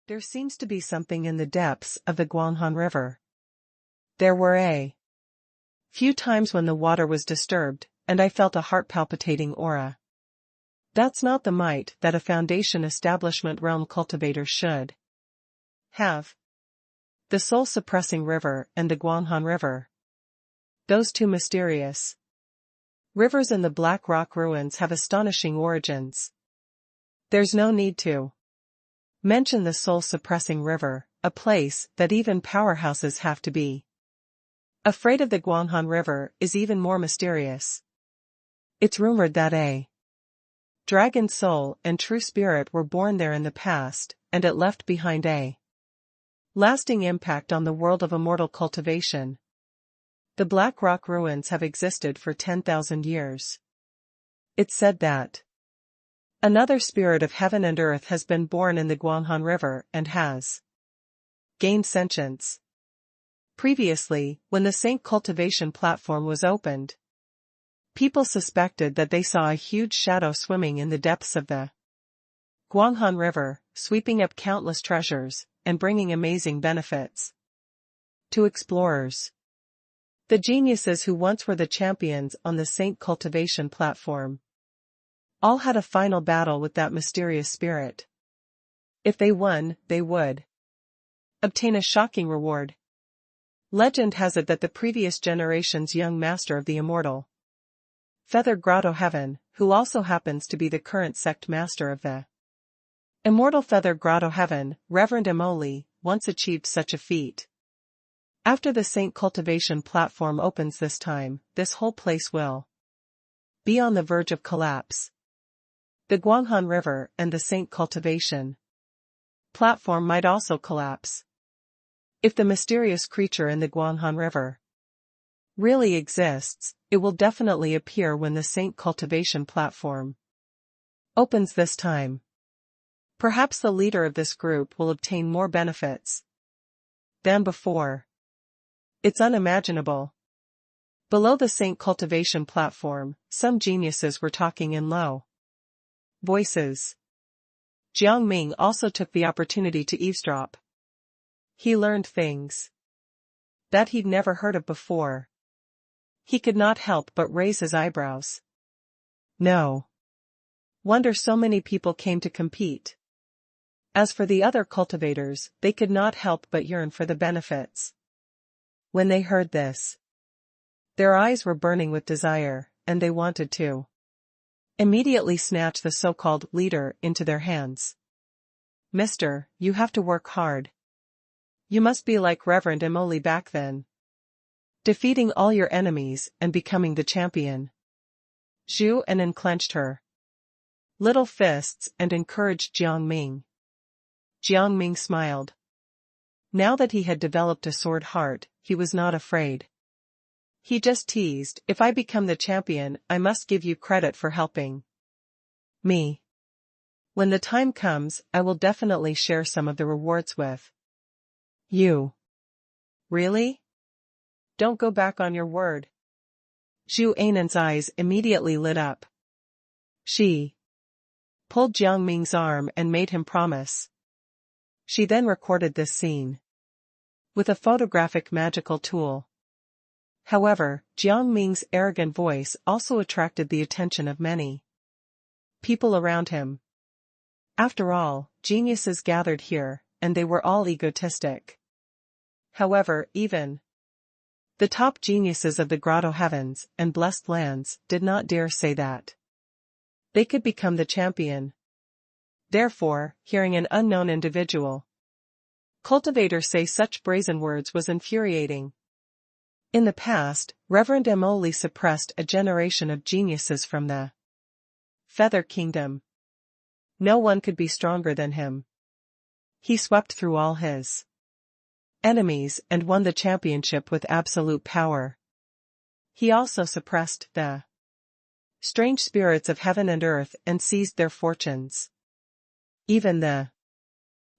There seems to be something in the depths of the Guanghan River. There were a few times when the water was disturbed, and I felt a heart-palpitating aura. That's not the might that a foundation establishment realm cultivator should have. The soul-suppressing river and the Guanghan River. Those two mysterious rivers in the Black Rock ruins have astonishing origins. There's no need to mention the soul-suppressing river, a place that even powerhouses have to be afraid of. The Guanghan River is even more mysterious. It's rumored that a dragon soul and true spirit were born there in the past, and it left behind a lasting impact on the world of immortal cultivation. The Black Rock ruins have existed for 10,000 years. It's said that another spirit of heaven and earth has been born in the Guanghan River and has gained sentience. Previously, when the Saint cultivation platform was opened, people suspected that they saw a huge shadow swimming in the depths of the Guanghan River, sweeping up countless treasures and bringing amazing benefits to explorers. The geniuses who once were the champions on the Saint cultivation platform all had a final battle with that mysterious spirit. If they won, they would obtain a shocking reward. Legend has it that the previous generation's young master of the Immortal Feather Grotto Heaven, who also happens to be the current sect master of the Immortal Feather Grotto Heaven, Reverend Immortal, once achieved such a feat. After the Saint cultivation platform opens this time, this whole place will be on the verge of collapse. The Guanghan River and the Saint cultivation platform might also collapse. If the mysterious creature in the Guanghan River really exists, it will definitely appear when the Saint cultivation platform opens this time. Perhaps the leader of this group will obtain more benefits than before. It's unimaginable. Below the Saint cultivation platform, some geniuses were talking in low voices. Jiang Ming also took the opportunity to eavesdrop. He learned things that he'd never heard of before. He could not help but raise his eyebrows. No wonder so many people came to compete. As for the other cultivators, they could not help but yearn for the benefits. When they heard this, their eyes were burning with desire, and they wanted to immediately snatch the so-called leader into their hands. Mister, you have to work hard. You must be like Reverend Immortal back then, defeating all your enemies and becoming the champion. Zhu and unclenched her little fists and encouraged Jiang Ming. Jiang Ming smiled. Now that he had developed a sword heart, he was not afraid. He just teased, if I become the champion, I must give you credit for helping me. When the time comes, I will definitely share some of the rewards with you. Really? Don't go back on your word. Zhu Ainan's eyes immediately lit up. She pulled Jiang Ming's arm and made him promise. She then recorded this scene with a photographic magical tool. However, Jiang Ming's arrogant voice also attracted the attention of many people around him. After all, geniuses gathered here, and they were all egotistic. However, even the top geniuses of the Grotto Heavens and Blessed Lands did not dare say that they could become the champion. Therefore, hearing an unknown individual cultivator say such brazen words was infuriating. In the past, Reverend Immortal suppressed a generation of geniuses from the Feather Kingdom. No one could be stronger than him. He swept through all his enemies and won the championship with absolute power. He also suppressed the strange spirits of heaven and earth and seized their fortunes. Even the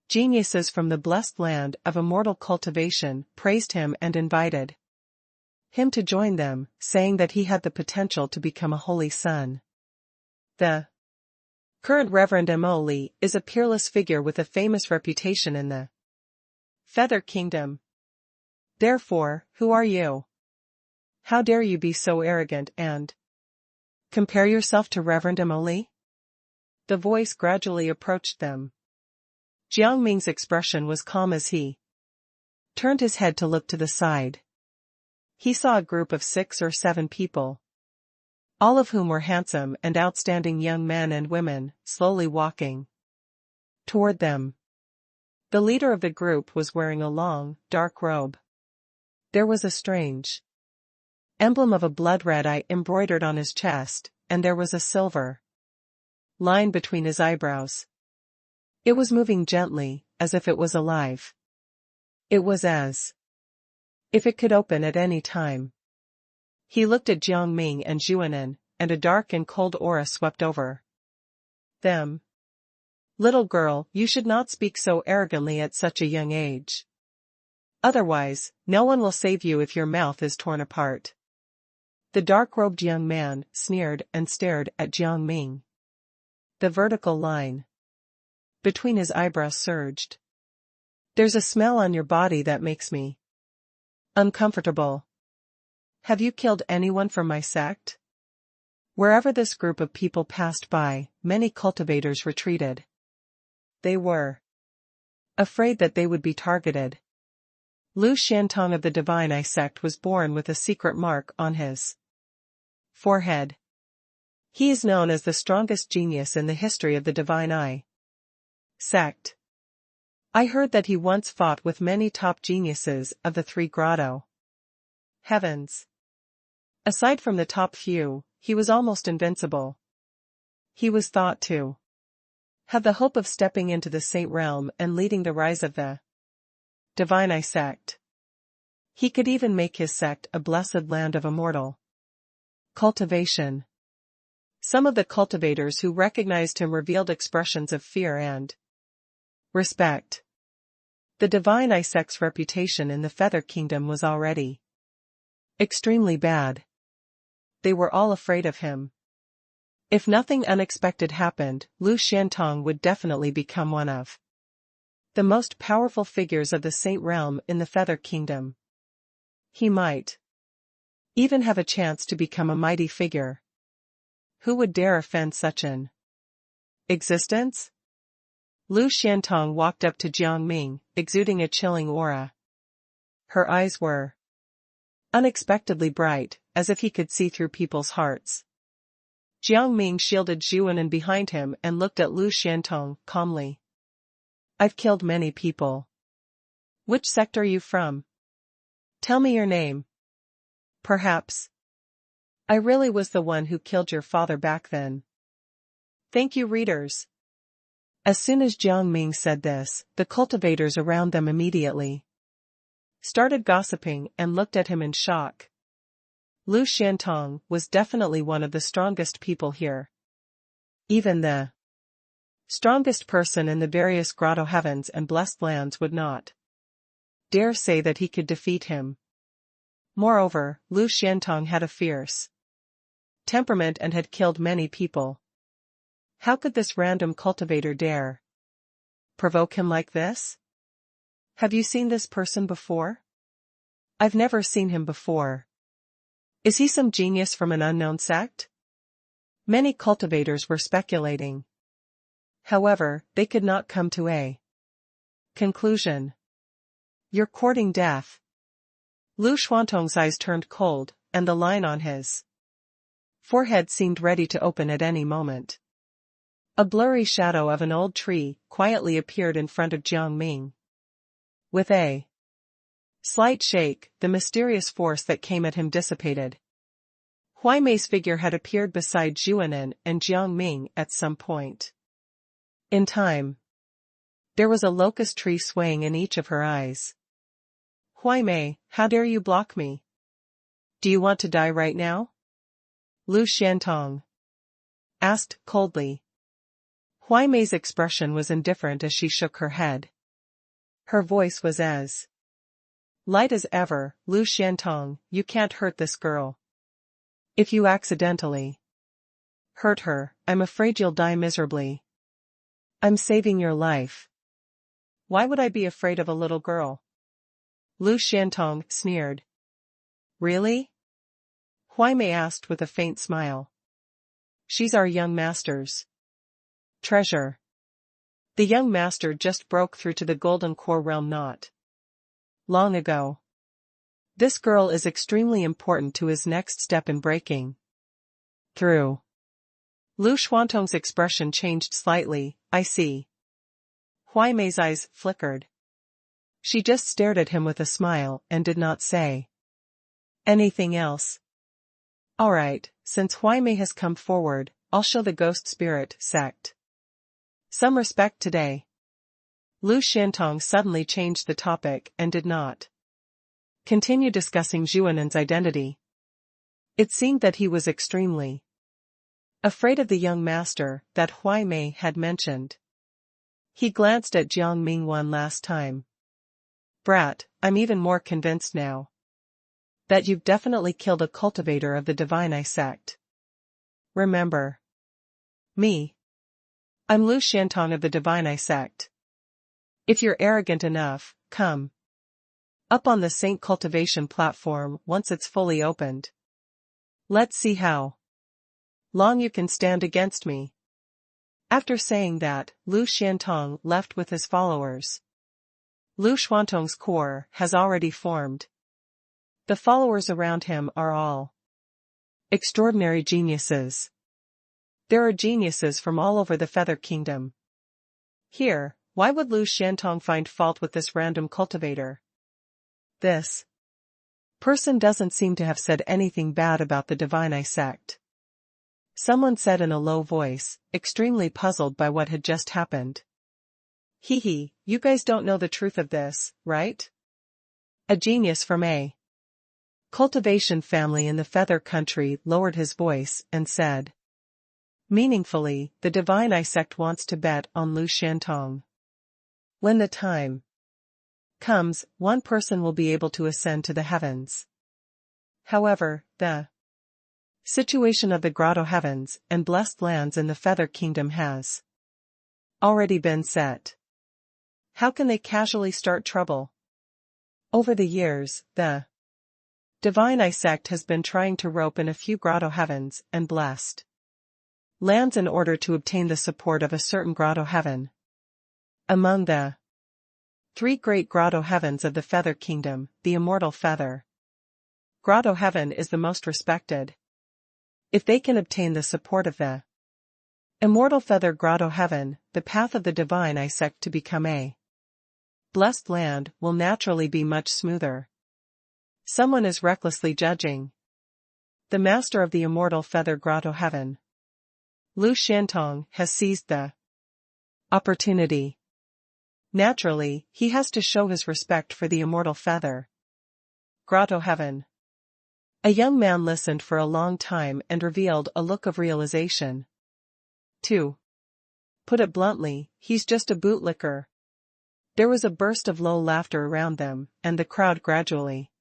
geniuses from the blessed land of immortal cultivation praised him and invited him to join them, saying that he had the potential to become a holy son. The Current Reverend Immortal is a peerless figure with a famous reputation in the Feather Kingdom. Therefore, who are you? How dare you be so arrogant and compare yourself to Reverend Immortal? The voice gradually approached them. Jiang Ming's expression was calm as he turned his head to look to the side. He saw a group of 6 or 7 people, all of whom were handsome and outstanding young men and women, slowly walking toward them. The leader of the group was wearing a long, dark robe. There was a strange emblem of a blood red eye embroidered on his chest, and there was a silver line between his eyebrows. It was moving gently, as if it was alive. It was as if it could open at any time. He looked at Jiang Ming and Zhuanan, and a dark and cold aura swept over them. Little girl, you should not speak so arrogantly at such a young age. Otherwise, no one will save you if your mouth is torn apart. The dark-robed young man sneered and stared at Jiang Ming. The vertical line between his eyebrows surged. There's a smell on your body that makes me uncomfortable. Have you killed anyone from my sect? Wherever this group of people passed by, many cultivators retreated. They were afraid that they would be targeted. Lu Xiantong of the Divine Eye sect was born with a secret mark on his forehead. He is known as the strongest genius in the history of the Divine Eye sect. I heard that he once fought with many top geniuses of the 3 grotto heavens. Aside from the top few, he was almost invincible. He was thought to have the hope of stepping into the Saint realm and leading the rise of the Divine Eye sect. He could even make his sect a blessed land of immortal cultivation. Some of the cultivators who recognized him revealed expressions of fear and respect. The Divine Eye sect's reputation in the Feather Kingdom was already extremely bad. They were all afraid of him. If nothing unexpected happened, Lu Xiantong would definitely become one of the most powerful figures of the Saint realm in the Feather Kingdom. He might even have a chance to become a mighty figure. Who would dare offend such an existence? Lu Xiantong walked up to Jiang Ming, exuding a chilling aura. Her eyes were unexpectedly bright, as if he could see through people's hearts. Jiang Ming shielded Zhuanan behind him and looked at Lu Xiantong calmly. I've killed many people. Which sect are you from? Tell me your name. Perhaps I really was the one who killed your father back then. Thank you, readers. As soon as Jiang Ming said this, the cultivators around them immediately started gossiping and looked at him in shock. Lu Xiantong was definitely one of the strongest people here. Even the strongest person in the various grotto heavens and blessed lands would not dare say that he could defeat him. Moreover, Lu Xiantong had a fierce temperament and had killed many people. How could this random cultivator dare provoke him like this? Have you seen this person before? I've never seen him before. Is he some genius from an unknown sect? Many cultivators were speculating. However, they could not come to a conclusion. You're courting death. Lu Xiantong's eyes turned cold, and the line on his forehead seemed ready to open at any moment. A blurry shadow of an old tree quietly appeared in front of Jiang Ming. With a slight shake, the mysterious force that came at him dissipated. Huai Mei's figure had appeared beside Zhuanan and Jiang Ming at some point in time. There was a locust tree swaying in each of her eyes. Huai Mei, how dare you block me? Do you want to die right now? Lu Xiantong asked coldly. Huai Mei's expression was indifferent as she shook her head. Her voice was as light as ever. Lu Xiantong, you can't hurt this girl. If you accidentally Hurt her, I'm afraid you'll die miserably. I'm saving your life. Why would I be afraid of a little girl? Lu Xiantong sneered. Really? Huaimei asked with a faint smile. She's our young master's treasure. The young master just broke through to the golden core realm not long ago. This girl is extremely important to his next step in breaking through. Lu Xuantong's expression changed slightly. I see. Huaimei's eyes flickered. She just stared at him with a smile and did not say anything else. Alright, since Huaimei has come forward, I'll show the ghost spirit sect some respect today. Lu Xiantong suddenly changed the topic and did not continue discussing Zhuanan's identity. It seemed that he was extremely afraid of the young master that Huaimei had mentioned. He glanced at Jiang Ming one last time. Brat, I'm even more convinced now that you've definitely killed a cultivator of the Divine Eye sect. Remember me. I'm Lu Xiantong of the Divine Eye sect. If you're arrogant enough, come up on the Saint cultivation platform once it's fully opened. Let's see how long you can stand against me. After saying that, Lu Xiantong left with his followers. Lu Xuantong's core has already formed. The followers around him are all extraordinary geniuses. There are geniuses from all over the Feather Kingdom. Here, why would Lu Xiantong find fault with this random cultivator? This person doesn't seem to have said anything bad about the Divine Eye sect. Someone said in a low voice, extremely puzzled by what had just happened. Hee, you guys don't know the truth of this, right? A genius from a cultivation family in the Feather Country lowered his voice and said meaningfully, the Divine Eye sect wants to bet on Lu Xiantong. When the time comes, one person will be able to ascend to the heavens. However, the situation of the Grotto Heavens and blessed lands in the Feather Kingdom has already been set. How can they casually start trouble? Over the years, the Divine Eye sect has been trying to rope in a few Grotto Heavens and blessed lands in order to obtain the support of a certain Grotto Heaven. Among the 3 great Grotto Heavens of the Feather Kingdom, the Immortal Feather Grotto Heaven is the most respected. If they can obtain the support of the Immortal Feather Grotto Heaven, the path of the Divine Eye sect to become a blessed land will naturally be much smoother. Someone is recklessly judging the master of the Immortal Feather Grotto Heaven. Lu Xiantong has seized the opportunity. Naturally, he has to show his respect for the Immortal Feather Grotto Heaven. A young man listened for a long time and revealed a look of realization. To put it bluntly, he's just a bootlicker. There was a burst of low laughter around them, and the crowd gradually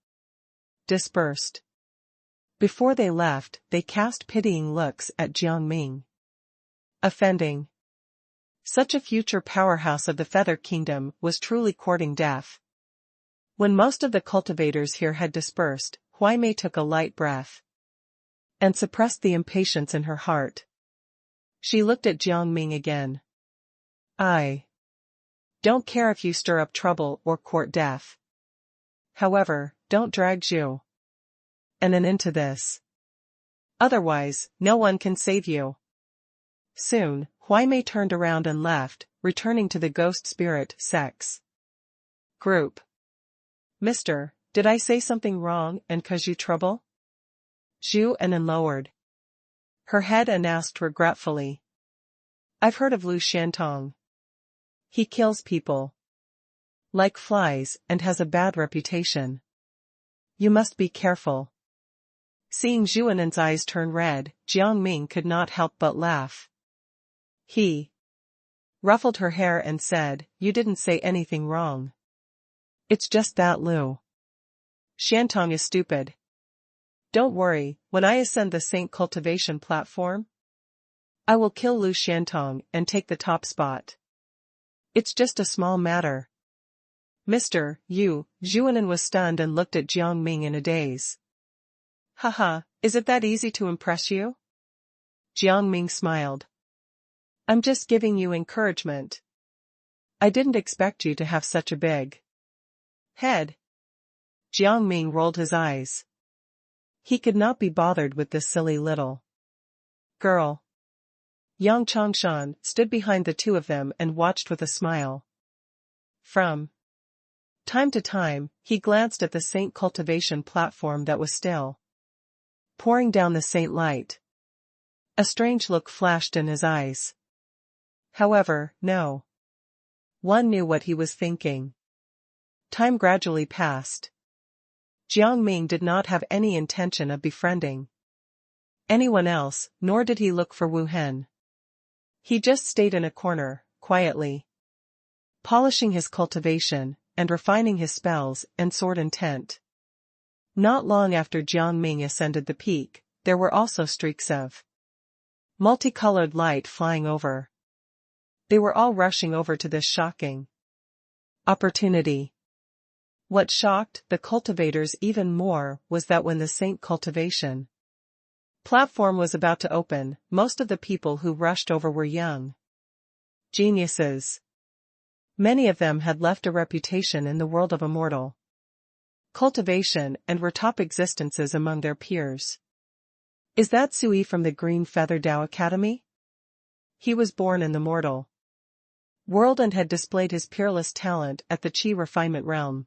dispersed. Before they left, they cast pitying looks at Jiang Ming. Offending. Such a future powerhouse of the Feather Kingdom was truly courting death. When most of the cultivators here had dispersed, Huaimei took a light breath and suppressed the impatience in her heart. She looked at Jiang Ming again. I don't care if you stir up trouble or court death. However, don't drag Zhu and into this. Otherwise, no one can save you. Soon, Huaimei turned around and left, returning to the ghost spirit sex group. Mister, did I say something wrong and cause you trouble? Zhu Anan lowered her head and asked regretfully. I've heard of Lu Xiantong. He kills people like flies and has a bad reputation. You must be careful. Seeing Zhu Anan's eyes turn red, Jiang Ming could not help but laugh. He ruffled her hair and said, you didn't say anything wrong. It's just that Lu Xiantong is stupid. Don't worry, when I ascend the Saint cultivation platform, I will kill Lu Xiantong and take the top spot. It's just a small matter. Mr. Yu, Zhuanan was stunned and looked at Jiang Ming in a daze. Haha, is it that easy to impress you? Jiang Ming smiled. I'm just giving you encouragement. I didn't expect you to have such a big head. Jiang Ming rolled his eyes. He could not be bothered with this silly little girl. Yang Chongshan stood behind the two of them and watched with a smile. From time to time, he glanced at the saint cultivation platform that was still pouring down the saint light. A strange look flashed in his eyes. However, no one knew what he was thinking. Time gradually passed. Jiang Ming did not have any intention of befriending anyone else, nor did he look for Wu Hen. He just stayed in a corner, quietly polishing his cultivation, and refining his spells and sword intent. Not long after Jiang Ming ascended the peak, there were also streaks of multicolored light flying over. They were all rushing over to this shocking opportunity. What shocked the cultivators even more was that when the saint cultivation platform was about to open, most of the people who rushed over were young geniuses. Many of them had left a reputation in the world of immortal cultivation and were top existences among their peers. Is that Sui from the Green Feather Dao Academy? He was born in the mortal world and had displayed his peerless talent at the Qi refinement realm.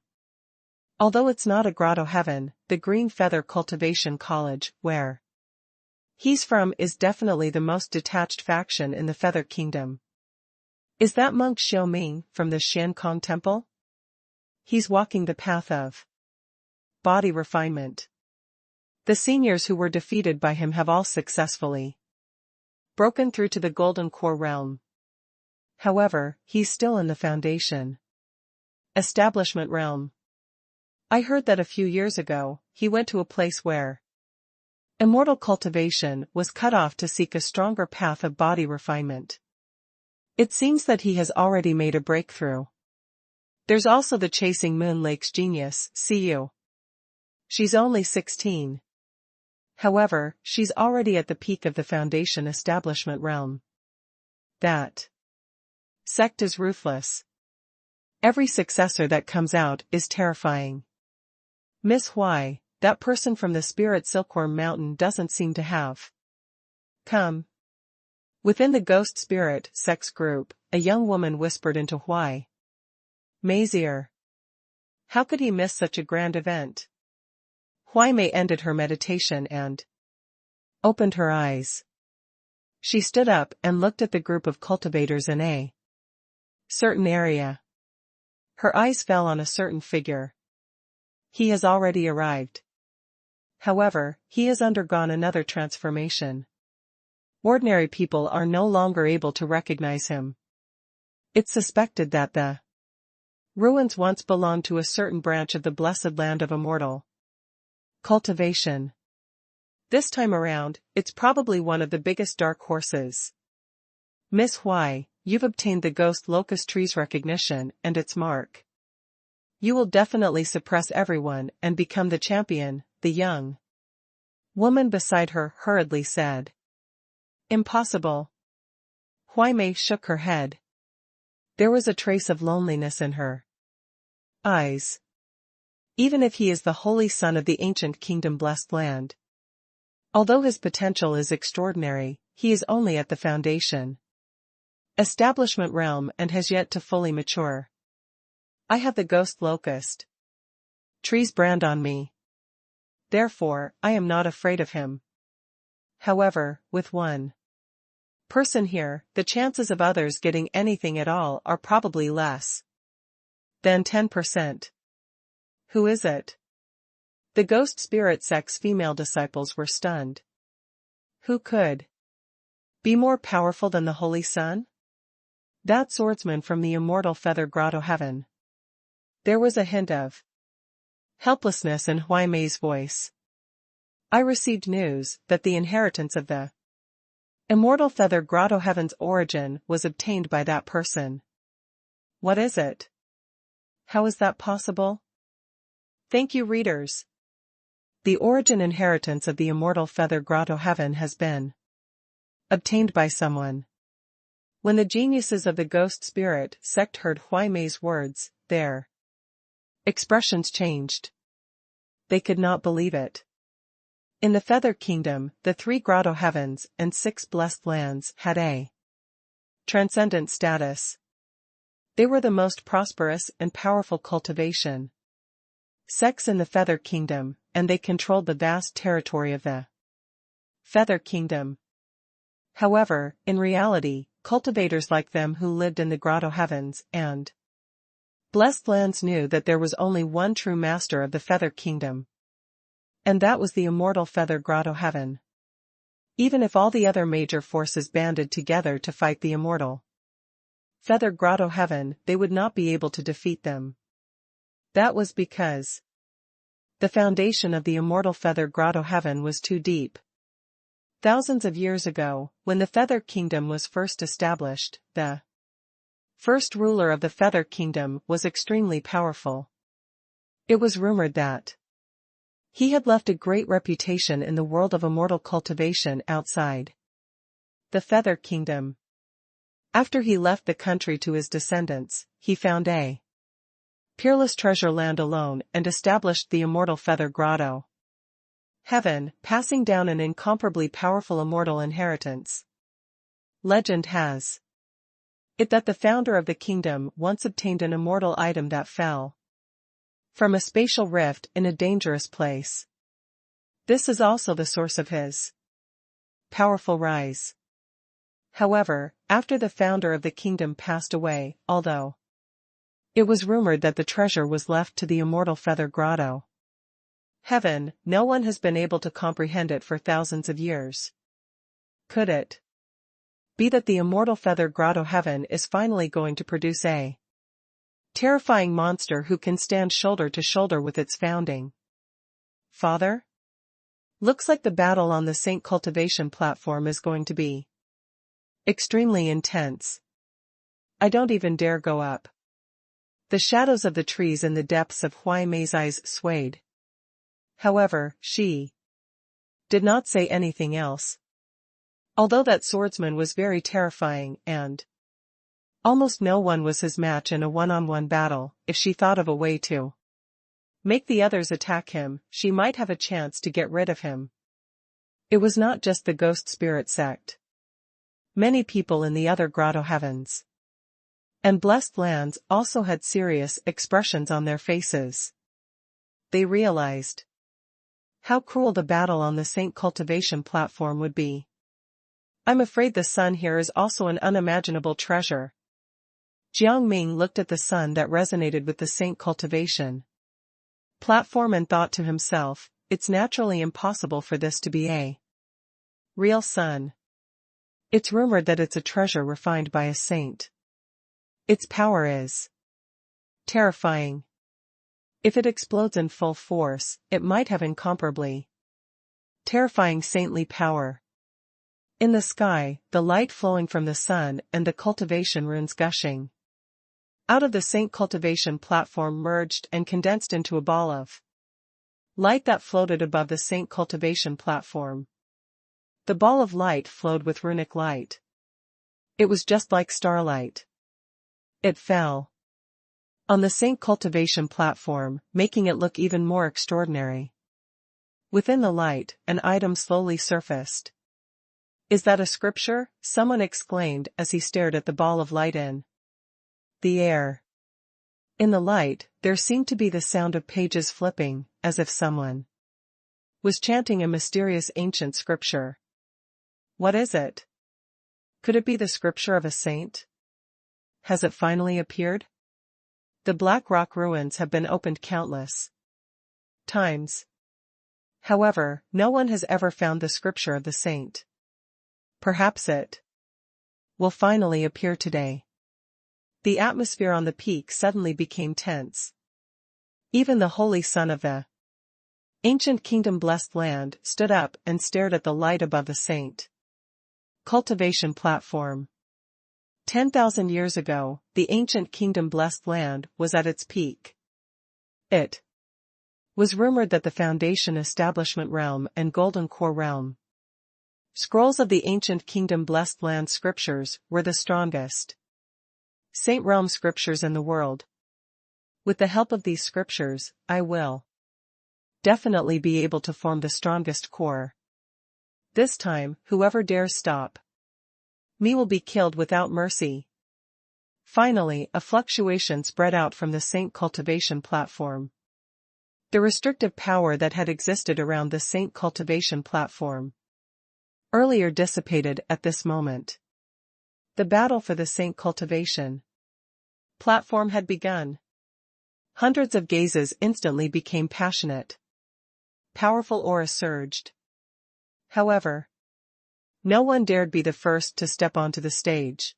Although it's not a grotto heaven, the Green Feather Cultivation College, where he's from, is definitely the most detached faction in the Feather Kingdom. Is that monk Xiao Ming from the Xiankong Temple? He's walking the path of body refinement. The seniors who were defeated by him have all successfully broken through to the Golden Core realm. However, he's still in the Foundation establishment realm. I heard that a few years ago, he went to a place where immortal cultivation was cut off to seek a stronger path of body refinement. It seems that he has already made a breakthrough. There's also the Chasing Moon Lake's genius, Siyu. She's only 16. However, she's already at the peak of the Foundation establishment realm. That sect is ruthless. Every successor that comes out is terrifying. Miss Huai, that person from the Spirit Silkworm Mountain, doesn't seem to have come. Within the Ghost Spirit sex group, a young woman whispered into Huai Mei's ear. How could he miss such a grand event? Huai Mei ended her meditation and opened her eyes. She stood up and looked at the group of cultivators in a certain area. Her eyes fell on a certain figure. He has already arrived. However, he has undergone another transformation. Ordinary people are no longer able to recognize him. It's suspected that the ruins once belonged to a certain branch of the blessed land of immortal cultivation. This time around, it's probably one of the biggest dark horses. Miss Huai, you've obtained the Ghost Locust Tree's recognition and its mark. You will definitely suppress everyone and become the champion, the young woman beside her hurriedly said. Impossible. Huai Mei shook her head. There was a trace of loneliness in her eyes. Even if he is the holy son of the ancient kingdom blessed land, although his potential is extraordinary, he is only at the Foundation establishment realm and has yet to fully mature. I have the Ghost Locust Tree's brand on me. Therefore, I am not afraid of him. However, with one person here, the chances of others getting anything at all are probably less than 10%. Who is it? The Ghost Spirit Sect's female disciples were stunned. Who could be more powerful than the Holy Sun? That swordsman from the Immortal Feather Grotto Heaven. There was a hint of helplessness in Huai Mei's voice. I received news that the inheritance of the Immortal Feather Grotto Heaven's origin was obtained by that person. What is it? How is that possible? Thank you, readers. The origin inheritance of the Immortal Feather Grotto Heaven has been obtained by someone. When the geniuses of the ghost spirit sect heard Huai Mei's words, their expressions changed. They could not believe it. In the Feather Kingdom, the 3 Grotto Heavens and 6 Blessed Lands had a transcendent status. They were the most prosperous and powerful cultivation sects in the Feather Kingdom, and they controlled the vast territory of the Feather Kingdom. However, in reality, cultivators like them who lived in the Grotto Heavens and Blessed Lands knew that there was only one true master of the Feather Kingdom. And that was the Immortal Feather Grotto Heaven. Even if all the other major forces banded together to fight the Immortal Feather Grotto Heaven, they would not be able to defeat them. That was because the foundation of the Immortal Feather Grotto Heaven was too deep. Thousands of years ago, when the Feather Kingdom was first established, the first ruler of the Feather Kingdom was extremely powerful. It was rumored that he had left a great reputation in the world of immortal cultivation outside the Feather Kingdom. After he left the country to his descendants, he found a peerless treasure land alone and established the Immortal Feather Grotto Heaven, passing down an incomparably powerful immortal inheritance. Legend has it that the founder of the kingdom once obtained an immortal item that fell from a spatial rift in a dangerous place. This is also the source of his powerful rise. However, after the founder of the kingdom passed away, although it was rumored that the treasure was left to the Immortal Feather Grotto Heaven, no one has been able to comprehend it for thousands of years. Could it be that the Immortal Feather Grotto Heaven is finally going to produce a terrifying monster who can stand shoulder to shoulder with its founding father? Looks like the battle on the Saint Cultivation platform is going to be extremely intense. I don't even dare go up. The shadows of the trees in the depths of Huai Mei's eyes swayed. However, she did not say anything else. Although that swordsman was very terrifying and almost no one was his match in a one-on-one battle, if she thought of a way to make the others attack him, she might have a chance to get rid of him. It was not just the ghost spirit sect. Many people in the other Grotto Heavens and Blessed Lands also had serious expressions on their faces. They realized how cruel the battle on the Saint Cultivation platform would be. I'm afraid the sun here is also an unimaginable treasure. Jiang Ming looked at the sun that resonated with the Saint Cultivation platform and thought to himself, it's naturally impossible for this to be a real sun. It's rumored that it's a treasure refined by a saint. Its power is terrifying. If it explodes in full force, it might have incomparably terrifying saintly power. In the sky, the light flowing from the sun and the cultivation runes gushing out of the Saint Cultivation platform merged and condensed into a ball of light that floated above the Saint Cultivation platform. The ball of light flowed with runic light. It was just like starlight. It fell on the Saint Cultivation platform, making it look even more extraordinary. Within the light, an item slowly surfaced. Is that a scripture? Someone exclaimed as he stared at the ball of light in the air. In the light, there seemed to be the sound of pages flipping, as if someone was chanting a mysterious ancient scripture. What is it? Could it be the scripture of a saint? Has it finally appeared? The Black Rock ruins have been opened countless times. However, no one has ever found the scripture of the saint. Perhaps it will finally appear today. The atmosphere on the peak suddenly became tense. Even the holy son of the ancient kingdom Blessed Land stood up and stared at the light above the saint Cultivation platform. 10,000 years ago, the ancient kingdom Blessed Land was at its peak. It was rumored that the Foundation Establishment Realm and Golden Core Realm scrolls of the ancient kingdom Blessed Land scriptures were the strongest Saint Realm scriptures in the world. With the help of these scriptures, I will definitely be able to form the strongest core. This time, whoever dares stop me will be killed without mercy. Finally, a fluctuation spread out from the Saint cultivation platform. The restrictive power that had existed around the Saint cultivation platform earlier dissipated at this moment. The battle for the Saint cultivation platform had begun. Hundreds of gazes instantly became passionate. Powerful aura surged. However, no one dared be the first to step onto the stage.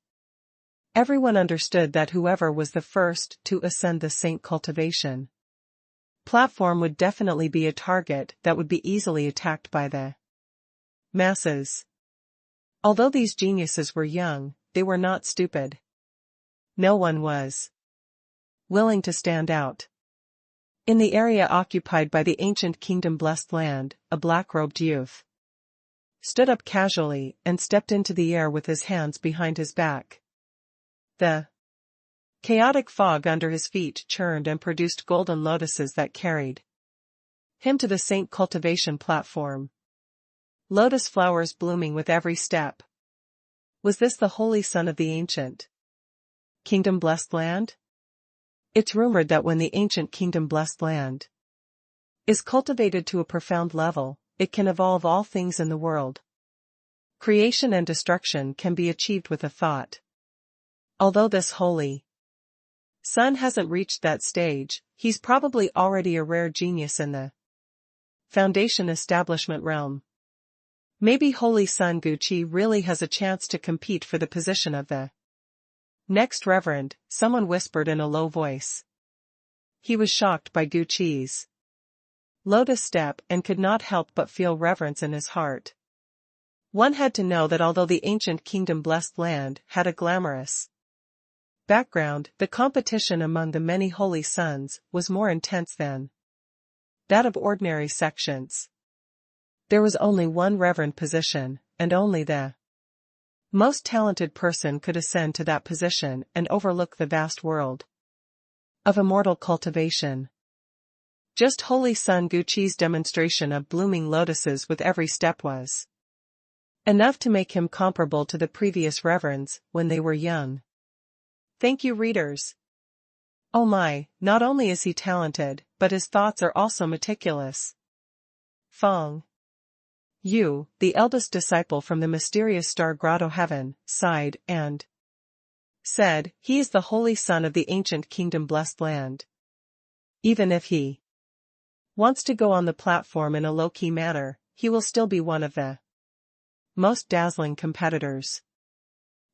Everyone understood that whoever was the first to ascend the Saint cultivation platform would definitely be a target that would be easily attacked by the masses. Although these geniuses were young, they were not stupid. No one was willing to stand out. In the area occupied by the ancient kingdom Blessed Land, a black-robed youth stood up casually and stepped into the air with his hands behind his back. The chaotic fog under his feet churned and produced golden lotuses that carried him to the Saint cultivation platform. Lotus flowers blooming with every step. Was this the holy son of the ancient kingdom Blessed Land? It's rumored that when the ancient kingdom Blessed Land is cultivated to a profound level, it can evolve all things in the world. Creation and destruction can be achieved with a thought. Although this holy son hasn't reached that stage, he's probably already a rare genius in the Foundation Establishment realm. Maybe Holy Son Gucci really has a chance to compete for the position of the next Reverend, someone whispered in a low voice. He was shocked by Gucci's lotus step and could not help but feel reverence in his heart. One had to know that although the ancient kingdom Blessed Land had a glamorous background, the competition among the many holy sons was more intense than that of ordinary sections. There was only one reverend position, and only the most talented person could ascend to that position and overlook the vast world of immortal cultivation. Just Holy Son Gucci's demonstration of blooming lotuses with every step was enough to make him comparable to the previous reverends when they were young. Thank you, readers. Oh my, not only is he talented, but his thoughts are also meticulous. Feng Yu, the eldest disciple from the mysterious star grotto heaven, sighed and said, "He is the holy son of the ancient kingdom Blessed Land. Even if he wants to go on the platform in a low-key manner, he will still be one of the most dazzling competitors.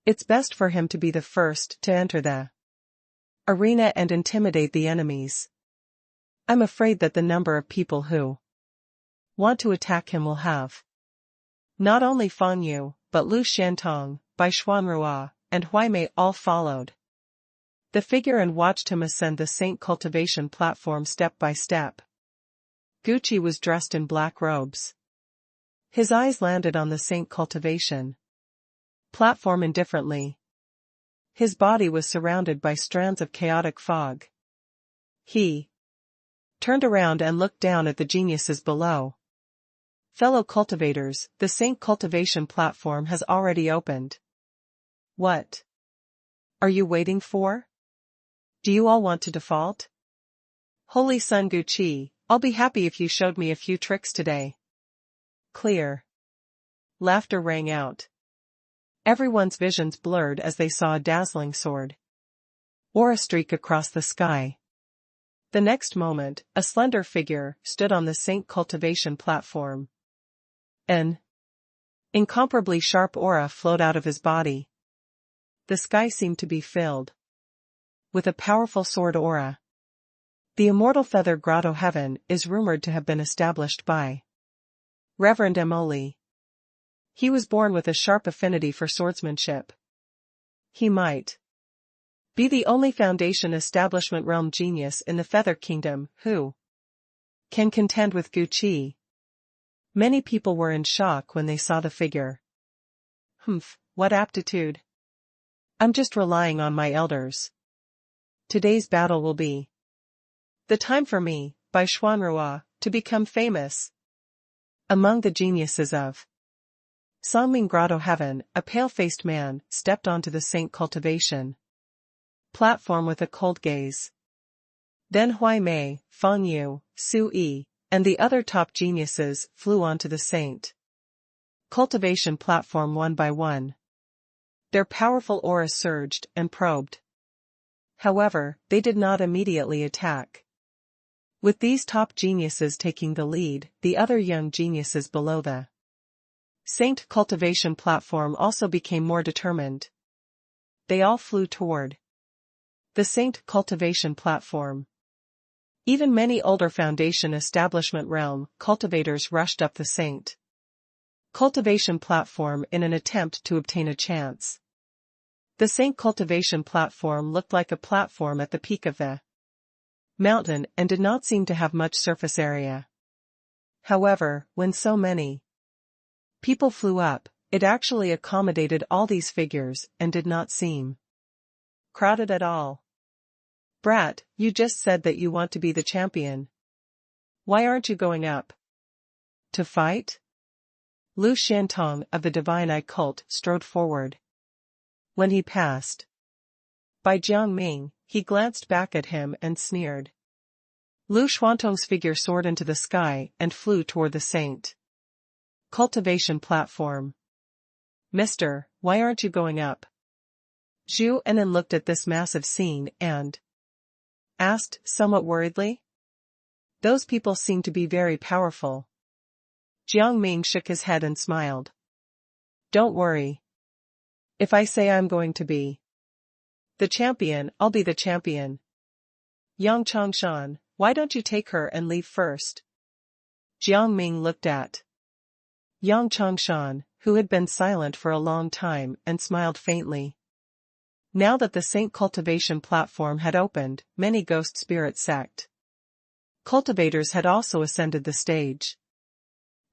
It's best for him to be the first to enter the arena and intimidate the enemies. I'm afraid that the number of people who want to attack him will have not only Feng Yu, but Lu Xiantong, Bai Xuanrua, and Huaimei all followed the figure and watched him ascend the Saint cultivation platform step by step. Gucci was dressed in black robes. His eyes landed on the Saint cultivation platform indifferently. His body was surrounded by strands of chaotic fog. He turned around and looked down at the geniuses below. Fellow cultivators, the Saint cultivation platform has already opened. What are you waiting for? Do you all want to default? Holy Son Gucci, I'll be happy if you showed me a few tricks today. Clear. Laughter rang out. Everyone's visions blurred as they saw a dazzling sword aura streak across the sky. The next moment, a slender figure stood on the Saint cultivation platform. An incomparably sharp aura flowed out of his body. The sky seemed to be filled with a powerful sword aura. The immortal feather grotto heaven is rumored to have been established by Reverend Emoli. He was born with a sharp affinity for swordsmanship. He might be the only Foundation establishment realm genius in the Feather Kingdom who can contend with Gu Qi. Many people were in shock when they saw the figure. What aptitude. I'm just relying on my elders. Today's battle will be the time for me, by Xuanrua, to become famous. Among the geniuses of Songming Grotto Heaven, a pale-faced man stepped onto the Saint Cultivation platform with a cold gaze. Then Huai Mei, Fang Yu, Su Yi, and the other top geniuses flew onto the Saint Cultivation platform one by one. Their powerful auras surged and probed. However, they did not immediately attack. With these top geniuses taking the lead, the other young geniuses below the Saint Cultivation platform also became more determined. They all flew toward the Saint Cultivation platform. Even many older Foundation establishment realm cultivators rushed up the Saint Cultivation platform in an attempt to obtain a chance. The Saint Cultivation platform looked like a platform at the peak of the mountain and did not seem to have much surface area. However, when so many people flew up, it actually accommodated all these figures and did not seem crowded at all. Brat, you just said that you want to be the champion. Why aren't you going up to fight? Lu Shantong of the Divine Eye cult strode forward. When he passed by Jiang Ming, he glanced back at him and sneered. Lu Xuantong's figure soared into the sky and flew toward the Saint Cultivation platform. Mister, why aren't you going up? Zhu Enan looked at this massive scene and asked somewhat worriedly. Those people seem to be very powerful. Jiang Ming shook his head and smiled. Don't worry. If I say I'm going to be the champion, I'll be the champion. Yang Changshan, why don't you take her and leave first? Jiang Ming looked at Yang Changshan, who had been silent for a long time, and smiled faintly. Now that the Saint Cultivation platform had opened, many ghost spirit sect cultivators had also ascended the stage.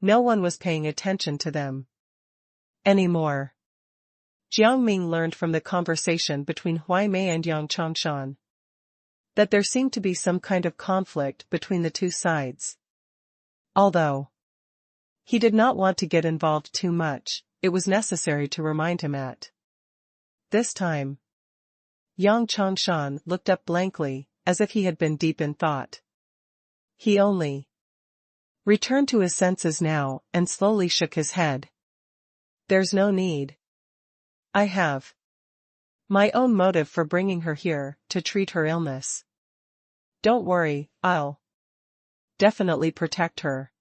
No one was paying attention to them anymore. Jiang Ming learned from the conversation between Huai Mei and Yang Changshan that there seemed to be some kind of conflict between the two sides. Although he did not want to get involved too much, it was necessary to remind him at this time. Yang Changshan looked up blankly, as if he had been deep in thought. He only returned to his senses now, and slowly shook his head. There's no need. I have my own motive for bringing her here, to treat her illness. Don't worry, I'll definitely protect her.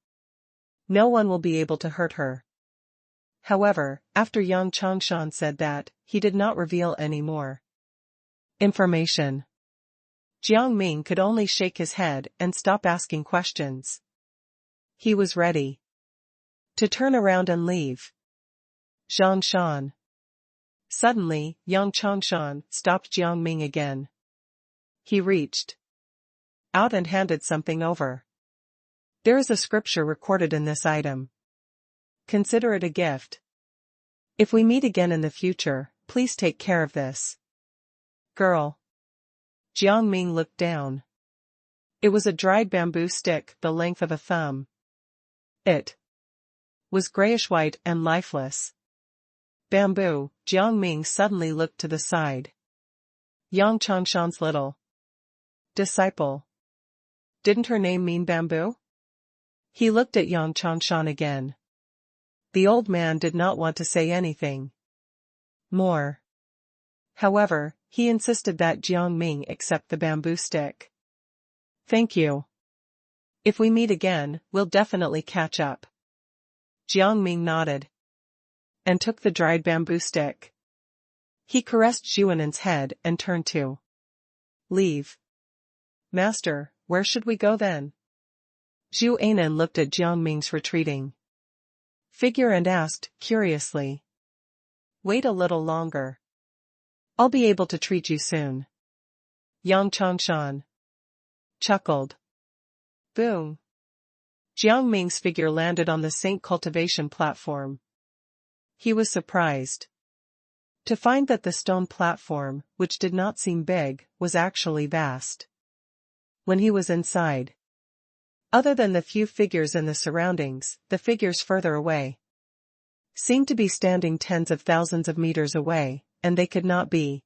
No one will be able to hurt her. However, after Yang Changshan said that, he did not reveal any more information. Jiang Ming could only shake his head and stop asking questions. He was ready to turn around and leave. Zhang Shan. Suddenly, Yang Changshan stopped Jiang Ming again. He reached out and handed something over. There is a scripture recorded in this item. Consider it a gift. If we meet again in the future, please take care of this. Girl. Jiang Ming looked down. It was a dried bamboo stick the length of a thumb. It was grayish-white and lifeless. Bamboo. Jiang Ming suddenly looked to the side. Yang Changshan's little disciple. Didn't her name mean bamboo? He looked at Yang Changshan again. The old man did not want to say anything more. However, he insisted that Jiang Ming accept the bamboo stick. Thank you. If we meet again, we'll definitely catch up. Jiang Ming nodded and took the dried bamboo stick. He caressed Zhuanan's head and turned to leave. Master, where should we go then? Zhuanan looked at Jiang Ming's retreating figure and asked, curiously. Wait a little longer. I'll be able to treat you soon. Yang Chongshan chuckled. Boom. Jiang Ming's figure landed on the Saint cultivation platform. He was surprised to find that the stone platform, which did not seem big, was actually vast. When he was inside, other than the few figures in the surroundings, the figures further away seemed to be standing tens of thousands of meters away, and they could not be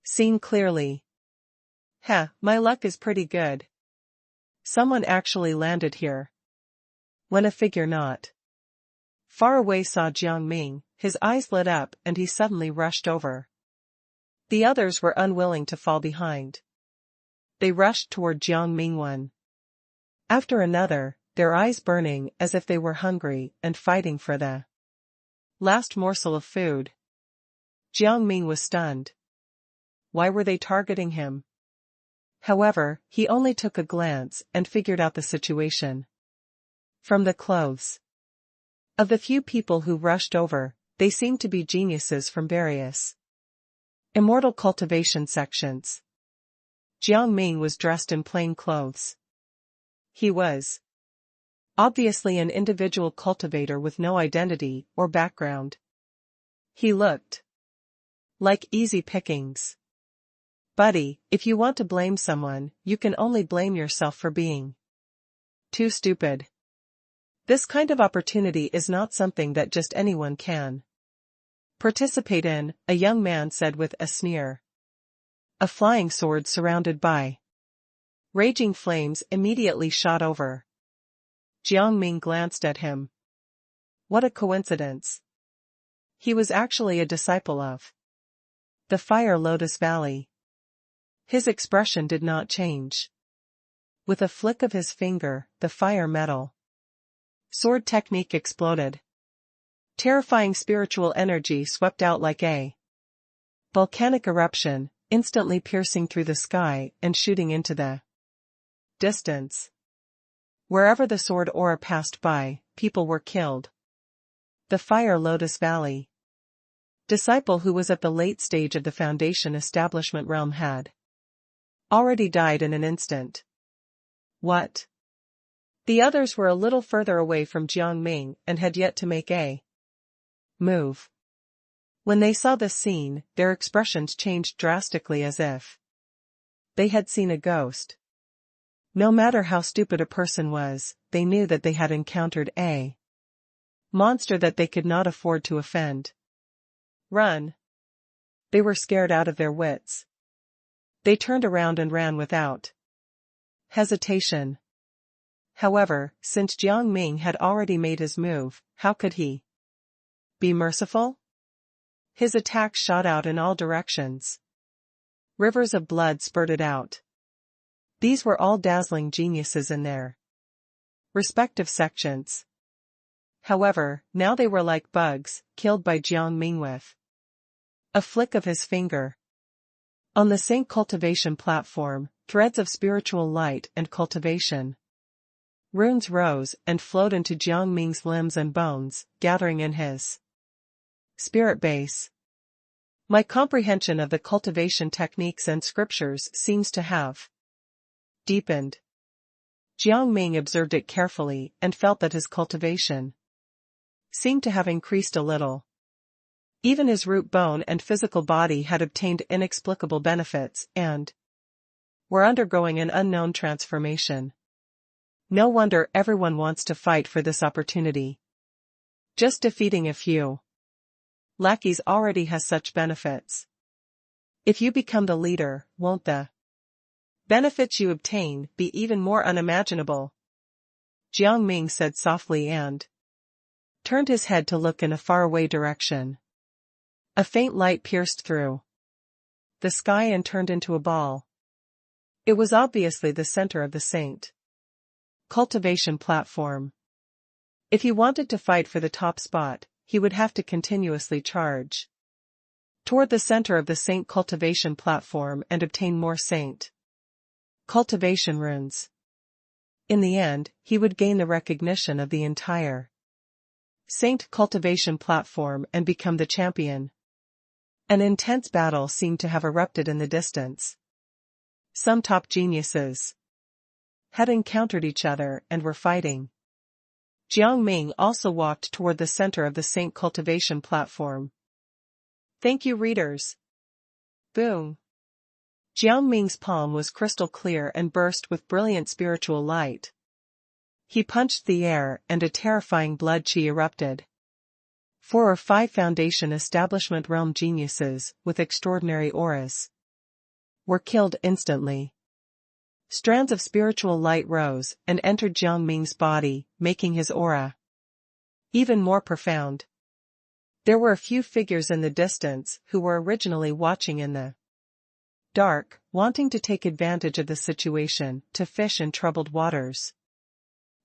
seen clearly. My luck is pretty good. Someone actually landed here. When a figure not far away saw Jiang Ming, his eyes lit up and he suddenly rushed over. The others were unwilling to fall behind. They rushed toward Jiang Ming one after another, their eyes burning as if they were hungry and fighting for the last morsel of food. Jiang Ming was stunned. Why were they targeting him? However, he only took a glance and figured out the situation. From the clothes of the few people who rushed over, they seemed to be geniuses from various immortal cultivation sections. Jiang Ming was dressed in plain clothes. He was obviously an individual cultivator with no identity or background. He looked like easy pickings. Buddy, if you want to blame someone, you can only blame yourself for being too stupid. This kind of opportunity is not something that just anyone can participate in, a young man said with a sneer. A flying sword surrounded by raging flames immediately shot over. Jiang Ming glanced at him. What a coincidence. He was actually a disciple of the Fire Lotus Valley. His expression did not change. With a flick of his finger, the fire metal sword technique exploded. Terrifying spiritual energy swept out like a volcanic eruption, instantly piercing through the sky and shooting into the distance. Wherever the sword aura passed by, people were killed. The Fire Lotus Valley disciple who was at the late stage of the Foundation establishment realm had already died in an instant. What? The others were a little further away from Jiang Ming and had yet to make a move. When they saw this scene, their expressions changed drastically as if they had seen a ghost. No matter how stupid a person was, they knew that they had encountered a monster that they could not afford to offend. Run. They were scared out of their wits. They turned around and ran without hesitation. However, since Jiang Ming had already made his move, how could he be merciful? His attacks shot out in all directions. Rivers of blood spurted out. These were all dazzling geniuses in their respective sections. However, now they were like bugs, killed by Jiang Ming with a flick of his finger. On the Saint cultivation platform, threads of spiritual light and cultivation runes rose and flowed into Jiang Ming's limbs and bones, gathering in his spirit base. My comprehension of the cultivation techniques and scriptures seems to have deepened. Jiang Ming observed it carefully and felt that his cultivation seemed to have increased a little. Even his root bone and physical body had obtained inexplicable benefits and were undergoing an unknown transformation. No wonder everyone wants to fight for this opportunity. Just defeating a few lackeys already has such benefits. If you become the leader, won't the benefits you obtain be even more unimaginable? Jiang Ming said softly and turned his head to look in a faraway direction. A faint light pierced through the sky and turned into a ball. It was obviously the center of the Saint cultivation platform. If he wanted to fight for the top spot, he would have to continuously charge toward the center of the Saint cultivation platform and obtain more Saint cultivation runes. In the end, he would gain the recognition of the entire Saint cultivation platform and become the champion. An intense battle seemed to have erupted in the distance. Some top geniuses had encountered each other and were fighting. Jiang Ming also walked toward the center of the Saint cultivation platform. Thank you, readers. Boom. Jiang Ming's palm was crystal clear and burst with brilliant spiritual light. He punched the air and a terrifying blood chi erupted. 4 or 5 Foundation Establishment realm geniuses, with extraordinary auras, were killed instantly. Strands of spiritual light rose and entered Jiang Ming's body, making his aura even more profound. There were a few figures in the distance who were originally watching in the dark, wanting to take advantage of the situation to fish in troubled waters.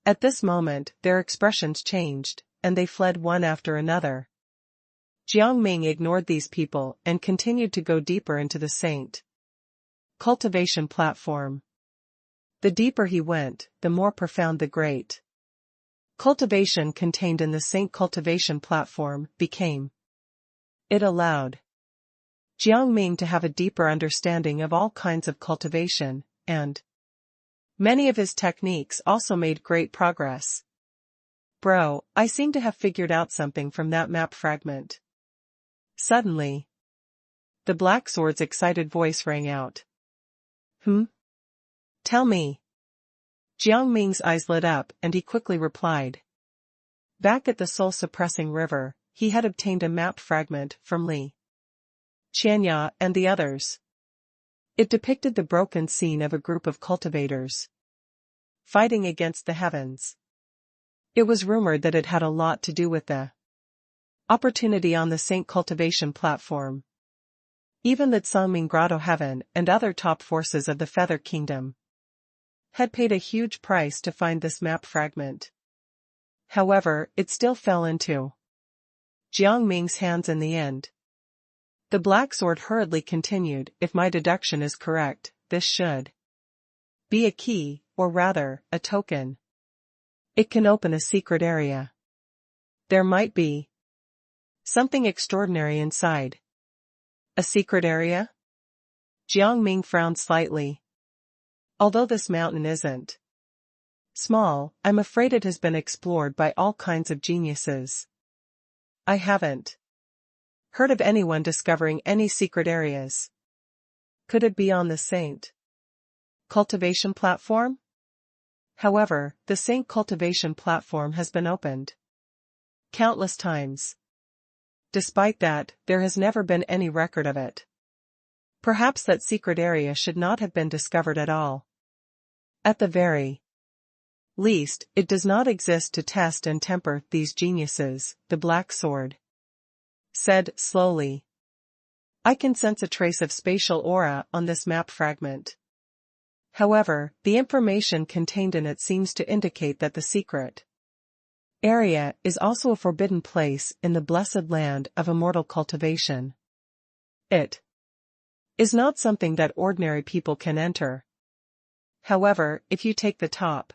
At this moment, their expressions changed, and they fled one after another. Jiang Ming ignored these people and continued to go deeper into the Saint cultivation platform. The deeper he went, the more profound the great cultivation contained in the Saint cultivation platform became. It allowed Jiang Ming to have a deeper understanding of all kinds of cultivation, and many of his techniques also made great progress. Bro, I seem to have figured out something from that map fragment. Suddenly, the Black Sword's excited voice rang out. Tell me. Jiang Ming's eyes lit up and he quickly replied. Back at the soul-suppressing river, he had obtained a map fragment from Li Qianya and the others. It depicted the broken scene of a group of cultivators fighting against the heavens. It was rumored that it had a lot to do with the opportunity on the Saint cultivation platform. Even that Sangming Grotto Heaven and other top forces of the Feather Kingdom had paid a huge price to find this map fragment. However, it still fell into Jiang Ming's hands in the end. The Black Sword hurriedly continued, if my deduction is correct, this should be a key, or rather, a token. It can open a secret area. There might be something extraordinary inside. A secret area? Jiang Ming frowned slightly. Although this mountain isn't small, I'm afraid it has been explored by all kinds of geniuses. I haven't heard of anyone discovering any secret areas. Could it be on the Saint cultivation platform? However, the Saint cultivation platform has been opened countless times. Despite that, there has never been any record of it. Perhaps that secret area should not have been discovered at all. At the very least, it does not exist to test and temper these geniuses, the Black Sword said slowly. I can sense a trace of spatial aura on this map fragment. However, the information contained in it seems to indicate that the secret area is also a forbidden place in the blessed land of immortal cultivation. It is not something that ordinary people can enter. However, if you take the top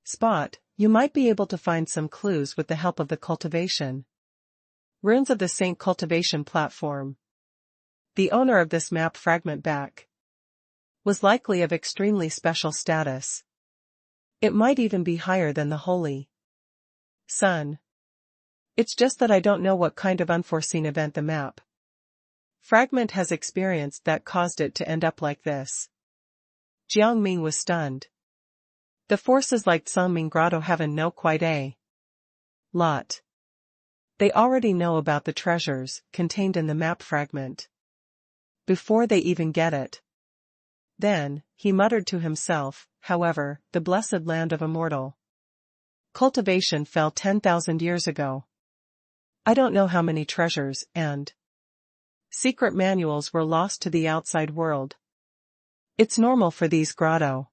spot, you might be able to find some clues with the help of the cultivation runes of the Saint cultivation platform. The owner of this map fragment back was likely of extremely special status. It might even be higher than the Holy Sun. It's just that I don't know what kind of unforeseen event the map fragment has experienced that caused it to end up like this. Jiang Ming was stunned. The forces like Sangming Grotto Heaven know quite a lot. They already know about the treasures contained in the map fragment before they even get it. Then, he muttered to himself, however, the blessed land of immortal cultivation fell 10,000 years ago. I don't know how many treasures and secret manuals were lost to the outside world. It's normal for these grotto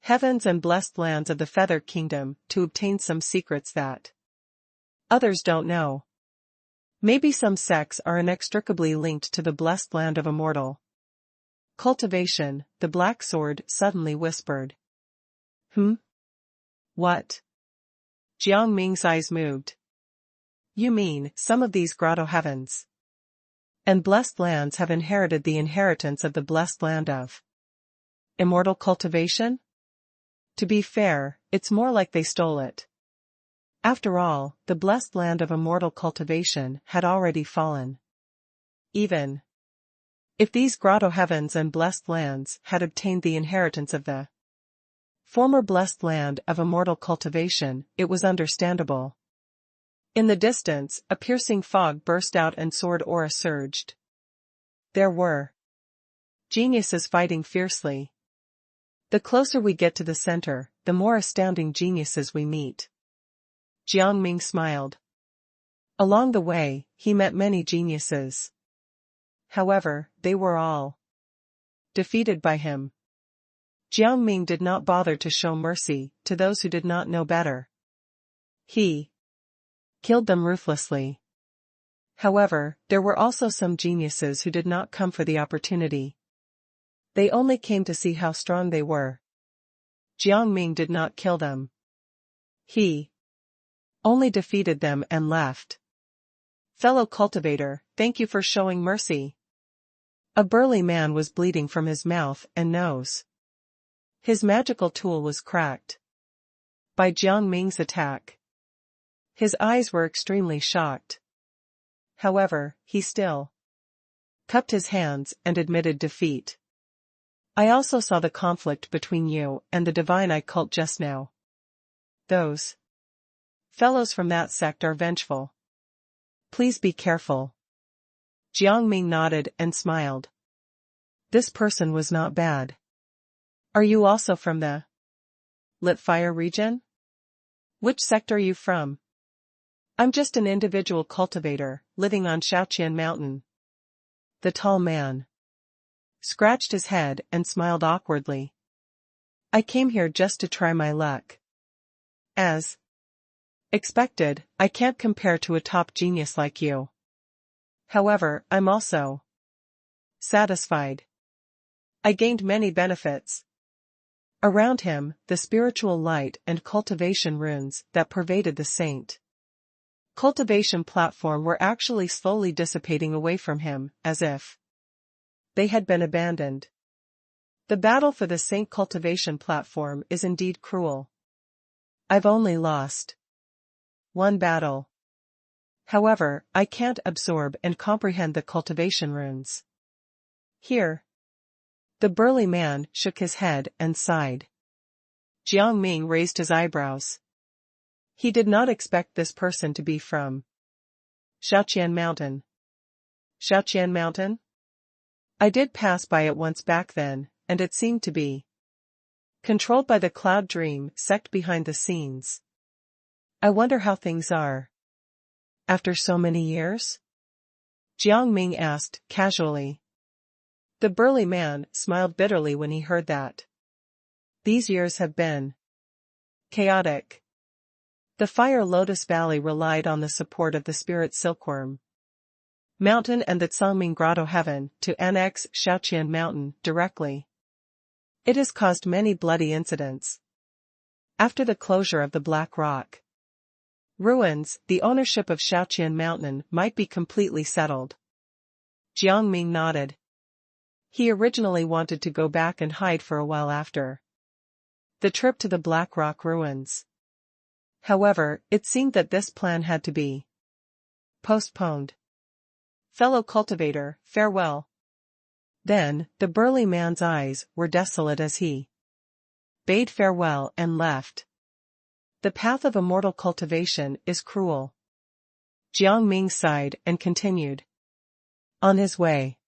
heavens and blessed lands of the Feather Kingdom to obtain some secrets that others don't know. Maybe some sects are inextricably linked to the blessed land of immortal cultivation, the Black Sword suddenly whispered. What? Jiang Ming's eyes moved. You mean, some of these grotto heavens and blessed lands have inherited the inheritance of the blessed land of immortal cultivation? To be fair, it's more like they stole it. After all, the blessed land of immortal cultivation had already fallen. Even if these grotto heavens and blessed lands had obtained the inheritance of the former blessed land of immortal cultivation, it was understandable. In the distance, a piercing fog burst out and sword aura surged. There were geniuses fighting fiercely. The closer we get to the center, the more astounding geniuses we meet. Jiang Ming smiled. Along the way, he met many geniuses. However, they were all defeated by him. Jiang Ming did not bother to show mercy to those who did not know better. He killed them ruthlessly. However, there were also some geniuses who did not come for the opportunity. They only came to see how strong they were. Jiang Ming did not kill them. He only defeated them and left. Fellow cultivator, thank you for showing mercy. A burly man was bleeding from his mouth and nose. His magical tool was cracked by Jiang Ming's attack. His eyes were extremely shocked. However, he still cupped his hands and admitted defeat. I also saw the conflict between you and the divine I cult just now. Those fellows from that sect are vengeful. Please be careful. Jiang Ming nodded and smiled. This person was not bad. Are you also from the lit fire region? Which sect are you from? I'm just an individual cultivator, living on Shaoqian Mountain. The tall man scratched his head and smiled awkwardly. I came here just to try my luck. As expected, I can't compare to a top genius like you. However, I'm also satisfied. I gained many benefits. Around him, the spiritual light and cultivation runes that pervaded the saint cultivation platform were actually slowly dissipating away from him, as if they had been abandoned. The battle for the saint cultivation platform is indeed cruel. I've only lost one battle. However, I can't absorb and comprehend the cultivation runes. Here. The burly man shook his head and sighed. Jiang Ming raised his eyebrows. He did not expect this person to be from Shaoqian Mountain. Shaoqian Mountain? I did pass by it once back then, and it seemed to be controlled by the Cloud Dream sect behind the scenes. I wonder how things are after so many years? Jiang Ming asked, casually. The burly man smiled bitterly when he heard that. These years have been chaotic. The Fire Lotus Valley relied on the support of the spirit Silkworm Mountain and the Tsangming Grotto Heaven to annex Shaoqian Mountain directly. It has caused many bloody incidents. After the closure of the Black Rock ruins, the ownership of Shaoqian Mountain might be completely settled. Jiang Ming nodded. He originally wanted to go back and hide for a while after the trip to the Black Rock ruins. However, it seemed that this plan had to be postponed. Fellow cultivator, farewell. Then, the burly man's eyes were desolate as he bade farewell and left. The path of immortal cultivation is cruel. Jiang Ming sighed and continued on his way.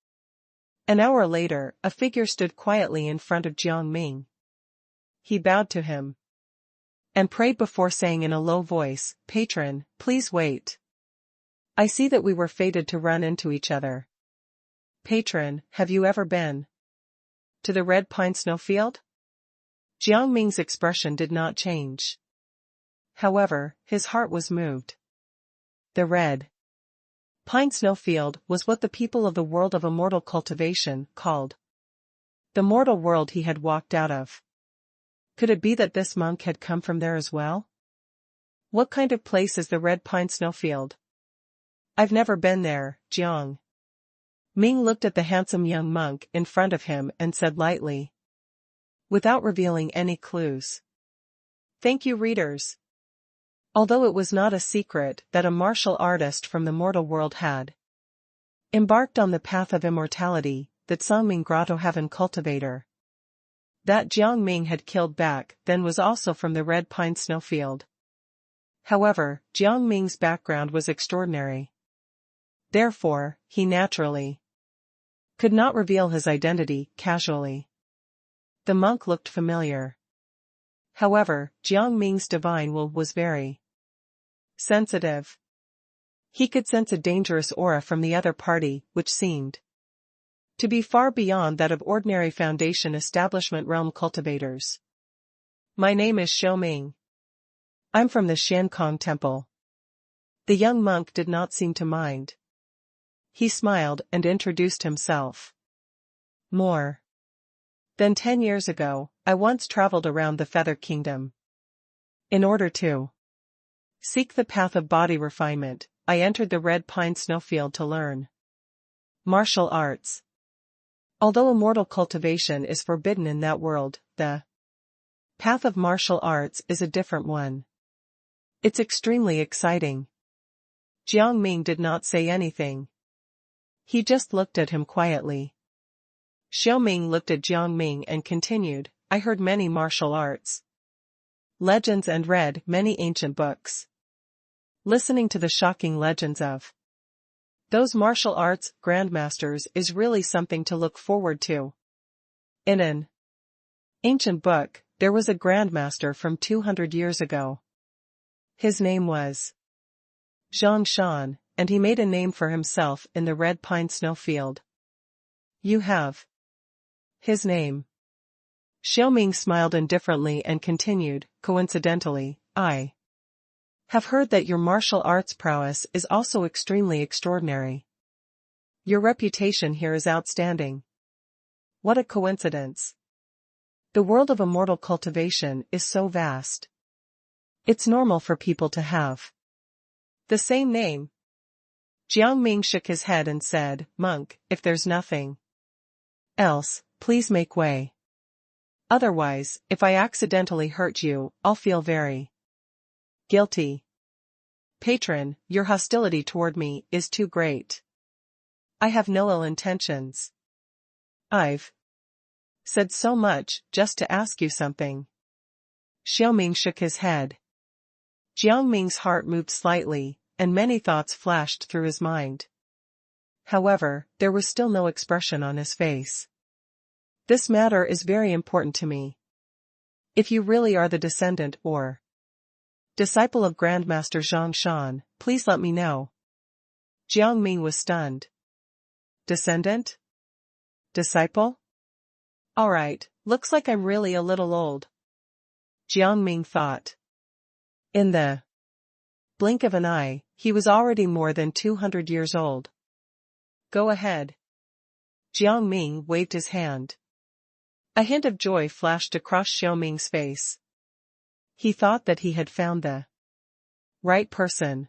An hour later, a figure stood quietly in front of Jiang Ming. He bowed to him and prayed before saying in a low voice, Patron, please wait. I see that we were fated to run into each other. Patron, have you ever been to the Red Pine Snowfield? Jiang Ming's expression did not change. However, his heart was moved. The Red Pine Snowfield was what the people of the world of immortal cultivation called the mortal world he had walked out of. Could it be that this monk had come from there as well? What kind of place is the Red Pine Snowfield? I've never been there, Jiang. Ming looked at the handsome young monk in front of him and said lightly, without revealing any clues. Thank you, readers. Although it was not a secret that a martial artist from the mortal world had embarked on the path of immortality, that Songming Grotto Heaven cultivator, that Jiang Ming had killed back then was also from the red pine snowfield. However, Jiang Ming's background was extraordinary. Therefore, he naturally could not reveal his identity casually. The monk looked familiar. However, Jiang Ming's divine will was very sensitive. He could sense a dangerous aura from the other party, which seemed to be far beyond that of ordinary foundation establishment realm cultivators. My name is Xiao Ming. I'm from the Shankong Temple. The young monk did not seem to mind. He smiled and introduced himself. More than 10 years ago, I once traveled around the Feather Kingdom. In order to seek the path of body refinement, I entered the red pine snowfield to learn martial arts. Although immortal cultivation is forbidden in that world, the path of martial arts is a different one. It's extremely exciting. Jiang Ming did not say anything. He just looked at him quietly. Xiao Ming looked at Jiang Ming and continued, I heard many martial arts legends and read many ancient books. Listening to the shocking legends of those martial arts grandmasters is really something to look forward to. In an ancient book, there was a grandmaster from 200 years ago. His name was Zhang Shan, and he made a name for himself in the red pine snowfield. You have his name. Xiao Ming smiled indifferently and continued, coincidentally, I have heard that your martial arts prowess is also extremely extraordinary. Your reputation here is outstanding. What a coincidence. The world of immortal cultivation is so vast. It's normal for people to have the same name. Jiang Ming shook his head and said, Monk, if there's nothing else, please make way. Otherwise, if I accidentally hurt you, I'll feel very guilty. Patron, your hostility toward me is too great. I have no ill intentions. I've said so much just to ask you something. Xiao Ming shook his head. Jiang Ming's heart moved slightly, and many thoughts flashed through his mind. However, there was still no expression on his face. This matter is very important to me. If you really are the descendant or disciple of Grandmaster Zhang Shan, please let me know. Jiang Ming was stunned. Descendant? Disciple? Alright, looks like I'm really a little old. Jiang Ming thought. In the blink of an eye, he was already more than 200 years old. Go ahead. Jiang Ming waved his hand. A hint of joy flashed across Xiao Ming's face. He thought that he had found the right person.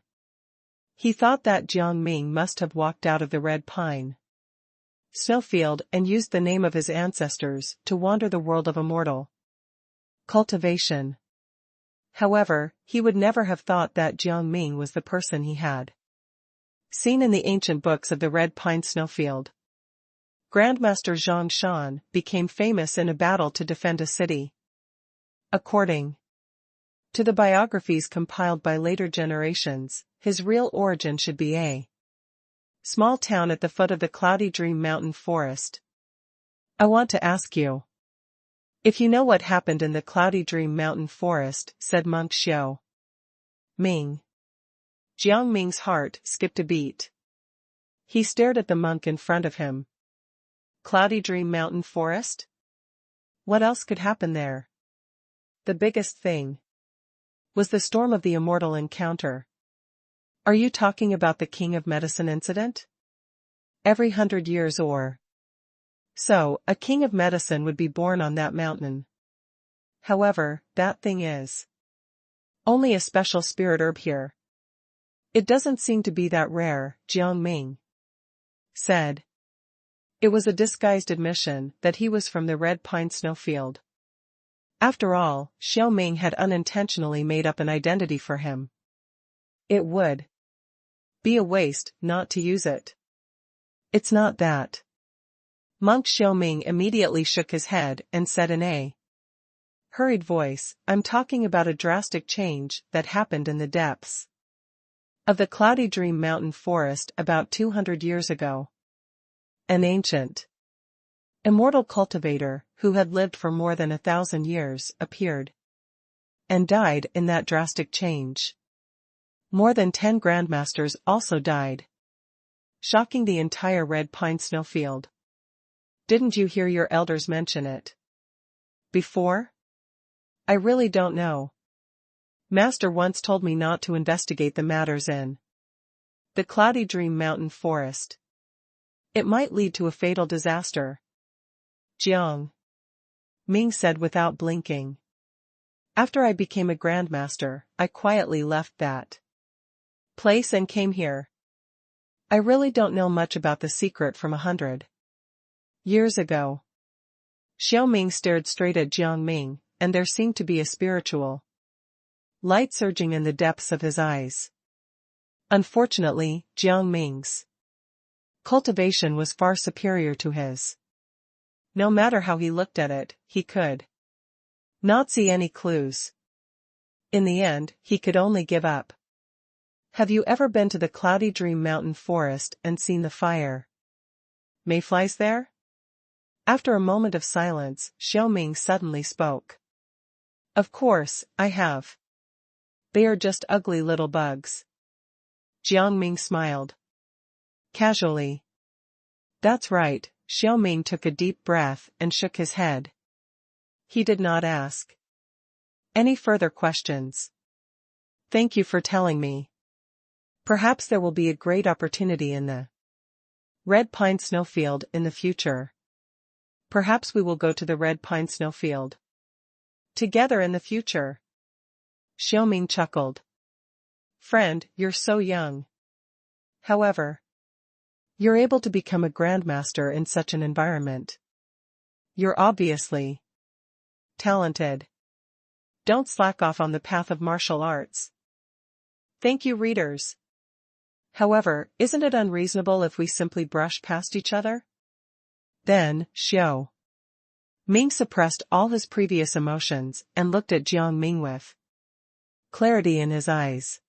He thought that Jiang Ming must have walked out of the red pine snowfield and used the name of his ancestors to wander the world of immortal cultivation. However, he would never have thought that Jiang Ming was the person he had seen in the ancient books of the red pine snowfield. Grandmaster Zhang Shan became famous in a battle to defend a city. According to the biographies compiled by later generations, his real origin should be a small town at the foot of the Cloudy Dream Mountain forest. I want to ask you if you know what happened in the Cloudy Dream Mountain forest, said Monk Xiao Ming. Jiang Ming's heart skipped a beat. He stared at the monk in front of him. Cloudy Dream Mountain forest? What else could happen there? The biggest thing was the storm of the immortal encounter. Are you talking about the King of Medicine incident? Every 100 years or so, a king of medicine would be born on that mountain. However, that thing is only a special spirit herb here. It doesn't seem to be that rare, Jiang Ming said. It was a disguised admission that he was from the red pine snowfield. After all, Xiao Ming had unintentionally made up an identity for him. It would be a waste not to use it. It's not that. Monk Xiao Ming immediately shook his head and said in a hurried voice, I'm talking about a drastic change that happened in the depths of the Cloudy Dream Mountain forest about 200 years ago. An ancient, immortal cultivator, who had lived for more than 1,000 years, appeared and died in that drastic change. More than 10 grandmasters also died, shocking the entire red pine snowfield. Didn't you hear your elders mention it before? I really don't know. Master once told me not to investigate the matters in the Cloudy Dream Mountain forest. It might lead to a fatal disaster. Jiang Ming said without blinking. After I became a grandmaster, I quietly left that place and came here. I really don't know much about the secret from 100 years ago. Xiao Ming stared straight at Jiang Ming, and there seemed to be a spiritual light surging in the depths of his eyes. Unfortunately, Jiang Ming's cultivation was far superior to his. No matter how he looked at it, he could not see any clues. In the end, he could only give up. Have you ever been to the Cloudy Dream Mountain forest and seen the fire mayflies there? After a moment of silence, Xiao Ming suddenly spoke. Of course, I have. They are just ugly little bugs. Jiang Ming smiled casually. That's right. Xiao Ming took a deep breath and shook his head. He did not ask any further questions. Thank you for telling me. Perhaps there will be a great opportunity in the red pine snowfield in the future. Perhaps we will go to the red pine snowfield together in the future. Xiao Ming chuckled. Friend, you're so young. However, you're able to become a grandmaster in such an environment. You're obviously talented. Don't slack off on the path of martial arts. Thank you, readers. However, isn't it unreasonable if we simply brush past each other? Then, Xiao Ming suppressed all his previous emotions and looked at Jiang Ming with clarity in his eyes.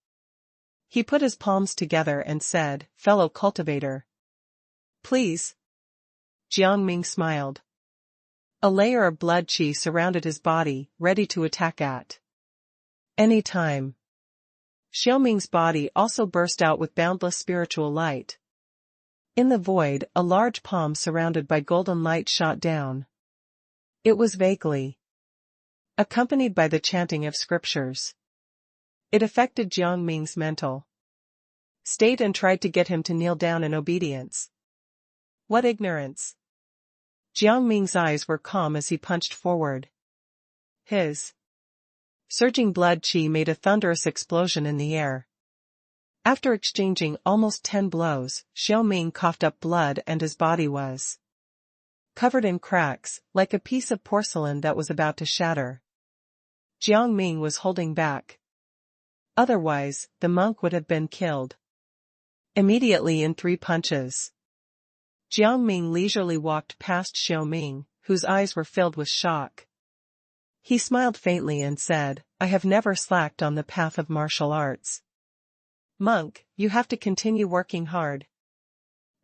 He put his palms together and said, Fellow cultivator. Please. Jiang Ming smiled. A layer of blood qi surrounded his body, ready to attack at any time. Xiao Ming's body also burst out with boundless spiritual light. In the void, a large palm surrounded by golden light shot down. It was vaguely accompanied by the chanting of scriptures. It affected Jiang Ming's mental state and tried to get him to kneel down in obedience. What ignorance! Jiang Ming's eyes were calm as he punched forward. His surging blood qi made a thunderous explosion in the air. After exchanging almost 10 blows, Xiao Ming coughed up blood and his body was covered in cracks, like a piece of porcelain that was about to shatter. Jiang Ming was holding back. Otherwise, the monk would have been killed immediately in 3 punches. Jiang Ming leisurely walked past Xiao Ming, whose eyes were filled with shock. He smiled faintly and said, I have never slacked on the path of martial arts. Monk, you have to continue working hard.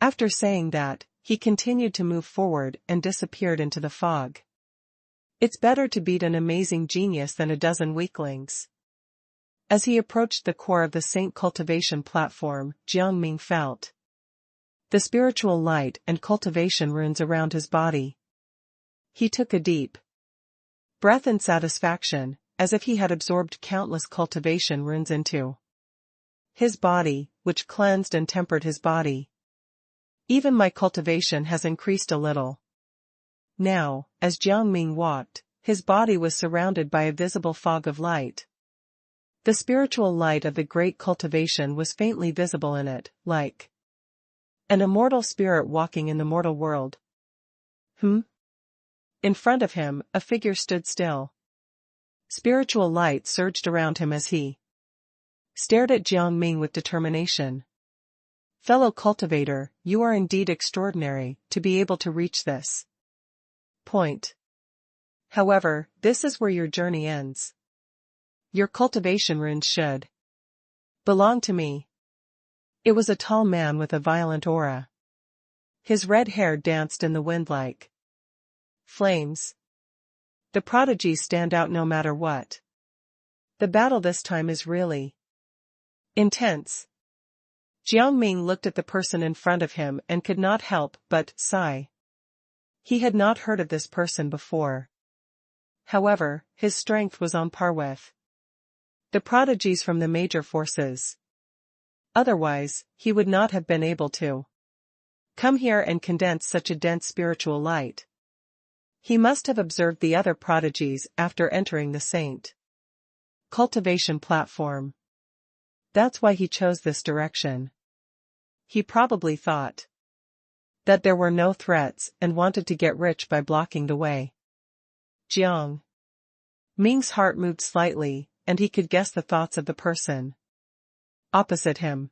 After saying that, he continued to move forward and disappeared into the fog. It's better to beat an amazing genius than a dozen weaklings. As he approached the core of the Saint cultivation platform, Jiang Ming felt the spiritual light and cultivation runes around his body. He took a deep breath in satisfaction, as if he had absorbed countless cultivation runes into his body, which cleansed and tempered his body. Even my cultivation has increased a little. Now, as Jiang Ming walked, his body was surrounded by a visible fog of light. The spiritual light of the great cultivation was faintly visible in it, like an immortal spirit walking in the mortal world. In front of him, a figure stood still. Spiritual light surged around him as he stared at Jiang Ming with determination. Fellow cultivator, you are indeed extraordinary, to be able to reach this point. However, this is where your journey ends. Your cultivation runes should belong to me. It was a tall man with a violent aura. His red hair danced in the wind like flames. The prodigies stand out no matter what. The battle this time is really intense. Jiang Ming looked at the person in front of him and could not help but sigh. He had not heard of this person before. However, his strength was on par with the prodigies from the major forces. Otherwise, he would not have been able to come here and condense such a dense spiritual light. He must have observed the other prodigies after entering the Saint cultivation platform. That's why he chose this direction. He probably thought that there were no threats and wanted to get rich by blocking the way. Jiang Ming's heart moved slightly, and he could guess the thoughts of the person opposite him.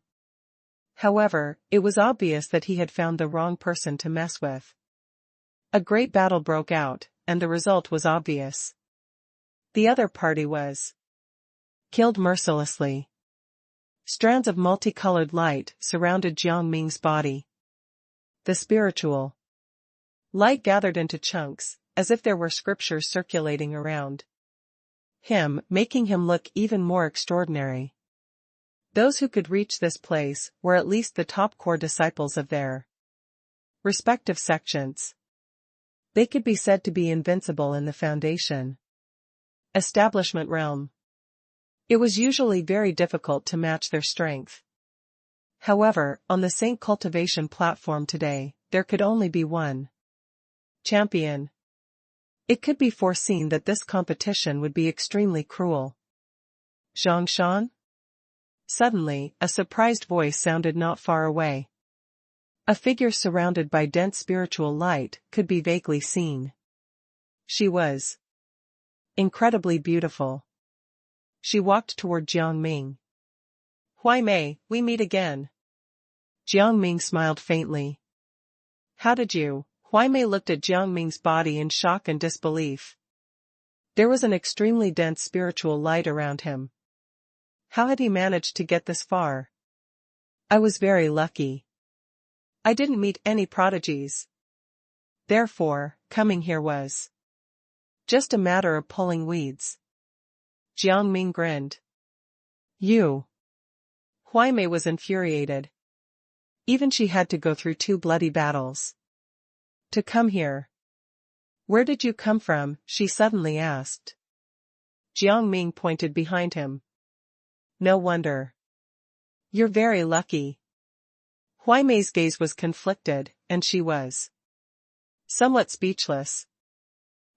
However, it was obvious that he had found the wrong person to mess with. A great battle broke out, and the result was obvious. The other party was killed mercilessly. Strands of multicolored light surrounded Jiang Ming's body. The spiritual light gathered into chunks, as if there were scriptures circulating around him, making him look even more extraordinary. Those who could reach this place were at least the top core disciples of their respective sections. They could be said to be invincible in the foundation establishment realm. It was usually very difficult to match their strength. However, on the Saint cultivation platform today, there could only be one champion. It could be foreseen that this competition would be extremely cruel. Zhang Shan? Suddenly, a surprised voice sounded not far away. A figure surrounded by dense spiritual light could be vaguely seen. She was incredibly beautiful. She walked toward Jiang Ming. Huai Mei, we meet again. Jiang Ming smiled faintly. How did you? Huai Mei looked at Jiang Ming's body in shock and disbelief. There was an extremely dense spiritual light around him. How had he managed to get this far? I was very lucky. I didn't meet any prodigies. Therefore, coming here was just a matter of pulling weeds. Jiang Ming grinned. You. Huai Mei was infuriated. Even she had to go through 2 bloody battles to come here. Where did you come from? She suddenly asked. Jiang Ming pointed behind him. No wonder. You're very lucky. Huai Mei's gaze was conflicted, and she was somewhat speechless.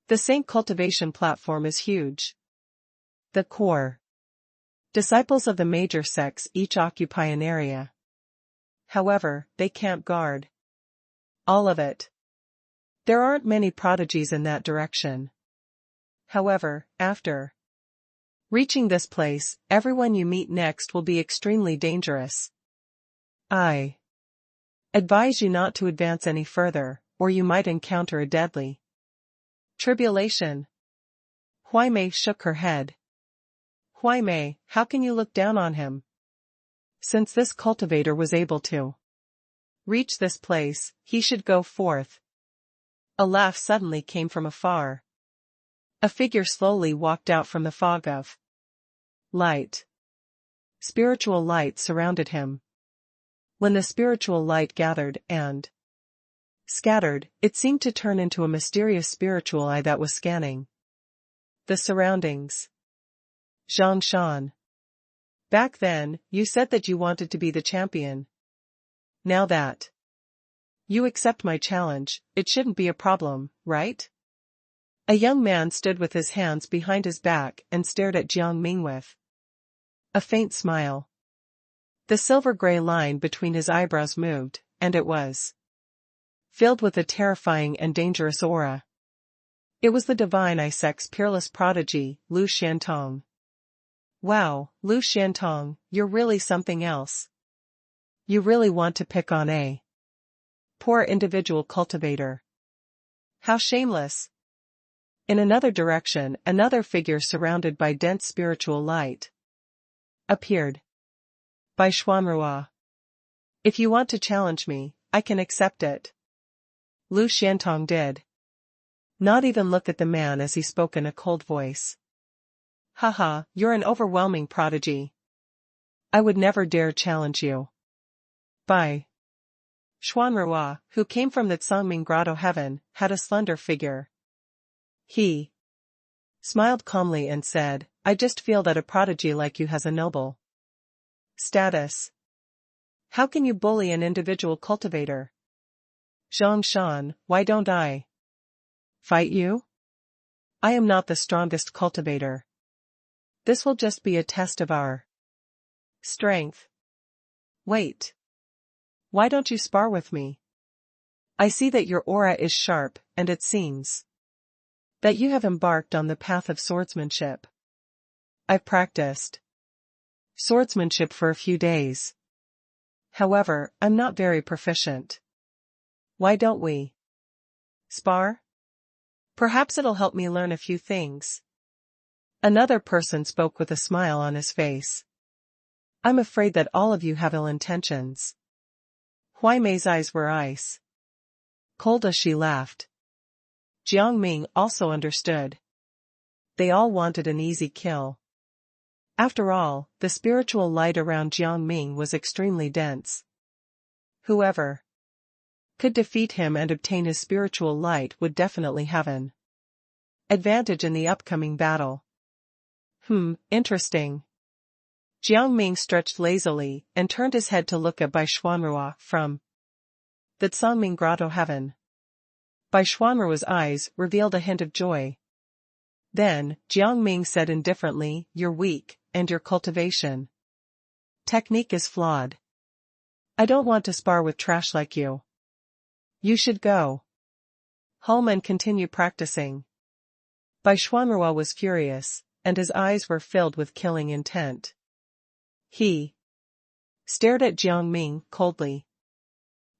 The Saint cultivation platform is huge. The core disciples of the major sects each occupy an area. However, they can't guard all of it. There aren't many prodigies in that direction. However, after reaching this place, everyone you meet next will be extremely dangerous. I advise you not to advance any further, or you might encounter a deadly tribulation. Huai Mei shook her head. Huai Mei, how can you look down on him? Since this cultivator was able to reach this place, he should go forth. A laugh suddenly came from afar. A figure slowly walked out from the fog of light. Spiritual light surrounded him. When the spiritual light gathered and scattered, it seemed to turn into a mysterious spiritual eye that was scanning the surroundings. Zhang Shan. Back then, you said that you wanted to be the champion. Now that you accept my challenge, it shouldn't be a problem, right? A young man stood with his hands behind his back and stared at Jiang Ming with A faint smile. The silver-gray line between his eyebrows moved, and it was filled with a terrifying and dangerous aura. It was the divine Issek's peerless prodigy, Lu Xiantong. Wow, Lu Xiantong, you're really something else. You really want to pick on a poor individual cultivator. How shameless. In another direction, another figure surrounded by dense spiritual light appeared. By Xuanrua. If you want to challenge me, I can accept it. Lu Xiantong did not even look at the man as he spoke in a cold voice. Haha, you're an overwhelming prodigy. I would never dare challenge you. By Xuanrua, who came from the Jiang Ming grotto heaven, had a slender figure. He smiled calmly and said, I just feel that a prodigy like you has a noble status. How can you bully an individual cultivator? Zhang Shan, why don't I fight you? I am not the strongest cultivator. This will just be a test of our strength. Wait. Why don't you spar with me? I see that your aura is sharp, and it seems that you have embarked on the path of swordsmanship. I've practiced swordsmanship for a few days. However, I'm not very proficient. Why don't we spar? Perhaps it'll help me learn a few things. Another person spoke with a smile on his face. I'm afraid that all of you have ill intentions. Huai Mei's eyes were ice cold as she laughed. Jiang Ming also understood. They all wanted an easy kill. After all, the spiritual light around Jiang Ming was extremely dense. Whoever could defeat him and obtain his spiritual light would definitely have an advantage in the upcoming battle. Interesting. Jiang Ming stretched lazily and turned his head to look at Bai Xuanrua from the Jiang Ming grotto heaven. Bai Xuanrua's eyes revealed a hint of joy. Then, Jiang Ming said indifferently, you're weak, and your cultivation technique is flawed. I don't want to spar with trash like you. You should go home and continue practicing. Bai Xuanrua was furious, and his eyes were filled with killing intent. He stared at Jiang Ming coldly.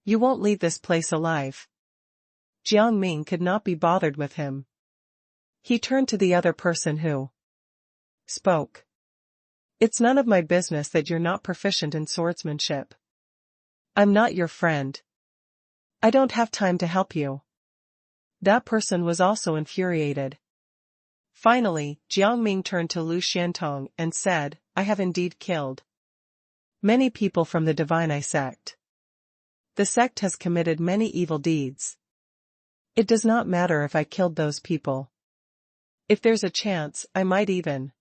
You won't leave this place alive. Jiang Ming could not be bothered with him. He turned to the other person who spoke. It's none of my business that you're not proficient in swordsmanship. I'm not your friend. I don't have time to help you. That person was also infuriated. Finally, Jiang Ming turned to Lu Xiantong and said, I have indeed killed many people from the Divine sect. The sect has committed many evil deeds. It does not matter if I killed those people. If there's a chance, I might even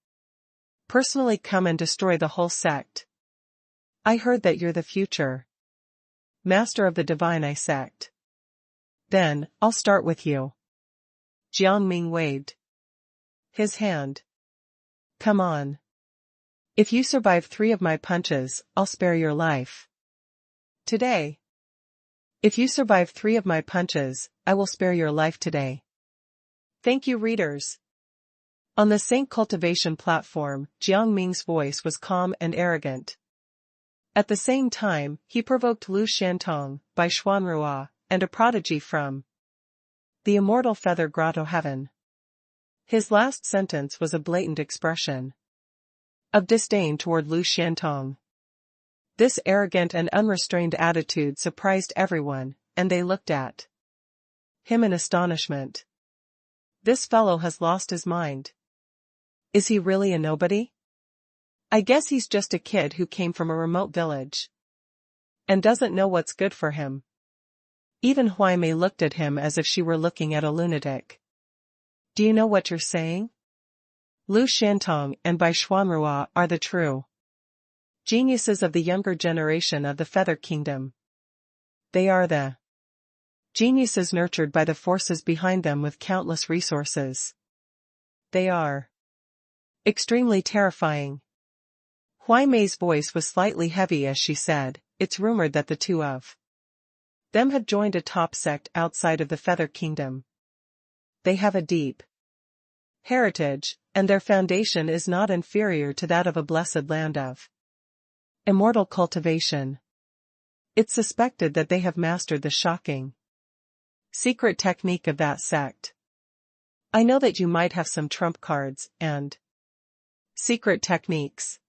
personally come and destroy the whole sect. I heard that you're the future master of the Divine sect. Then, I'll start with you. Jiang Ming waved his hand. Come on. If you survive 3 of my punches, I'll spare your life. Today. If you survive 3 of my punches, I will spare your life today. Thank you, readers. On the Saint Cultivation platform, Jiang Ming's voice was calm and arrogant. At the same time, he provoked Lu Xiantong, Bai Xuanrua, and a prodigy from the Immortal Feather Grotto Heaven. His last sentence was a blatant expression of disdain toward Lu Xiantong. This arrogant and unrestrained attitude surprised everyone, and they looked at him in astonishment. This fellow has lost his mind. Is he really a nobody? I guess he's just a kid who came from a remote village and doesn't know what's good for him. Even Huai Mei looked at him as if she were looking at a lunatic. Do you know what you're saying? Lu Xiantong and Bai Xuanrua are the true geniuses of the younger generation of the Feather Kingdom. They are the geniuses nurtured by the forces behind them with countless resources. They are extremely terrifying. Huai Mei's voice was slightly heavy as she said, "It's rumored that the two of them have joined a top sect outside of the Feather Kingdom. They have a deep heritage, and their foundation is not inferior to that of a blessed land of immortal cultivation. It's suspected that they have mastered the shocking secret technique of that sect. I know that you might have some trump cards and secret techniques.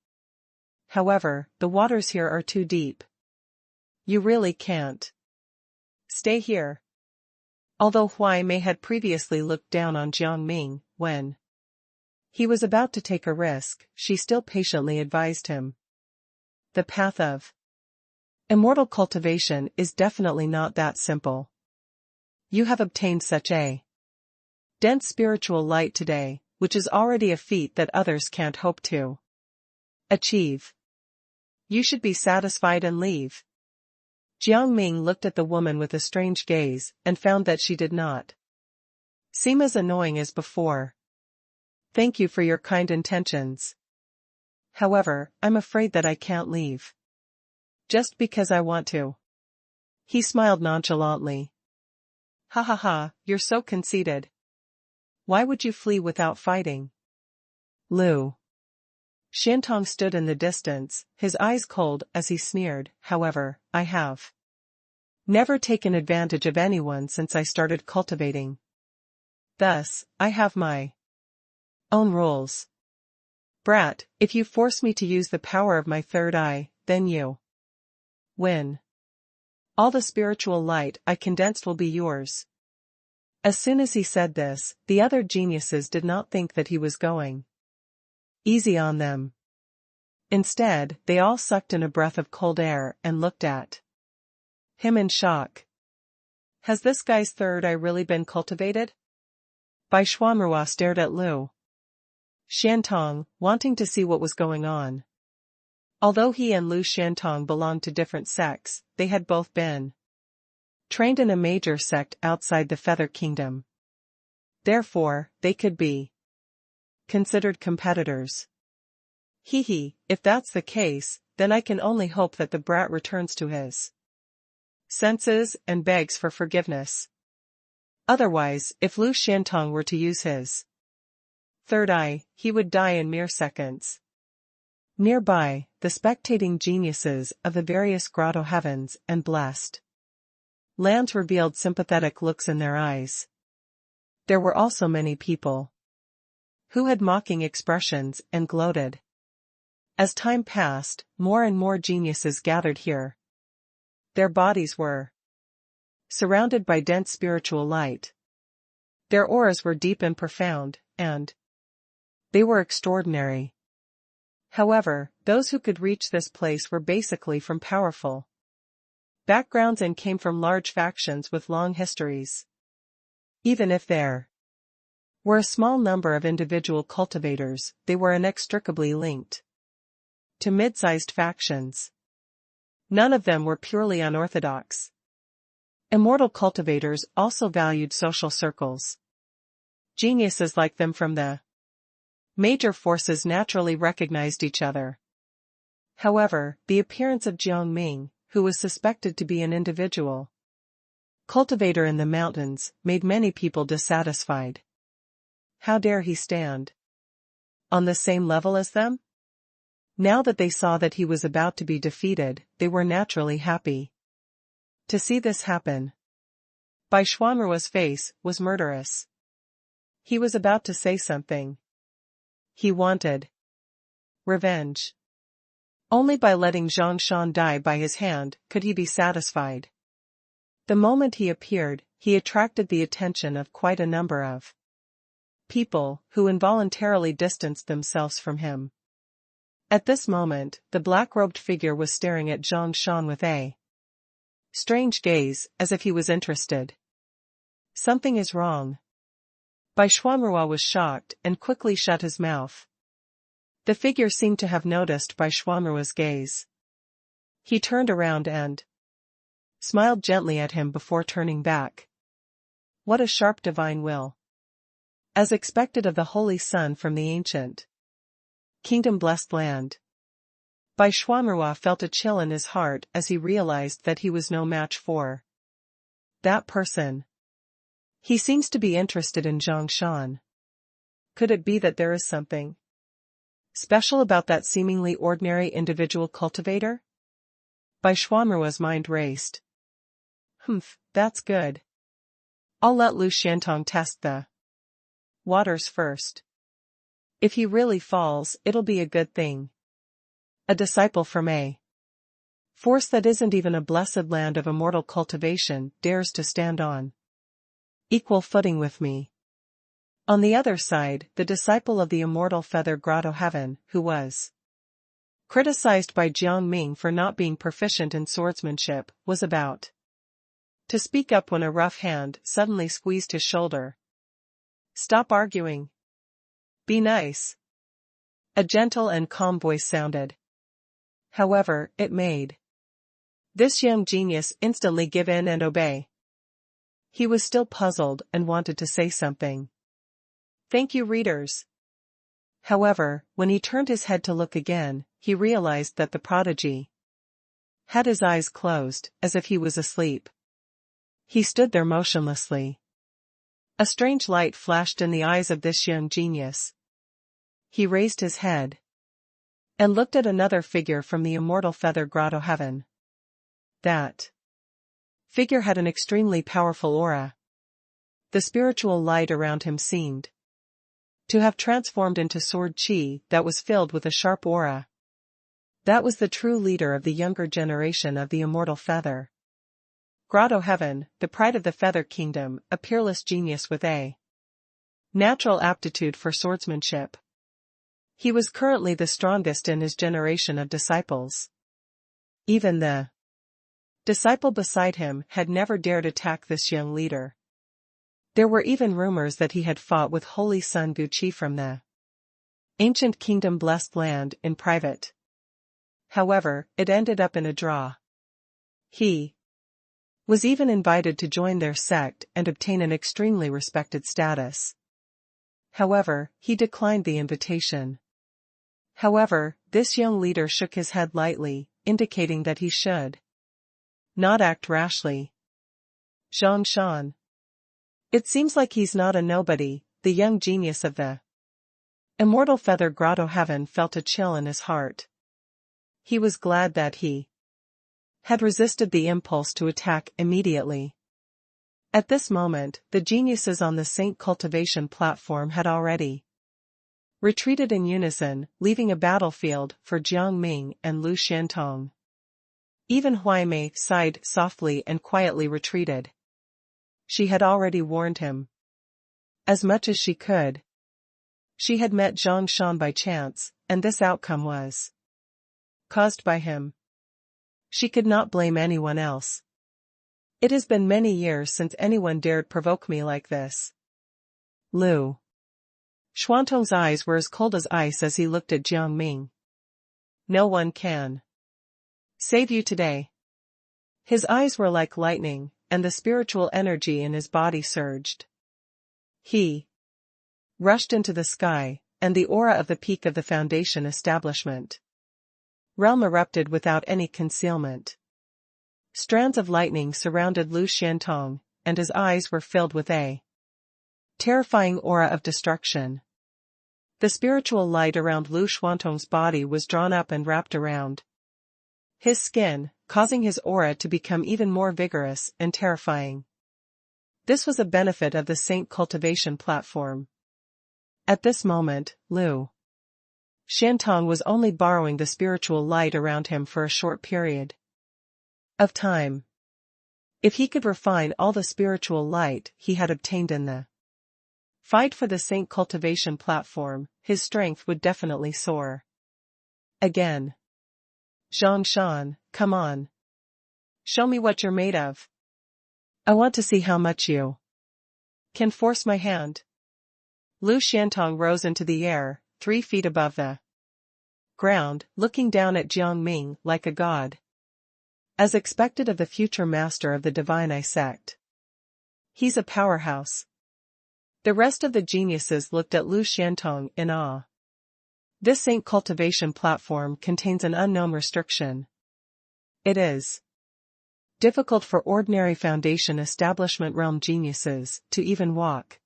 However, the waters here are too deep. You really can't stay here." Although Huai Mei had previously looked down on Jiang Ming when he was about to take a risk, she still patiently advised him. The path of immortal cultivation is definitely not that simple. You have obtained such a dense spiritual light today, which is already a feat that others can't hope to achieve. You should be satisfied and leave. Jiang Ming looked at the woman with a strange gaze, and found that she did not seem as annoying as before. "Thank you for your kind intentions. However, I'm afraid that I can't leave. Just because I want to." He smiled nonchalantly. "Ha ha ha, you're so conceited. Why would you flee without fighting?" Lu Xiantong stood in the distance, his eyes cold as he sneered, "However, I have never taken advantage of anyone since I started cultivating. Thus, I have my own rules. Brat, if you force me to use the power of my third eye, then you win. All the spiritual light I condensed will be yours." As soon as he said this, the other geniuses did not think that he was going easy on them. Instead, they all sucked in a breath of cold air and looked at him in shock. Has this guy's third eye really been cultivated? Bai Xuanrua stared at Lu Xiantong, wanting to see what was going on. Although he and Lu Xiantong belonged to different sects, they had both been trained in a major sect outside the Feather Kingdom. Therefore, they could be considered competitors. If that's the case, then I can only hope that the brat returns to his senses and begs for forgiveness. Otherwise, if Lu Xiantong were to use his third eye, he would die in mere seconds. Nearby, the spectating geniuses of the various grotto heavens and blessed lands revealed sympathetic looks in their eyes. There were also many people who had mocking expressions and gloated. As time passed, more and more geniuses gathered here. Their bodies were surrounded by dense spiritual light. Their auras were deep and profound, and they were extraordinary. However, those who could reach this place were basically from powerful backgrounds and came from large factions with long histories. Even if there were a small number of individual cultivators, they were inextricably linked to mid-sized factions. None of them were purely unorthodox. Immortal cultivators also valued social circles. Geniuses like them from the major forces naturally recognized each other. However, the appearance of Jiang Ming, who was suspected to be an individual cultivator in the mountains, made many people dissatisfied. How dare he stand on the same level as them? Now that they saw that he was about to be defeated, they were naturally happy to see this happen. Bai Xuanrua's face was murderous. He was about to say something. He wanted revenge. Only by letting Zhang Shan die by his hand could he be satisfied. The moment he appeared, he attracted the attention of quite a number of people who involuntarily distanced themselves from him. At this moment, the black-robed figure was staring at Zhang Shan with a strange gaze, as if he was interested. Something is wrong. Bai Xuanrua was shocked and quickly shut his mouth. The figure seemed to have noticed Bai Xuanrua's gaze. He turned around and smiled gently at him before turning back. What a sharp divine will! As expected of the Holy Sun from the ancient Kingdom-blessed land. Bai Xuanrua felt a chill in his heart as he realized that he was no match for that person. He seems to be interested in Zhang Shan. Could it be that there is something special about that seemingly ordinary individual cultivator? Bai Xuanrua's mind raced. That's good. I'll let Lu Xiantong test the waters first. If he really falls, it'll be a good thing. A disciple from a force that isn't even a blessed land of immortal cultivation dares to stand on equal footing with me. On the other side, the disciple of the immortal feather grotto heaven, who was criticized by Jiang Ming for not being proficient in swordsmanship, was about to speak up when a rough hand suddenly squeezed his shoulder. Stop arguing. Be nice. A gentle and calm voice sounded. However, it made this young genius instantly give in and obey. He was still puzzled and wanted to say something. Thank you, readers. However, when he turned his head to look again, he realized that the prodigy had his eyes closed, as if he was asleep. He stood there motionlessly. A strange light flashed in the eyes of this young genius. He raised his head and looked at another figure from the immortal feather grotto heaven. That figure had an extremely powerful aura. The spiritual light around him seemed to have transformed into sword qi that was filled with a sharp aura. That was the true leader of the younger generation of the immortal feather grotto heaven, the pride of the feather kingdom, a peerless genius with a natural aptitude for swordsmanship. He was currently the strongest in his generation of disciples. Even the disciple beside him had never dared attack this young leader. There were even rumors that he had fought with Holy Sun Guqi from the ancient kingdom blessed land in private. However, it ended up in a draw. He was even invited to join their sect and obtain an extremely respected status. However, he declined the invitation. However, this young leader shook his head lightly, indicating that he should not act rashly. Zhang Shan. It seems like he's not a nobody. The young genius of the immortal feather grotto heaven felt a chill in his heart. He was glad that he had resisted the impulse to attack immediately. At this moment, the geniuses on the Saint cultivation platform had already retreated in unison, leaving a battlefield for Jiang Ming and Lu Xiantong. Even Huaimei sighed softly and quietly retreated. She had already warned him as much as she could. She had met Zhang Shan by chance, and this outcome was caused by him. She could not blame anyone else. It has been many years since anyone dared provoke me like this. Lu Xuantong's eyes were as cold as ice as he looked at Jiang Ming. No one can save you today. His eyes were like lightning, and the spiritual energy in his body surged. He rushed into the sky, and the aura of the peak of the foundation establishment realm erupted without any concealment. Strands of lightning surrounded Lu Xiantong, and his eyes were filled with a terrifying aura of destruction. The spiritual light around Lu Xuantong's body was drawn up and wrapped around his skin, causing his aura to become even more vigorous and terrifying. This was a benefit of the Saint cultivation platform. At this moment, Lu Xiantong was only borrowing the spiritual light around him for a short period of time. If he could refine all the spiritual light he had obtained in the fight for the Saint cultivation platform, his strength would definitely soar. Again. Zhang Shan, come on. Show me what you're made of. I want to see how much you can force my hand. Lu Xiantong rose into the air, 3 feet above the ground, looking down at Jiang Ming like a god. As expected of the future master of the Divine Eye sect. He's a powerhouse. The rest of the geniuses looked at Lu Xiantong in awe. This Saint cultivation platform contains an unknown restriction. It is difficult for ordinary Foundation establishment realm geniuses to even walk.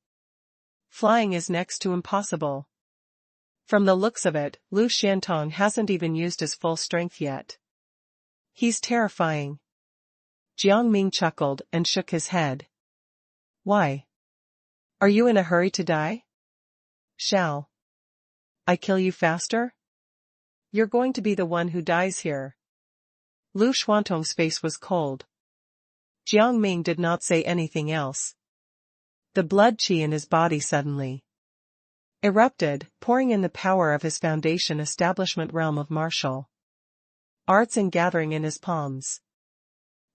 Flying is next to impossible. From the looks of it, Lu Xiantong hasn't even used his full strength yet. He's terrifying. Jiang Ming chuckled and shook his head. Why? Are you in a hurry to die? Shall I kill you faster? You're going to be the one who dies here. Lu Xuantong's face was cold. Jiang Ming did not say anything else. The blood qi in his body suddenly erupted, pouring in the power of his Foundation establishment realm of martial arts and gathering in his palms.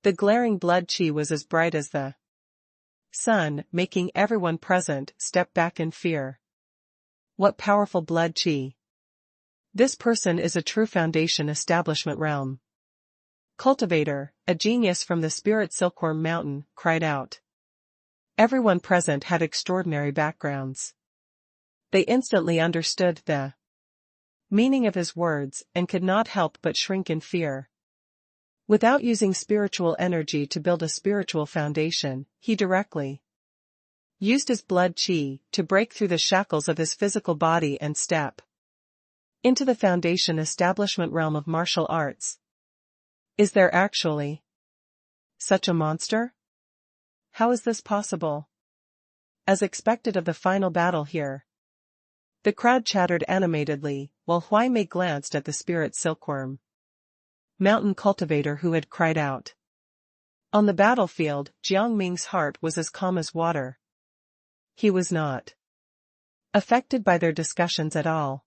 The glaring blood qi was as bright as the sun, making everyone present step back in fear. What powerful blood qi! This person is a true Foundation establishment realm cultivator, a genius from the Spirit Silkworm Mountain, cried out. Everyone present had extraordinary backgrounds. They instantly understood the meaning of his words and could not help but shrink in fear. Without using spiritual energy to build a spiritual foundation, he directly used his blood qi to break through the shackles of his physical body and step into the Foundation establishment realm of martial arts. Is there actually such a monster? How is this possible? As expected of the final battle here. The crowd chattered animatedly, while Huai Mei glanced at the Spirit Silkworm Mountain cultivator who had cried out. On the battlefield, Jiang Ming's heart was as calm as water. He was not affected by their discussions at all.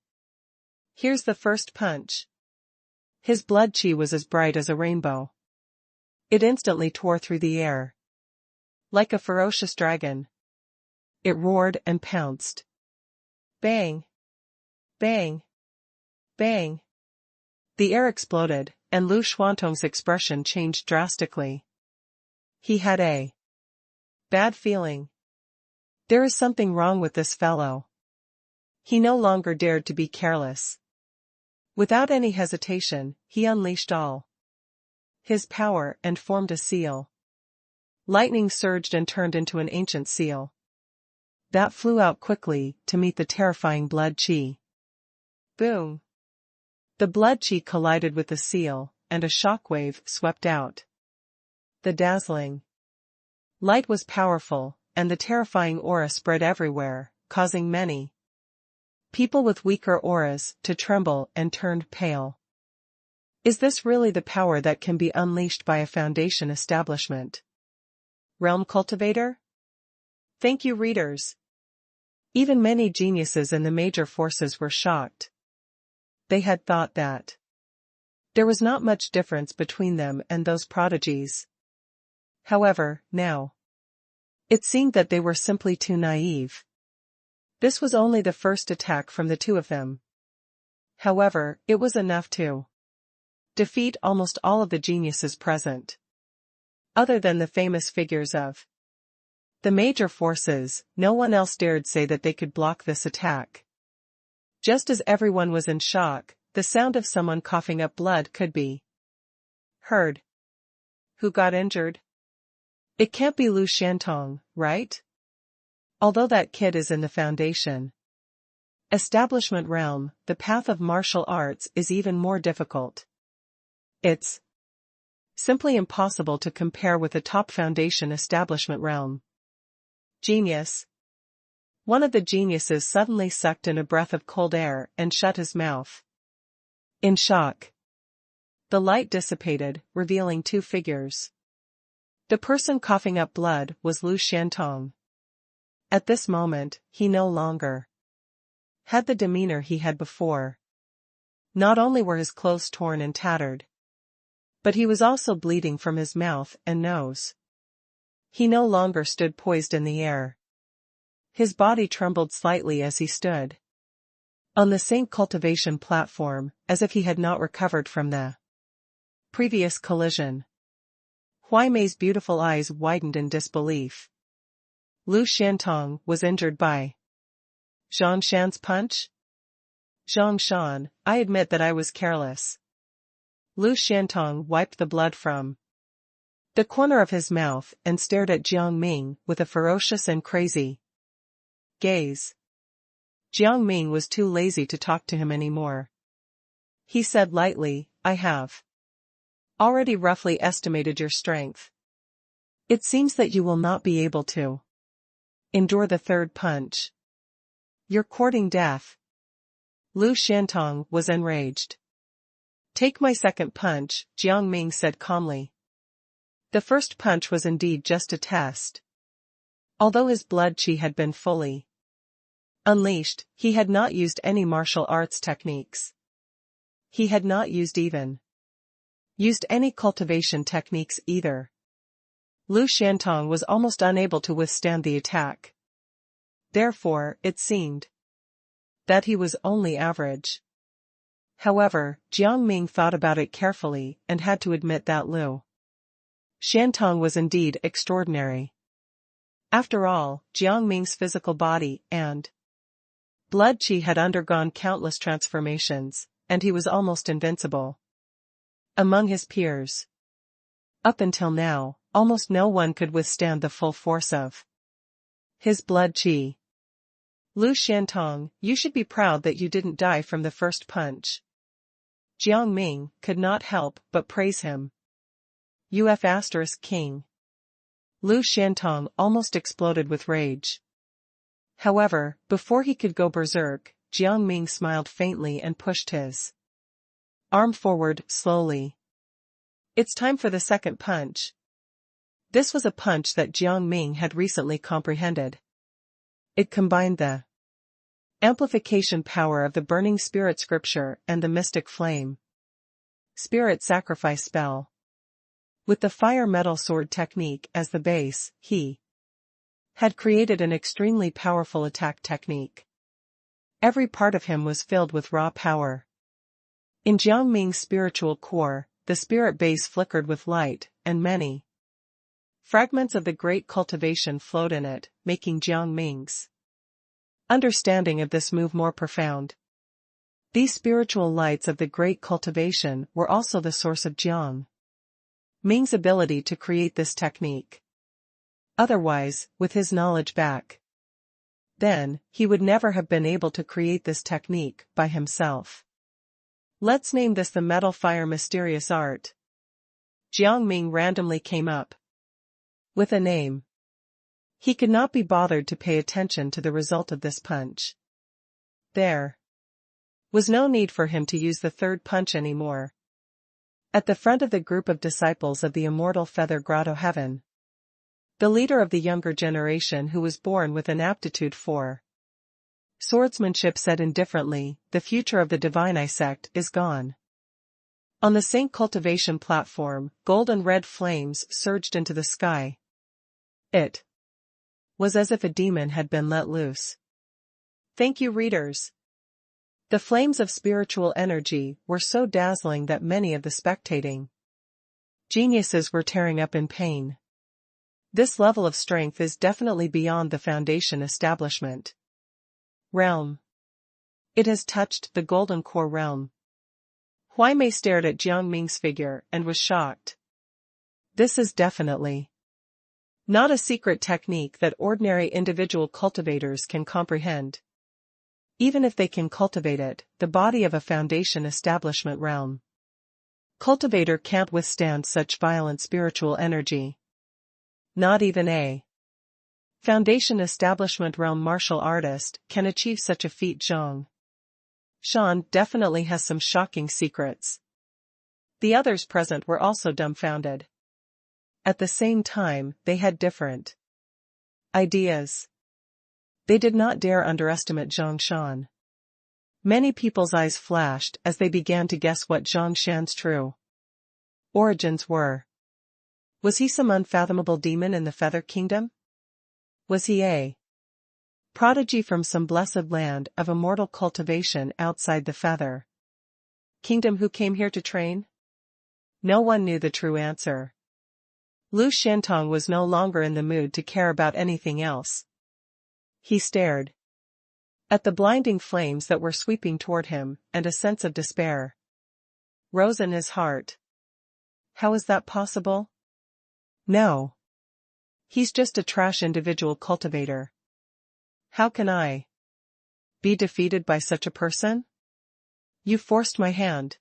Here's the first punch. His blood qi was as bright as a rainbow. It instantly tore through the air. Like a ferocious dragon. It roared and pounced. Bang! Bang! Bang! The air exploded, and Lu Xuantong's expression changed drastically. He had a bad feeling. There is something wrong with this fellow. He no longer dared to be careless. Without any hesitation, he unleashed all his power and formed a seal. Lightning surged and turned into an ancient seal that flew out quickly to meet the terrifying blood qi. Boom! The blood qi collided with the seal, and a shockwave swept out. The dazzling light was powerful, and the terrifying aura spread everywhere, causing many people with weaker auras to tremble and turned pale. Is this really the power that can be unleashed by a Foundation establishment realm cultivator? Thank you, readers. Even many geniuses in the major forces were shocked. They had thought that there was not much difference between them and those prodigies. However, now it seemed that they were simply too naive. This was only the first attack from the two of them. However, it was enough to defeat almost all of the geniuses present. Other than the famous figures of the major forces, no one else dared say that they could block this attack. Just as everyone was in shock, the sound of someone coughing up blood could be heard. Who got injured? It can't be Lu Xiantong, right? Although that kid is in the Foundation establishment realm, the path of martial arts is even more difficult. It's simply impossible to compare with the top Foundation establishment realm genius. One of the geniuses suddenly sucked in a breath of cold air and shut his mouth. In shock. The light dissipated, revealing two figures. The person coughing up blood was Lu Xiantong. At this moment, he no longer had the demeanor he had before. Not only were his clothes torn and tattered, but he was also bleeding from his mouth and nose. He no longer stood poised in the air. His body trembled slightly as he stood on the Saint cultivation platform, as if he had not recovered from the previous collision. Huai Mei's beautiful eyes widened in disbelief. Lu Xiantong was injured by Zhang Shan's punch? Zhang Shan, I admit that I was careless. Lu Xiantong wiped the blood from the corner of his mouth and stared at Jiang Ming with a ferocious and crazy gaze. Jiang Ming was too lazy to talk to him anymore. He said lightly, I have already roughly estimated your strength. It seems that you will not be able to endure the third punch. You're courting death. Lu Xiantong was enraged. Take my second punch, Jiang Ming said calmly. The first punch was indeed just a test. Although his blood qi had been fully unleashed, he had not used any martial arts techniques. He had not used any cultivation techniques either. Lu Xiantong was almost unable to withstand the attack. Therefore, it seemed that he was only average. However, Jiang Ming thought about it carefully and had to admit that Lu Xiantong was indeed extraordinary. After all, Jiang Ming's physical body and blood qi had undergone countless transformations, and he was almost invincible among his peers. Up until now, almost no one could withstand the full force of his blood qi. Lu Xiantong, you should be proud that you didn't die from the first punch. Jiang Ming could not help but praise him. King. Lu Xiantong almost exploded with rage. However, before he could go berserk, Jiang Ming smiled faintly and pushed his arm forward slowly. It's time for the second punch. This was a punch that Jiang Ming had recently comprehended. It combined the amplification power of the burning spirit scripture and the mystic flame spirit sacrifice spell. With the fire metal sword technique as the base, he had created an extremely powerful attack technique. Every part of him was filled with raw power. In Jiang Ming's spiritual core, the spirit base flickered with light, and many fragments of the great cultivation flowed in it, making Jiang Ming's understanding of this move more profound. These spiritual lights of the great cultivation were also the source of Jiang Ming's ability to create this technique. Otherwise, with his knowledge back then, he would never have been able to create this technique by himself. Let's name this the metal fire mysterious art. Jiang Ming randomly came up with a name. He could not be bothered to pay attention to the result of this punch. There was no need for him to use the third punch anymore. At the front of the group of disciples of the Immortal Feather Grotto Heaven, the leader of the younger generation who was born with an aptitude for swordsmanship said indifferently, the future of the Divine Eye sect is gone. On the Saint Cultivation platform, gold and red flames surged into the sky. It was as if a demon had been let loose. Thank you, readers. The flames of spiritual energy were so dazzling that many of the spectating geniuses were tearing up in pain. This level of strength is definitely beyond the Foundation establishment realm. It has touched the Golden Core realm. Huai Mei stared at Jiang Ming's figure and was shocked. This is definitely not a secret technique that ordinary individual cultivators can comprehend. Even if they can cultivate it, the body of a Foundation establishment realm cultivator can't withstand such violent spiritual energy. Not even a Foundation establishment realm martial artist can achieve such a feat. Zhang Shan definitely has some shocking secrets. The others present were also dumbfounded. At the same time, they had different ideas. They did not dare underestimate Zhang Shan. Many people's eyes flashed as they began to guess what Zhang Shan's true origins were. Was he some unfathomable demon in the Feather Kingdom? Was he a prodigy from some blessed land of immortal cultivation outside the Feather Kingdom who came here to train? No one knew the true answer. Lu Xiantong was no longer in the mood to care about anything else. He stared At the blinding flames that were sweeping toward him, and a sense of despair rose in his heart. How is that possible? No. He's just a trash individual cultivator. How can I be defeated by such a person? You forced my hand.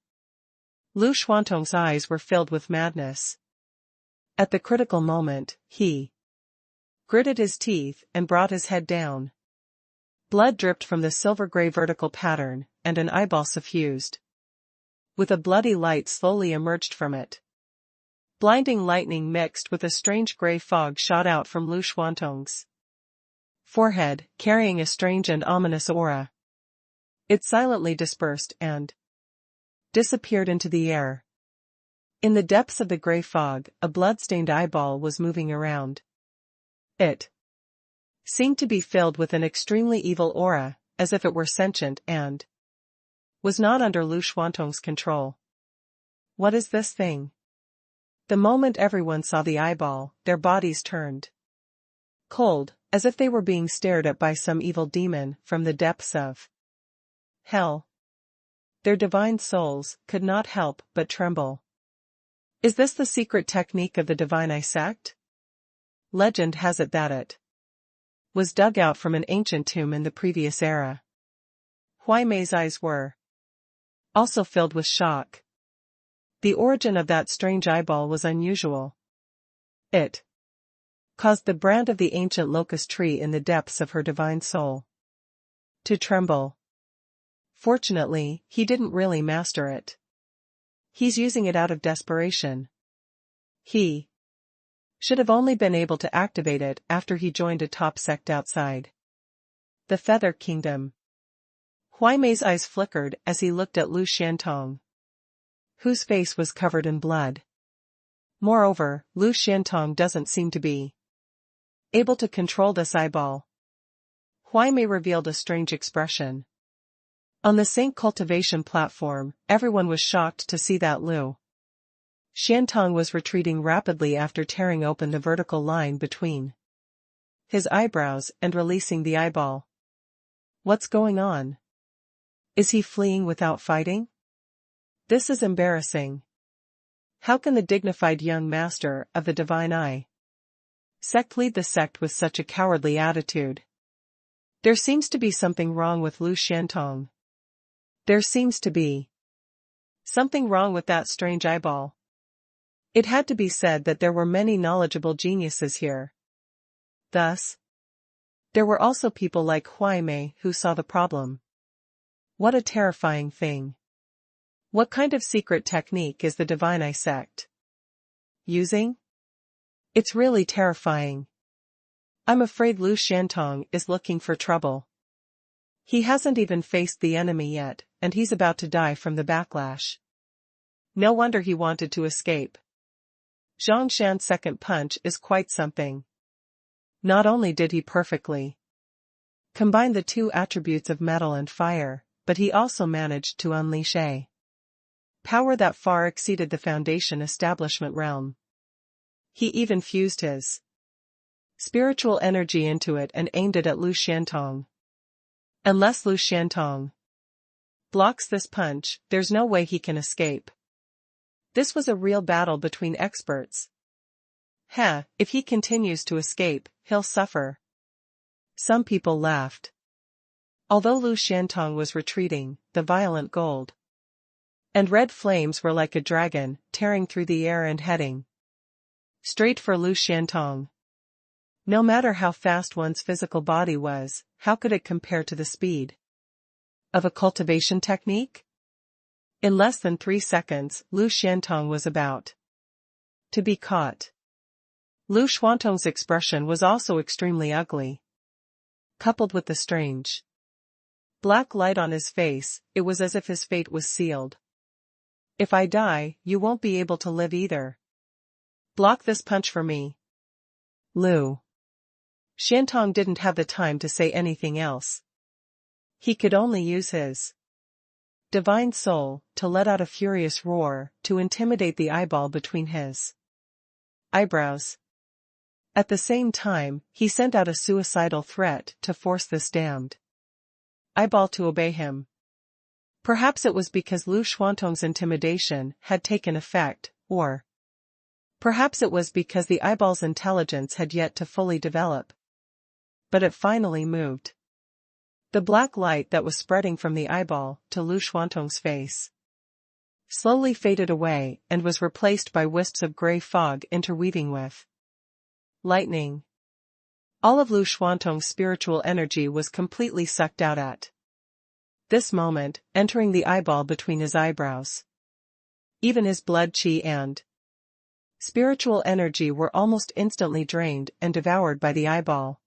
Lu Xuantong's eyes were filled with madness. At the critical moment, he gritted his teeth and brought his head down. Blood dripped from the silver-gray vertical pattern, and an eyeball suffused with a bloody light slowly emerged from it. Blinding lightning mixed with a strange gray fog shot out from Lu Xuantong's forehead, carrying a strange and ominous aura. It silently dispersed and disappeared into the air. In the depths of the gray fog, a blood-stained eyeball was moving around. It seemed to be filled with an extremely evil aura, as if it were sentient and was not under Lu Xuantong's control. What is this thing? The moment everyone saw the eyeball, their bodies turned cold, as if they were being stared at by some evil demon from the depths of hell. Their divine souls could not help but tremble. Is this the secret technique of the Divine Eye sect? Legend has it that it was dug out from an ancient tomb in the previous era. Huai Mei's eyes were also filled with shock. The origin of that strange eyeball was unusual. It caused the brand of the ancient locust tree in the depths of her divine soul to tremble. Fortunately, he didn't really master it. He's using it out of desperation. He should have only been able to activate it after he joined a top sect outside the Feather Kingdom. Huai Mei's eyes flickered as he looked at Lu Xuantong, whose face was covered in blood. Moreover, Lu Xuantong doesn't seem to be able to control this eyeball. Huai Mei revealed a strange expression. On the Saint cultivation platform, everyone was shocked to see that Lu Xuantong was retreating rapidly after tearing open the vertical line between his eyebrows and releasing the eyeball. What's going on? Is he fleeing without fighting? This is embarrassing. How can the dignified young master of the Divine Eye sect lead the sect with such a cowardly attitude? There seems to be something wrong with Lu Xuantong. There seems to be something wrong with that strange eyeball. It had to be said that there were many knowledgeable geniuses here. Thus, there were also people like Huai Mei who saw the problem. What a terrifying thing. What kind of secret technique is the Divine Eye sect using? It's really terrifying. I'm afraid Lu Xuantong is looking for trouble. He hasn't even faced the enemy yet, and he's about to die from the backlash. No wonder he wanted to escape. Zhang Shan's second punch is quite something. Not only did he perfectly combine the two attributes of metal and fire, but he also managed to unleash a power that far exceeded the Foundation establishment realm. He even fused his spiritual energy into it and aimed it at Lu Xuantong. Unless Lu Xuantong blocks this punch, there's no way he can escape. This was a real battle between experts. If he continues to escape, he'll suffer. Some people laughed. Although Lu Xuantong was retreating, the violent gold and red flames were like a dragon, tearing through the air and heading straight for Lu Xuantong. No matter how fast one's physical body was, how could it compare to the speed of a cultivation technique? In less than 3 seconds, Lu Xuantong was about to be caught. Lu Xuantong's expression was also extremely ugly. Coupled with the strange black light on his face, it was as if his fate was sealed. If I die, you won't be able to live either. Block this punch for me. Lu Xuantong didn't have the time to say anything else. He could only use his divine soul to let out a furious roar to intimidate the eyeball between his eyebrows. At the same time, he sent out a suicidal threat to force this damned eyeball to obey him. Perhaps it was because Lu Xuantong's intimidation had taken effect, or perhaps it was because the eyeball's intelligence had yet to fully develop. But it finally moved. The black light that was spreading from the eyeball to Lu Xuantong's face slowly faded away and was replaced by wisps of gray fog interweaving with lightning. All of Lu Xuantong's spiritual energy was completely sucked out at this moment, entering the eyeball between his eyebrows. Even his blood, qi and spiritual energy were almost instantly drained and devoured by the eyeball.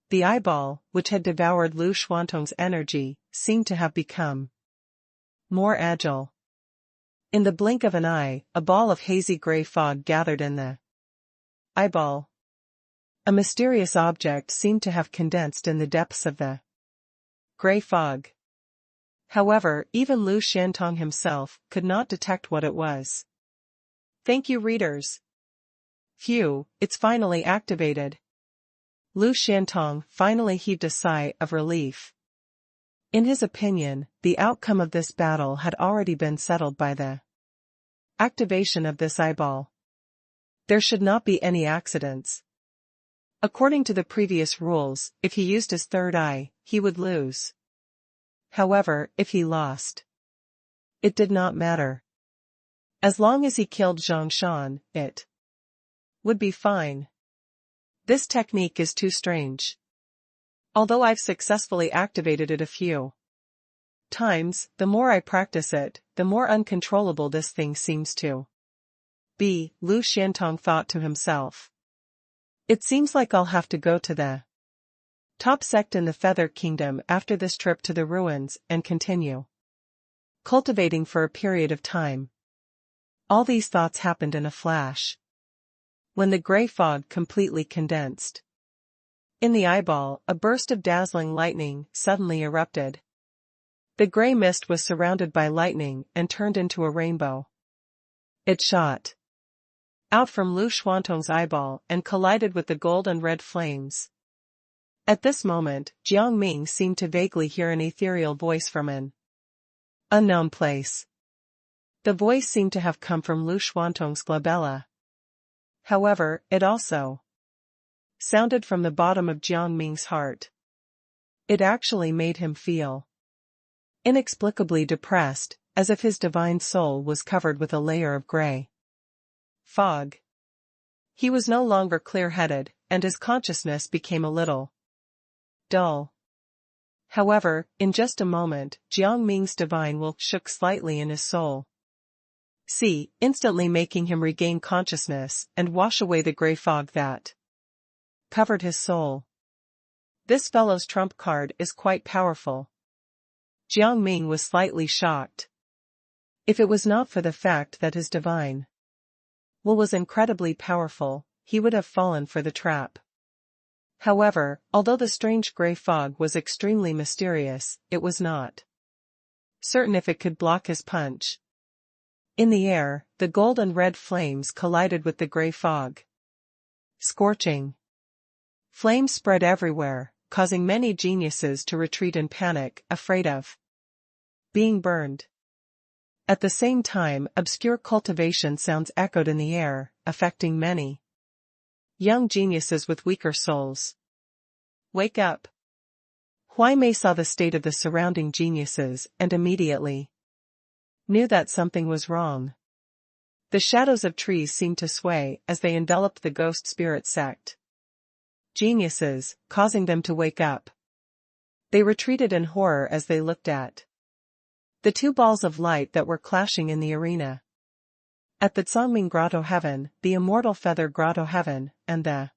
The eyeball, which had devoured Lu Xuantong's energy, seemed to have become more agile. In the blink of an eye, a ball of hazy gray fog gathered in the eyeball. A mysterious object seemed to have condensed in the depths of the gray fog. However, even Lu Xuantong himself could not detect what it was. Thank you, readers. Phew, it's finally activated. Lu Xuantong finally heaved a sigh of relief. In his opinion, the outcome of this battle had already been settled by the activation of this eyeball. There should not be any accidents. According to the previous rules, if he used his third eye, he would lose. However, if he lost, it did not matter. As long as he killed Zhang Shan, it would be fine. This technique is too strange. Although I've successfully activated it a few times, the more I practice it, the more uncontrollable this thing seems to be, Lu Xuantong thought to himself. It seems like I'll have to go to the top sect in the Feather Kingdom after this trip to the ruins and continue cultivating for a period of time. All these thoughts happened in a flash, when the gray fog completely condensed. In the eyeball, a burst of dazzling lightning suddenly erupted. The gray mist was surrounded by lightning and turned into a rainbow. It shot out from Lu Xuantong's eyeball and collided with the gold and red flames. At this moment, Jiang Ming seemed to vaguely hear an ethereal voice from an unknown place. The voice seemed to have come from Lu Xuantong's glabella. However, it also sounded from the bottom of Jiang Ming's heart. It actually made him feel inexplicably depressed, as if his divine soul was covered with a layer of gray fog. He was no longer clear-headed, and his consciousness became a little dull. However, in just a moment, Jiang Ming's divine will shook slightly in his soul, instantly making him regain consciousness and wash away the gray fog that covered his soul. This fellow's trump card is quite powerful. Jiang Ming was slightly shocked. If it was not for the fact that his divine will was incredibly powerful, he would have fallen for the trap. However, although the strange gray fog was extremely mysterious, it was not certain if it could block his punch. In the air, the gold and red flames collided with the gray fog. Scorching flames spread everywhere, causing many geniuses to retreat in panic, afraid of being burned. At the same time, obscure cultivation sounds echoed in the air, affecting many young geniuses with weaker souls. Wake up! Huai Mei saw the state of the surrounding geniuses and immediately knew that something was wrong. The shadows of trees seemed to sway as they enveloped the ghost spirit sect geniuses, causing them to wake up. They retreated in horror as they looked at the two balls of light that were clashing in the arena. At the Zhangming Grotto Heaven, the Immortal Feather Grotto Heaven, and the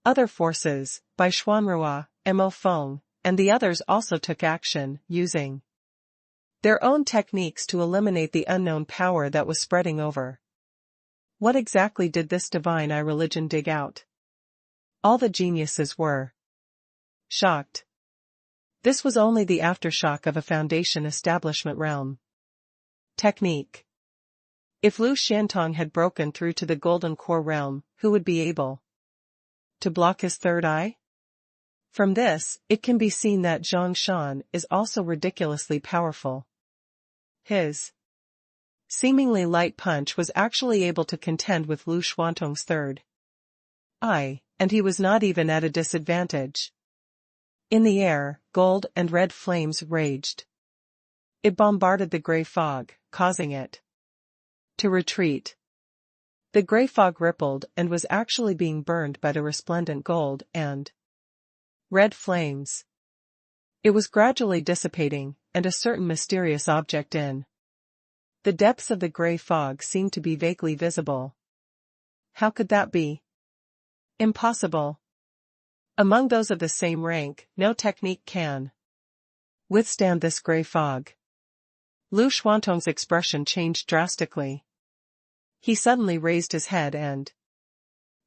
other forces, by Xuanrua, Mo Feng, and the others also took action, using their own techniques to eliminate the unknown power that was spreading over. What exactly did this divine eye religion dig out? All the geniuses were shocked. This was only the aftershock of a foundation establishment realm technique. If Lu Xuantong had broken through to the Golden Core realm, who would be able to block his third eye? From this, it can be seen that Zhang Shan is also ridiculously powerful. His seemingly light punch was actually able to contend with Lu Xuantong's third eye, and he was not even at a disadvantage. In the air, gold and red flames raged. It bombarded the gray fog, causing it to retreat. The gray fog rippled and was actually being burned by the resplendent gold and red flames. It was gradually dissipating, and a certain mysterious object in the depths of the gray fog seemed to be vaguely visible. How could that be? Impossible. Among those of the same rank, no technique can withstand this gray fog. Lu Xuantong's expression changed drastically. He suddenly raised his head and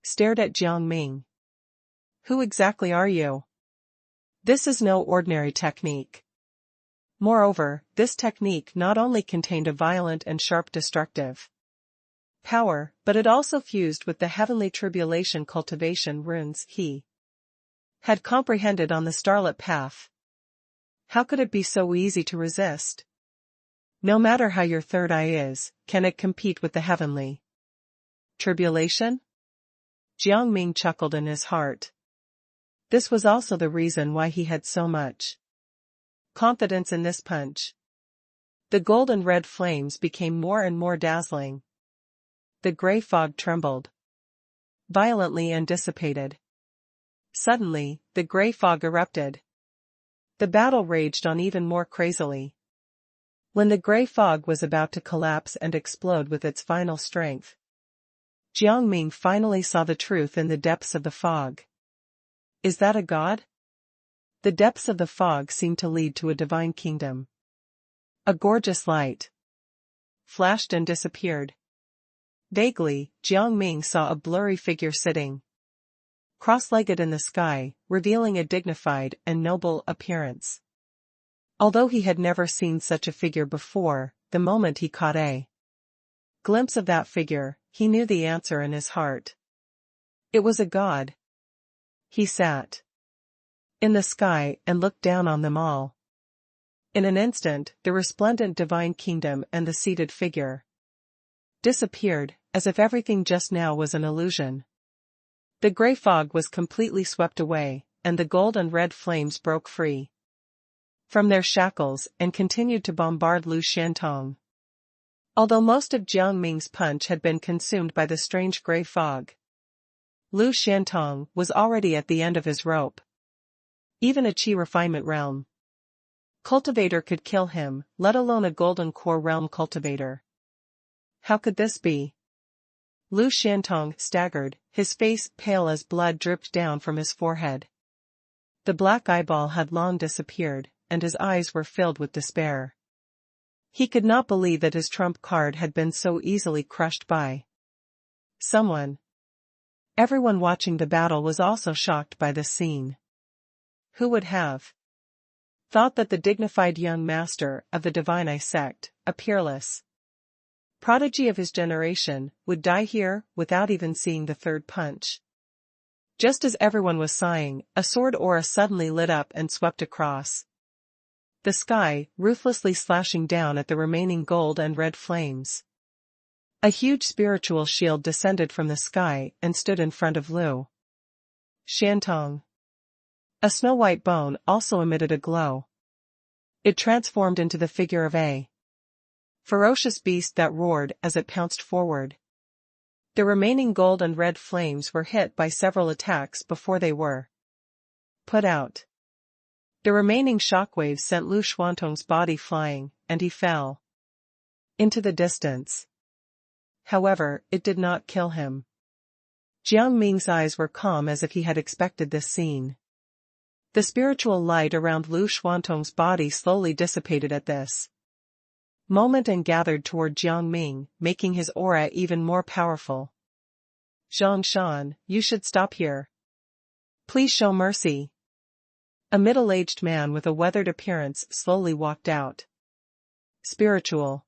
stared at Jiang Ming. Who exactly are you? This is no ordinary technique. Moreover, this technique not only contained a violent and sharp destructive power, but it also fused with the heavenly tribulation cultivation runes he had comprehended on the starlit path. How could it be so easy to resist? No matter how your third eye is, can it compete with the heavenly tribulation? Jiang Ming chuckled in his heart. This was also the reason why he had so much confidence in this punch. The gold and red flames became more and more dazzling. The gray fog trembled violently and dissipated. Suddenly, the gray fog erupted. The battle raged on even more crazily. When the gray fog was about to collapse and explode with its final strength, Jiang Ming finally saw the truth in the depths of the fog. Is that a god? The depths of the fog seemed to lead to a divine kingdom. A gorgeous light flashed and disappeared. Vaguely, Jiang Ming saw a blurry figure sitting cross-legged in the sky, revealing a dignified and noble appearance. Although he had never seen such a figure before, the moment he caught a glimpse of that figure, he knew the answer in his heart. It was a god. He sat in the sky and looked down on them all. In an instant, the resplendent divine kingdom and the seated figure disappeared, as if everything just now was an illusion. The gray fog was completely swept away, and the gold and red flames broke free from their shackles and continued to bombard Lu Xuantong. Although most of Jiang Ming's punch had been consumed by the strange gray fog, Lu Xuantong was already at the end of his rope. Even a Qi refinement realm cultivator could kill him, let alone a golden core realm cultivator. How could this be? Lu Xuantong staggered, his face pale as blood dripped down from his forehead. The black eyeball had long disappeared, and his eyes were filled with despair. He could not believe that his trump card had been so easily crushed by someone. Everyone watching the battle was also shocked by this scene. Who would have thought that the dignified young master of the Divine Eye sect, a peerless prodigy of his generation, would die here without even seeing the third punch? Just as everyone was sighing, a sword aura suddenly lit up and swept across the sky, ruthlessly slashing down at the remaining gold and red flames. A huge spiritual shield descended from the sky and stood in front of Lu Xuantong. A snow-white bone also emitted a glow. It transformed into the figure of a ferocious beast that roared as it pounced forward. The remaining gold and red flames were hit by several attacks before they were put out. The remaining shockwaves sent Lu Xuantong's body flying, and he fell into the distance. However, it did not kill him. Jiang Ming's eyes were calm as if he had expected this scene. The spiritual light around Lu Xuantong's body slowly dissipated at this moment and gathered toward Jiang Ming, making his aura even more powerful. Zhang Shan, you should stop here. Please show mercy. A middle-aged man with a weathered appearance slowly walked out. Spiritual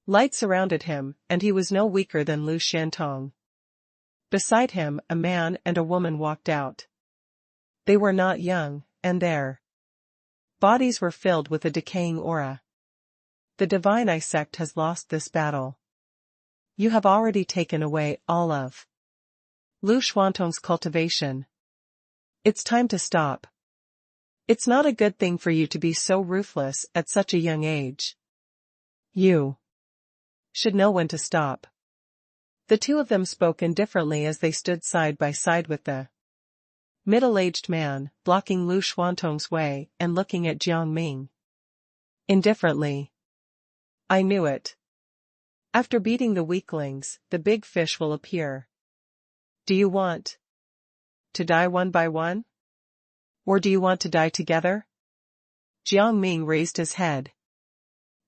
light surrounded him, and he was no weaker than Lu Xuantong. Beside him, a man and a woman walked out. They were not young, and their bodies were filled with a decaying aura. The Divine Eye sect has lost this battle. You have already taken away all of Lu Xuantong's cultivation. It's time to stop. It's not a good thing for you to be so ruthless at such a young age. You should know when to stop. The two of them spoke indifferently as they stood side by side with the middle-aged man, blocking Lu Xuantong's way and looking at Jiang Ming indifferently. I knew it. After beating the weaklings, the big fish will appear. Do you want to die one by one? Or do you want to die together? Jiang Ming raised his head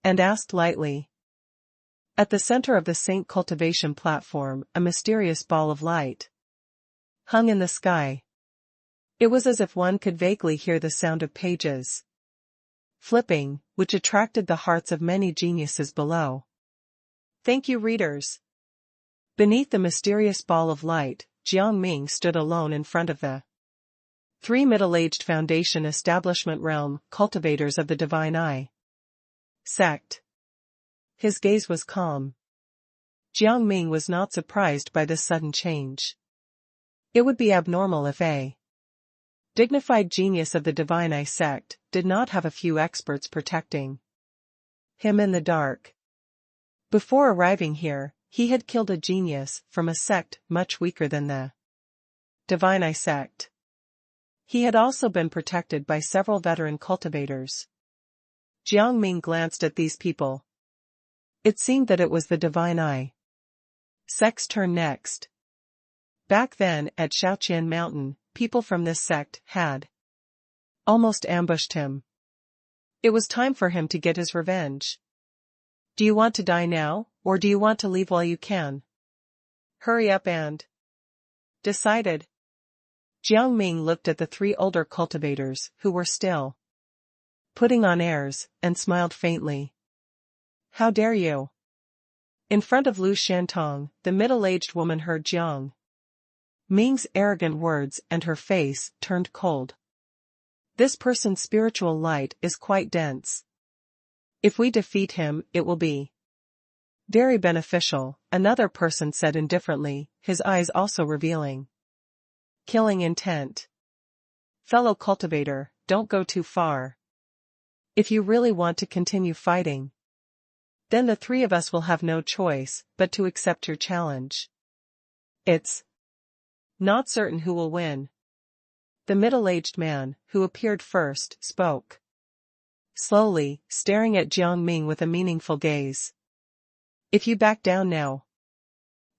and asked lightly. At the center of the Saint cultivation platform, a mysterious ball of light hung in the sky. It was as if one could vaguely hear the sound of pages flipping, which attracted the hearts of many geniuses below. Thank you, readers. Beneath the mysterious ball of light, Jiang Ming stood alone in front of the three middle-aged Foundation Establishment Realm cultivators of the Divine Eye sect. His gaze was calm. Jiang Ming was not surprised by this sudden change. It would be abnormal if a dignified genius of the Divine Eye sect did not have a few experts protecting him in the dark. Before arriving here, he had killed a genius from a sect much weaker than the Divine Eye sect. He had also been protected by several veteran cultivators. Jiang Ming glanced at these people. It seemed that it was the Divine Eye sect's turn next. Back then, at Shaoqian Mountain, people from this sect had almost ambushed him. It was time for him to get his revenge. Do you want to die now, or do you want to leave while you can? Hurry up and decided. Jiang Ming looked at the three older cultivators, who were still putting on airs, and smiled faintly. How dare you? In front of Lu Xuantong, the middle-aged woman heard Jiang Ming's arrogant words and her face turned cold. This person's spiritual light is quite dense. If we defeat him, it will be very beneficial, another person said indifferently, his eyes also revealing killing intent. Fellow cultivator, don't go too far. If you really want to continue fighting, then the three of us will have no choice but to accept your challenge. It's not certain who will win. The middle-aged man, who appeared first, spoke slowly, staring at Jiang Ming with a meaningful gaze. If you back down now,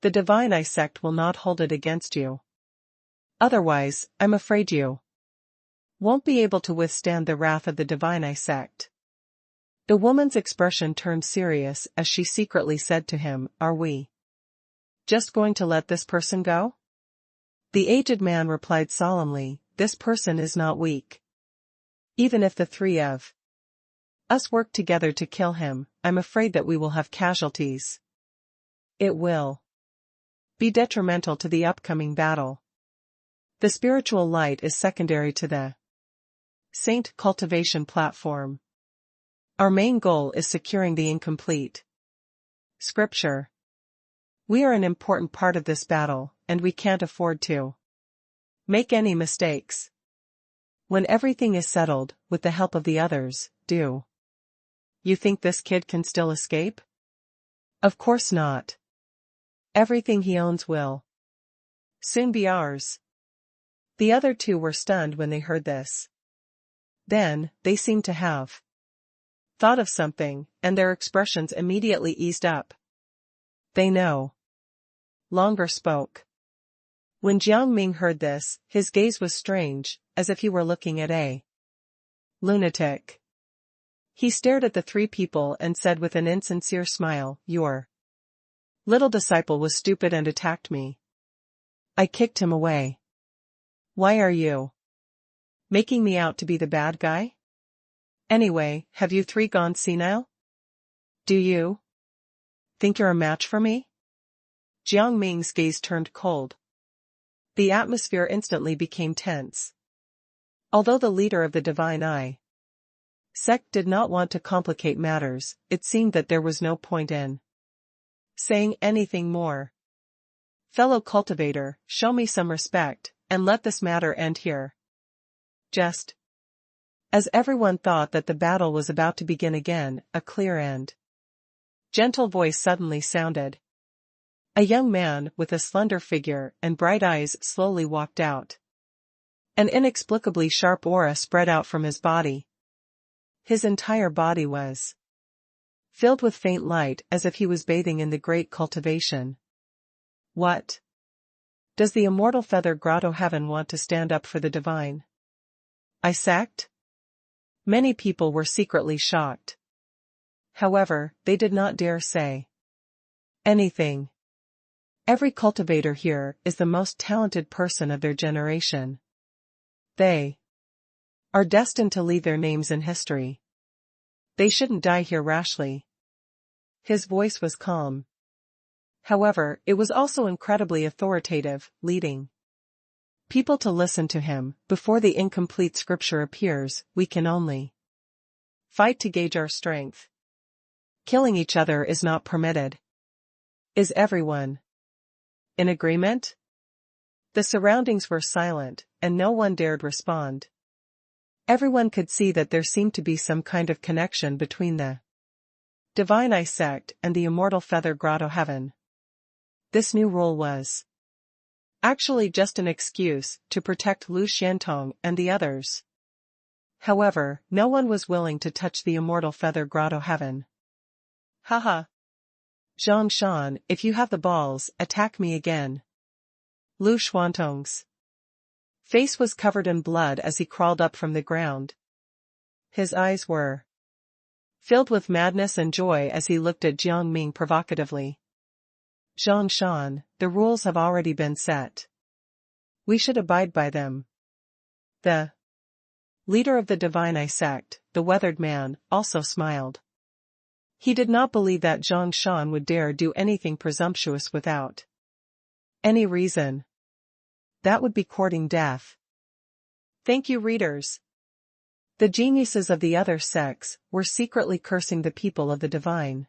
the Divine Eye sect will not hold it against you. Otherwise, I'm afraid you won't be able to withstand the wrath of the Divine Eye sect. The woman's expression turned serious as she secretly said to him, Are we just going to let this person go? The aged man replied solemnly, This person is not weak. Even if the three of us work together to kill him, I'm afraid that we will have casualties. It will be detrimental to the upcoming battle. The spiritual light is secondary to the Saint cultivation platform. Our main goal is securing the incomplete scripture. We are an important part of this battle, and we can't afford to make any mistakes. When everything is settled, with the help of the others, do you think this kid can still escape? Of course not. Everything he owns will soon be ours. The other two were stunned when they heard this. Then, they seemed to have thought of something, and their expressions immediately eased up. They know. Longer spoke. When Jiang Ming heard this, his gaze was strange, as if he were looking at a lunatic. He stared at the three people and said with an insincere smile, Your little disciple was stupid and attacked me. I kicked him away. Why are you making me out to be the bad guy? Anyway, have you three gone senile? Do you think you're a match for me? Jiang Ming's gaze turned cold. The atmosphere instantly became tense. Although the leader of the Divine Eye sect did not want to complicate matters, it seemed that there was no point in saying anything more. Fellow cultivator, show me some respect, and let this matter end here. Just as everyone thought that the battle was about to begin again, a clear and gentle voice suddenly sounded. A young man with a slender figure and bright eyes slowly walked out. An inexplicably sharp aura spread out from his body. His entire body was filled with faint light as if he was bathing in the great cultivation. What? Does the immortal feather grotto heaven want to stand up for the divine Eye sect? Many people were secretly shocked. However, they did not dare say anything. Every cultivator here is the most talented person of their generation. They are destined to leave their names in history. They shouldn't die here rashly. His voice was calm. However, it was also incredibly authoritative, leading people to listen to him. Before the incomplete scripture appears, we can only fight to gauge our strength. Killing each other is not permitted. Is everyone in agreement? The surroundings were silent, and no one dared respond. Everyone could see that there seemed to be some kind of connection between the Divine Eye sect and the immortal feather grotto heaven. This new rule was actually just an excuse to protect Lu Xiantong and the others. However, no one was willing to touch the immortal feather grotto heaven. Haha. Zhang Shan, if you have the balls, attack me again. Lu Xuantong's face was covered in blood as he crawled up from the ground. His eyes were filled with madness and joy as he looked at Jiang Ming provocatively. Zhang Shan, the rules have already been set. We should abide by them. The leader of the Divine Eye sect, the weathered man, also smiled. He did not believe that Zhang Shan would dare do anything presumptuous without any reason. That would be courting death. Thank you, readers. The geniuses of the other sects were secretly cursing the people of the Divine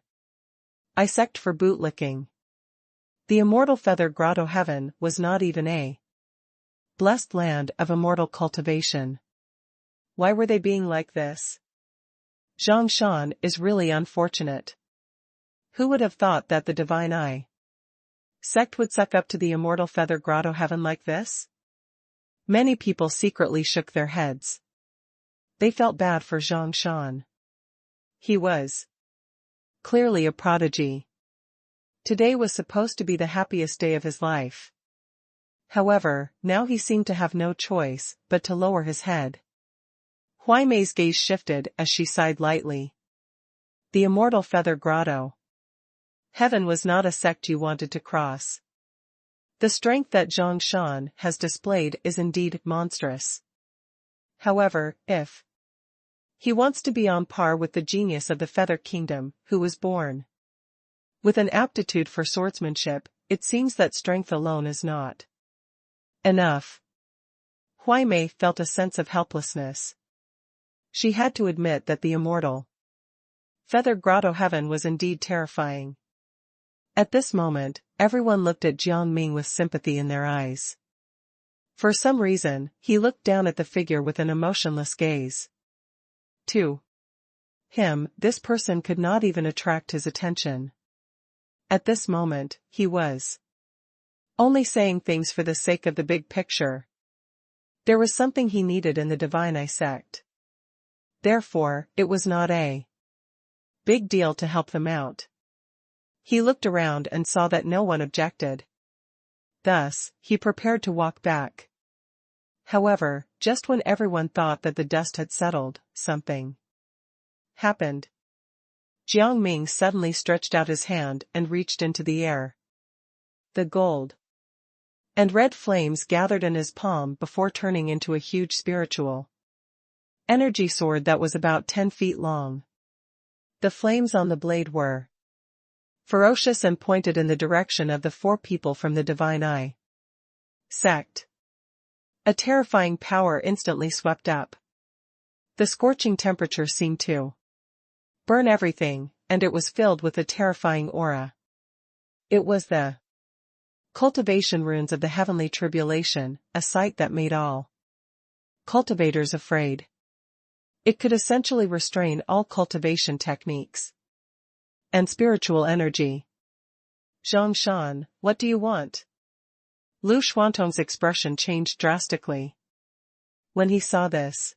Eye sect for bootlicking. The immortal feather grotto heaven was not even a blessed land of immortal cultivation. Why were they being like this? Zhang Shan is really unfortunate. Who would have thought that the Divine Eye sect would suck up to the immortal feather grotto heaven like this? Many people secretly shook their heads. They felt bad for Zhang Shan. He was clearly a prodigy. Today was supposed to be the happiest day of his life. However, now he seemed to have no choice but to lower his head. Huai Mei's gaze shifted as she sighed lightly. The immortal feather grotto heaven was not a sect you wanted to cross. The strength that Zhang Shan has displayed is indeed monstrous. However, if he wants to be on par with the genius of the Feather Kingdom, who was born with an aptitude for swordsmanship, it seems that strength alone is not enough. Huai Mei felt a sense of helplessness. She had to admit that the immortal feather grotto heaven was indeed terrifying. At this moment, everyone looked at Jiang Ming with sympathy in their eyes. For some reason, he looked down at the figure with an emotionless gaze. To him, this person could not even attract his attention. At this moment, he was only saying things for the sake of the big picture. There was something he needed in the Divine Eye sect. Therefore, it was not a big deal to help them out. He looked around and saw that no one objected. Thus, he prepared to walk back. However, just when everyone thought that the dust had settled, something happened. Jiang Ming suddenly stretched out his hand and reached into the air. The gold and red flames gathered in his palm before turning into a huge spiritual energy sword that was about 10 feet long. The flames on the blade were ferocious and pointed in the direction of the 4 people from the Divine Eye sect. A terrifying power instantly swept up. The scorching temperature seemed to burn everything, and it was filled with a terrifying aura. It was the cultivation runes of the heavenly tribulation, a sight that made all cultivators afraid. It could essentially restrain all cultivation techniques and spiritual energy. Zhang Shan, what do you want? Lu Xuantong's expression changed drastically when he saw this.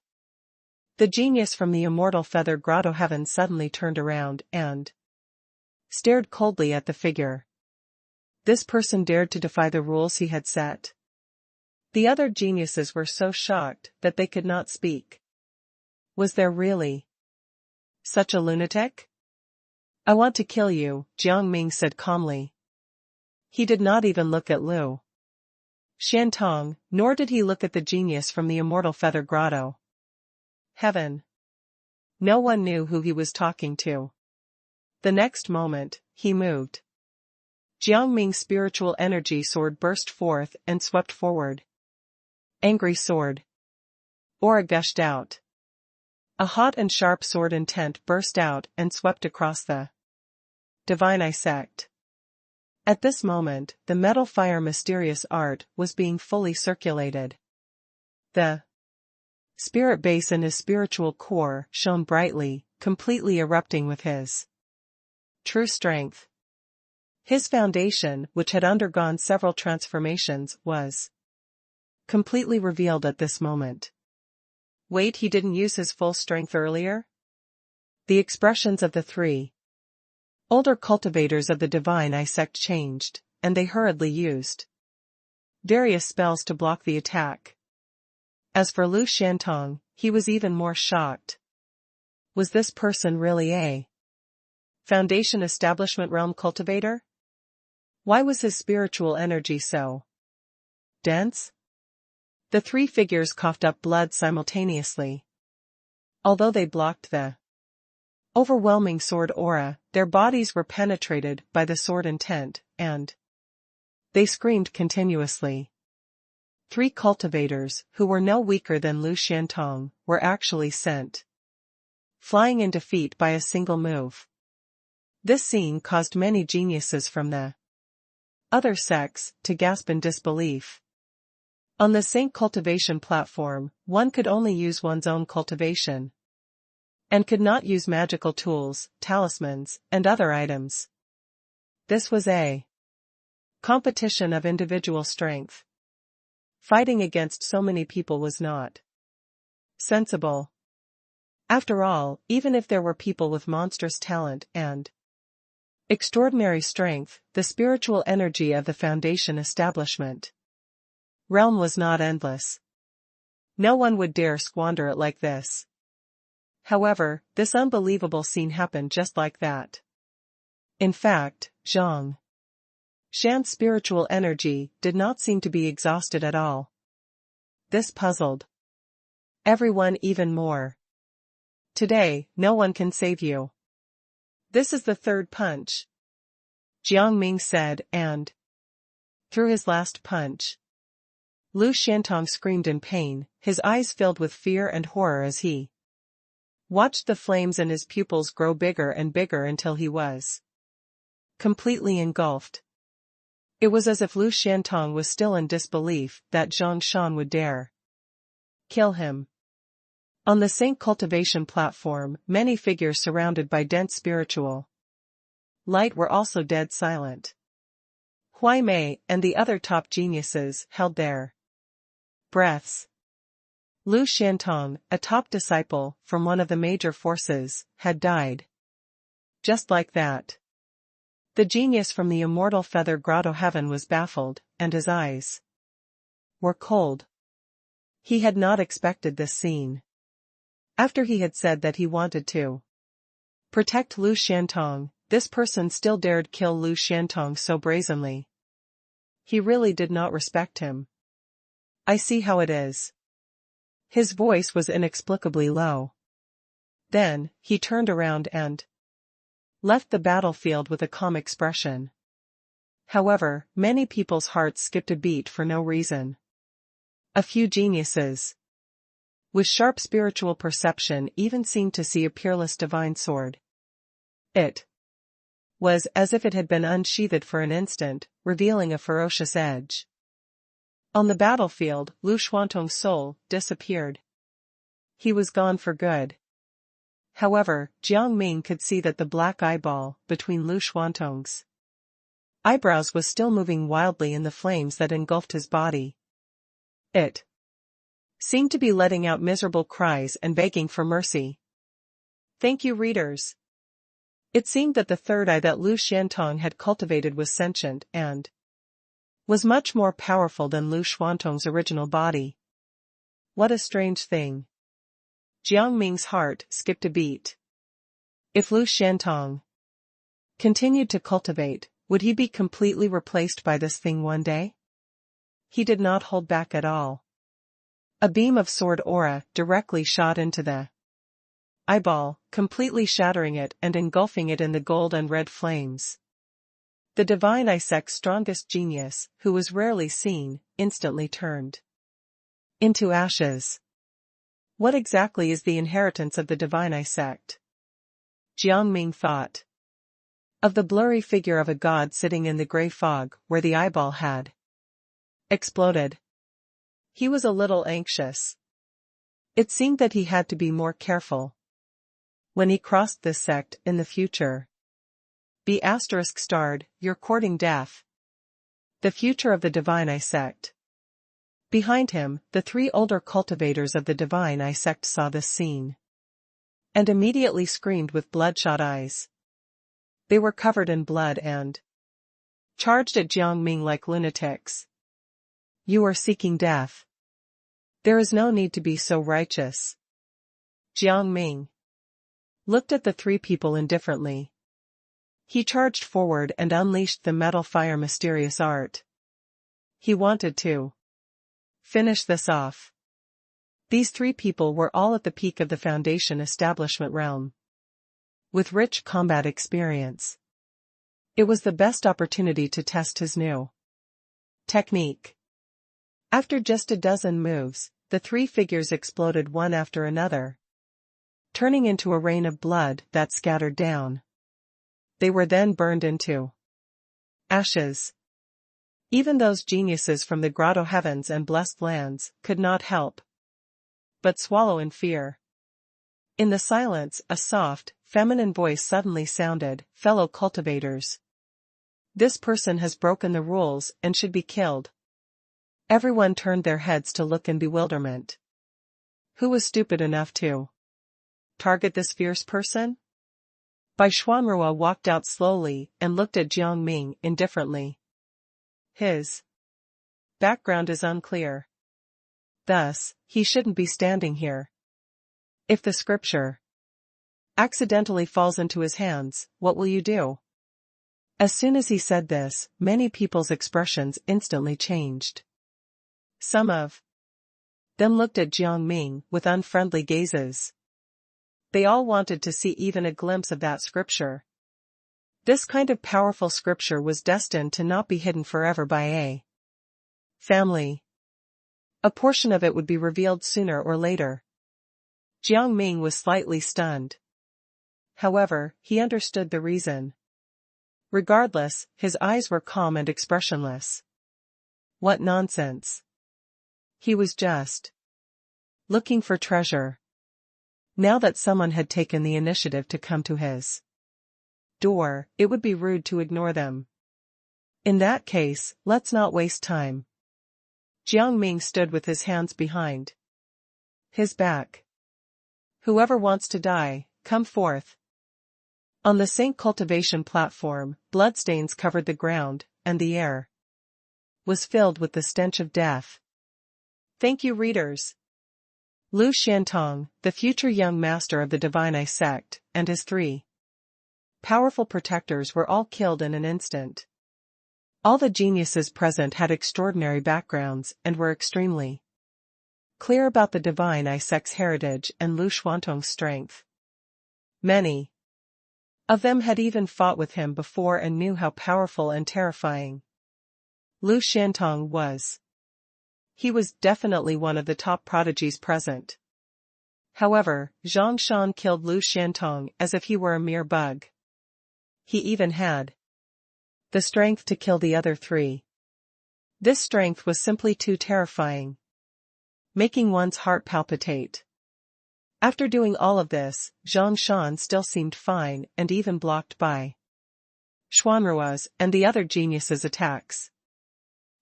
The genius from the immortal feather grotto heaven suddenly turned around and stared coldly at the figure. This person dared to defy the rules he had set. The other geniuses were so shocked that they could not speak. Was there really such a lunatic? I want to kill you, Jiang Ming said calmly. He did not even look at Lu Xuantong, nor did he look at the genius from the immortal feather grotto heaven. No one knew who he was talking to. The next moment, he moved. Jiang Ming's spiritual energy sword burst forth and swept forward. Angry sword. Aura gushed out. A hot and sharp sword intent burst out and swept across the divine eye sect. At this moment, the metal fire mysterious art was being fully circulated. The spirit base in his spiritual core shone brightly, completely erupting with his true strength. His foundation, which had undergone several transformations, was completely revealed at this moment. Wait, he didn't use his full strength earlier? The expressions of the three older cultivators of the divine eye sect changed, and they hurriedly used various spells to block the attack. As for Lu Xuantong, he was even more shocked. Was this person really a Foundation Establishment Realm cultivator? Why was his spiritual energy so dense? The three figures coughed up blood simultaneously. Although they blocked the overwhelming sword aura, their bodies were penetrated by the sword intent, and they screamed continuously. Three cultivators, who were no weaker than Lu Xuantong, were actually sent flying in defeat by a single move. This scene caused many geniuses from the other sects to gasp in disbelief. On the same cultivation platform, one could only use one's own cultivation, and could not use magical tools, talismans, and other items. This was a competition of individual strength. Fighting against so many people was not sensible. After all, even if there were people with monstrous talent and extraordinary strength, the spiritual energy of the Foundation Establishment realm was not endless. No one would dare squander it like this. However, this unbelievable scene happened just like that. In fact, Zhang Shan's spiritual energy did not seem to be exhausted at all. This puzzled everyone even more. Today, no one can save you. This is the third punch, Jiang Ming said, and through his last punch, Lu Xuantong screamed in pain, his eyes filled with fear and horror as he watched the flames in his pupils grow bigger and bigger until he was completely engulfed. It was as if Lu Xuantong was still in disbelief that Zhang Shan would dare kill him. On the Saint cultivation platform, many figures surrounded by dense spiritual light were also dead silent. Huai Mei and the other top geniuses held their breaths. Lu Xuantong, a top disciple from one of the major forces, had died. Just like that. The genius from the immortal feather grotto heaven was baffled, and his eyes were cold. He had not expected this scene. After he had said that he wanted to protect Lu Xuantong, this person still dared kill Lu Xuantong so brazenly. He really did not respect him. I see how it is. His voice was inexplicably low. Then, he turned around and left the battlefield with a calm expression. However, many people's hearts skipped a beat for no reason. A few geniuses with sharp spiritual perception even seemed to see a peerless divine sword. It was as if it had been unsheathed for an instant, revealing a ferocious edge. On the battlefield, Lu Xuantong's soul disappeared. He was gone for good. However, Jiang Ming could see that the black eyeball between Lu Xuantong's eyebrows was still moving wildly in the flames that engulfed his body. It seemed to be letting out miserable cries and begging for mercy. Thank you, readers. It seemed that the third eye that Lu Xuantong had cultivated was sentient and was much more powerful than Lu Xuantong's original body. What a strange thing. Jiang Ming's heart skipped a beat. If Lu Xuantong continued to cultivate, would he be completely replaced by this thing one day? He did not hold back at all. A beam of sword aura directly shot into the eyeball, completely shattering it and engulfing it in the gold and red flames. The divine eye sect's strongest genius, who was rarely seen, instantly turned into ashes. What exactly is the inheritance of the divine eye sect? Jiang Ming thought of the blurry figure of a god sitting in the gray fog where the eyeball had exploded. He was a little anxious. It seemed that he had to be more careful when he crossed this sect in the future. B** starred, you're courting death. The future of the divine eye sect. Behind him, the three older cultivators of the divine eye sect saw this scene and immediately screamed with bloodshot eyes. They were covered in blood and charged at Jiang Ming like lunatics. You are seeking death. There is no need to be so righteous. Jiang Ming looked at the three people indifferently. He charged forward and unleashed the metal fire mysterious art. He wanted to finish this off. These three people were all at the peak of the Foundation establishment realm, with rich combat experience. It was the best opportunity to test his new technique. After just a dozen moves, the three figures exploded one after another, turning into a rain of blood that scattered down. They were then burned into ashes. Even those geniuses from the grotto heavens and blessed lands could not help but swallow in fear. In the silence, a soft, feminine voice suddenly sounded, "Fellow cultivators. This person has broken the rules and should be killed." Everyone turned their heads to look in bewilderment. Who was stupid enough to target this fierce person? Bai Xuanrua walked out slowly and looked at Jiang Ming indifferently. His background is unclear. Thus, he shouldn't be standing here. If the scripture accidentally falls into his hands, what will you do? As soon as he said this, many people's expressions instantly changed. Some of them looked at Jiang Ming with unfriendly gazes. They all wanted to see even a glimpse of that scripture. This kind of powerful scripture was destined to not be hidden forever by a family. A portion of it would be revealed sooner or later. Jiang Ming was slightly stunned. However, he understood the reason. Regardless, his eyes were calm and expressionless. What nonsense. He was just looking for treasure. Now that someone had taken the initiative to come to his door, it would be rude to ignore them. In that case, let's not waste time. Jiang Ming stood with his hands behind his back. Whoever wants to die, come forth. On the Saint cultivation platform, bloodstains covered the ground, and the air was filled with the stench of death. Thank you, readers. Lu Xuantong, the future young master of the Divine Eye sect, and his three powerful protectors were all killed in an instant. All the geniuses present had extraordinary backgrounds and were extremely clear about the Divine Eye sect's heritage and Lu Xuantong's strength. Many of them had even fought with him before and knew how powerful and terrifying Lu Xuantong was. he was definitely one of the top prodigies present. However, Zhang Shan killed Lu Xiantong as if he were a mere bug. He even had the strength to kill the other three. This strength was simply too terrifying, making one's heart palpitate. After doing all of this, Zhang Shan still seemed fine and even blocked by Xuanruo's and the other geniuses' attacks.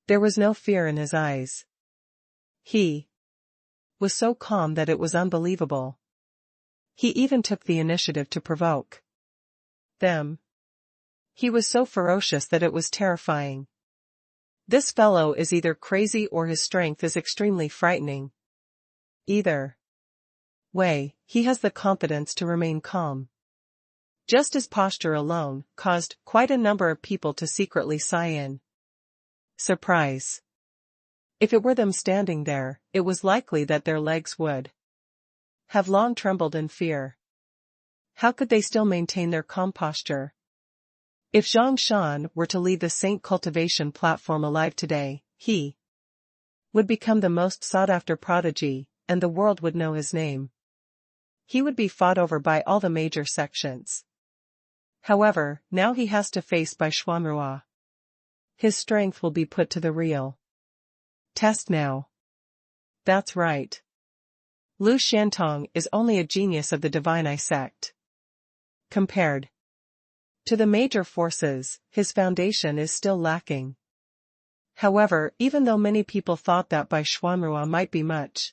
There was no fear in his eyes. He was so calm that it was unbelievable. He even took the initiative to provoke them. He was so ferocious that it was terrifying. This fellow is either crazy or his strength is extremely frightening. Either way, he has the confidence to remain calm. Just his posture alone caused quite a number of people to secretly sigh in surprise. If it were them standing there, it was likely that their legs would have long trembled in fear. How could they still maintain their calm posture? If Zhang Shan were to leave the Saint cultivation platform alive today, he would become the most sought-after prodigy, and the world would know his name. He would be fought over by all the major sections. However, now he has to face by Xuanruo. His strength will be put to the real test now. That's right. Lu Xiantong is only a genius of the Divine Eye sect. Compared to the major forces, his foundation is still lacking. However, even though many people thought that Bai Xuanruo might be much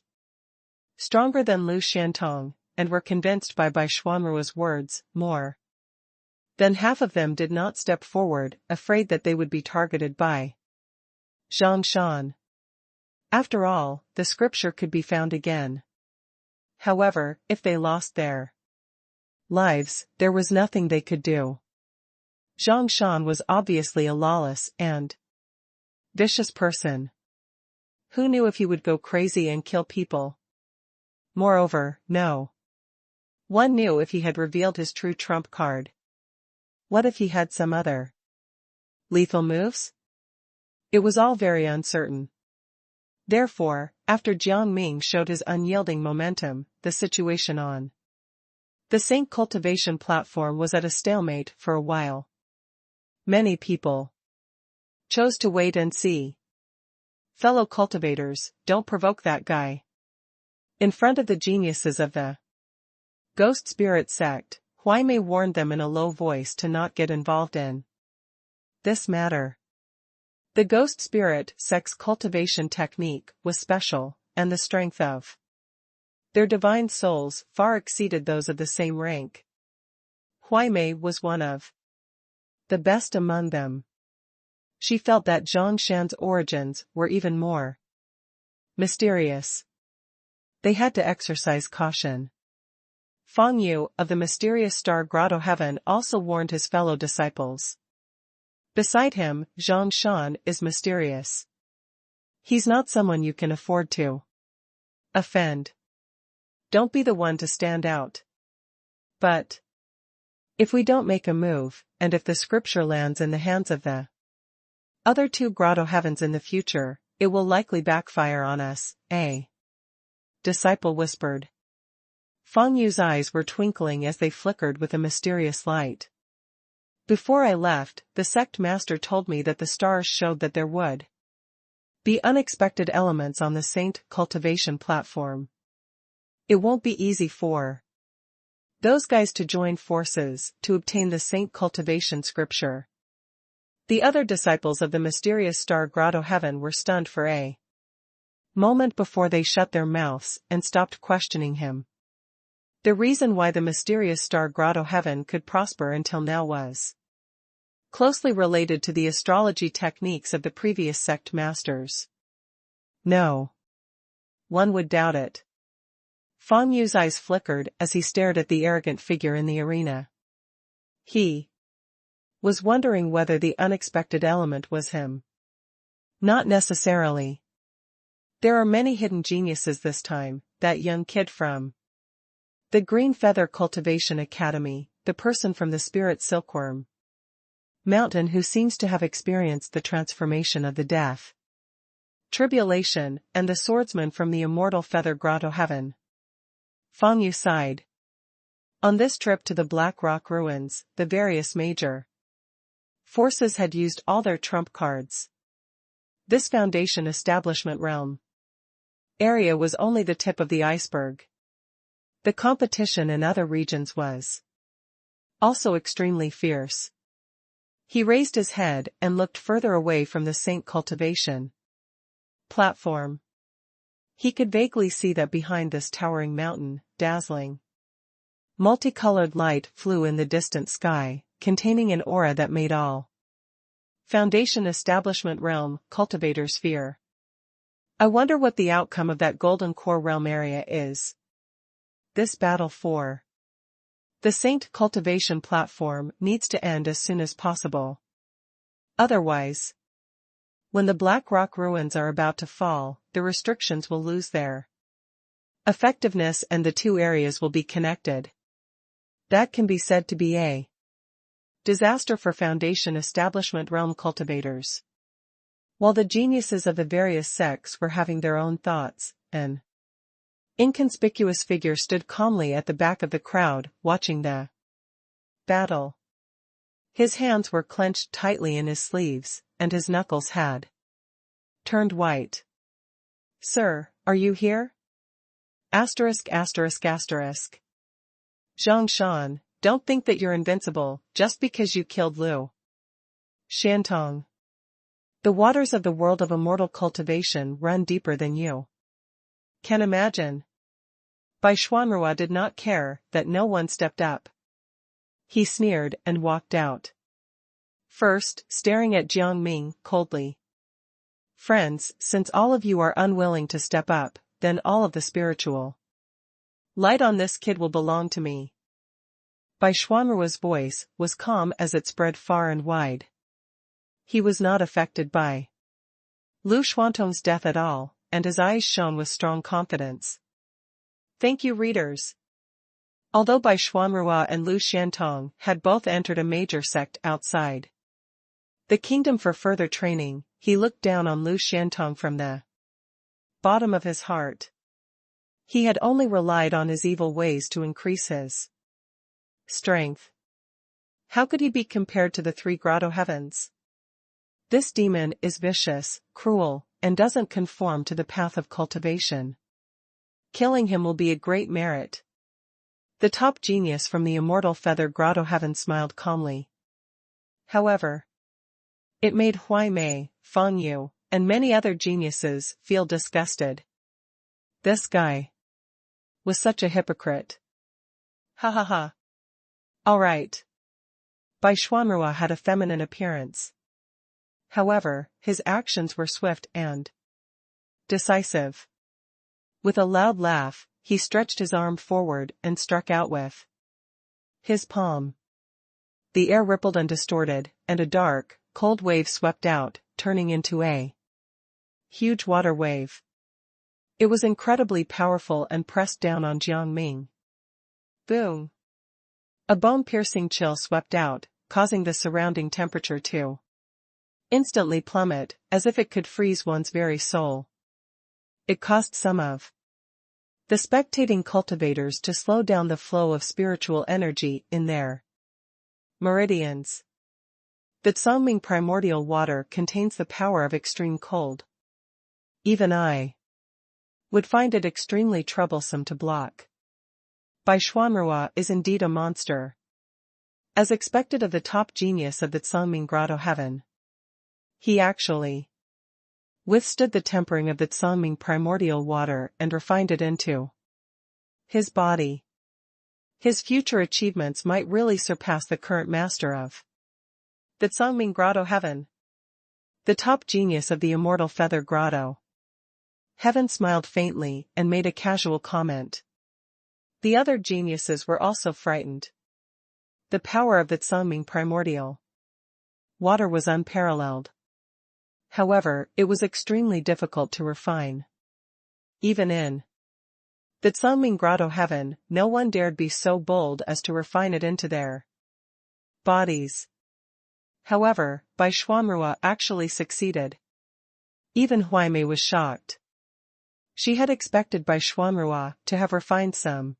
stronger than Lu Xiantong, and were convinced by Bai Xuanruo's words, more than half of them did not step forward, afraid that they would be targeted by Zhang Shan. After all, the scripture could be found again. However, if they lost their lives, there was nothing they could do. Zhang Shan was obviously a lawless and vicious person. Who knew if he would go crazy and kill people? Moreover, no one knew if he had revealed his true trump card. What if he had some other lethal moves? It was all very uncertain. Therefore, after Jiang Ming showed his unyielding momentum, the situation on the Saint cultivation platform was at a stalemate for a while. Many people chose to wait and see. Fellow cultivators, don't provoke that guy. In front of the geniuses of the Ghost Spirit sect, Huaimei warned them in a low voice to not get involved in this matter. The Ghost Spirit sect's cultivation technique was special, and the strength of their divine souls far exceeded those of the same rank. Huaimei was one of the best among them. She felt that Zhang Shan's origins were even more mysterious. They had to exercise caution. Fang Yu of the mysterious star grotto heaven also warned his fellow disciples. Beside him, Zhang Shan is mysterious. He's not someone you can afford to offend. Don't be the one to stand out. But if we don't make a move, and if the scripture lands in the hands of the other two grotto heavens in the future, it will likely backfire on us, a disciple whispered. Fang Yu's eyes were twinkling as they flickered with a mysterious light. Before I left, the sect master told me that the stars showed that there would be unexpected elements on the Saint cultivation platform. It won't be easy for those guys to join forces to obtain the Saint cultivation scripture. The other disciples of the mysterious star grotto heaven were stunned for a moment before they shut their mouths and stopped questioning him. The reason why the mysterious star grotto heaven could prosper until now was closely related to the astrology techniques of the previous sect masters. No one would doubt it. Fang Yu's eyes flickered as he stared at the arrogant figure in the arena. He was wondering whether the unexpected element was him. Not necessarily. There are many hidden geniuses this time, that young kid from the Green Feather Cultivation Academy, the person from the Spirit Silkworm Mountain who seems to have experienced the transformation of the death tribulation, and the swordsman from the immortal feather grotto heaven. Fang Yu sighed. On this trip to the Black Rock ruins, the various major forces had used all their trump cards. This Foundation establishment realm area was only the tip of the iceberg. The competition in other regions was also extremely fierce. He raised his head and looked further away from the Saint cultivation platform. He could vaguely see that behind this towering mountain, dazzling, multicolored light flew in the distant sky, containing an aura that made all Foundation establishment realm cultivators fear. I wonder what the outcome of that golden core realm area is. This battle for the Saint cultivation platform needs to end as soon as possible. Otherwise, when the Black Rock ruins are about to fall, the restrictions will lose their effectiveness and the two areas will be connected. That can be said to be a disaster for Foundation establishment realm cultivators. While the geniuses of the various sects were having their own thoughts, an inconspicuous figure stood calmly at the back of the crowd, watching the battle. His hands were clenched tightly in his sleeves, and his knuckles had turned white. "Sir, are you here?" Asterisk asterisk asterisk. Zhang Shan, don't think that you're invincible, just because you killed Liu Shantong. The waters of the world of immortal cultivation run deeper than you can imagine. Bai Xuanrua did not care that no one stepped up. He sneered and walked out. First, staring at Jiang Ming coldly. "Friends, since all of you are unwilling to step up, then all of the spiritual light on this kid will belong to me." Bai Xuanrua's voice was calm as it spread far and wide. He was not affected by Liu Xuantong's death at all, and his eyes shone with strong confidence. Thank you, readers. Although Bai Xuanrua and Liu Shantong had both entered a major sect outside the kingdom for further training, he looked down on Liu Shantong from the bottom of his heart. He had only relied on his evil ways to increase his strength. How could he be compared to the three grotto heavens? This demon is vicious, cruel, and doesn't conform to the path of cultivation. Killing him will be a great merit. The top genius from the immortal feather grotto heaven smiled calmly. However, it made Huai Mei, Fang Yu, and many other geniuses feel disgusted. This guy was such a hypocrite. Ha ha ha. All right. Bai Xuanrua had a feminine appearance. However, his actions were swift and decisive. With a loud laugh, he stretched his arm forward and struck out with his palm. The air rippled and distorted, and a dark, cold wave swept out, turning into a huge water wave. It was incredibly powerful and pressed down on Jiang Ming. Boom! A bone-piercing chill swept out, causing the surrounding temperature to instantly plummet, as if it could freeze one's very soul. It caused some of the spectating cultivators to slow down the flow of spiritual energy in their meridians. The Jiangming primordial water contains the power of extreme cold. Even I would find it extremely troublesome to block. Bai Xuanrua is indeed a monster. As expected of the top genius of the Jiangming grotto heaven, he actually withstood the tempering of the Jiangming primordial water and refined it into his body. His future achievements might really surpass the current master of the Jiangming grotto heaven, the top genius of the immortal feather grotto heaven smiled faintly and made a casual comment. The other geniuses were also frightened. The power of the Jiangming primordial water was unparalleled. However, it was extremely difficult to refine. Even in the Jiangming grotto heaven, no one dared be so bold as to refine it into their bodies. However, Bai Xuanrua actually succeeded. Even Huaimei was shocked. She had expected Bai Xuanrua to have refined some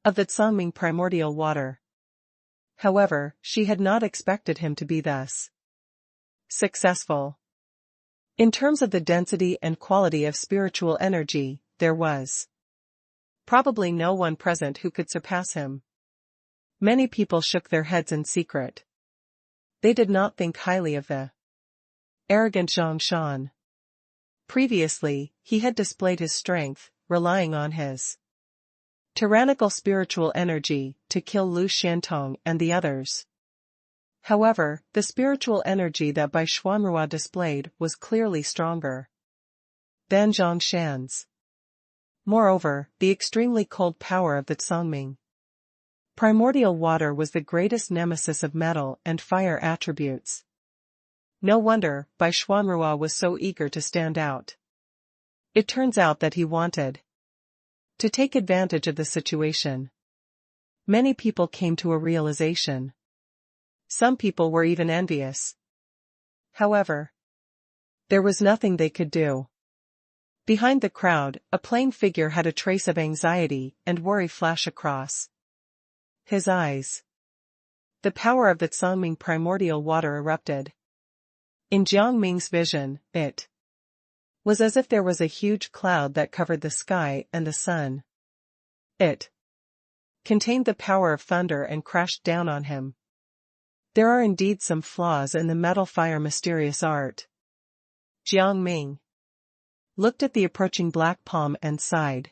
of the Jiang primordial water. However, she had not expected him to be thus successful. In terms of the density and quality of spiritual energy, there was probably no one present who could surpass him. Many people shook their heads in secret. They did not think highly of the arrogant Zhang Shan. Previously, he had displayed his strength, relying on his tyrannical spiritual energy to kill Lu Xiantong and the others. However, the spiritual energy that Bai Xuanrua displayed was clearly stronger than Zhang Shan's. Moreover, the extremely cold power of the Jiang primordial water was the greatest nemesis of metal and fire attributes. No wonder Bai Xuanrua was so eager to stand out. It turns out that he wanted to take advantage of the situation. Many people came to a realization. Some people were even envious. However, there was nothing they could do. Behind the crowd, a plain figure had a trace of anxiety and worry flash across his eyes. The power of the Jiang primordial water erupted. In Jiang Ming's vision, it was as if there was a huge cloud that covered the sky and the sun. It contained the power of thunder and crashed down on him. There are indeed some flaws in the metal fire mysterious art. Jiang Ming looked at the approaching black palm and sighed.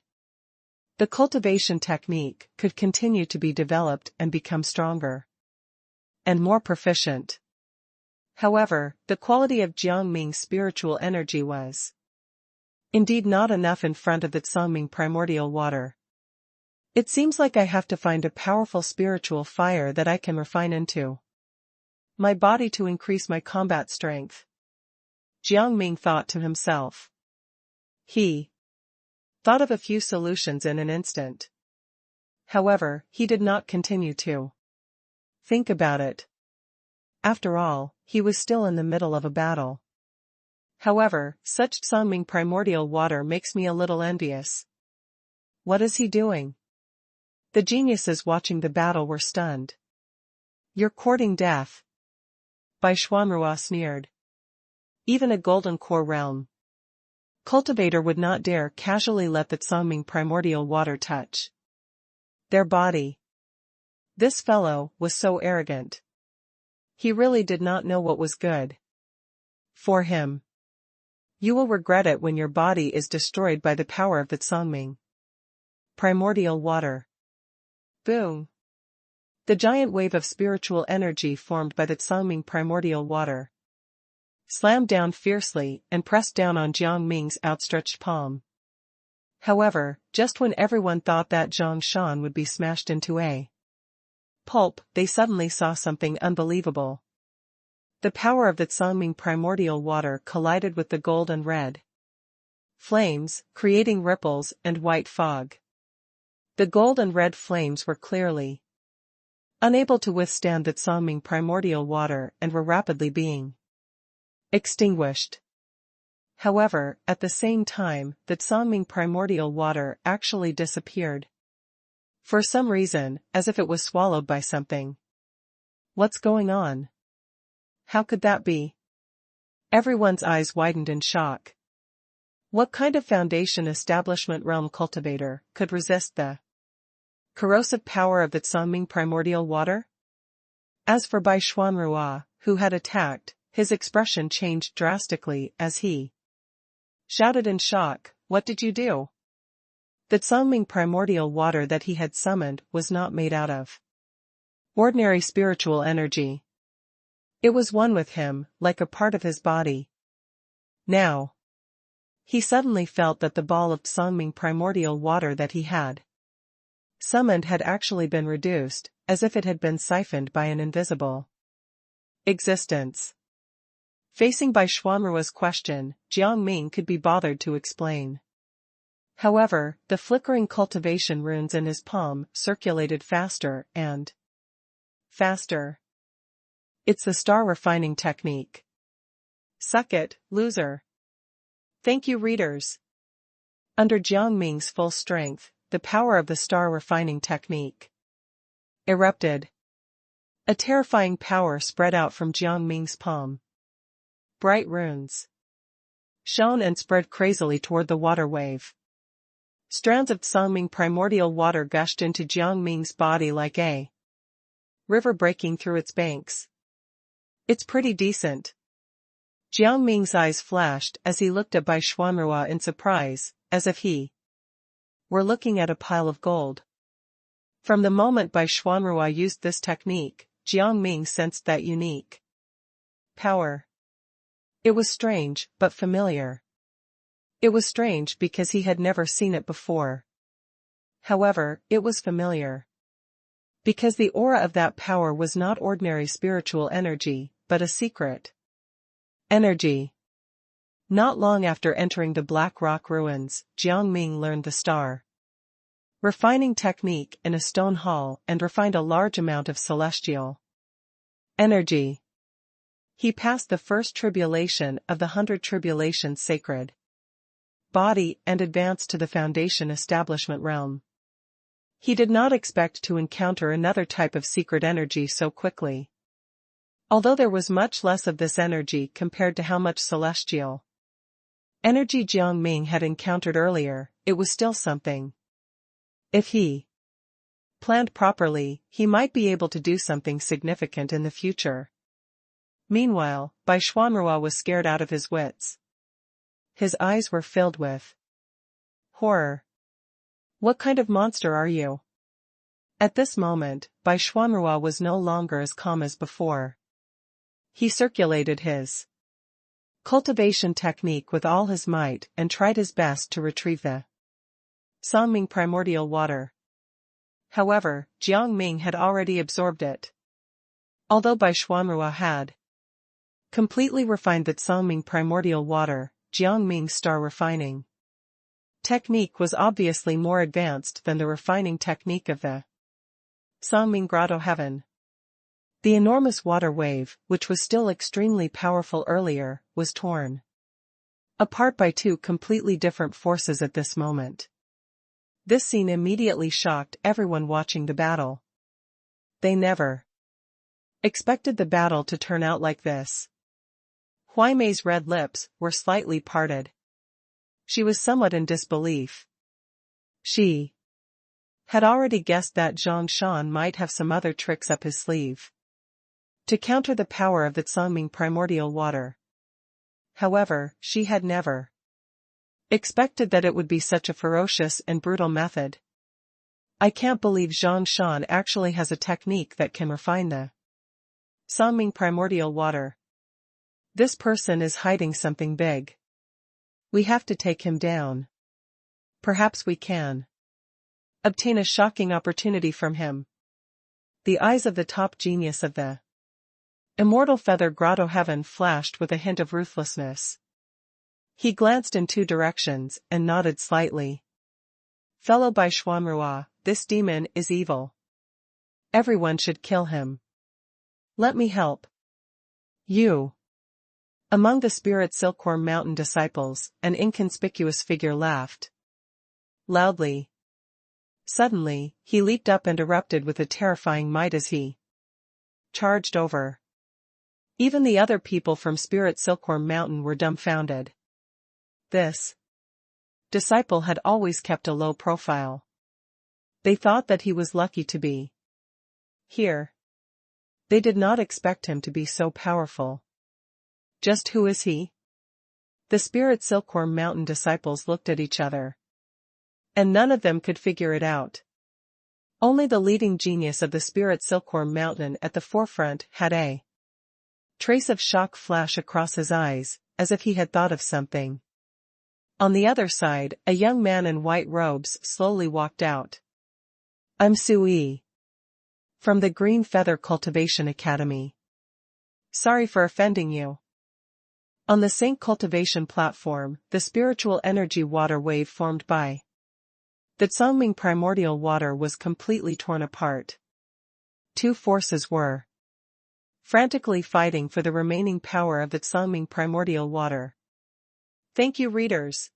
The cultivation technique could continue to be developed and become stronger and more proficient. However, the quality of Jiang Ming's spiritual energy was indeed not enough in front of the Jiang primordial water. It seems like I have to find a powerful spiritual fire that I can refine into my body to increase my combat strength. Jiang Ming thought to himself. He thought of a few solutions in an instant. However, he did not continue to think about it. After all, he was still in the middle of a battle. However, such Jiang primordial water makes me a little envious. What is he doing? The geniuses watching the battle were stunned. You're courting death. Bai Xuanrua sneered. Even a golden core realm cultivator would not dare casually let the Jiang primordial water touch their body. This fellow was so arrogant. He really did not know what was good for him. You will regret it when your body is destroyed by the power of the Jiang primordial water. Boom! The giant wave of spiritual energy formed by the Jiang primordial water slammed down fiercely and pressed down on Jiang Ming's outstretched palm. However, just when everyone thought that Zhang Shan would be smashed into a pulp, they suddenly saw something unbelievable. The power of the Jiang primordial water collided with the gold and red flames, creating ripples and white fog. The gold and red flames were clearly unable to withstand the Jiang primordial water and were rapidly being extinguished. However, at the same time, the Jiang primordial water actually disappeared. For some reason, as if it was swallowed by something. What's going on? How could that be? Everyone's eyes widened in shock. What kind of foundation establishment realm cultivator could resist the corrosive power of the Jiang primordial water? As for Bai Xuanrua, who had attacked, his expression changed drastically as he shouted in shock, "What did you do?" The Jiang primordial water that he had summoned was not made out of ordinary spiritual energy. It was one with him, like a part of his body. Now, he suddenly felt that the ball of Jiang primordial water that he had summoned had actually been reduced, as if it had been siphoned by an invisible existence. Facing Bai Xuanrua's question, Jiang Ming could be bothered to explain. However, the flickering cultivation runes in his palm circulated faster and faster. It's the star refining technique. Suck it, loser. Thank you, readers. Under Jiang Ming's full strength, the power of the star refining technique erupted. A terrifying power spread out from Jiang Ming's palm. Bright runes shone and spread crazily toward the water wave. Strands of Tsangming primordial water gushed into Jiang Ming's body like a river breaking through its banks. It's pretty decent. Jiang Ming's eyes flashed as he looked at Bai Xuanrua in surprise, as if he were looking at a pile of gold. From the moment Bai Xuanrua used this technique, Jiang Ming sensed that unique power. It was strange, but familiar. It was strange because he had never seen it before. However, it was familiar. Because the aura of that power was not ordinary spiritual energy, but a secret energy. Not long after entering the Black Rock ruins, Jiang Ming learned the star refining technique in a stone hall and refined a large amount of celestial energy. He passed the first tribulation of the 100 tribulations sacred body and advanced to the foundation establishment realm. He did not expect to encounter another type of secret energy so quickly. Although there was much less of this energy compared to how much celestial energy Jiang Ming had encountered earlier, it was still something. If he planned properly, he might be able to do something significant in the future. Meanwhile, Bai Xuanrua was scared out of his wits. His eyes were filled with horror. What kind of monster are you? At this moment, Bai Xuanrua was no longer as calm as before. He circulated his cultivation technique with all his might and tried his best to retrieve the Tsangming primordial water. However, Jiang Ming had already absorbed it. Although Bai Xuanrua had completely refined the Tsangming primordial water, Jiang Ming's star refining technique was obviously more advanced than the refining technique of the Tsangming grotto heaven. The enormous water wave, which was still extremely powerful earlier, was torn apart by two completely different forces at this moment. This scene immediately shocked everyone watching the battle. They never expected the battle to turn out like this. Huai Mei's red lips were slightly parted. She was somewhat in disbelief. She had already guessed that Zhang Shan might have some other tricks up his sleeve to counter the power of the Tsangming primordial water. However, she had never expected that it would be such a ferocious and brutal method. I can't believe Zhang Shan actually has a technique that can refine the Tsangming primordial water. This person is hiding something big. We have to take him down. Perhaps we can obtain a shocking opportunity from him. The eyes of the top genius of the Immortal Feather Grotto Heaven flashed with a hint of ruthlessness. He glanced in two directions and nodded slightly. Fellow Bai Xuanrua, this demon is evil. Everyone should kill him. Let me help you. Among the Spirit Silkworm Mountain disciples, an inconspicuous figure laughed loudly. Suddenly, he leaped up and erupted with a terrifying might as he charged over. Even the other people from Spirit Silkworm Mountain were dumbfounded. This disciple had always kept a low profile. They thought that he was lucky to be here. They did not expect him to be so powerful. Just who is he? The Spirit Silkworm Mountain disciples looked at each other. And none of them could figure it out. Only the leading genius of the Spirit Silkworm Mountain at the forefront had a trace of shock flash across his eyes, as if he had thought of something. On the other side, a young man in white robes slowly walked out. I'm Sui. From the Green Feather Cultivation Academy. Sorry for offending you. On the same cultivation platform, the spiritual energy water wave formed by the Tsangming primordial water was completely torn apart. Two forces were frantically fighting for the remaining power of the Tsangming primordial water. Thank you, readers.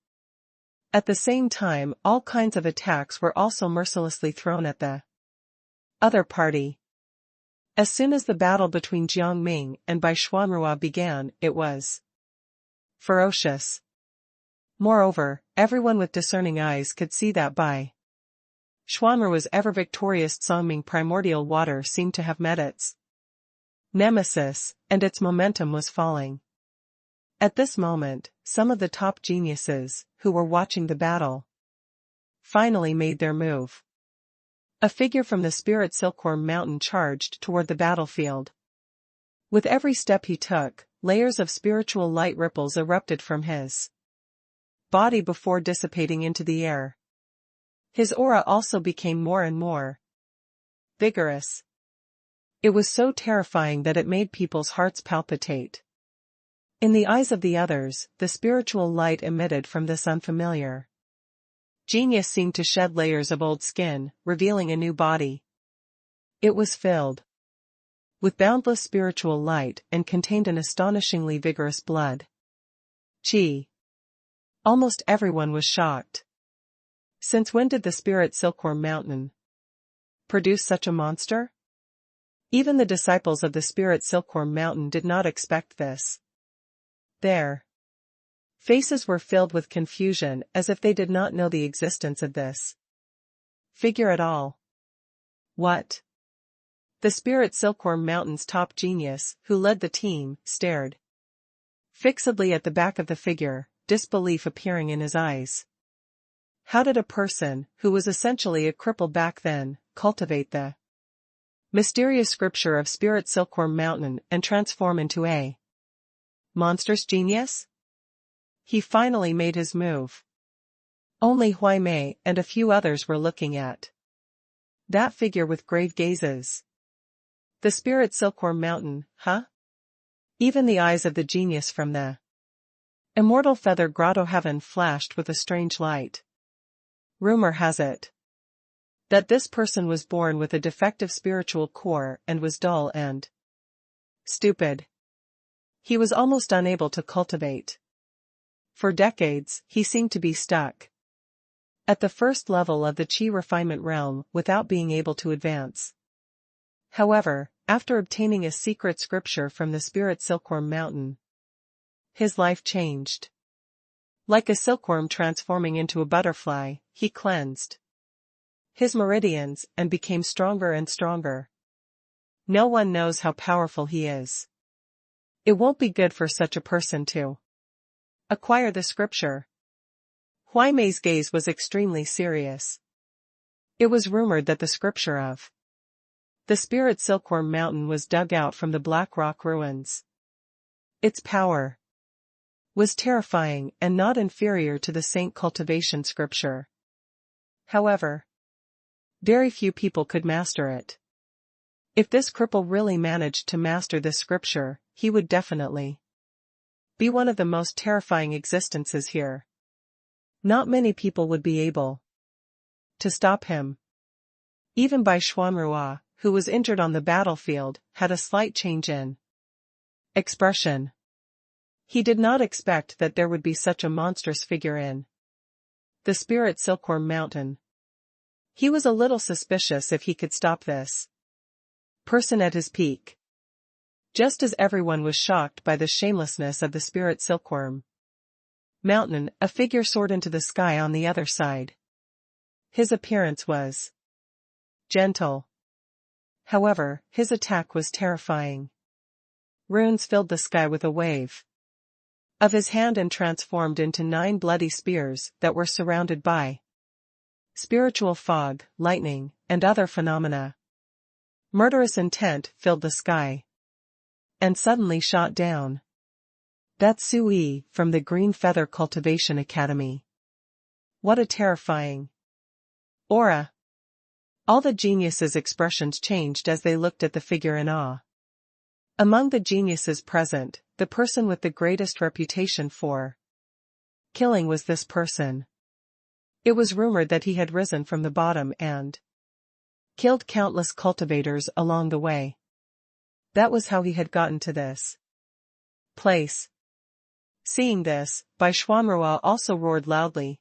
At the same time, all kinds of attacks were also mercilessly thrown at the other party. As soon as the battle between Jiang Ming and Bai Xuanrua began, it was ferocious. Moreover, everyone with discerning eyes could see that Bai Xuanrua's ever-victorious Songming primordial water seemed to have met its nemesis, and its momentum was falling. At this moment, some of the top geniuses, who were watching the battle, finally made their move. A figure from the spirit Silkworm Mountain charged toward the battlefield. With every step he took, layers of spiritual light ripples erupted from his body before dissipating into the air. His aura also became more and more vigorous. It was so terrifying that it made people's hearts palpitate. In the eyes of the others, the spiritual light emitted from this unfamiliar genius seemed to shed layers of old skin, revealing a new body. It was filled with boundless spiritual light and contained an astonishingly vigorous blood qi. Almost everyone was shocked. Since when did the spirit Silkworm Mountain produce such a monster? Even the disciples of the spirit Silkworm Mountain did not expect this. Their faces were filled with confusion, as if they did not know the existence of this figure at all. What? The spirit Silkworm Mountain's top genius, who led the team, stared fixedly at the back of the figure, disbelief appearing in his eyes. How did a person, who was essentially a cripple back then, cultivate the mysterious scripture of spirit Silkworm Mountain and transform into a monstrous genius? He finally made his move. Only Huai Mei and a few others were looking at that figure with grave gazes. The spirit Silkworm Mountain, huh? Even the eyes of the genius from the Immortal Feather Grotto heaven flashed with a strange light. Rumor has it that this person was born with a defective spiritual core and was dull and stupid. He was almost unable to cultivate. For decades, he seemed to be stuck at the first level of the Qi refinement realm without being able to advance. However, after obtaining a secret scripture from the spirit Silkworm Mountain, his life changed. Like a silkworm transforming into a butterfly, he cleansed his meridians and became stronger and stronger. No one knows how powerful he is. It won't be good for such a person to acquire the scripture. Huai Mei's gaze was extremely serious. It was rumored that the scripture of the spirit Silkworm Mountain was dug out from the black rock ruins. Its power was terrifying and not inferior to the saint cultivation scripture. However, very few people could master it. If this cripple really managed to master this scripture, he would definitely be one of the most terrifying existences here. Not many people would be able to stop him. Even Bai Xuanrua, who was injured on the battlefield, had a slight change in expression. He did not expect that there would be such a monstrous figure in the spirit Silkworm Mountain. He was a little suspicious if he could stop this person at his peak. Just as everyone was shocked by the shamelessness of the spirit Silkworm Mountain, a figure soared into the sky on the other side. His appearance was gentle. However, his attack was terrifying. Runes filled the sky with a wave of his hand and transformed into 9 bloody spears that were surrounded by spiritual fog, lightning, and other phenomena. Murderous intent filled the sky and suddenly shot down. That's Sui from the Green Feather Cultivation Academy. What a terrifying aura. All the geniuses' expressions changed as they looked at the figure in awe. Among the geniuses present, the person with the greatest reputation for killing was this person. It was rumored that he had risen from the bottom and killed countless cultivators along the way. That was how he had gotten to this place. Seeing this, Bai Xuanrua also roared loudly.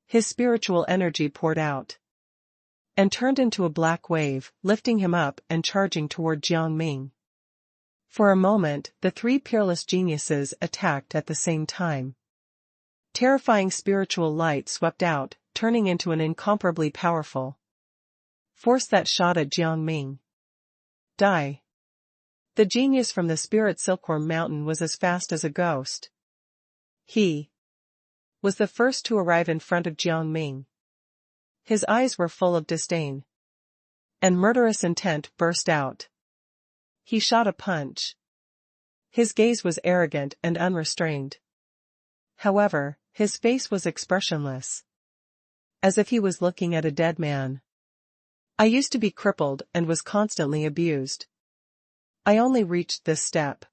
His spiritual energy poured out and turned into a black wave, lifting him up and charging toward Jiang Ming. For a moment, the three peerless geniuses attacked at the same time. Terrifying spiritual light swept out, turning into an incomparably powerful force that shot at Jiang Ming. Die. The genius from the spirit silkworm mountain was as fast as a ghost. He was the first to arrive in front of Jiang Ming. His eyes were full of disdain and murderous intent burst out. He shot a punch. His gaze was arrogant and unrestrained. However, his face was expressionless, as if he was looking at a dead man. I used to be crippled and was constantly abused. I only reached this step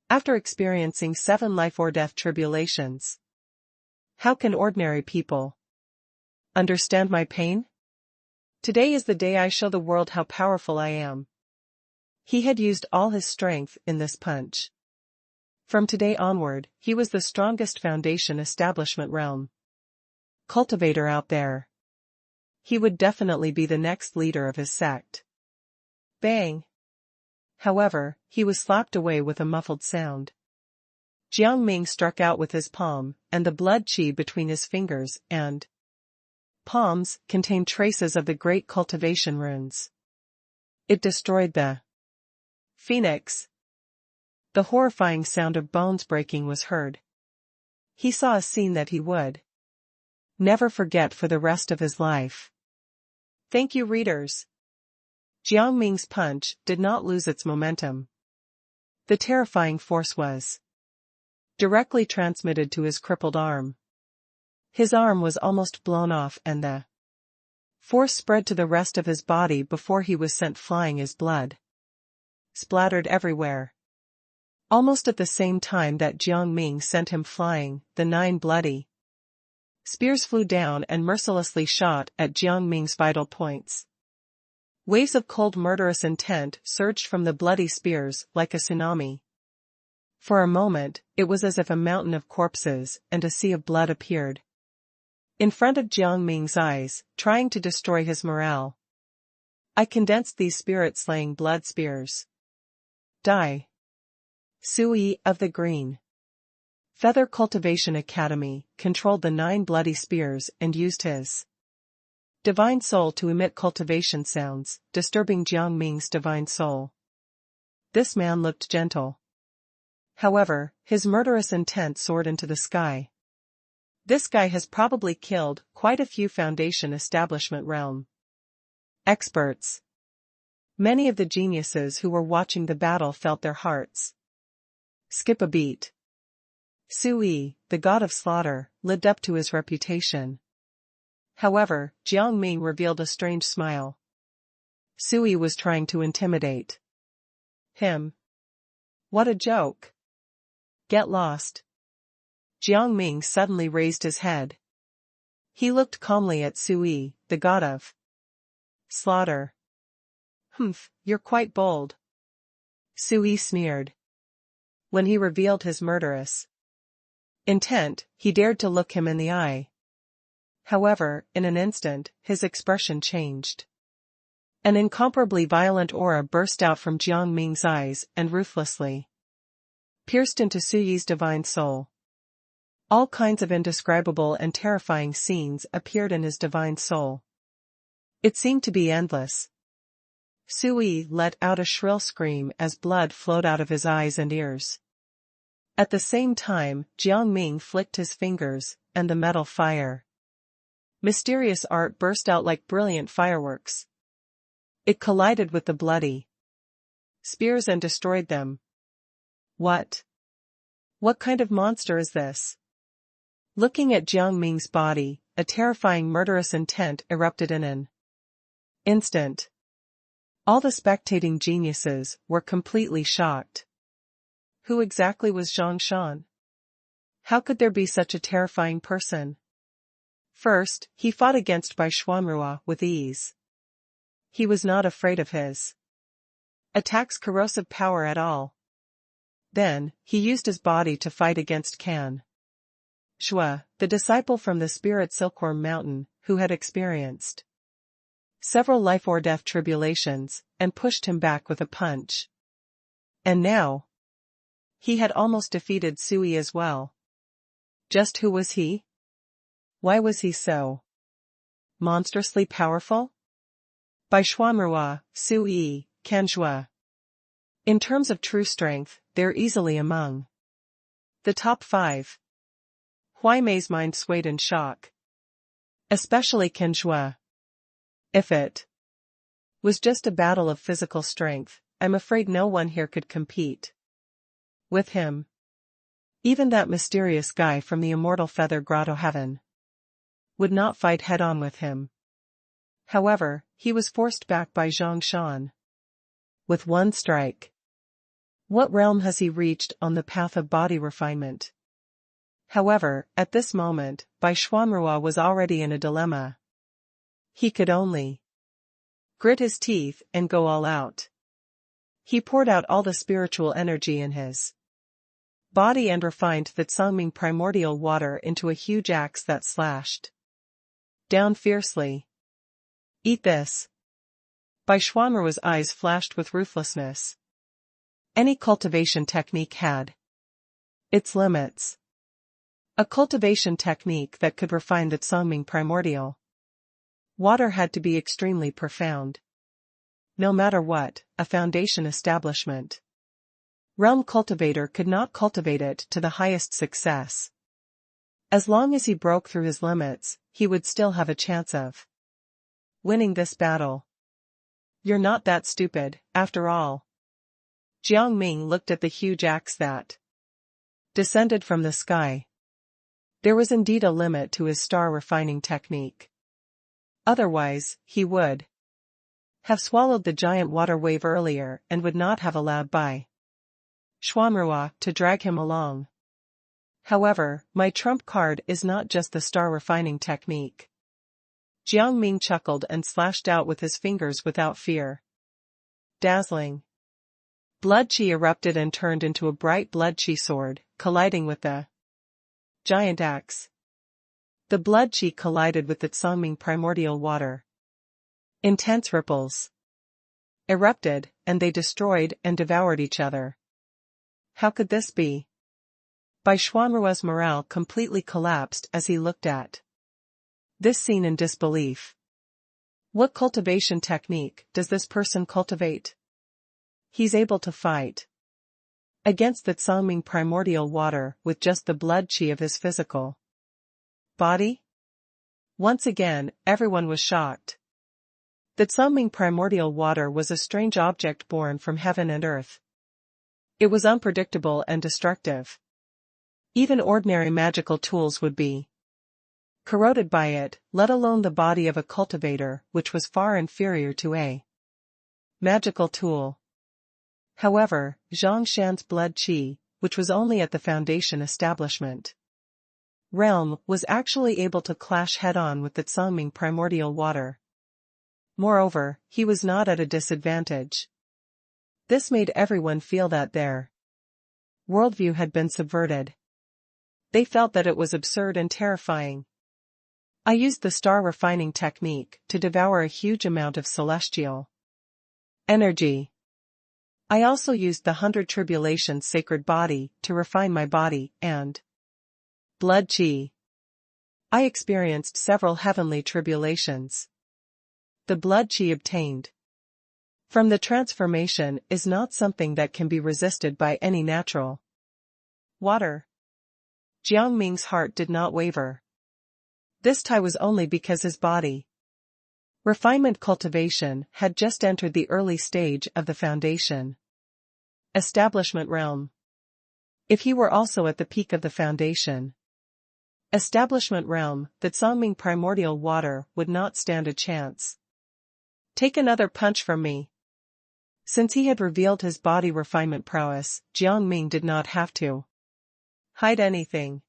after experiencing 7 life-or-death tribulations. How can ordinary people understand my pain? Today is the day I show the world how powerful I am. He had used all his strength in this punch. From today onward, he was the strongest foundation establishment realm cultivator out there. He would definitely be the next leader of his sect. Bang! However, he was slapped away with a muffled sound. Jiang Ming struck out with his palm, and the blood chi between his fingers and palms contained traces of the great cultivation runes. It destroyed the phoenix. The horrifying sound of bones breaking was heard. He saw a scene that he would never forget for the rest of his life. Thank you, readers. Jiang Ming's punch did not lose its momentum. The terrifying force was directly transmitted to his crippled arm. His arm was almost blown off and the force spread to the rest of his body before he was sent flying. His blood splattered everywhere. Almost at the same time that Jiang Ming sent him flying, the 9 bloody spears flew down and mercilessly shot at Jiang Ming's vital points. Waves of cold murderous intent surged from the bloody spears like a tsunami. For a moment, it was as if a mountain of corpses and a sea of blood appeared in front of Jiang Ming's eyes, trying to destroy his morale. I condensed these spirit-slaying blood spears. Die. Sui of the Green Feather Cultivation Academy controlled the 9 bloody spears and used his divine soul to emit cultivation sounds, disturbing Jiang Ming's divine soul. This man looked gentle. However, his murderous intent soared into the sky. This guy has probably killed quite a few Foundation establishment realm experts. Many of the geniuses who were watching the battle felt their hearts skip a beat. Sui, the god of slaughter, lived up to his reputation. However, Jiang Ming revealed a strange smile. Sui was trying to intimidate him. What a joke. Get lost. Jiang Ming suddenly raised his head. He looked calmly at Sui, the god of slaughter. Humph, you're quite bold. Sui sneered. When he revealed his murderous intent, he dared to look him in the eye. However, in an instant, his expression changed. An incomparably violent aura burst out from Jiang Ming's eyes and ruthlessly pierced into Sui's divine soul. All kinds of indescribable and terrifying scenes appeared in his divine soul. It seemed to be endless. Sui let out a shrill scream as blood flowed out of his eyes and ears. At the same time, Jiang Ming flicked his fingers, and the metal fire mysterious art burst out like brilliant fireworks. It collided with the bloody spears and destroyed them. What? What kind of monster is this? Looking at Jiang Ming's body, a terrifying murderous intent erupted in an instant. All the spectating geniuses were completely shocked. Who exactly was Zhang Shan? How could there be such a terrifying person? First, he fought against Bai Xuanrua with ease. He was not afraid of his attacks' corrosive power at all. Then, he used his body to fight against Kan Shua, the disciple from the spirit Silkworm Mountain, who had experienced several life-or-death tribulations, and pushed him back with a punch. And now, he had almost defeated Sui as well. Just who was he? Why was he so monstrously powerful? By Xuanrua, Sui, Kanshua. In terms of true strength, they're easily among the top 5. Huai Mei's mind swayed in shock. Especially Kanshua. If it was just a battle of physical strength, I'm afraid no one here could compete with him. Even that mysterious guy from the Immortal Feather Grotto Heaven would not fight head-on with him. However, he was forced back by Zhang Shan with one strike. What realm has he reached on the path of body refinement? However, at this moment, Bai Xuanrua was already in a dilemma. He could only grit his teeth and go all out. He poured out all the spiritual energy in his body and refined the Tsangming primordial water into a huge axe that slashed down fiercely. Eat this. Bai Xuanrua's eyes flashed with ruthlessness. Any cultivation technique had its limits. A cultivation technique that could refine the Tsangming primordial water had to be extremely profound. No matter what, a foundation establishment realm cultivator could not cultivate it to the highest success. As long as he broke through his limits, he would still have a chance of winning this battle. You're not that stupid, after all. Jiang Ming looked at the huge axe that descended from the sky. There was indeed a limit to his star refining technique. Otherwise, he would have swallowed the giant water wave earlier and would not have allowed Bai Xuanrua to drag him along. However, my trump card is not just the star refining technique. Jiang Ming chuckled and slashed out with his fingers without fear. Dazzling. Blood chi erupted and turned into a bright blood chi sword, colliding with the giant axe. The blood chi collided with the Tsangming primordial water. Intense ripples erupted, and they destroyed and devoured each other. How could this be? Bai Xuanrua's morale completely collapsed as he looked at this scene in disbelief. What cultivation technique does this person cultivate? He's able to fight against the Tsangming primordial water with just the blood chi of his physical body? Once again, everyone was shocked. The Tsangming primordial water was a strange object born from heaven and earth. It was unpredictable and destructive. Even ordinary magical tools would be corroded by it, let alone the body of a cultivator, which was far inferior to a magical tool. However, Zhang Shan's blood chi, which was only at the foundation establishment realm, was actually able to clash head-on with the Tsangming primordial water. Moreover, he was not at a disadvantage. This made everyone feel that their worldview had been subverted. They felt that it was absurd and terrifying. I used the star refining technique to devour a huge amount of celestial energy. I also used the 100 Tribulations sacred body to refine my body and blood chi. I experienced several heavenly tribulations. The blood chi obtained from the transformation is not something that can be resisted by any natural water. Jiang Ming's heart did not waver. This tie was only because his body refinement cultivation had just entered the early stage of the foundation establishment realm. If he were also at the peak of the foundation establishment realm, the Tsangming primordial water would not stand a chance. Take another punch from me. Since he had revealed his body refinement prowess, Jiang Ming did not have to hide anything.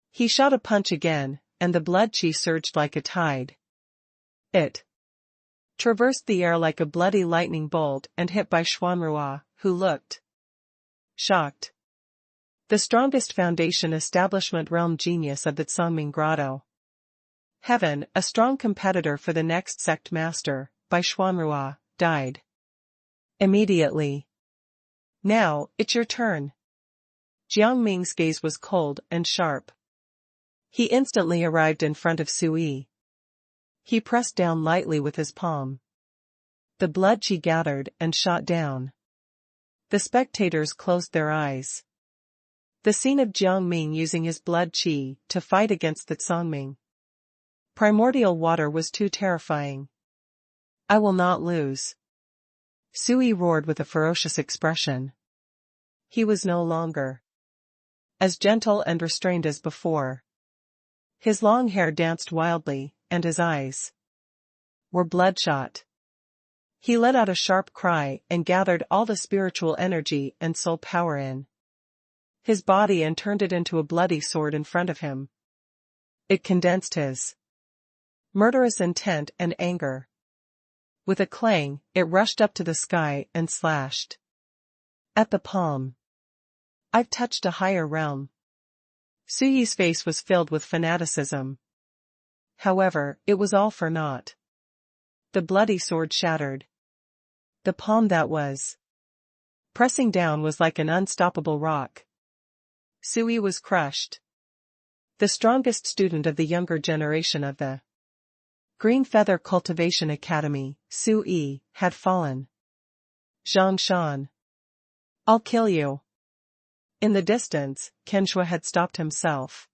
He shot a punch again, and the blood chi surged like a tide. It traversed the air like a bloody lightning bolt and hit Bai Xuanrua, who looked shocked. The strongest foundation establishment realm genius of the Jiang Ming grotto. Heaven, a strong competitor for the next sect master, by Xuanrua, died. Immediately. Now, it's your turn. Jiang Ming's gaze was cold and sharp. He instantly arrived in front of Sui. He pressed down lightly with his palm. The blood qi gathered and shot down. The spectators closed their eyes. The scene of Jiang Ming using his blood qi to fight against the Jiangming primordial water was too terrifying. I will not lose. Sui roared with a ferocious expression. He was no longer as gentle and restrained as before. His long hair danced wildly, and his eyes were bloodshot. He let out a sharp cry and gathered all the spiritual energy and soul power in his body and turned it into a bloody sword in front of him. It condensed his murderous intent and anger. With a clang, it rushed up to the sky and slashed at the palm. I've touched a higher realm. Suyi's face was filled with fanaticism. However, it was all for naught. The bloody sword shattered. The palm that was pressing down was like an unstoppable rock. Sui was crushed. The strongest student of the younger generation of the Green Feather Cultivation Academy, Sui, had fallen. Zhang Shan. I'll kill you. In the distance, Kenshua had stopped himself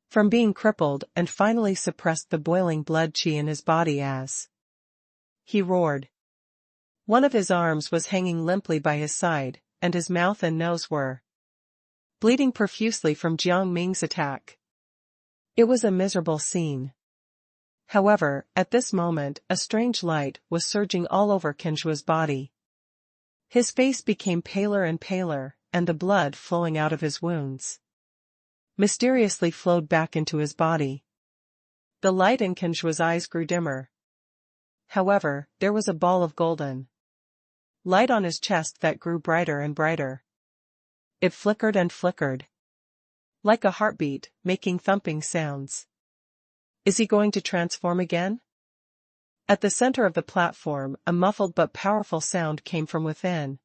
from being crippled and finally suppressed the boiling blood qi in his body as he roared. One of his arms was hanging limply by his side, and his mouth and nose were bleeding profusely from Jiang Ming's attack. It was a miserable scene. However, at this moment, a strange light was surging all over Kenshua's body. His face became paler and paler, and the blood flowing out of his wounds mysteriously flowed back into his body. The light in Kenshua's eyes grew dimmer. However, there was a ball of golden light on his chest that grew brighter and brighter. It flickered and flickered like a heartbeat, making thumping sounds. Is he going to transform again? At the center of the platform, a muffled but powerful sound came from within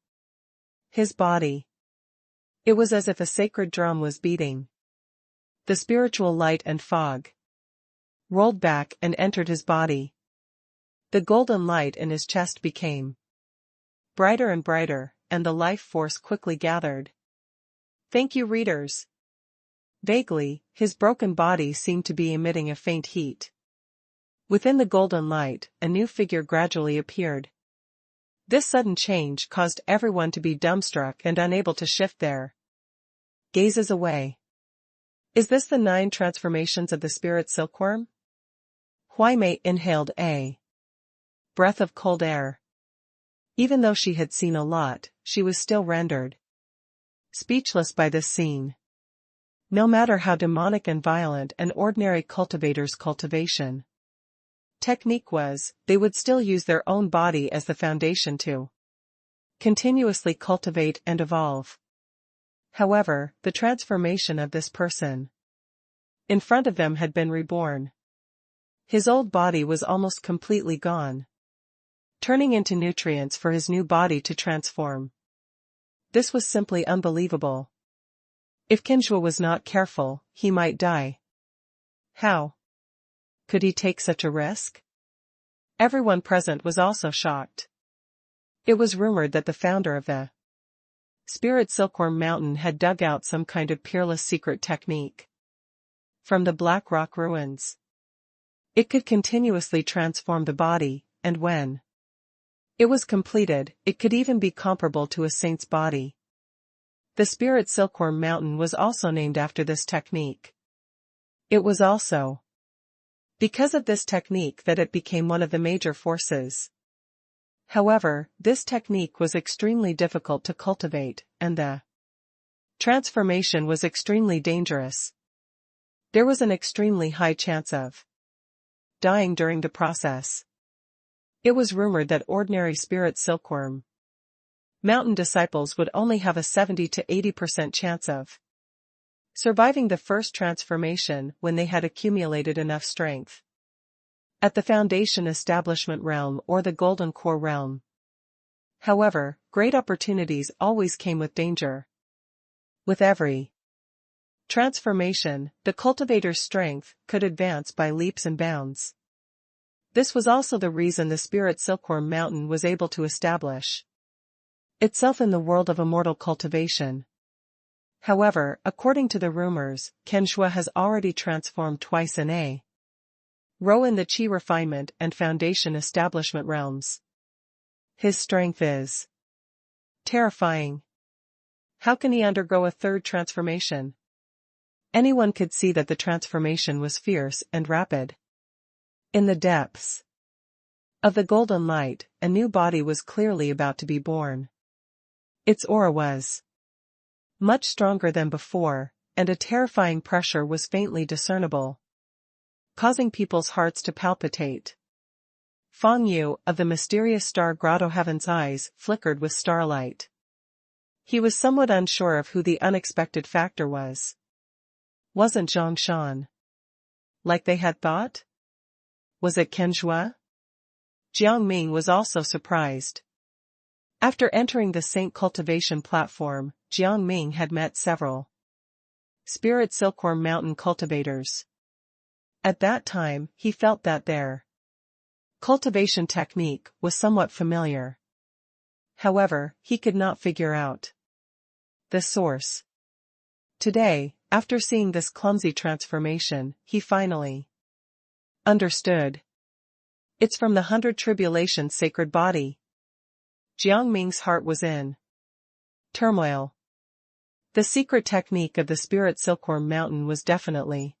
his body. It was as if a sacred drum was beating. The spiritual light and fog rolled back and entered his body. The golden light in his chest became brighter and brighter, and the life force quickly gathered. Thank you, readers. Vaguely, his broken body seemed to be emitting a faint heat. Within the golden light, a new figure gradually appeared. This sudden change caused everyone to be dumbstruck and unable to shift their gazes away. Is this the 9 transformations of the spirit silkworm? Huaimei inhaled a breath of cold air. Even though she had seen a lot, she was still rendered speechless by this scene. No matter how demonic and violent an ordinary cultivator's cultivation technique was, they would still use their own body as the foundation to continuously cultivate and evolve. However, the transformation of this person in front of them had been reborn. His old body was almost completely gone, turning into nutrients for his new body to transform. This was simply unbelievable. If Kinshua was not careful, he might die. How could he take such a risk? Everyone present was also shocked. It was rumored that the founder of the Spirit Silkworm Mountain had dug out some kind of peerless secret technique from the Black Rock ruins. It could continuously transform the body, and when it was completed, it could even be comparable to a saint's body. The Spirit Silkworm Mountain was also named after this technique. It was also because of this technique that it became one of the major forces. However, this technique was extremely difficult to cultivate, and the transformation was extremely dangerous. There was an extremely high chance of dying during the process. It was rumored that ordinary spirit silkworm mountain disciples would only have a 70 to 80% chance of surviving the first transformation when they had accumulated enough strength. At the Foundation Establishment realm or the Golden Core realm, however, great opportunities always came with danger. With every transformation, the cultivator's strength could advance by leaps and bounds. This was also the reason the spirit Silkworm Mountain was able to establish itself in the world of immortal cultivation. However, according to the rumors, Kenshua has already transformed twice in a row in the Qi refinement and Foundation Establishment realms. His strength is terrifying. How can he undergo a third transformation? Anyone could see that the transformation was fierce and rapid. In the depths of the golden light, a new body was clearly about to be born. Its aura was much stronger than before, and a terrifying pressure was faintly discernible, causing people's hearts to palpitate. Feng Yu of the mysterious star grotto heaven's eyes flickered with starlight. He was somewhat unsure of who the unexpected factor was. Wasn't Zhang Shan like they had thought? Was it Kenshua? Jiang Ming was also surprised. After entering the Saint Cultivation platform, Jiang Ming had met several spirit Silkworm Mountain cultivators. At that time, he felt that their cultivation technique was somewhat familiar. However, he could not figure out the source. Today, after seeing this clumsy transformation, he finally understood. It's from the 100 Tribulations sacred body. Jiang Ming's heart was in turmoil. The secret technique of the spirit Silkworm Mountain was definitely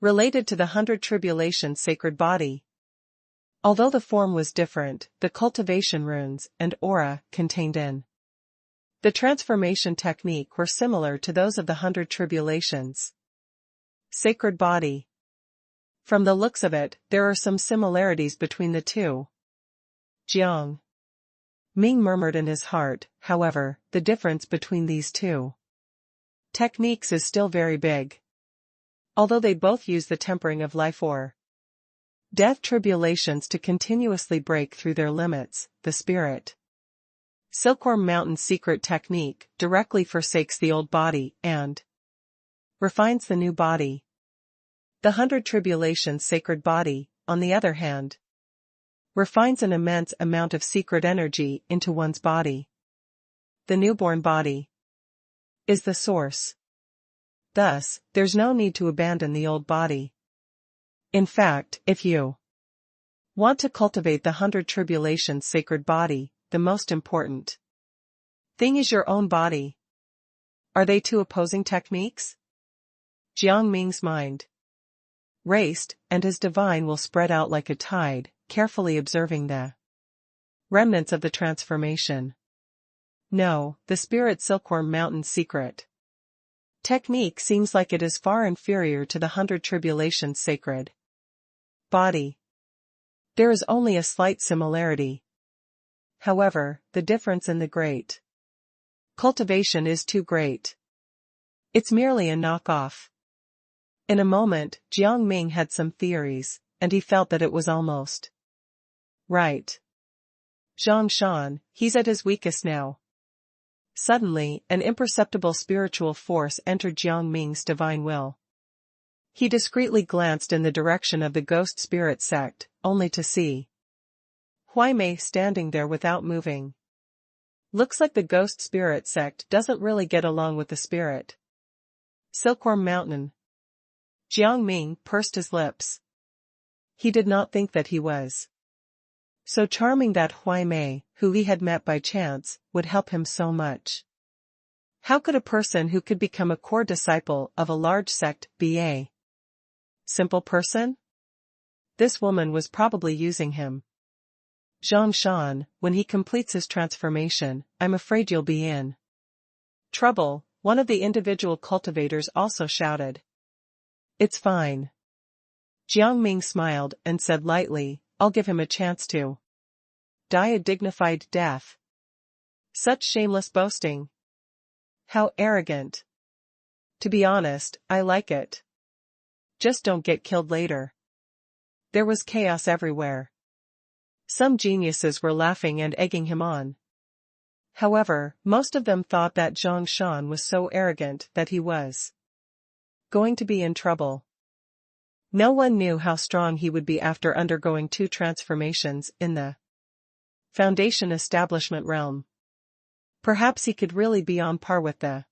related to the 100 Tribulations sacred body. Although the form was different, the cultivation runes and aura contained in the transformation technique were similar to those of the 100 Tribulations sacred body. From the looks of it, there are some similarities between the two. Jiang Ming murmured in his heart, however, the difference between these two techniques is still very big. Although they both use the tempering of life or death tribulations to continuously break through their limits, the spirit Silkworm Mountain's secret technique directly forsakes the old body and refines the new body. The 100 Tribulations sacred body, on the other hand, refines an immense amount of secret energy into one's body. The newborn body is the source. Thus, there's no need to abandon the old body. In fact, if you want to cultivate the 100 Tribulations sacred body, the most important thing is your own body. Are they two opposing techniques? Jiang Ming's mind raced, and his divine will spread out like a tide, carefully observing the remnants of the transformation. No, the spirit Silkworm Mountain's secret technique seems like it is far inferior to the 100 Tribulations sacred body. There is only a slight similarity. However, the difference in the great cultivation is too great. It's merely a knockoff. In a moment, Jiang Ming had some theories, and he felt that it was almost right. Zhang Shan, he's at his weakest now. Suddenly, an imperceptible spiritual force entered Jiang Ming's divine will. He discreetly glanced in the direction of the ghost spirit sect, only to see Huai Mei standing there without moving. Looks like the ghost spirit sect doesn't really get along with the spirit Silkworm Mountain. Jiang Ming pursed his lips. He did not think that he was so charming that Huai Mei, who he had met by chance, would help him so much. How could a person who could become a core disciple of a large sect be a simple person? This woman was probably using him. Zhang Shan, when he completes his transformation, I'm afraid you'll be in trouble, one of the individual cultivators also shouted. It's fine. Jiang Ming smiled and said lightly, I'll give him a chance to die a dignified death. Such shameless boasting. How arrogant. To be honest, I like it. Just don't get killed later. There was chaos everywhere. Some geniuses were laughing and egging him on. However, most of them thought that Zhang Shan was so arrogant that he was going to be in trouble. No one knew how strong he would be after undergoing 2 transformations in the Foundation establishment realm. Perhaps he could really be on par with the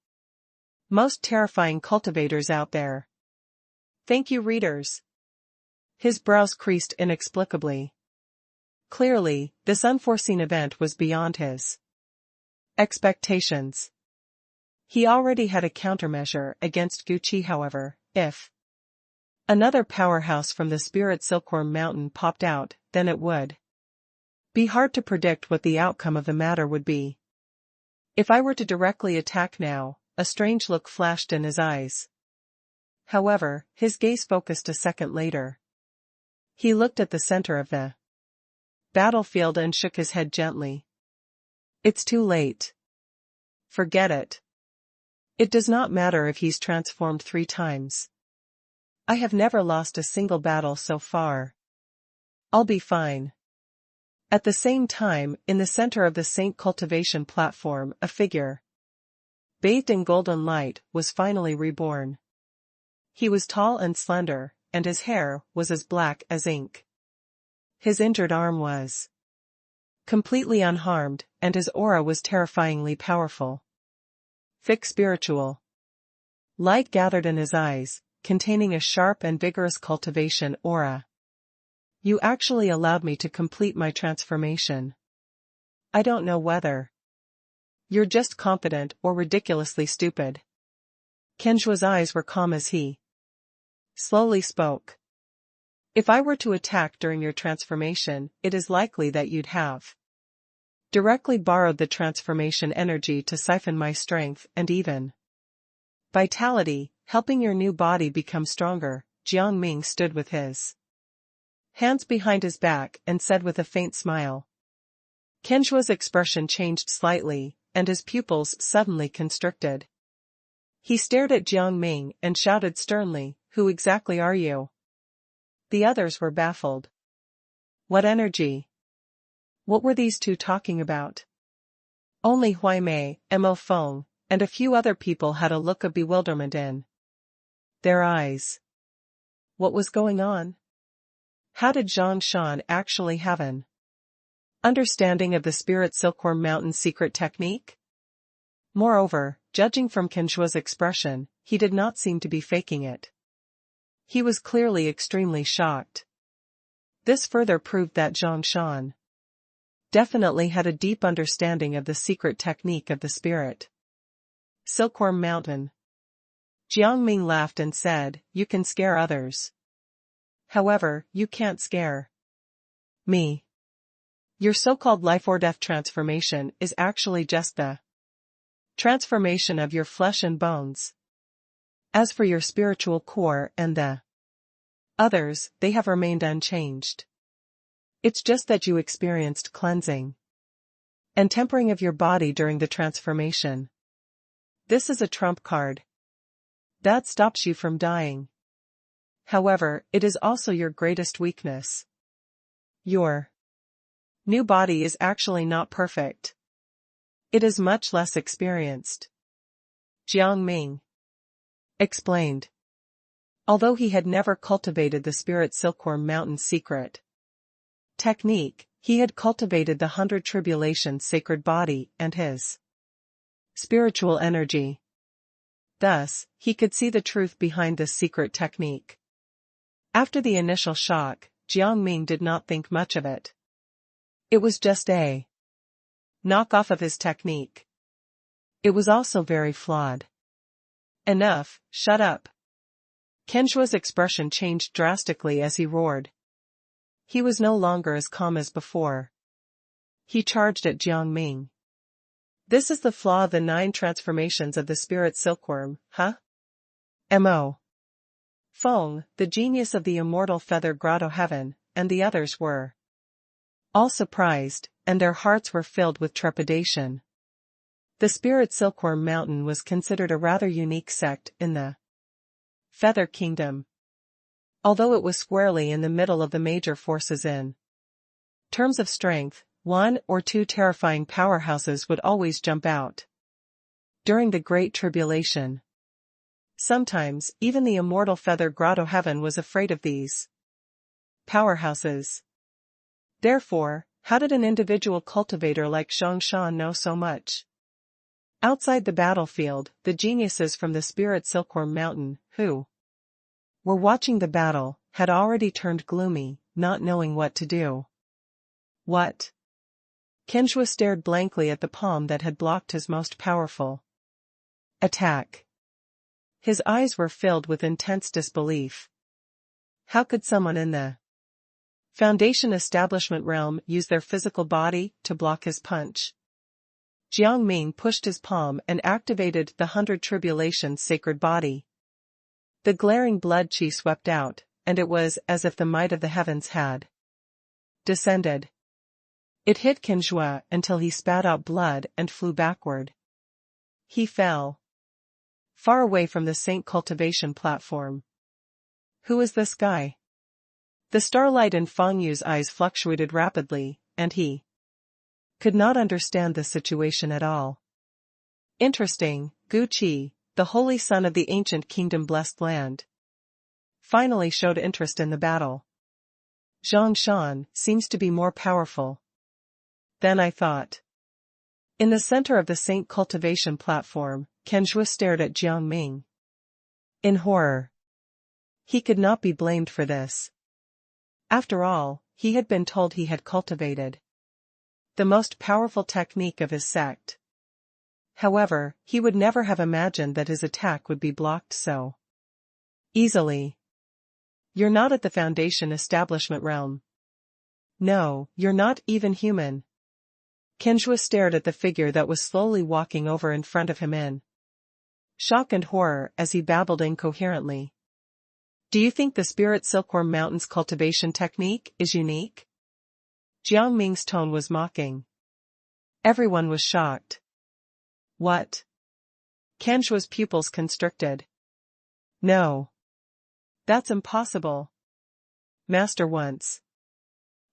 most terrifying cultivators out there. Thank you, readers. His brows creased inexplicably. Clearly, this unforeseen event was beyond his expectations. He already had a countermeasure against Gucci, however. If another powerhouse from the Spirit Silkworm Mountain popped out, then it would be hard to predict what the outcome of the matter would be. If I were to directly attack now, a strange look flashed in his eyes. However, his gaze focused a second later. He looked at the center of the battlefield and shook his head gently. It's too late. Forget it. It does not matter if he's transformed 3 times. I have never lost a single battle so far. I'll be fine. At the same time, in the center of the Saint Cultivation platform, a figure, bathed in golden light, was finally reborn. He was tall and slender, and his hair was as black as ink. His injured arm was completely unharmed, and his aura was terrifyingly powerful. Thick spiritual light gathered in his eyes, containing a sharp and vigorous cultivation aura. You actually allowed me to complete my transformation. I don't know whether you're just confident or ridiculously stupid. Kenjua's eyes were calm as he slowly spoke. If I were to attack during your transformation, it is likely that you'd have directly borrowed the transformation energy to siphon my strength and even vitality, helping your new body become stronger. Jiang Ming stood with his hands behind his back and said with a faint smile. Kenjua's expression changed slightly, and his pupils suddenly constricted. He stared at Jiang Ming and shouted sternly, "Who exactly are you?" The others were baffled. What energy? What were these 2 talking about? Only Huaimei, Mo Feng, and a few other people had a look of bewilderment in their eyes. What was going on? How did Zhang Shan actually have an understanding of the Spirit Silkworm Mountain secret technique? Moreover, judging from Kenjua's expression, he did not seem to be faking it. He was clearly extremely shocked. This further proved that Zhang Shan definitely had a deep understanding of the secret technique of the Spirit Silkworm Mountain. Jiang Ming laughed and said, "You can scare others. However, you can't scare me. Your so-called life or death transformation is actually just the transformation of your flesh and bones. As for your spiritual core and the others, they have remained unchanged. It's just that you experienced cleansing and tempering of your body during the transformation. This is a trump card that stops you from dying. However, it is also your greatest weakness. Your new body is actually not perfect. It is much less experienced." Jiang Ming explained. Although he had never cultivated the Spirit Silkworm Mountain secret technique, he had cultivated the 100 Tribulations sacred body and his spiritual energy. Thus, he could see the truth behind this secret technique. After the initial shock, Jiang Ming did not think much of it. It was just a knockoff of his technique. It was also very flawed. Enough, shut up. Kenjua's expression changed drastically as he roared. He was no longer as calm as before. He charged at Jiang Ming. "This is the flaw of the 9 transformations of the Spirit Silkworm, huh? Mo Feng, the genius of the Immortal Feather Grotto Heaven, and the others were all surprised, and their hearts were filled with trepidation. The Spirit Silkworm Mountain was considered a rather unique sect in the Feather Kingdom, although it was squarely in the middle of the major forces in terms of strength. One or two terrifying powerhouses would always jump out during the Great Tribulation. Sometimes, even the immortal Feather Grotto Heaven was afraid of these powerhouses. Therefore, how did an individual cultivator like Jiang Ming know so much? Outside the battlefield, the geniuses from the Spirit Silkworm Mountain, who were watching the battle, had already turned gloomy, not knowing what to do. What? Kenjua stared blankly at the palm that had blocked his most powerful attack. His eyes were filled with intense disbelief. How could someone in the Foundation establishment realm use their physical body to block his punch? Jiang Ming pushed his palm and activated the 100 Tribulations sacred body. The glaring blood chi swept out, and it was as if the might of the heavens had descended. It hit Kenjua until he spat out blood and flew backward. He fell far away from the Saint cultivation platform. Who is this guy? The starlight in Feng Yu's eyes fluctuated rapidly, and he could not understand the situation at all. Interesting, Gu Qi, the holy son of the ancient kingdom-blessed land, finally showed interest in the battle. Jiang Ming seems to be more powerful than I thought. In the center of the Saint cultivation platform, Kenjua stared at Jiang Ming in horror. He could not be blamed for this. After all, he had been told he had cultivated the most powerful technique of his sect. However, he would never have imagined that his attack would be blocked so easily. You're not at the Foundation establishment realm. No, you're not even human. Kenjua stared at the figure that was slowly walking over in front of him in shock and horror as he babbled incoherently. Do you think the Spirit Silkworm Mountain's cultivation technique is unique? Jiang Ming's tone was mocking. Everyone was shocked. What? Kenjua's pupils constricted. No. That's impossible. Master once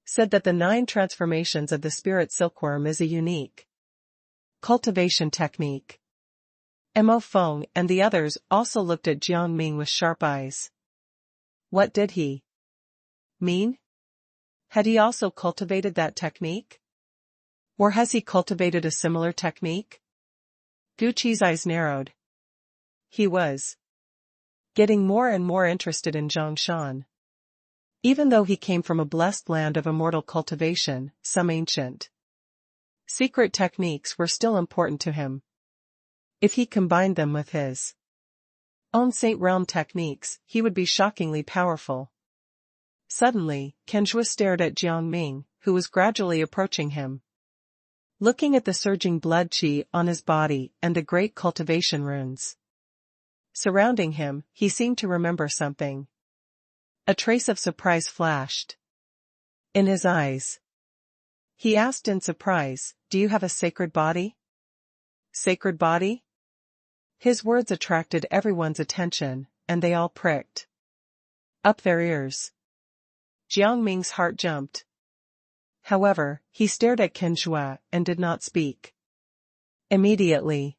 said that the 9 transformations of the Spirit Silkworm is a unique cultivation technique. Mo Feng and the others also looked at Jiang Ming with sharp eyes. What did he mean? Had he also cultivated that technique? Or has he cultivated a similar technique? Gu Qi's eyes narrowed. He was getting more and more interested in Jiang Ming. Even though he came from a blessed land of immortal cultivation, some ancient secret techniques were still important to him. If he combined them with his own Saint Realm techniques, he would be shockingly powerful. Suddenly, Kenjua stared at Jiang Ming, who was gradually approaching him. Looking at the surging blood chi on his body and the great cultivation runes surrounding him, he seemed to remember something. A trace of surprise flashed in his eyes. He asked in surprise, "Do you have a sacred body?" Sacred body? His words attracted everyone's attention, and they all pricked up their ears. Jiang Ming's heart jumped. However, he stared at Kenjua and did not speak. Immediately,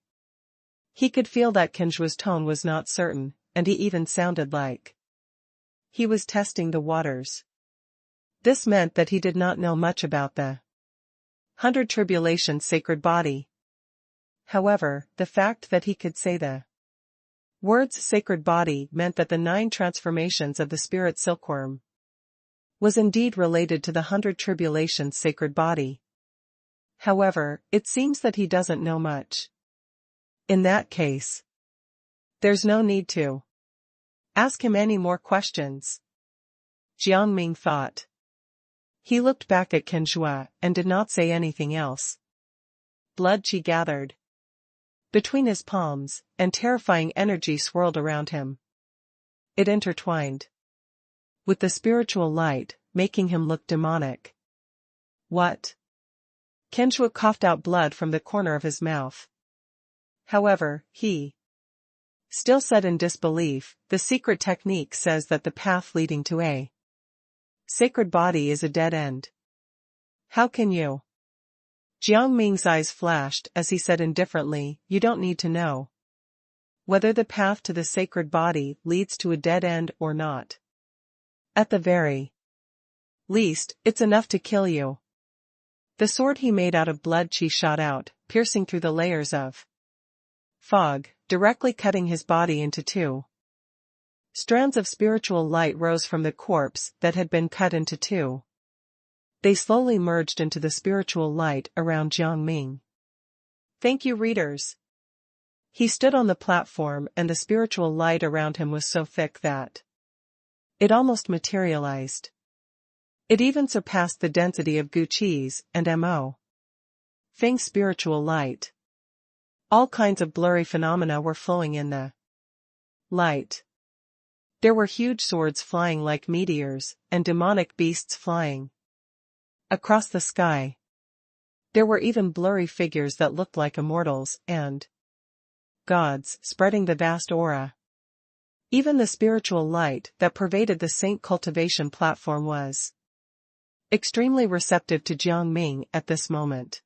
he could feel that Kenjua's tone was not certain, and he even sounded like he was testing the waters. This meant that he did not know much about the 100 Tribulations sacred body. However, the fact that he could say the words sacred body meant that the 9 transformations of the Spirit Silkworm was indeed related to the 100 Tribulations sacred body. However, it seems that he doesn't know much. In that case, there's no need to ask him any more questions. Jiang Ming thought. He looked back at Kenjua and did not say anything else. Blood chi gathered between his palms, and terrifying energy swirled around him. It intertwined with the spiritual light, making him look demonic. What? Kenjua coughed out blood from the corner of his mouth. However, he still said in disbelief, the secret technique says that the path leading to a sacred body is a dead end. How can you? Jiang Ming's eyes flashed as he said indifferently, you don't need to know whether the path to the sacred body leads to a dead end or not. At the very least, it's enough to kill you. The sword he made out of blood chi shot out, piercing through the layers of fog, directly cutting his body into two. Strands of spiritual light rose from the corpse that had been cut into two. They slowly merged into the spiritual light around Jiang Ming. Thank you, readers. He stood on the platform and the spiritual light around him was so thick that it almost materialized. It even surpassed the density of Guqi's and Mo. Feng's spiritual light. All kinds of blurry phenomena were flowing in the light. There were huge swords flying like meteors, and demonic beasts flying across the sky. There were even blurry figures that looked like immortals and gods spreading the vast aura. Even the spiritual light that pervaded the saint cultivation platform was extremely receptive to Jiang Ming at this moment.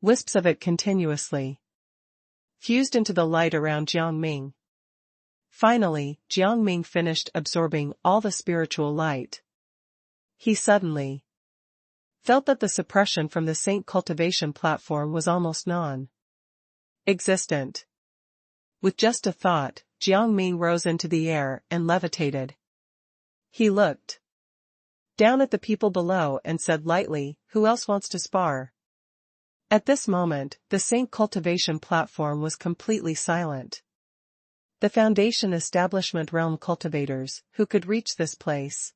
Wisps of it continuously fused into the light around Jiang Ming. Finally, Jiang Ming finished absorbing all the spiritual light. He suddenly felt that the suppression from the saint cultivation platform was almost non-existent. With just a thought, Jiang Ming rose into the air and levitated. He looked down at the people below and said lightly, who else wants to spar? At this moment, the saint cultivation platform was completely silent. The Foundation Establishment realm cultivators, who could reach this place,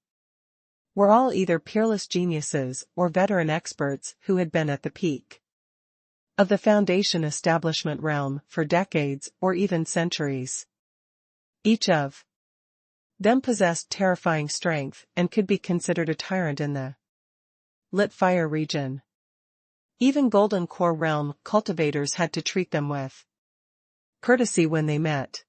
were all either peerless geniuses or veteran experts who had been at the peak of the Foundation Establishment realm for decades or even centuries. Each of them possessed terrifying strength and could be considered a tyrant in the lit fire region. Even Golden Core realm cultivators had to treat them with courtesy when they met.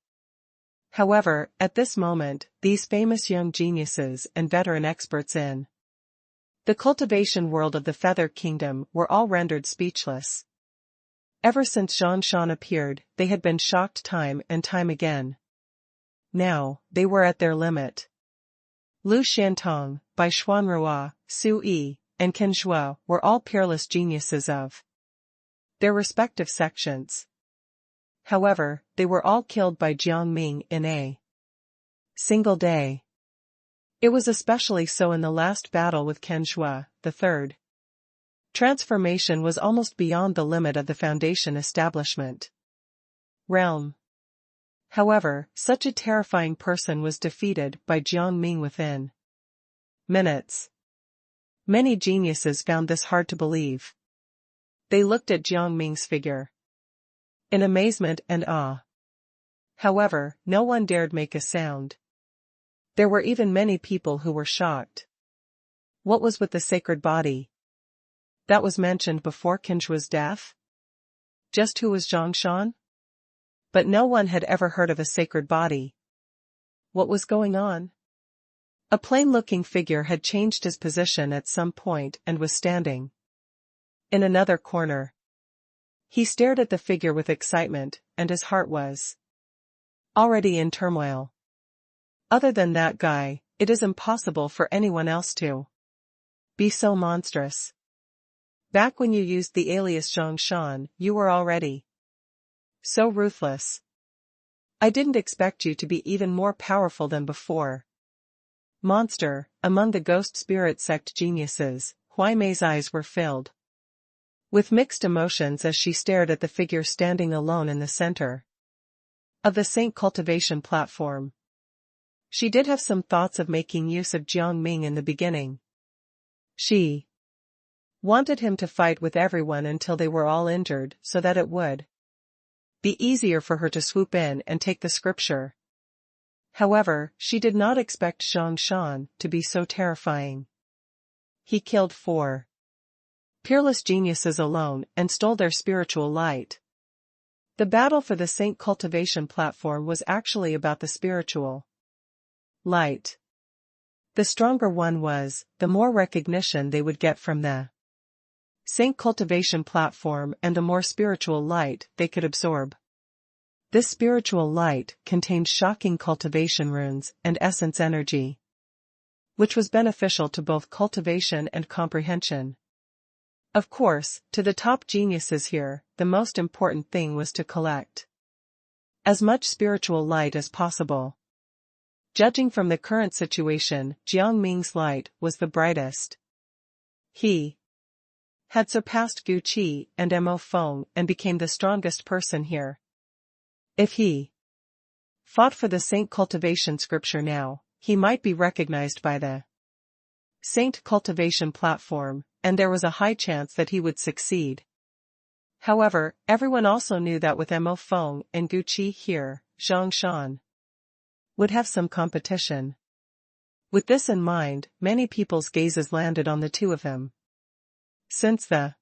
However, at this moment, these famous young geniuses and veteran experts in the cultivation world of the Feather Kingdom were all rendered speechless. Ever since Zhang Shan appeared, they had been shocked time and time again. Now, they were at their limit. Lu Xiantong, Bai Xuanrua, Su Yi, and Ken Shuo were all peerless geniuses of their respective sections. However, they were all killed by Jiang Ming in a single day. It was especially so in the last battle with Ken Shuo, the third. Transformation was almost beyond the limit of the Foundation Establishment realm. However, such a terrifying person was defeated by Jiang Ming within minutes. Many geniuses found this hard to believe. They looked at Jiang Ming's figure in amazement and awe. However, no one dared make a sound. There were even many people who were shocked. What was with the sacred body that was mentioned before Qinchua's death? Just who was Zhang Shan? But no one had ever heard of a sacred body. What was going on? A plain-looking figure had changed his position at some point and was standing in another corner. He stared at the figure with excitement, and his heart was already in turmoil. Other than that guy, it is impossible for anyone else to be so monstrous. Back when you used the alias Zhang Shan, you were already so ruthless. I didn't expect you to be even more powerful than before. Monster, among the ghost spirit sect geniuses, Huai Mei's eyes were filled with mixed emotions as she stared at the figure standing alone in the center of the Saint Cultivation platform. She did have some thoughts of making use of Jiang Ming in the beginning. She wanted him to fight with everyone until they were all injured so that it would be easier for her to swoop in and take the scripture. However, she did not expect Zhang Shan to be so terrifying. He killed 4 peerless geniuses alone and stole their spiritual light. The battle for the Saint cultivation platform was actually about the spiritual light. The stronger one was, the more recognition they would get from the Saint cultivation platform and the more spiritual light they could absorb. This spiritual light contained shocking cultivation runes and essence energy, which was beneficial to both cultivation and comprehension. Of course, to the top geniuses here, the most important thing was to collect as much spiritual light as possible. Judging from the current situation, Jiang Ming's light was the brightest. He had surpassed Gu Qi and Mo Feng and became the strongest person here. If he fought for the Saint cultivation scripture now, he might be recognized by the Saint cultivation platform, and there was a high chance that he would succeed. However, everyone also knew that with Mo Feng and Gu Qi here, Zhang Shan would have some competition. With this in mind, many people's gazes landed on the two of them. Since the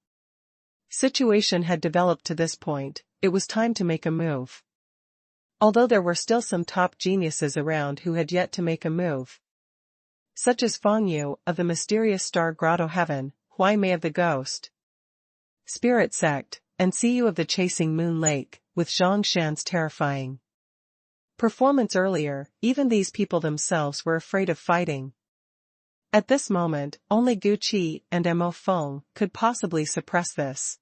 situation had developed to this point, it was time to make a move. Although there were still some top geniuses around who had yet to make a move, such as Fang Yu of the mysterious star grotto heaven, Huai Mei of the ghost spirit sect, and Siyu of the chasing moon lake, with Zhang Shan's terrifying performance earlier, even these people themselves were afraid of fighting. At this moment, only Gu Qi and Mo Feng could possibly suppress this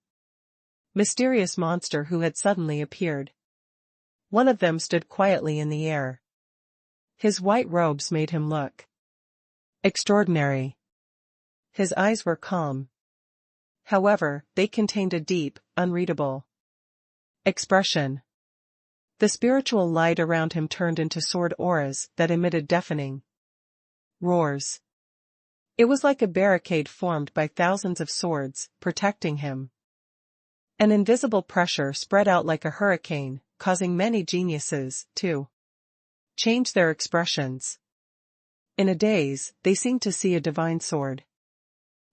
mysterious monster who had suddenly appeared. One of them stood quietly in the air. His white robes made him look extraordinary. His eyes were calm. However, they contained a deep, unreadable expression. The spiritual light around him turned into sword auras that emitted deafening roars. It was like a barricade formed by thousands of swords, protecting him. An invisible pressure spread out like a hurricane, causing many geniuses to change their expressions. In a daze, they seemed to see a divine sword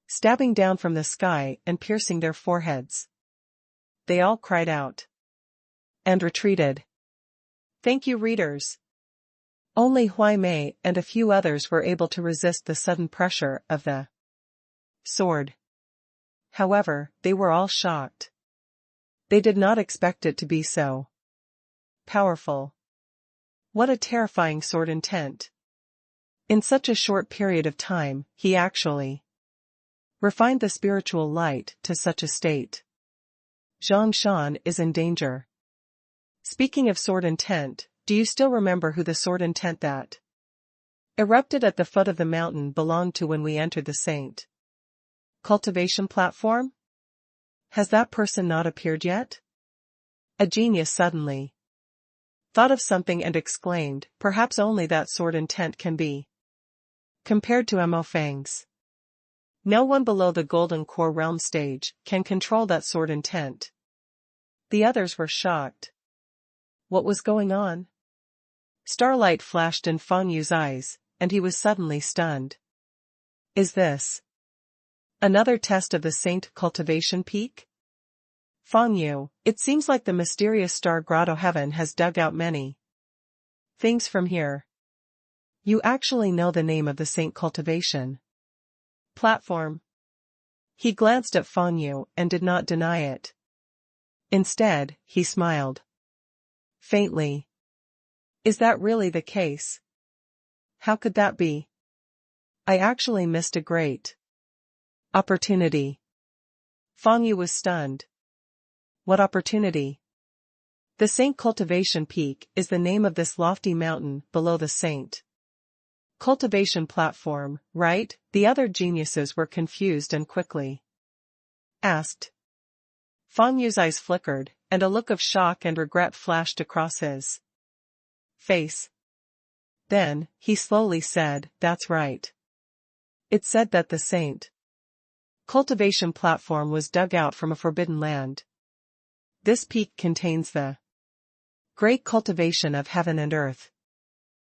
stabbing down from the sky and piercing their foreheads. They all cried out and retreated. Thank you, readers. Only Huai Mei and a few others were able to resist the sudden pressure of the sword. However, they were all shocked. They did not expect it to be so powerful. What a terrifying sword intent. In such a short period of time, he actually refined the spiritual light to such a state. Zhang Shan is in danger. Speaking of sword intent, do you still remember who the sword intent that erupted at the foot of the mountain belonged to when we entered the Saint cultivation platform? Has that person not appeared yet? A genius suddenly thought of something and exclaimed, perhaps only that sword intent can be compared to Mo Feng's. No one below the Golden Core Realm stage can control that sword intent. The others were shocked. What was going on? Starlight flashed in Fang Yu's eyes, and he was suddenly stunned. Is this another test of the Saint cultivation peak? Fang Yu, it seems like the mysterious star grotto heaven has dug out many things from here. You actually know the name of the Saint cultivation platform. He glanced at Fang Yu and did not deny it. Instead, he smiled faintly. Is that really the case? How could that be? I actually missed a great opportunity. Fang Yu was stunned. What opportunity? The Saint Cultivation Peak is the name of this lofty mountain below the Saint cultivation platform, right? The other geniuses were confused and quickly asked. Fang Yu's eyes flickered, and a look of shock and regret flashed across his face. Then, he slowly said, that's right. It said that the Saint cultivation platform was dug out from a forbidden land. This peak contains the great cultivation of heaven and earth.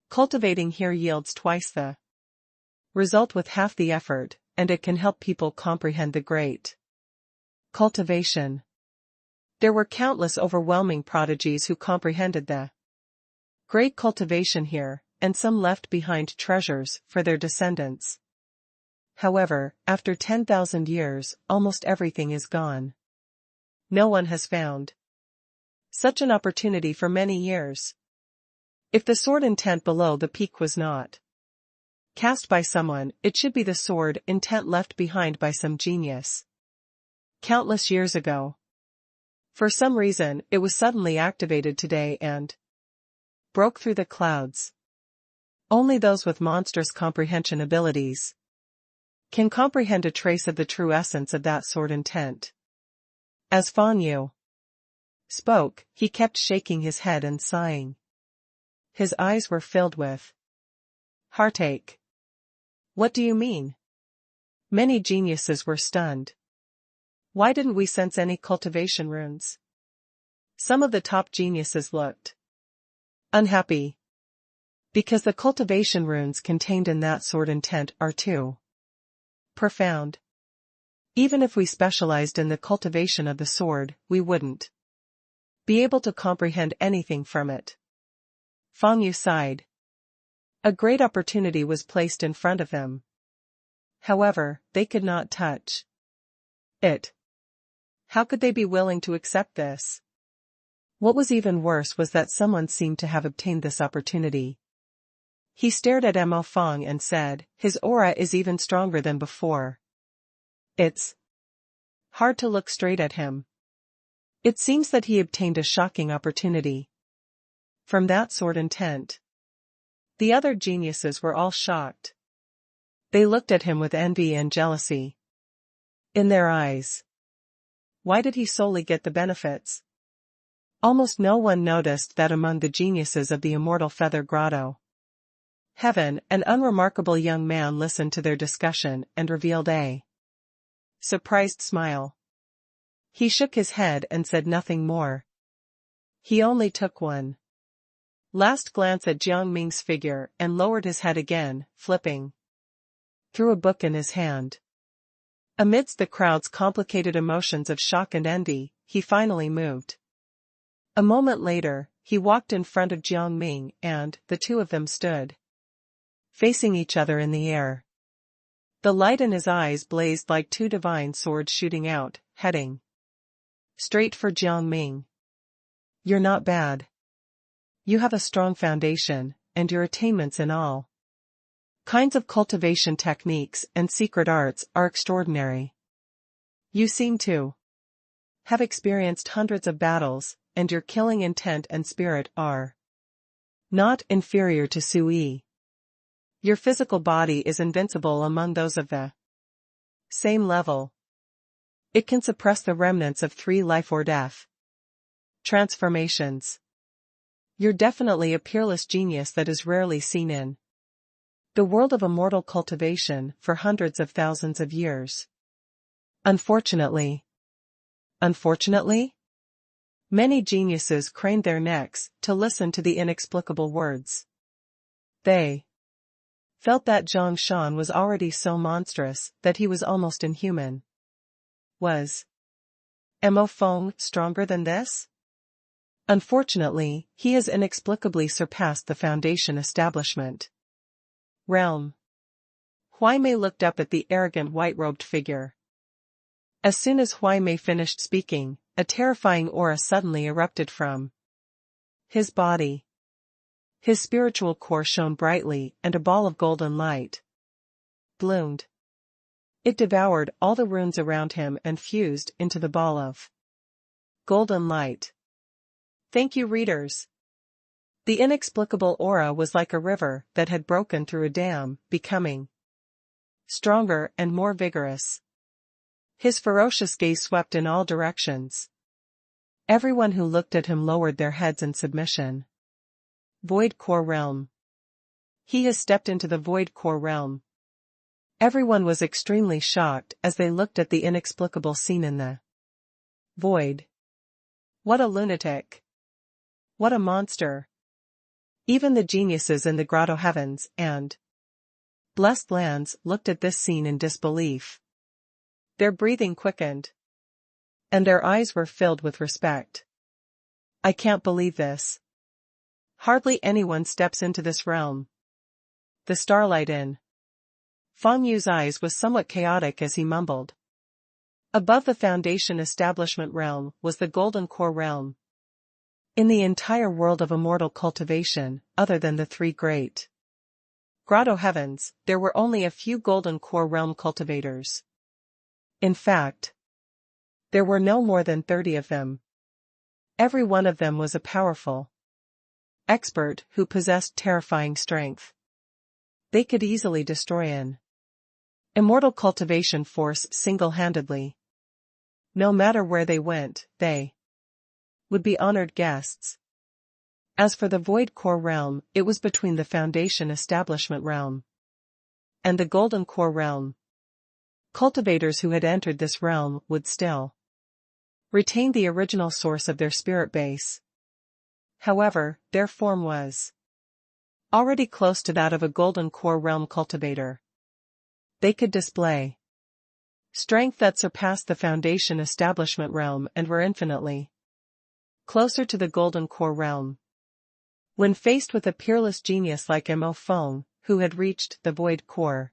Cultivating here yields twice the result with half the effort, and it can help people comprehend the great cultivation. There were countless overwhelming prodigies who comprehended the great cultivation here, and some left behind treasures for their descendants. However, after 10,000 years, almost everything is gone. No one has found such an opportunity for many years. If the sword intent below the peak was not cast by someone, it should be the sword intent left behind by some genius countless years ago. For some reason, it was suddenly activated today and broke through the clouds. Only those with monstrous comprehension abilities can comprehend a trace of the true essence of that sword intent. As Fan Yu spoke, he kept shaking his head and sighing. His eyes were filled with heartache. What do you mean? Many geniuses were stunned. Why didn't we sense any cultivation runes? Some of the top geniuses looked unhappy. Because the cultivation runes contained in that sword intent are too profound. Even if we specialized in the cultivation of the sword, we wouldn't be able to comprehend anything from it. Fan Yu sighed. A great opportunity was placed in front of them. However, they could not touch it. How could they be willing to accept this? What was even worse was that someone seemed to have obtained this opportunity. He stared at Mo Fong and said, his aura is even stronger than before. It's hard to look straight at him. It seems that he obtained a shocking opportunity from that sword intent. The other geniuses were all shocked. They looked at him with envy and jealousy in their eyes. Why did he solely get the benefits? Almost no one noticed that among the geniuses of the Immortal Feather Grotto Heaven, an unremarkable young man listened to their discussion and revealed a surprised smile. He shook his head and said nothing more. He only took one last glance at Jiang Ming's figure and lowered his head again, flipping through a book in his hand. Amidst the crowd's complicated emotions of shock and envy, he finally moved. A moment later, he walked in front of Jiang Ming and, the two of them stood facing each other in the air. The light in his eyes blazed like two divine swords shooting out, heading straight for Jiang Ming. You're not bad. You have a strong foundation, and your attainments in all kinds of cultivation techniques and secret arts are extraordinary. You seem to have experienced hundreds of battles, and your killing intent and spirit are not inferior to Sui. Your physical body is invincible among those of the same level. It can suppress the remnants of 3 life or death transformations. You're definitely a peerless genius that is rarely seen in the world of immortal cultivation for hundreds of thousands of years. Unfortunately, many geniuses craned their necks to listen to the inexplicable words. They felt that Zhang Shan was already so monstrous that he was almost inhuman. Was Mo Fong stronger than this? Unfortunately, he has inexplicably surpassed the Foundation establishment. Realm. Huai Mei looked up at the arrogant white-robed figure. As soon as Huai Mei finished speaking, a terrifying aura suddenly erupted from his body. His spiritual core shone brightly and a ball of golden light bloomed. It devoured all the runes around him and fused into the ball of golden light. Thank you, readers. The inexplicable aura was like a river that had broken through a dam, becoming stronger and more vigorous. His ferocious gaze swept in all directions. Everyone who looked at him lowered their heads in submission. Void Core Realm. He has stepped into the Void Core Realm. Everyone was extremely shocked as they looked at the inexplicable scene in the void. What a lunatic! What a monster! Even the geniuses in the Grotto Heavens and Blessed Lands looked at this scene in disbelief. Their breathing quickened. and their eyes were filled with respect. I can't believe this. Hardly anyone steps into this realm. The Starlight Inn. Fang Yu's eyes was somewhat chaotic as he mumbled. Above the Foundation Establishment realm was the Golden Core realm. In the entire world of immortal cultivation, other than the three great grotto heavens, there were only a few Golden Core realm cultivators. In fact, there were no more than 30 of them. Every one of them was a powerful expert who possessed terrifying strength. They could easily destroy an immortal cultivation force single-handedly. No matter where they went, they would be honored guests. As for the Void Core realm, it was between the Foundation Establishment realm and the Golden Core realm. Cultivators who had entered this realm would still retain the original source of their spirit base. However, their form was already close to that of a Golden Core realm cultivator. They could display strength that surpassed the Foundation Establishment realm and were infinitely closer to the Golden Core realm. When faced with a peerless genius like Mo Feng, who had reached the Void Core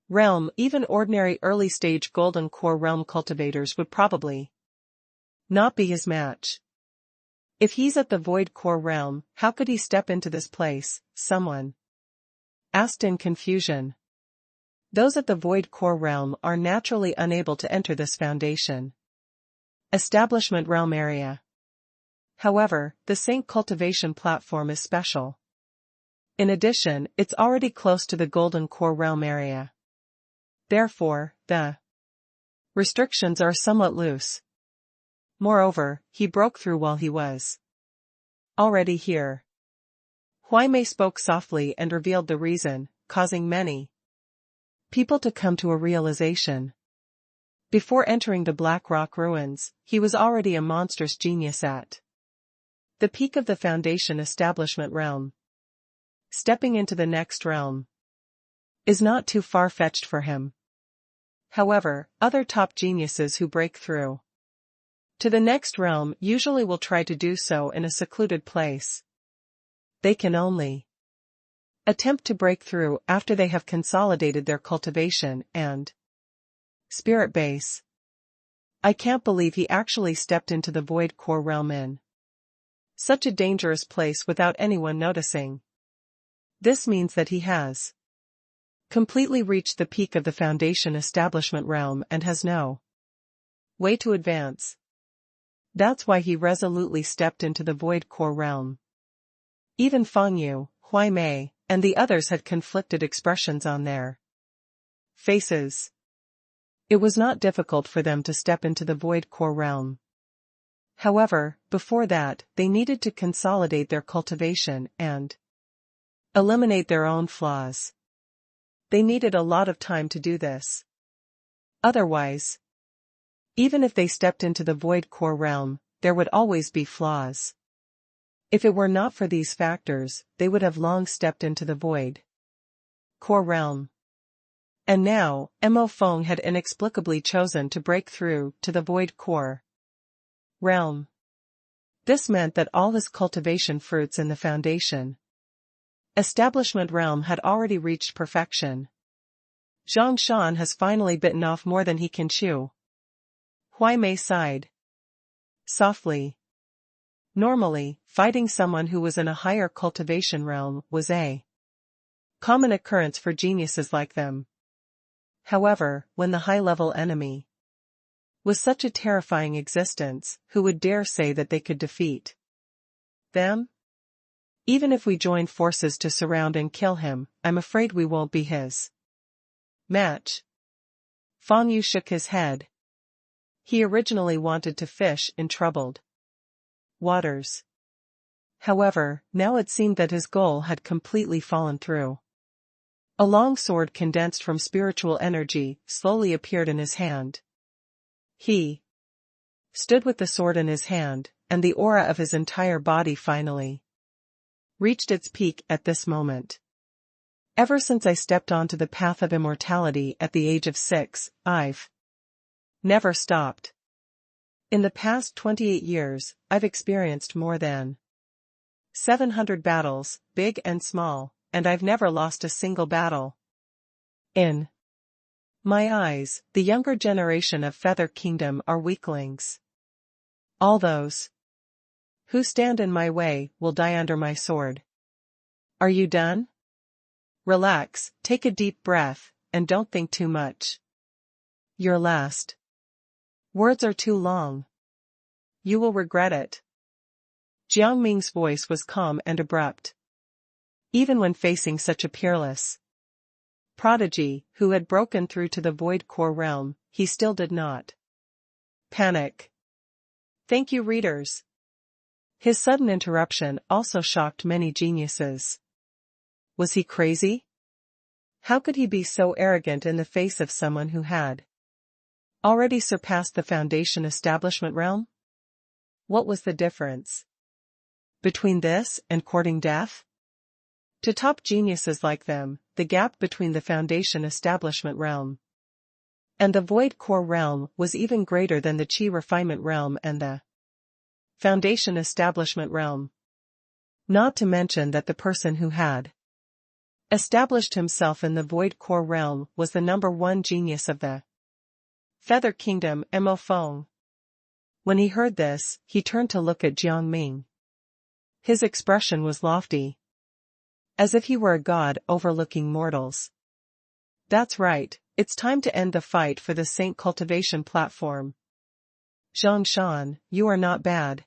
realm, even ordinary early-stage Golden Core realm cultivators would probably not be his match. If he's at the Void Core realm, how could he step into this place? Someone asked in confusion. Those at the Void Core realm are naturally unable to enter this Foundation Establishment realm area. However, the Sync cultivation platform is special. In addition, it's already close to the Golden Core realm area. Therefore, the restrictions are somewhat loose. Moreover, he broke through while he was already here. Huai Mei spoke softly and revealed the reason, causing many people to come to a realization. Before entering the Black Rock ruins, he was already a monstrous genius at the peak of the Foundation Establishment realm. Stepping into the next realm is not too far-fetched for him. However, other top geniuses who break through to the next realm usually will try to do so in a secluded place. They can only attempt to break through after they have consolidated their cultivation and spirit base. I can't believe he actually stepped into the Void Core realm in such a dangerous place without anyone noticing. This means that he has completely reached the peak of the Foundation Establishment realm and has no way to advance. That's why he resolutely stepped into the Void Core realm. Even Fang Yu, Huai Mei, and the others had conflicted expressions on their faces. It was not difficult for them to step into the Void Core realm. However, before that, they needed to consolidate their cultivation and eliminate their own flaws. They needed a lot of time to do this. Otherwise, even if they stepped into the Void Core realm, there would always be flaws. If it were not for these factors, they would have long stepped into the Void Core realm. And now, Mo Feng had inexplicably chosen to break through to the Void Core realm. This meant that all his cultivation fruits in the Foundation Establishment realm had already reached perfection. Zhang Shan has finally bitten off more than he can chew. Huai Mei sighed softly. Normally, fighting someone who was in a higher cultivation realm was a common occurrence for geniuses like them. However, when the high-level enemy was such a terrifying existence, who would dare say that they could defeat them? Even if we join forces to surround and kill him, I'm afraid we won't be his match. Fang Yu shook his head. He originally wanted to fish in troubled waters. However, now it seemed that his goal had completely fallen through. A long sword condensed from spiritual energy slowly appeared in his hand. He stood with the sword in his hand, and the aura of his entire body finally reached its peak at this moment. Ever since I stepped onto the path of immortality at the age of 6, I've never stopped. In the past 28 years, I've experienced more than 700 battles, big and small, and I've never lost a single battle. In my eyes, the younger generation of Feather Kingdom are weaklings. All those who stand in my way will die under my sword. Are you done? Relax, take a deep breath, and don't think too much. Your last words are too long. You will regret it. Jiang Ming's voice was calm and abrupt. Even when facing such a peerless prodigy, who had broken through to the void core realm, he still did not panic. Thank you, readers. His sudden interruption also shocked many geniuses. Was he crazy? How could he be so arrogant in the face of someone who had already surpassed the foundation establishment realm? What was the difference between this and courting death? To top geniuses like them, the gap between the foundation establishment realm and the void core realm was even greater than the chi refinement realm and the foundation establishment realm. Not to mention that the person who had established himself in the void core realm was the #1 genius of the Feather Kingdom, Immortal. When he heard this, he turned to look at Jiang Ming. His expression was lofty, as if he were a god overlooking mortals. That's right, it's time to end the fight for the Saint Cultivation platform. Zhang Shan, you are not bad.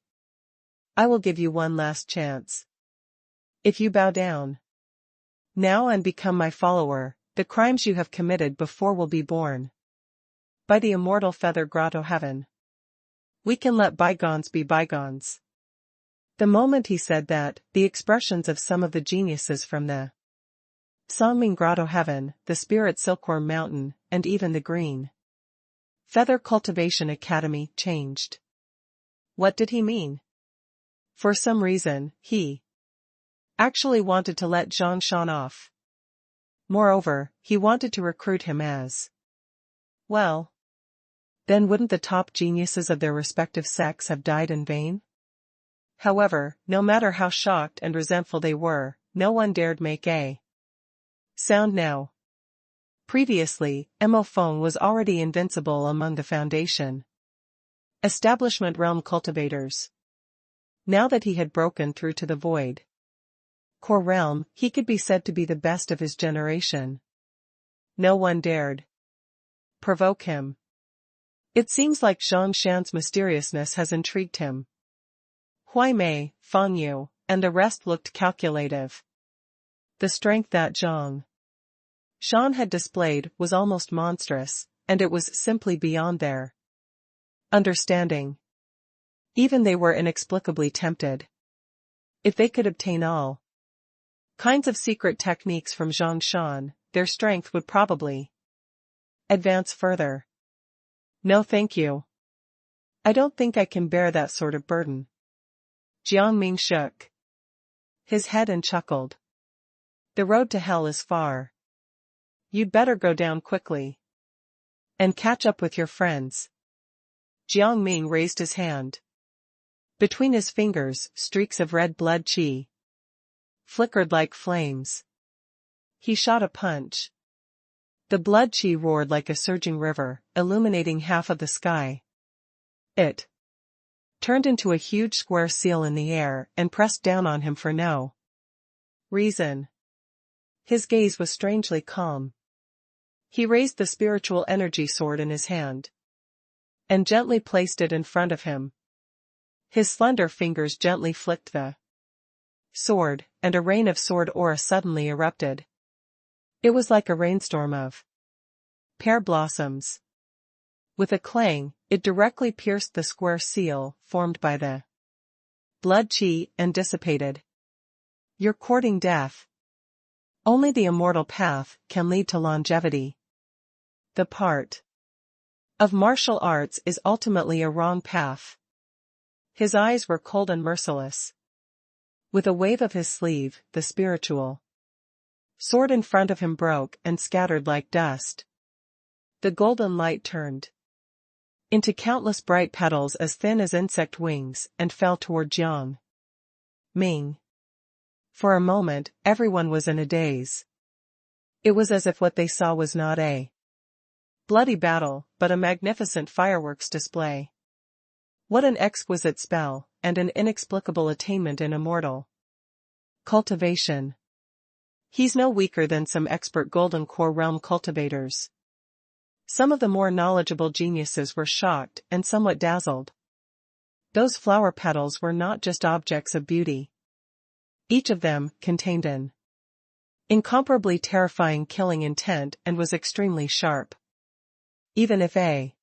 I will give you one last chance. If you bow down now and become my follower, the crimes you have committed before will be borne by the immortal Feather Grotto Heaven. We can let bygones be bygones. The moment he said that, the expressions of some of the geniuses from the Songming Grotto Heaven, the Spirit Silkworm Mountain, and even the Green Feather Cultivation Academy changed. What did he mean? For some reason, he actually wanted to let Zhang Shan off. Moreover, he wanted to recruit him as well. Then wouldn't the top geniuses of their respective sects have died in vain? However, no matter how shocked and resentful they were, no one dared make a sound now. Previously, Immortal was already invincible among the Foundation Establishment Realm cultivators. Now that he had broken through to the Void Core Realm, he could be said to be the best of his generation. No one dared provoke him. It seems like Zhang Shan's mysteriousness has intrigued him. Huai Mei, Fang Yu, and the rest looked calculative. The strength that Zhang Shan had displayed was almost monstrous, and it was simply beyond their understanding. Even they were inexplicably tempted. If they could obtain all kinds of secret techniques from Zhang Shan, their strength would probably advance further. No thank you. I don't think I can bear that sort of burden. Jiang Ming shook his head and chuckled. The road to hell is far. You'd better go down quickly and catch up with your friends. Jiang Ming raised his hand. Between his fingers, streaks of red blood qi flickered like flames. He shot a punch. The blood qi roared like a surging river, illuminating half of the sky. It turned into a huge square seal in the air and pressed down on him for no reason. His gaze was strangely calm. He raised the spiritual energy sword in his hand and gently placed it in front of him. His slender fingers gently flicked the sword, and a rain of sword aura suddenly erupted. It was like a rainstorm of pear blossoms. With a clang, it directly pierced the square seal formed by the blood qi and dissipated. You're courting death. Only the immortal path can lead to longevity. The part of martial arts is ultimately a wrong path. His eyes were cold and merciless. With a wave of his sleeve, the spiritual sword in front of him broke and scattered like dust. The golden light turned into countless bright petals as thin as insect wings, and fell toward Jiang Ming. For a moment, everyone was in a daze. It was as if what they saw was not a bloody battle, but a magnificent fireworks display. What an exquisite spell, and an inexplicable attainment in immortal cultivation. He's no weaker than some expert Golden Core realm cultivators. Some of the more knowledgeable geniuses were shocked and somewhat dazzled. Those flower petals were not just objects of beauty. Each of them contained an incomparably terrifying killing intent and was extremely sharp. Even if a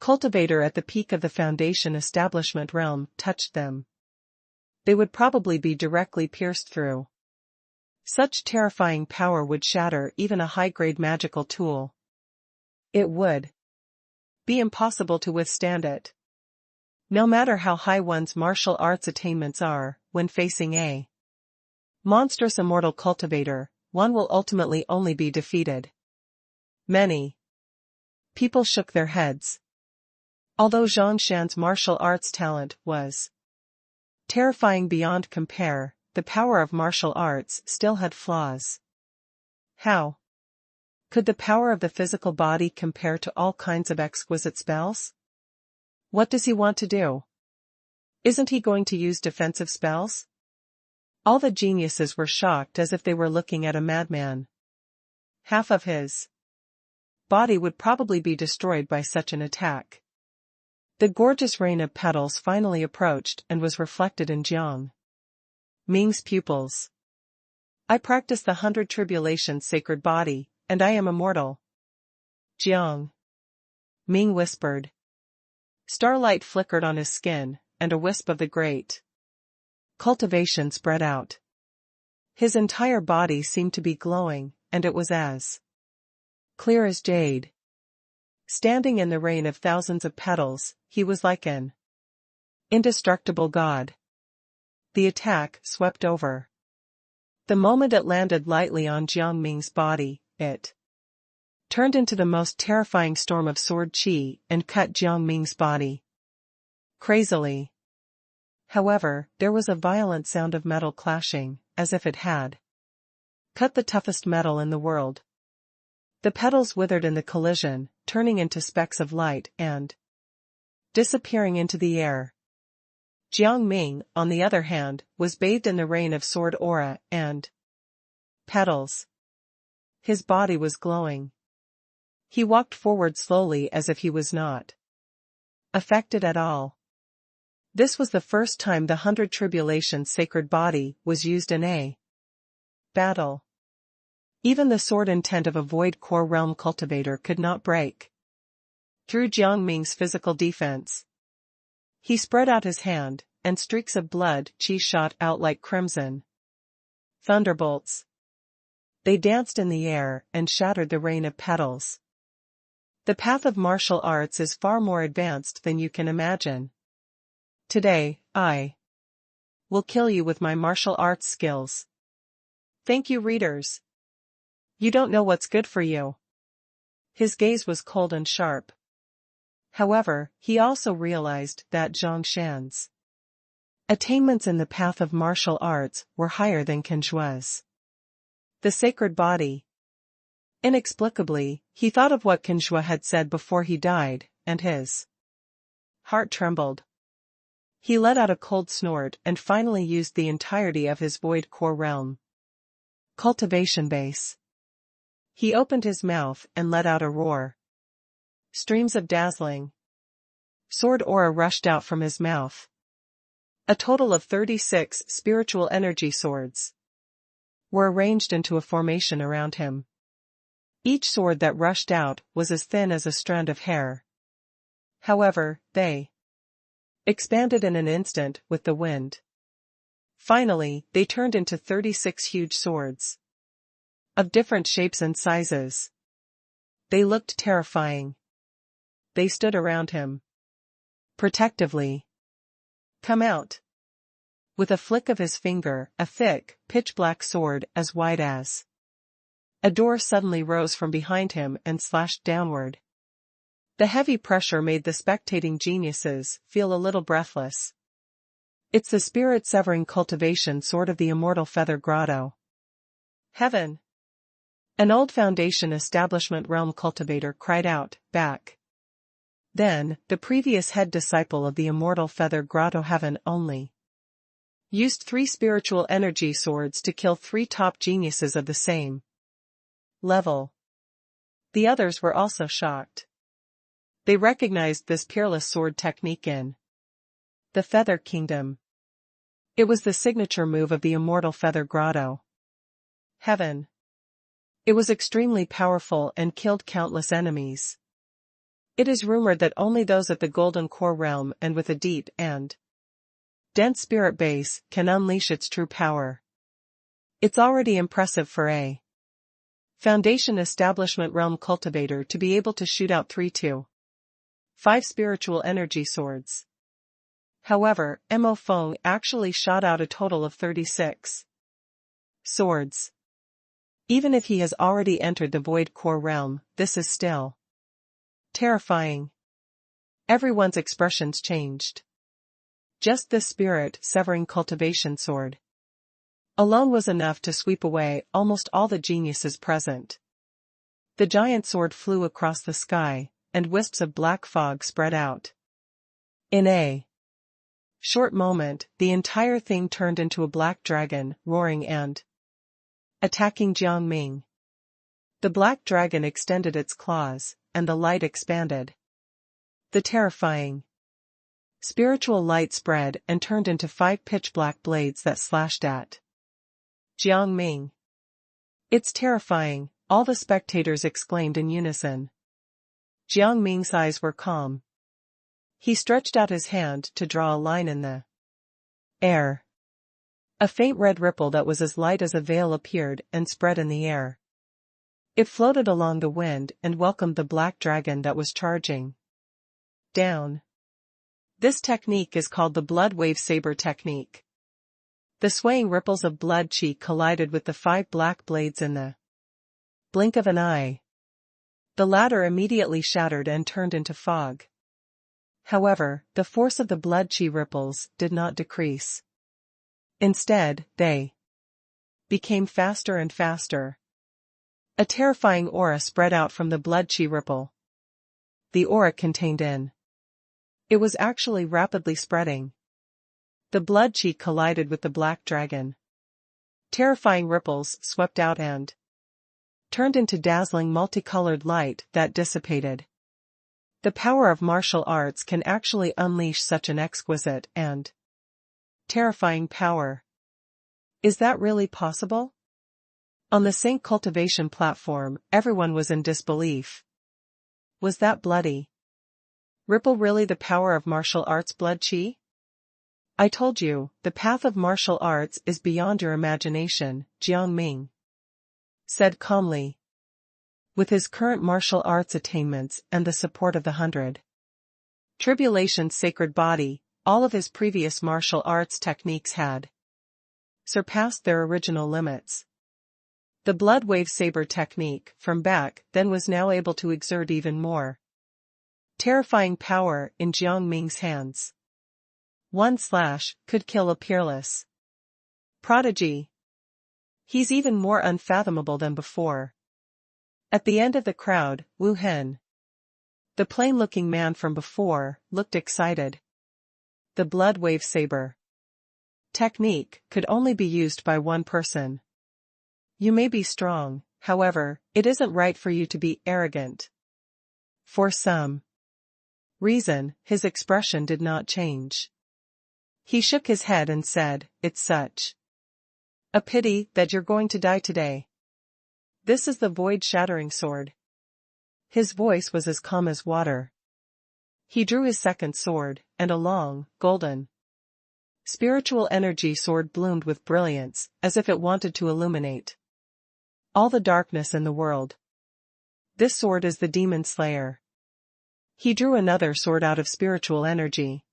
cultivator at the peak of the Foundation establishment realm touched them, they would probably be directly pierced through. Such terrifying power would shatter even a high-grade magical tool. It would be impossible to withstand it. No matter how high one's martial arts attainments are, when facing a monstrous immortal cultivator, one will ultimately only be defeated. Many people shook their heads. Although Zhang Shan's martial arts talent was terrifying beyond compare, the power of martial arts still had flaws. How could the power of the physical body compare to all kinds of exquisite spells? What does he want to do? Isn't he going to use defensive spells? All the geniuses were shocked as if they were looking at a madman. Half of his body would probably be destroyed by such an attack. The gorgeous rain of petals finally approached and was reflected in Jiang Ming's pupils. I practice the 100 tribulations sacred body, and I am immortal. Jiang Ming whispered. Starlight flickered on his skin, and a wisp of the great cultivation spread out. His entire body seemed to be glowing, and it was as clear as jade. Standing in the rain of thousands of petals, he was like an indestructible god. The attack swept over. The moment it landed lightly on Jiang Ming's body, it turned into the most terrifying storm of sword chi and cut Jiang Ming's body crazily. However, there was a violent sound of metal clashing, as if it had cut the toughest metal in the world. The petals withered in the collision, turning into specks of light and disappearing into the air. Jiang Ming, on the other hand, was bathed in the rain of sword aura and petals. His body was glowing. He walked forward slowly as if he was not affected at all. This was the first time the 100 tribulations sacred body was used in a battle. Even the sword intent of a void core realm cultivator could not break through Jiang Ming's physical defense. He spread out his hand, and streaks of blood chi shot out like crimson thunderbolts. They danced in the air and shattered the rain of petals. The path of martial arts is far more advanced than you can imagine. Today, I will kill you with my martial arts skills. Thank you, readers. You don't know what's good for you. His gaze was cold and sharp. However, he also realized that Zhang Shan's attainments in the path of martial arts were higher than Qinzhua's. The sacred body. Inexplicably, he thought of what Qinzhua had said before he died, and his heart trembled. He let out a cold snort and finally used the entirety of his void core realm cultivation base. He opened his mouth and let out a roar. Streams of dazzling sword aura rushed out from his mouth. A total of 36 spiritual energy swords were arranged into a formation around him. Each sword that rushed out was as thin as a strand of hair. However, they expanded in an instant with the wind. Finally, they turned into 36 huge swords of different shapes and sizes. They looked terrifying. They stood around him protectively. Come out. With a flick of his finger, a thick, pitch-black sword as wide as a door suddenly rose from behind him and slashed downward. The heavy pressure made the spectating geniuses feel a little breathless. It's the spirit-severing cultivation sword of the immortal feather grotto. Heaven! An old Foundation establishment realm cultivator cried out, back. Then, the previous head disciple of the immortal feather grotto Heaven only used 3 spiritual energy swords to kill 3 top geniuses of the same level. The others were also shocked. They recognized this peerless sword technique in the Feather Kingdom. It was the signature move of the immortal feather grotto Heaven. It was extremely powerful and killed countless enemies. It is rumored that only those at the Golden Core realm and with a deep and dense spirit base can unleash its true power. It's already impressive for a Foundation establishment realm cultivator to be able to shoot out 3 to 5 spiritual energy swords. However, Mo Feng actually shot out a total of 36 swords. Even if he has already entered the Void Core realm, this is still terrifying. Everyone's expressions changed. Just this spirit-severing cultivation sword alone was enough to sweep away almost all the geniuses present. The giant sword flew across the sky, and wisps of black fog spread out. In a short moment, the entire thing turned into a black dragon, roaring and attacking Jiang Ming. The black dragon extended its claws, and the light expanded. The terrifying spiritual light spread and turned into 5 pitch-black blades that slashed at Jiang Ming. It's terrifying, all the spectators exclaimed in unison. Jiang Ming's eyes were calm. He stretched out his hand to draw a line in the air. A faint red ripple that was as light as a veil appeared and spread in the air. It floated along the wind and welcomed the black dragon that was charging down. This technique is called the blood wave saber technique. The swaying ripples of blood chi collided with the 5 black blades in the blink of an eye. The latter immediately shattered and turned into fog. However, the force of the blood chi ripples did not decrease. Instead, they became faster and faster. A terrifying aura spread out from the blood chi ripple. The aura contained in it was actually rapidly spreading. The blood chi collided with the black dragon. Terrifying ripples swept out and turned into dazzling multicolored light that dissipated. The power of martial arts can actually unleash such an exquisite and terrifying power. Is that really possible? On the Saint Cultivation platform, everyone was in disbelief. Was that bloody ripple really the power of martial arts blood chi? I told you, the path of martial arts is beyond your imagination, Jiang Ming said calmly. With his current martial arts attainments and the support of the 100 Tribulation's sacred body, all of his previous martial arts techniques had surpassed their original limits. The blood wave saber technique, from back then, was now able to exert even more terrifying power in Jiang Ming's hands. One slash could kill a peerless prodigy. He's even more unfathomable than before. At the end of the crowd, Wu Hen, the plain-looking man from before, looked excited. The blood wave saber technique could only be used by one person. You may be strong, however, it isn't right for you to be arrogant. For some reason, his expression did not change. He shook his head and said, "It's such a pity that you're going to die today. This is the void-shattering sword." His voice was as calm as water. He drew his second sword, and a long, golden, spiritual energy sword bloomed with brilliance, as if it wanted to illuminate all the darkness in the world. This sword is the Demon Slayer. He drew another sword out of spiritual energy.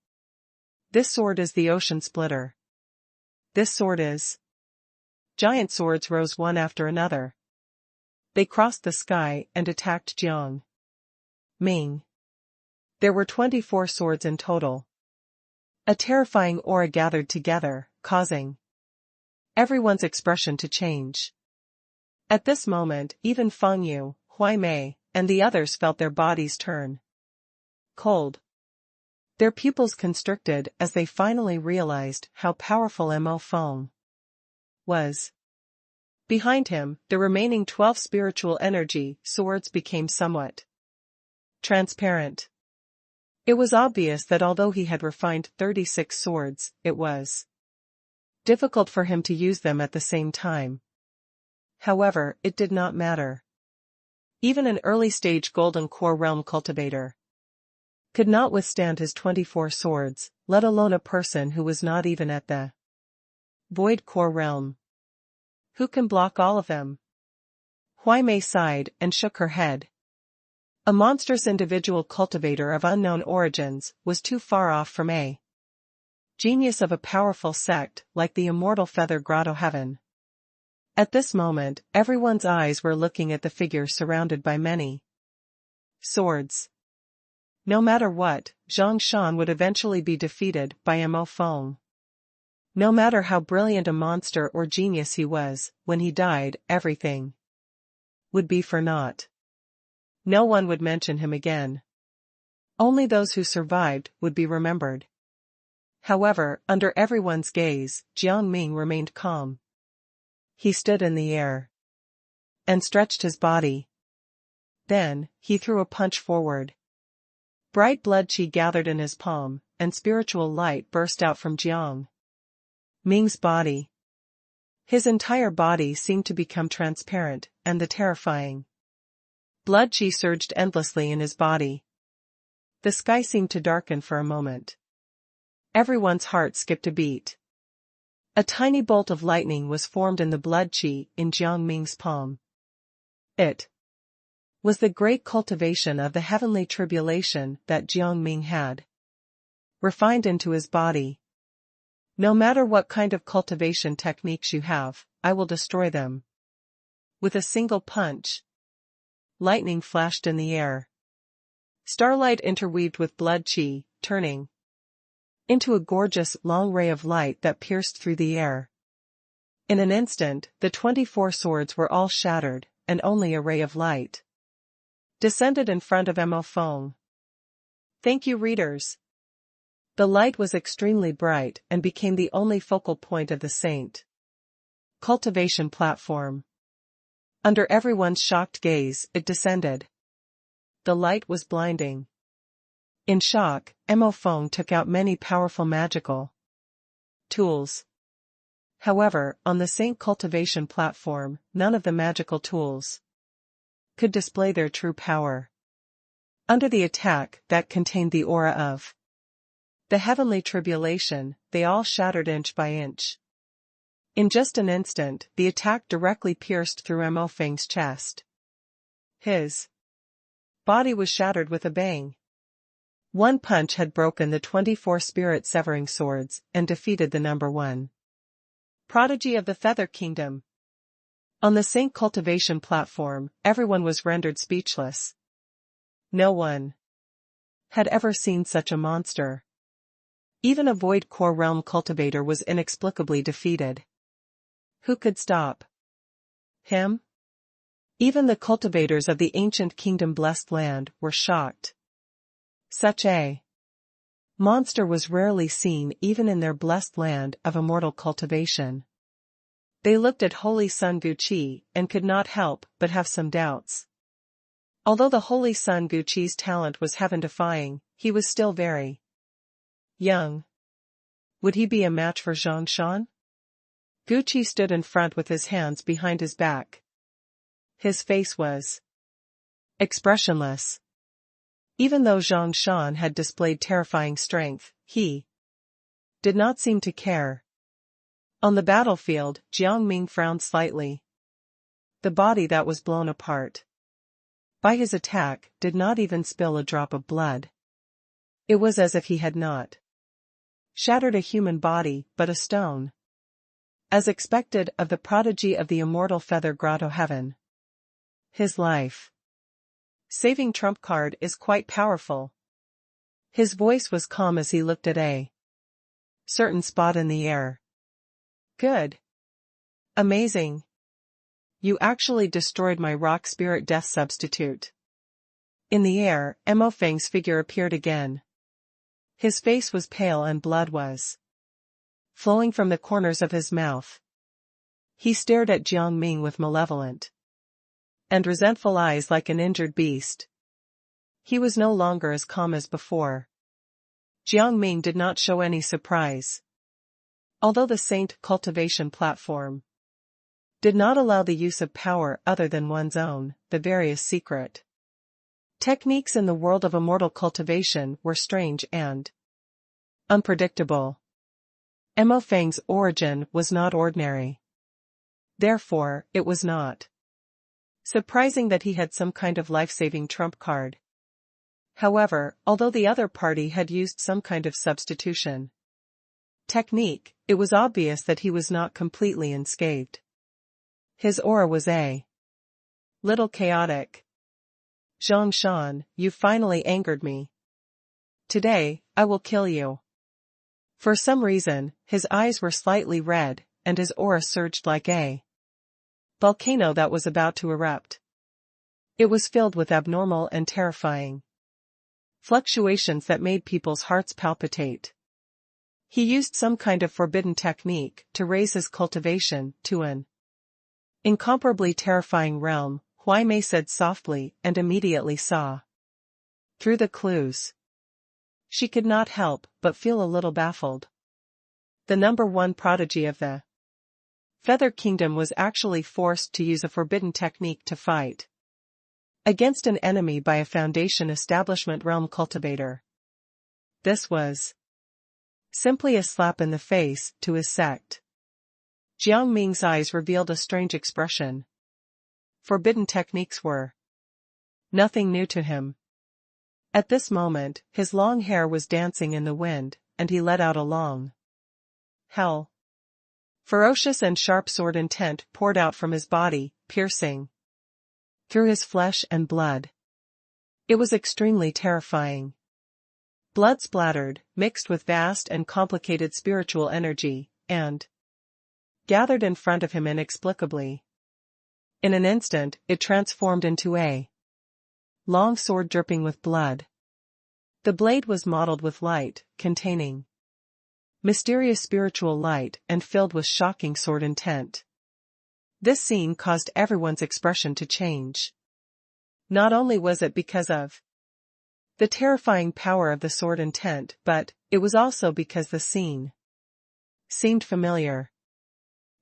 This sword is the Ocean Splitter. This sword is... Giant swords rose one after another. They crossed the sky and attacked Jiang Ming. There were 24 swords in total. A terrifying aura gathered together, causing everyone's expression to change. At this moment, even Feng Yu, Huai Mei, and the others felt their bodies turn cold. Their pupils constricted as they finally realized how powerful Mo Feng was. Behind him, the remaining 12 spiritual energy swords became somewhat transparent. It was obvious that although he had refined 36 swords, it was difficult for him to use them at the same time. However, it did not matter. Even an early-stage Golden Core Realm cultivator could not withstand his 24 swords, let alone a person who was not even at the Void Core Realm. Who can block all of them? Huai Mei sighed and shook her head. A monstrous individual cultivator of unknown origins was too far off from a genius of a powerful sect like the Immortal Feather Grotto Heaven. At this moment, everyone's eyes were looking at the figure surrounded by many swords. No matter what, Zhang Shan would eventually be defeated by Mo Feng. No matter how brilliant a monster or genius he was, when he died, everything would be for naught. No one would mention him again. Only those who survived would be remembered. However, under everyone's gaze, Jiang Ming remained calm. He stood in the air and stretched his body. Then, he threw a punch forward. Bright blood qi gathered in his palm, and spiritual light burst out from Jiang Ming's body. His entire body seemed to become transparent, and the terrifying blood qi surged endlessly in his body. The sky seemed to darken for a moment. Everyone's heart skipped a beat. A tiny bolt of lightning was formed in the blood qi in Jiang Ming's palm. It was the great cultivation of the heavenly tribulation that Jiang Ming had refined into his body. No matter what kind of cultivation techniques you have, I will destroy them. With a single punch, lightning flashed in the air. Starlight interweaved with blood qi, turning into a gorgeous, long ray of light that pierced through the air. In an instant, the 24 swords were all shattered, and only a ray of light descended in front of Mo Feng. Thank you, readers. The light was extremely bright and became the only focal point of the Saint cultivation platform. Under everyone's shocked gaze, it descended. The light was blinding. In shock, Mo Feng took out many powerful magical tools. However, on the Saint cultivation platform, none of the magical tools could display their true power. Under the attack that contained the aura of the heavenly tribulation, they all shattered inch by inch. In just an instant, the attack directly pierced through Mo Feng's chest. His body was shattered with a bang. One punch had broken the 24 spirit-severing swords and defeated the number 1 prodigy of the Feather Kingdom. On the Saint cultivation platform, everyone was rendered speechless. No one had ever seen such a monster. Even a Void Core Realm cultivator was inexplicably defeated. Who could stop him? Even the cultivators of the ancient kingdom Blessed Land were shocked. Such a monster was rarely seen even in their blessed land of immortal cultivation. They looked at Holy Sun Guqi and could not help but have some doubts. Although the Holy Sun Guqi's talent was heaven-defying, he was still very young. Would he be a match for Zhang Shan? Guqi stood in front with his hands behind his back. His face was expressionless. Even though Zhang Shan had displayed terrifying strength, he did not seem to care. On the battlefield, Jiang Ming frowned slightly. The body that was blown apart by his attack did not even spill a drop of blood. It was as if he had not shattered a human body, but a stone. As expected of the prodigy of the Immortal Feather Grotto Heaven. His life saving trump card is quite powerful. His voice was calm as he looked at a certain spot in the air. Good. Amazing. You actually destroyed my rock spirit death substitute. In the air, Mo Feng's figure appeared again. His face was pale and blood was flowing from the corners of his mouth. He stared at Jiang Ming with malevolent and resentful eyes like an injured beast. He was no longer as calm as before. Jiang Ming did not show any surprise. Although the Saint cultivation platform did not allow the use of power other than one's own, the various secret techniques in the world of immortal cultivation were strange and unpredictable. Mo Feng's origin was not ordinary. Therefore, it was not surprising that he had some kind of life-saving trump card. However, although the other party had used some kind of substitution technique, it was obvious that he was not completely unscathed. His aura was a little chaotic. Zhang Shan, you finally angered me. Today, I will kill you. For some reason, his eyes were slightly red, and his aura surged like a volcano that was about to erupt. It was filled with abnormal and terrifying fluctuations that made people's hearts palpitate. He used some kind of forbidden technique to raise his cultivation to an incomparably terrifying realm, Huai Mei said softly and immediately saw through the clues. She could not help but feel a little baffled. The number one prodigy of the Feather Kingdom was actually forced to use a forbidden technique to fight against an enemy by a Foundation Establishment realm cultivator. This was simply a slap in the face to his sect. Jiang Ming's eyes revealed a strange expression. Forbidden techniques were nothing new to him. At this moment, his long hair was dancing in the wind, and he let out a long howl. Ferocious and sharp sword intent poured out from his body, piercing through his flesh and blood. It was extremely terrifying. Blood splattered, mixed with vast and complicated spiritual energy, and gathered in front of him inexplicably. In an instant, it transformed into a long sword dripping with blood. The blade was mottled with light, containing mysterious spiritual light and filled with shocking sword intent. This scene caused everyone's expression to change. Not only was it because of the terrifying power of the sword intent, but it was also because the scene seemed familiar.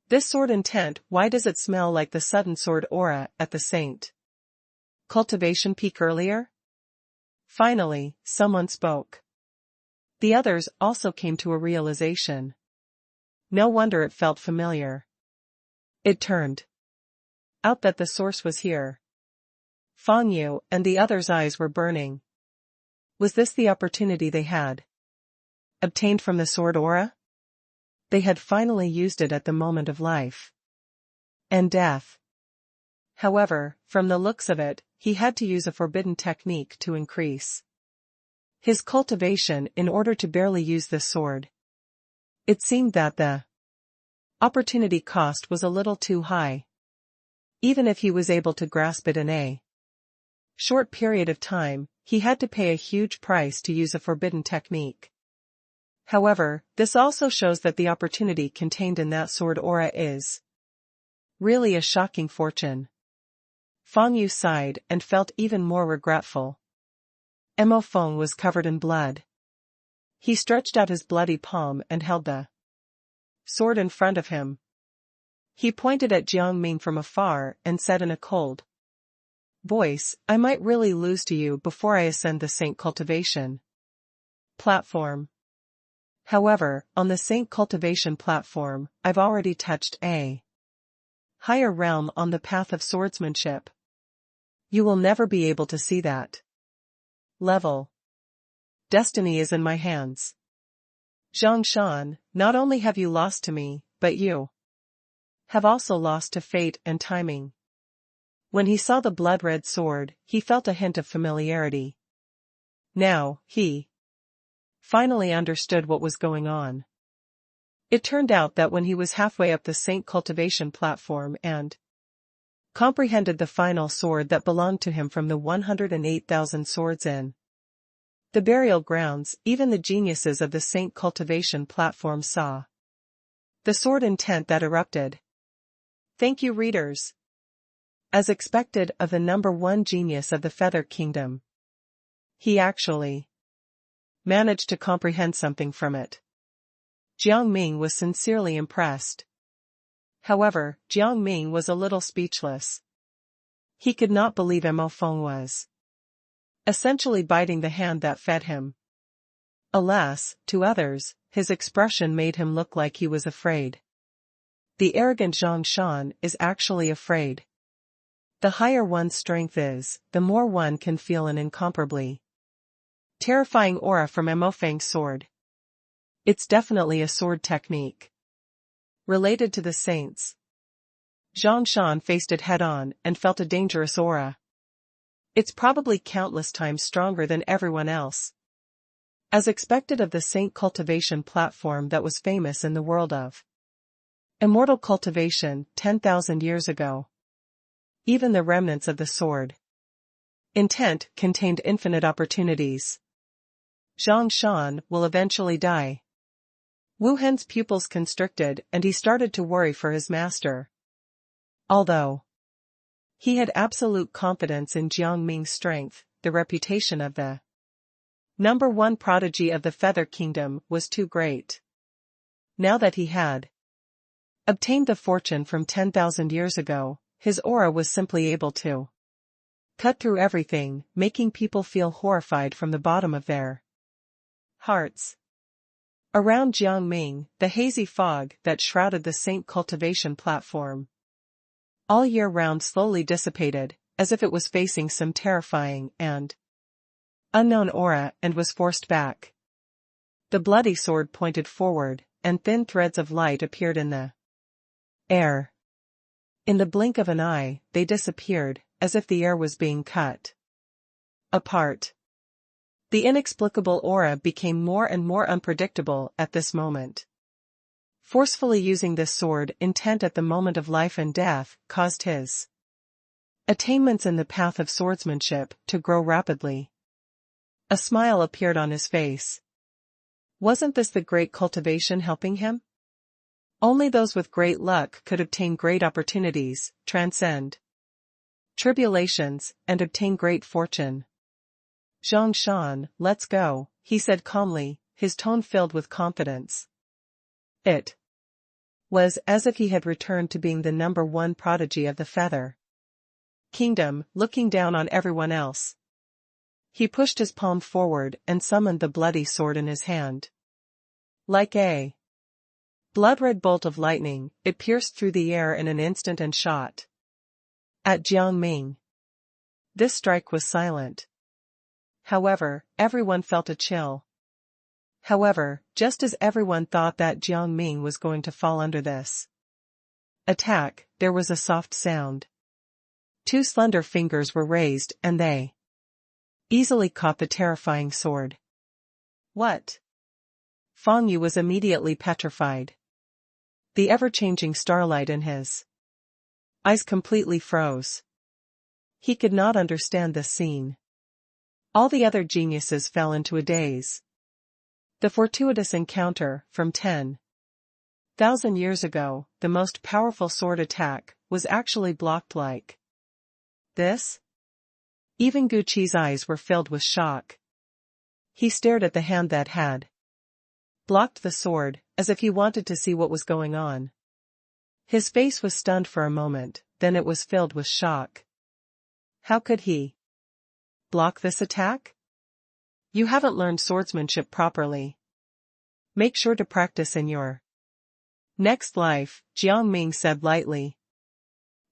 This sword intent, why does it smell like the sudden sword aura at the Saint cultivation peak earlier? Finally, someone spoke. The others also came to a realization. No wonder it felt familiar. It turned out that the source was here. Fang Yu and the others' eyes were burning. Was this the opportunity they had obtained from the sword aura? They had finally used it at the moment of life and death. However, from the looks of it, he had to use a forbidden technique to increase his cultivation in order to barely use this sword. It seemed that the opportunity cost was a little too high. Even if he was able to grasp it in a short period of time, he had to pay a huge price to use a forbidden technique. However, this also shows that the opportunity contained in that sword aura is really a shocking fortune. Fang Yu sighed and felt even more regretful. Mo Feng was covered in blood. He stretched out his bloody palm and held the sword in front of him. He pointed at Jiang Ming from afar and said in a cold voice, I might really lose to you before I ascend the Saint cultivation platform. However, on the Saint cultivation platform, I've already touched a higher realm on the path of swordsmanship. You will never be able to see that level. Destiny is in my hands. Zhang Shan, not only have you lost to me, but you have also lost to fate and timing. When he saw the blood-red sword, he felt a hint of familiarity. Now, he finally understood what was going on. It turned out that when he was halfway up the Saint cultivation platform and comprehended the final sword that belonged to him from the 108,000 swords in the burial grounds, even the geniuses of the Saint cultivation platform saw the sword intent that erupted. Thank you, readers. As expected of the number one genius of the Feather Kingdom, he actually managed to comprehend something from it. Jiang Ming was sincerely impressed. However, Jiang Ming was a little speechless. He could not believe Mo Feng was essentially biting the hand that fed him. Alas, to others, his expression made him look like he was afraid. The arrogant Zhang Shan is actually afraid. The higher one's strength is, the more one can feel an incomparably terrifying aura from Mo Feng's sword. It's definitely a sword technique related to the saints. Zhang Shan faced it head-on and felt a dangerous aura. It's probably countless times stronger than everyone else. As expected of the saint cultivation platform that was famous in the world of immortal cultivation 10,000 years ago. Even the remnants of the sword intent contained infinite opportunities. Zhang Shan will eventually die. Wu Hen's pupils constricted and he started to worry for his master. Although he had absolute confidence in Jiang Ming's strength, the reputation of the number one prodigy of the Feather Kingdom was too great. Now that he had obtained the fortune from 10,000 years ago, his aura was simply able to cut through everything, making people feel horrified from the bottom of their hearts. Around Jiang Ming, the hazy fog that shrouded the saint cultivation platform all year round slowly dissipated, as if it was facing some terrifying and unknown aura and was forced back. The bloody sword pointed forward, and thin threads of light appeared in the air. In the blink of an eye, they disappeared, as if the air was being cut apart. The inexplicable aura became more and more unpredictable at this moment. Forcefully using this sword intent at the moment of life and death caused his attainments in the path of swordsmanship to grow rapidly. A smile appeared on his face. Wasn't this the great cultivation helping him? Only those with great luck could obtain great opportunities, transcend tribulations, and obtain great fortune. Zhang Shan, let's go, he said calmly, his tone filled with confidence. It was as if he had returned to being the number one prodigy of the Feather Kingdom, looking down on everyone else. He pushed his palm forward and summoned the bloody sword in his hand. Like a blood-red bolt of lightning, it pierced through the air in an instant and shot at Jiang Ming. This strike was silent. However, everyone felt a chill. However, just as everyone thought that Jiang Ming was going to fall under this attack, there was a soft sound. Two slender fingers were raised and they easily caught the terrifying sword. What? Fang Yu was immediately petrified. The ever-changing starlight in his eyes completely froze. He could not understand this scene. All the other geniuses fell into a daze. The fortuitous encounter, from 10,000 years ago, the most powerful sword attack, was actually blocked like this? Even Guqi's eyes were filled with shock. He stared at the hand that had blocked the sword, as if he wanted to see what was going on. His face was stunned for a moment, then it was filled with shock. How could he block this attack? You haven't learned swordsmanship properly. Make sure to practice in your next life, Jiang Ming said lightly.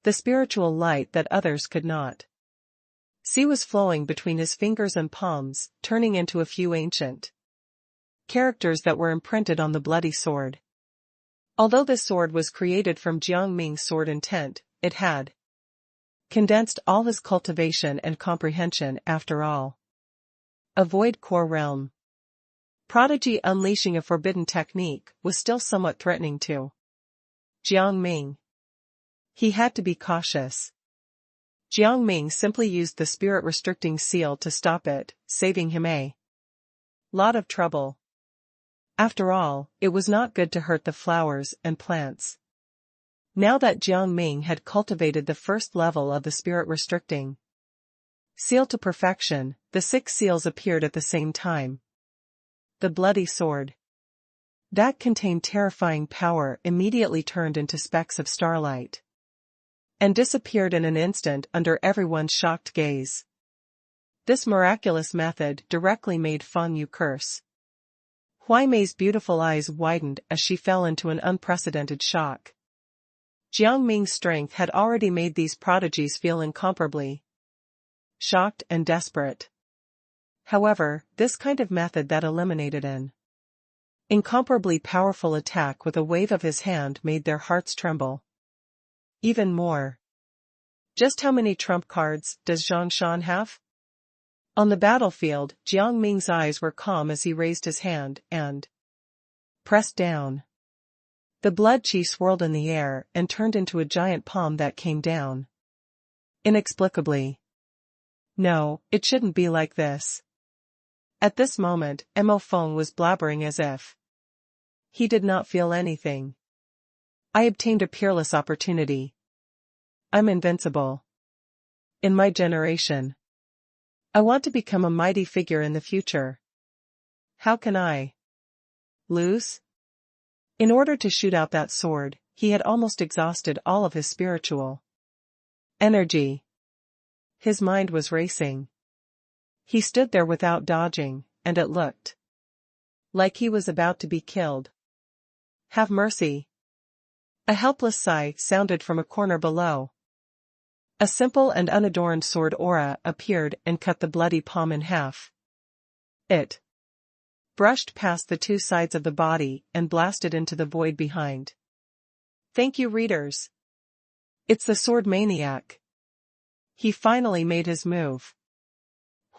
The spiritual light that others could not see was flowing between his fingers and palms, turning into a few ancient characters that were imprinted on the bloody sword. Although this sword was created from Jiang Ming's sword intent, it had condensed all his cultivation and comprehension after all. A void core realm prodigy unleashing a forbidden technique was still somewhat threatening to Jiang Ming. He had to be cautious. Jiang Ming simply used the spirit-restricting seal to stop it, saving him a lot of trouble. After all, it was not good to hurt the flowers and plants. Now that Jiang Ming had cultivated the first level of the spirit-restricting seal to perfection, the 6 seals appeared at the same time. The bloody sword that contained terrifying power immediately turned into specks of starlight and disappeared in an instant under everyone's shocked gaze. This miraculous method directly made Feng Yu curse. Huai Mei's beautiful eyes widened as she fell into an unprecedented shock. Jiang Ming's strength had already made these prodigies feel incomparably shocked and desperate. However, this kind of method that eliminated an incomparably powerful attack with a wave of his hand made their hearts tremble even more. Just how many trump cards does Zhang Shan have? On the battlefield, Jiang Ming's eyes were calm as he raised his hand and pressed down. The blood qi swirled in the air and turned into a giant palm that came down inexplicably. No, it shouldn't be like this. At this moment, Mo Feng was blabbering as if he did not feel anything. I obtained a peerless opportunity. I'm invincible. In my generation, I want to become a mighty figure in the future. How can I lose? In order to shoot out that sword, he had almost exhausted all of his spiritual energy. His mind was racing. He stood there without dodging, and it looked like he was about to be killed. Have mercy. A helpless sigh sounded from a corner below. A simple and unadorned sword aura appeared and cut the bloody palm in half. It brushed past the 2 sides of the body and blasted into the void behind. Thank you, readers. It's the sword maniac. He finally made his move.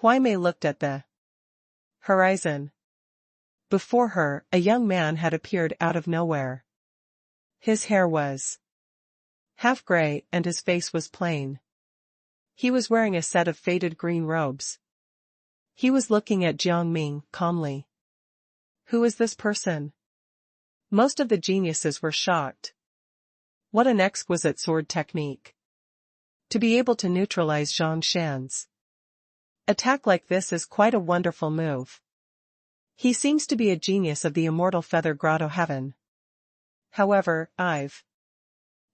Huai Mei looked at the horizon. Before her, a young man had appeared out of nowhere. His hair was half gray and his face was plain. He was wearing a set of faded green robes. He was looking at Jiang Ming calmly. Who is this person? Most of the geniuses were shocked. What an exquisite sword technique. To be able to neutralize Zhang Shan's attack like this is quite a wonderful move. He seems to be a genius of the Immortal Feather Grotto Heaven. However, I've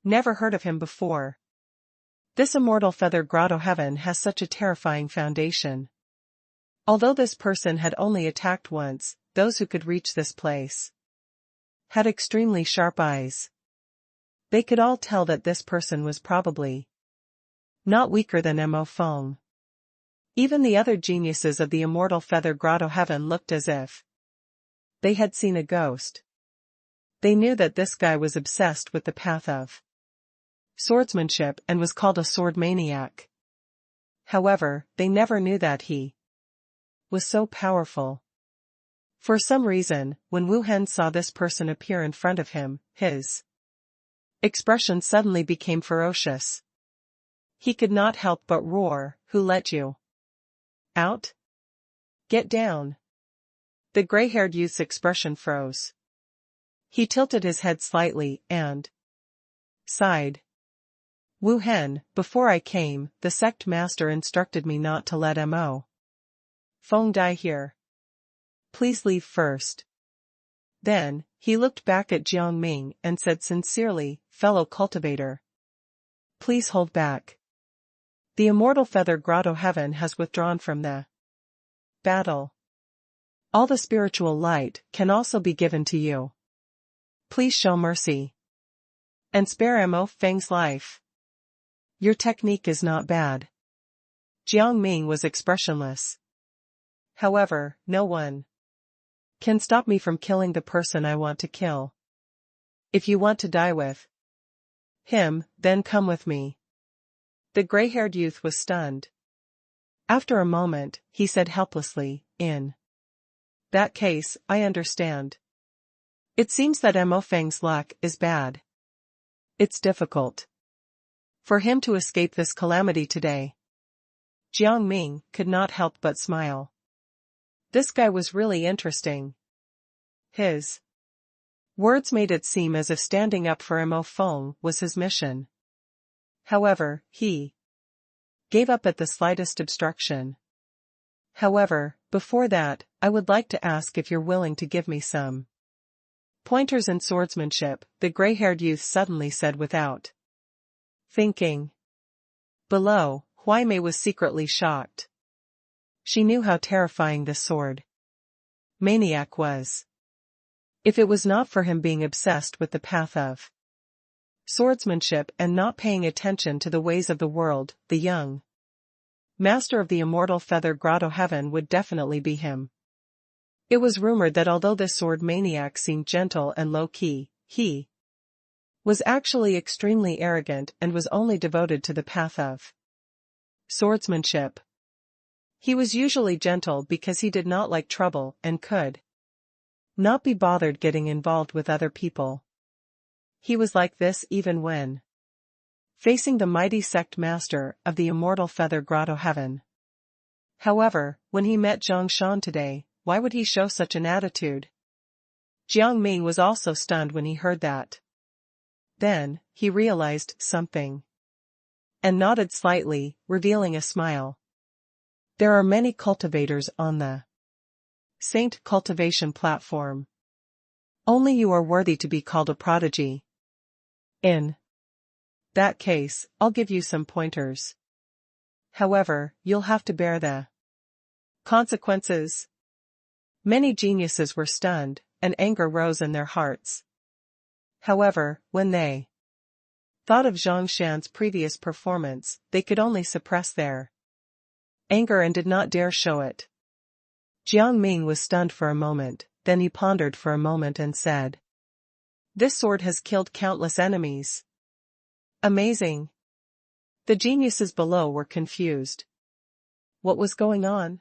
never heard of him before. This Immortal Feather Grotto Heaven has such a terrifying foundation. Although this person had only attacked once, those who could reach this place had extremely sharp eyes. They could all tell that this person was probably not weaker than Mo Feng. Even the other geniuses of the Immortal Feather Grotto Heaven looked as if they had seen a ghost. They knew that this guy was obsessed with the path of swordsmanship and was called a sword maniac. However, they never knew that he was so powerful. For some reason, when Wu Hen saw this person appear in front of him, his expression suddenly became ferocious. He could not help but roar, "Who let you out? Get down." The gray-haired youth's expression froze. He tilted his head slightly and sighed. Wu Hen, before I came, the sect master instructed me not to let Mo Feng die here. Please leave first. Then, he looked back at Jiang Ming and said sincerely, "Fellow cultivator, please hold back. The Immortal Feather Grotto Heaven has withdrawn from the battle. All the spiritual light can also be given to you. Please show mercy and spare Mo Feng's life. Your technique is not bad." Jiang Ming was expressionless. However, no one can stop me from killing the person I want to kill. If you want to die with him, then come with me. The gray-haired youth was stunned. After a moment, he said helplessly, "In That case, I understand. It seems that Mo Feng's luck is bad. It's difficult for him to escape this calamity today. Jiang Ming could not help but smile. This guy was really interesting. His words made it seem as if standing up for Mo Feng was his mission. However, he gave up at the slightest obstruction. However, before that, I would like to ask if you're willing to give me some pointers in swordsmanship, the gray-haired youth suddenly said without thinking. Below, Huai Mei was secretly shocked. She knew how terrifying this sword maniac was. If it was not for him being obsessed with the path of swordsmanship and not paying attention to the ways of the world, the young master of the immortal feather grotto heaven would definitely be him. It was rumored that although this sword maniac seemed gentle and low-key, he was actually extremely arrogant and was only devoted to the path of swordsmanship. He was usually gentle because he did not like trouble and could not be bothered getting involved with other people. He was like this even when facing the mighty sect master of the immortal feather grotto heaven. However, when he met Zhang Shan today, why would he show such an attitude? Jiang Ming was also stunned when he heard that. Then, he realized something and nodded slightly, revealing a smile. There are many cultivators on the Saint cultivation platform. Only you are worthy to be called a prodigy. In that case, I'll give you some pointers. However, you'll have to bear the consequences. Many geniuses were stunned, and anger rose in their hearts. However, when they thought of Zhang Shan's previous performance, they could only suppress their anger and did not dare show it. Jiang Ming was stunned for a moment, then he pondered for a moment and said, "This sword has killed countless enemies." Amazing. The geniuses below were confused. What was going on?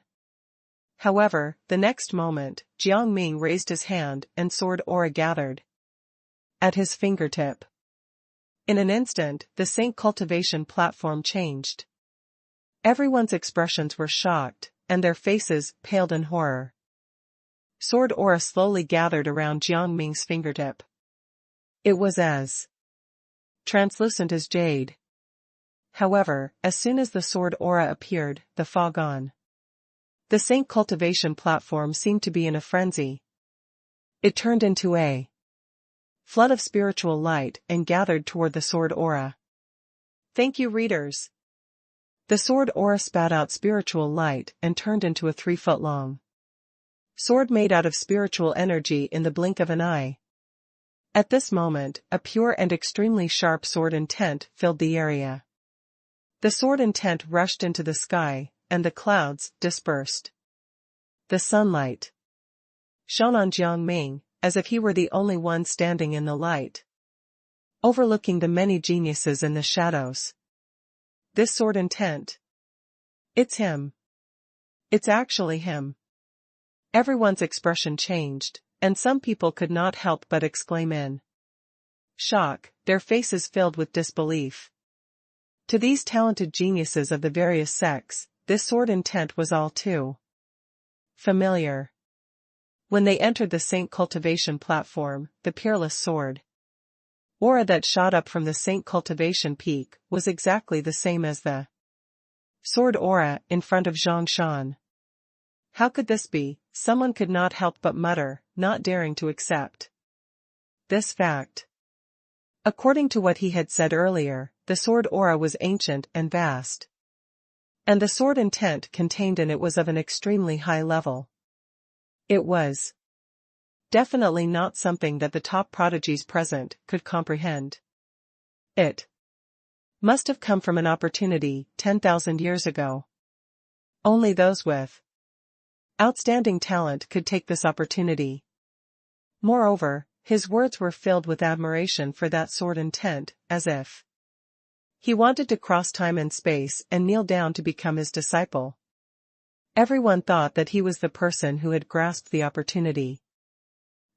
However, the next moment, Jiang Ming raised his hand and sword aura gathered at his fingertip. In an instant, the Saint cultivation platform changed. Everyone's expressions were shocked, and their faces paled in horror. Sword aura slowly gathered around Jiang Ming's fingertip. It was as translucent as jade. However, as soon as the sword aura appeared, the fog on the Saint cultivation platform seemed to be in a frenzy. It turned into a flood of spiritual light and gathered toward the sword aura. Thank you, readers. The sword aura spat out spiritual light and turned into a 3-foot-long sword made out of spiritual energy in the blink of an eye. At this moment, a pure and extremely sharp sword intent filled the area. The sword intent rushed into the sky, and the clouds dispersed. The sunlight shone on Jiang Ming, as if he were the only one standing in the light, overlooking the many geniuses in the shadows. This sword intent. It's him. It's actually him. Everyone's expression changed, and some people could not help but exclaim in shock, their faces filled with disbelief. To these talented geniuses of the various sects, this sword intent was all too familiar. When they entered the Saint cultivation platform, the peerless sword aura that shot up from the Saint cultivation peak was exactly the same as the sword aura in front of Zhang Shan. How could this be? Someone could not help but mutter, not daring to accept this fact. According to what he had said earlier, the sword aura was ancient and vast, and the sword intent contained in it was of an extremely high level. It was definitely not something that the top prodigies present could comprehend. It must have come from an opportunity 10,000 years ago. Only those with outstanding talent could take this opportunity. Moreover, his words were filled with admiration for that sword intent, as if he wanted to cross time and space and kneel down to become his disciple. Everyone thought that he was the person who had grasped the opportunity.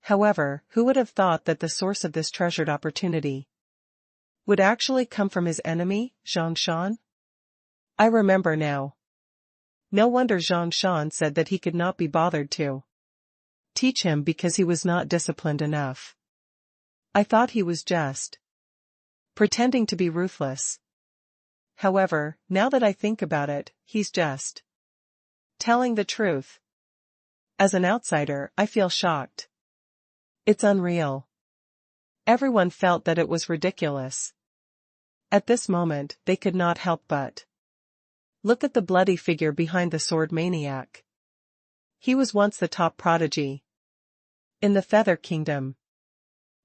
However, who would have thought that the source of this treasured opportunity would actually come from his enemy, Zhang Shan? I remember now. No wonder Zhang Shan said that he could not be bothered to teach him because he was not disciplined enough. I thought he was just pretending to be ruthless. However, now that I think about it, he's just telling the truth. As an outsider, I feel shocked. It's unreal. Everyone felt that it was ridiculous. At this moment, they could not help but look at the bloody figure behind the sword maniac. He was once the top prodigy in the Feather Kingdom.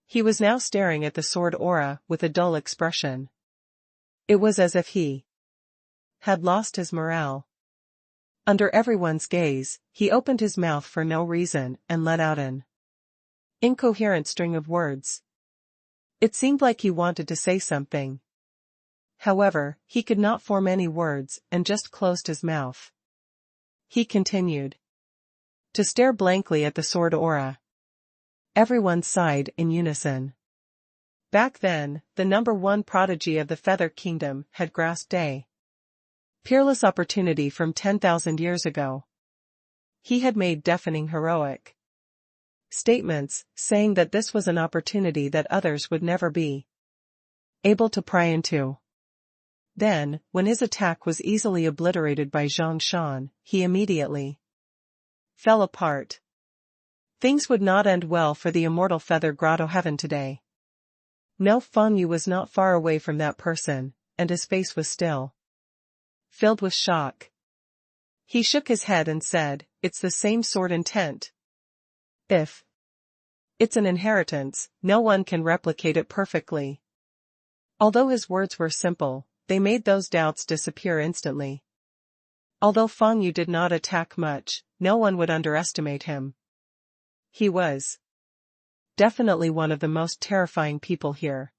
He was now staring at the sword aura with a dull expression. It was as if he had lost his morale. Under everyone's gaze, he opened his mouth for no reason and let out an incoherent string of words. It seemed like he wanted to say something. However, he could not form any words and just closed his mouth. He continued to stare blankly at the sword aura. Everyone sighed in unison. Back then, the #1 prodigy of the Feather Kingdom had grasped a peerless opportunity from 10,000 years ago. He had made deafening heroic statements, saying that this was an opportunity that others would never be able to pry into. Then, when his attack was easily obliterated by Zhang Shan, he immediately fell apart. Things would not end well for the Immortal Feather Grotto Heaven today. No, Feng Yu was not far away from that person, and his face was still filled with shock. He shook his head and said, "It's the same sword intent. If it's an inheritance, no one can replicate it perfectly." Although his words were simple, they made those doubts disappear instantly. Although Feng Yu did not attack much, no one would underestimate him. He was definitely one of the most terrifying people here.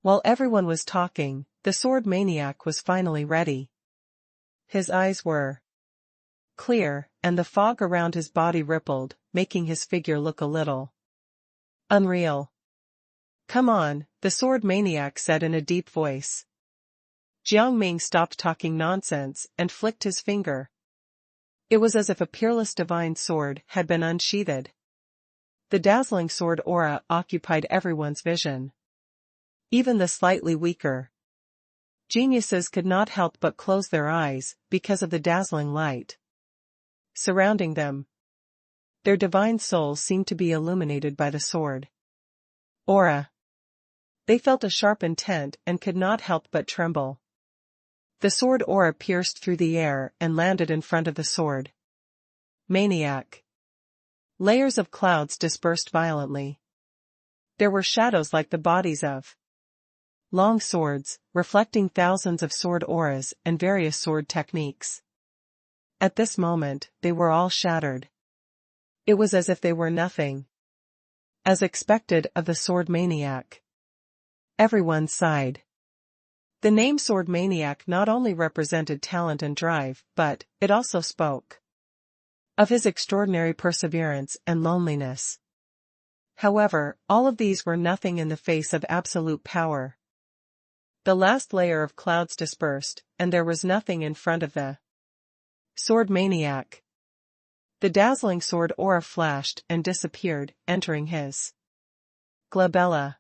While everyone was talking, the sword maniac was finally ready. His eyes were clear, and the fog around his body rippled, making his figure look a little unreal. "Come on," the sword maniac said in a deep voice. Jiang Ming stopped talking nonsense and flicked his finger. It was as if a peerless divine sword had been unsheathed. The dazzling sword aura occupied everyone's vision. Even the slightly weaker geniuses could not help but close their eyes because of the dazzling light surrounding them. Their divine souls seemed to be illuminated by the sword aura. They felt a sharp intent and could not help but tremble. The sword aura pierced through the air and landed in front of the sword maniac. Layers of clouds dispersed violently. There were shadows like the bodies of long swords, reflecting thousands of sword auras and various sword techniques. At this moment, they were all shattered. It was as if they were nothing. As expected of the sword maniac. Everyone sighed. The name sword maniac not only represented talent and drive, but it also spoke of his extraordinary perseverance and loneliness. However, all of these were nothing in the face of absolute power. The last layer of clouds dispersed, and there was nothing in front of the sword maniac. The dazzling sword aura flashed and disappeared, entering his glabella.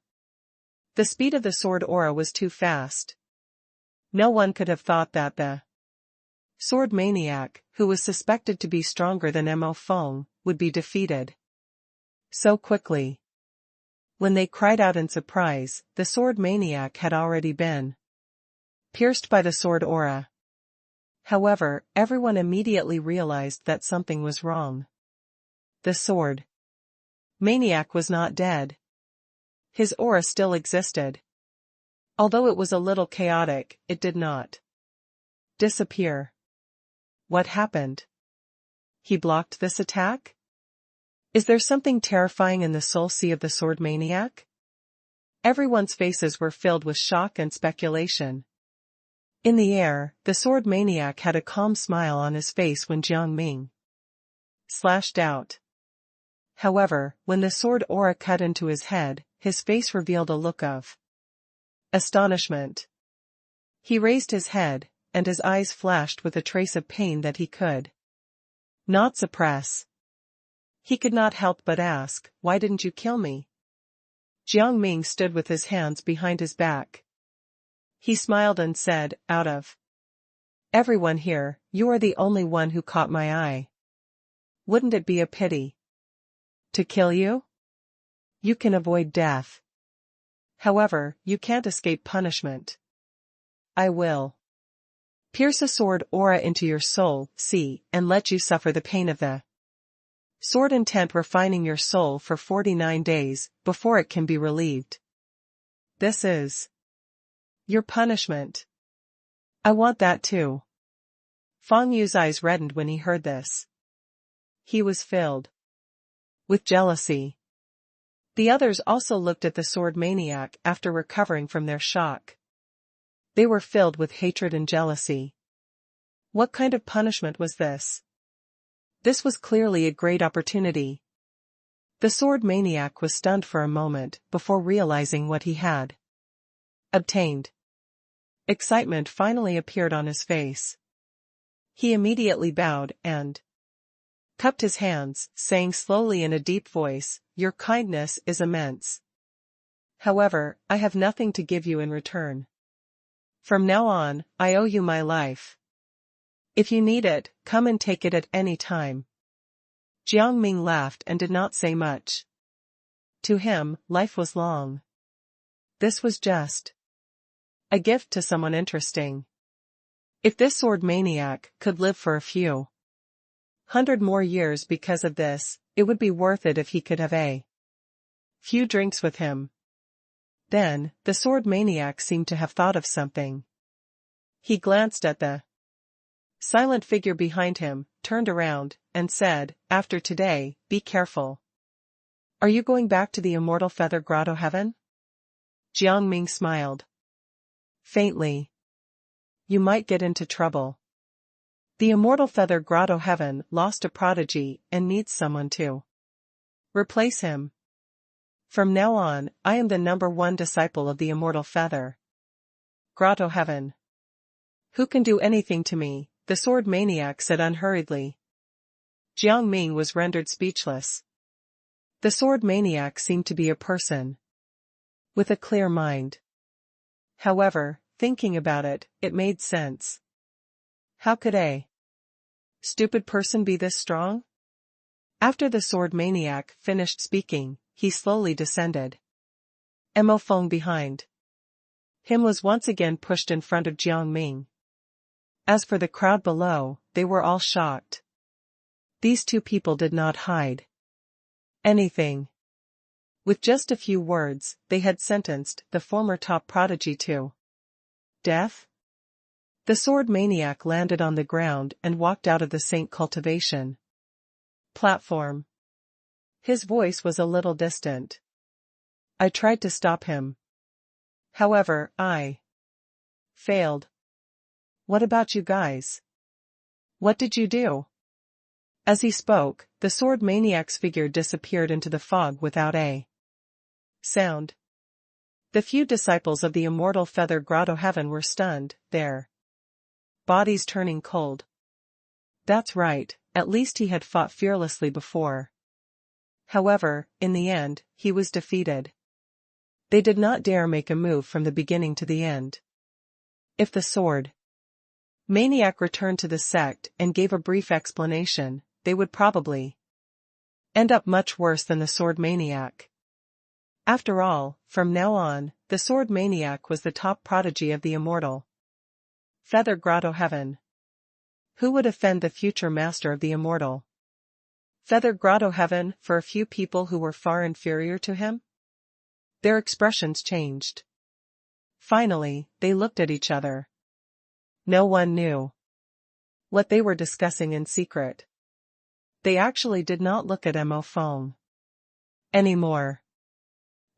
The speed of the sword aura was too fast. No one could have thought that the sword maniac, who was suspected to be stronger than Mo Feng, would be defeated so quickly. When they cried out in surprise, the sword maniac had already been pierced by the sword aura. However, everyone immediately realized that something was wrong. The sword maniac was not dead. His aura still existed. Although it was a little chaotic, it did not disappear. What happened? He blocked this attack? Is there something terrifying in the soul sea of the sword maniac? Everyone's faces were filled with shock and speculation. In the air, the sword maniac had a calm smile on his face when Jiang Ming slashed out. However, when the sword aura cut into his head, his face revealed a look of astonishment. He raised his head, and his eyes flashed with a trace of pain that he could not suppress. He could not help but ask, "Why didn't you kill me?" Jiang Ming stood with his hands behind his back. He smiled and said, "Out of everyone here, you are the only one who caught my eye. Wouldn't it be a pity to kill you? You can avoid death. However, you can't escape punishment. I will pierce a sword aura into your soul, see, and let you suffer the pain of the sword intent, refining your soul for 49 days, before it can be relieved. This is your punishment. I want that too." Fang Yu's eyes reddened when he heard this. He was filled with jealousy. The others also looked at the sword maniac after recovering from their shock. They were filled with hatred and jealousy. What kind of punishment was this? This was clearly a great opportunity. The sword maniac was stunned for a moment before realizing what he had obtained. Excitement finally appeared on his face. He immediately bowed and cupped his hands, saying slowly in a deep voice, "Your kindness is immense. However, I have nothing to give you in return. From now on, I owe you my life. If you need it, come and take it at any time." Jiang Ming laughed and did not say much. To him, life was long. This was just a gift to someone interesting. If this sword maniac could live for a few hundred more years because of this, it would be worth it if he could have a few drinks with him. Then, the sword maniac seemed to have thought of something. He glanced at the silent figure behind him, turned around, and said, "After today, be careful. Are you going back to the Immortal Feather Grotto Heaven?" Jiang Ming smiled faintly. "You might get into trouble. The Immortal Feather Grotto Heaven lost a prodigy and needs someone to replace him. From now on, I am the #1 disciple of the Immortal Feather Grotto Heaven. Who can do anything to me?" the sword maniac said unhurriedly. Jiang Ming was rendered speechless. The sword maniac seemed to be a person with a clear mind. However, thinking about it, it made sense. How could a stupid person be this strong? After the sword maniac finished speaking, he slowly descended. Mo Feng behind him was once again pushed in front of Jiang Ming. As for the crowd below, they were all shocked. These two people did not hide anything. With just a few words, they had sentenced the former top prodigy to death. The sword maniac landed on the ground and walked out of the Saint cultivation platform. His voice was a little distant. "I tried to stop him. However, I failed. What about you guys? What did you do?" As he spoke, the sword maniac's figure disappeared into the fog without a sound. The few disciples of the Immortal Feather Grotto Heaven were stunned, their bodies turning cold. That's right, at least he had fought fearlessly before. However, in the end, he was defeated. They did not dare make a move from the beginning to the end. If the sword maniac returned to the sect and gave a brief explanation, they would probably end up much worse than the sword maniac. After all, from now on, the sword maniac was the top prodigy of the Immortal Feather Grotto Heaven. Who would offend the future master of the Immortal Feather Grotto Heaven for a few people who were far inferior to him? Their expressions changed. Finally, they looked at each other. No one knew what they were discussing in secret. They actually did not look at Mo Feng anymore.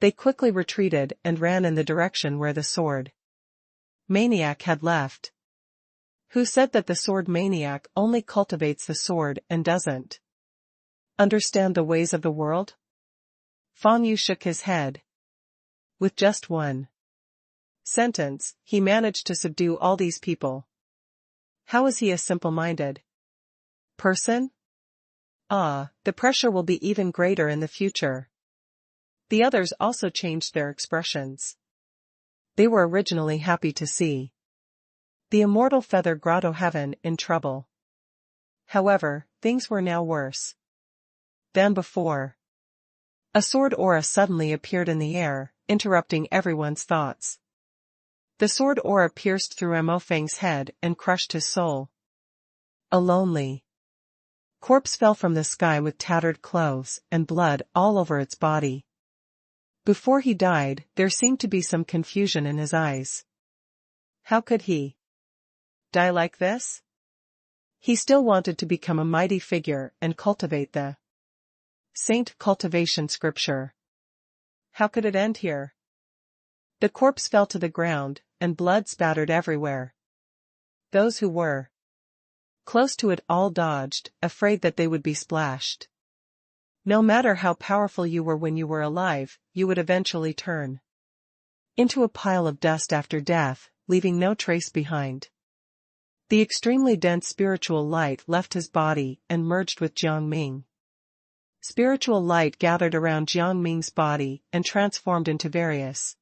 They quickly retreated and ran in the direction where the sword maniac had left. Who said that the sword maniac only cultivates the sword and doesn't understand the ways of the world? Fan Yu shook his head. With just one sentence, he managed to subdue all these people. How is he a simple-minded person? The pressure will be even greater in the future. The others also changed their expressions. They were originally happy to see the immortal feather grotto heaven in trouble. However, things were now worse than before. A sword aura suddenly appeared in the air, interrupting everyone's thoughts. The sword aura pierced through Mo Feng's head and crushed his soul. A lonely corpse fell from the sky with tattered clothes and blood all over its body. Before he died, there seemed to be some confusion in his eyes. How could he die like this? He still wanted to become a mighty figure and cultivate the saint cultivation scripture. How could it end here? The corpse fell to the ground, and blood spattered everywhere. Those who were close to it all dodged, afraid that they would be splashed. No matter how powerful you were when you were alive, you would eventually turn into a pile of dust after death, leaving no trace behind. The extremely dense spiritual light left his body and merged with Jiang Ming. Spiritual light gathered around Jiang Ming's body and transformed into various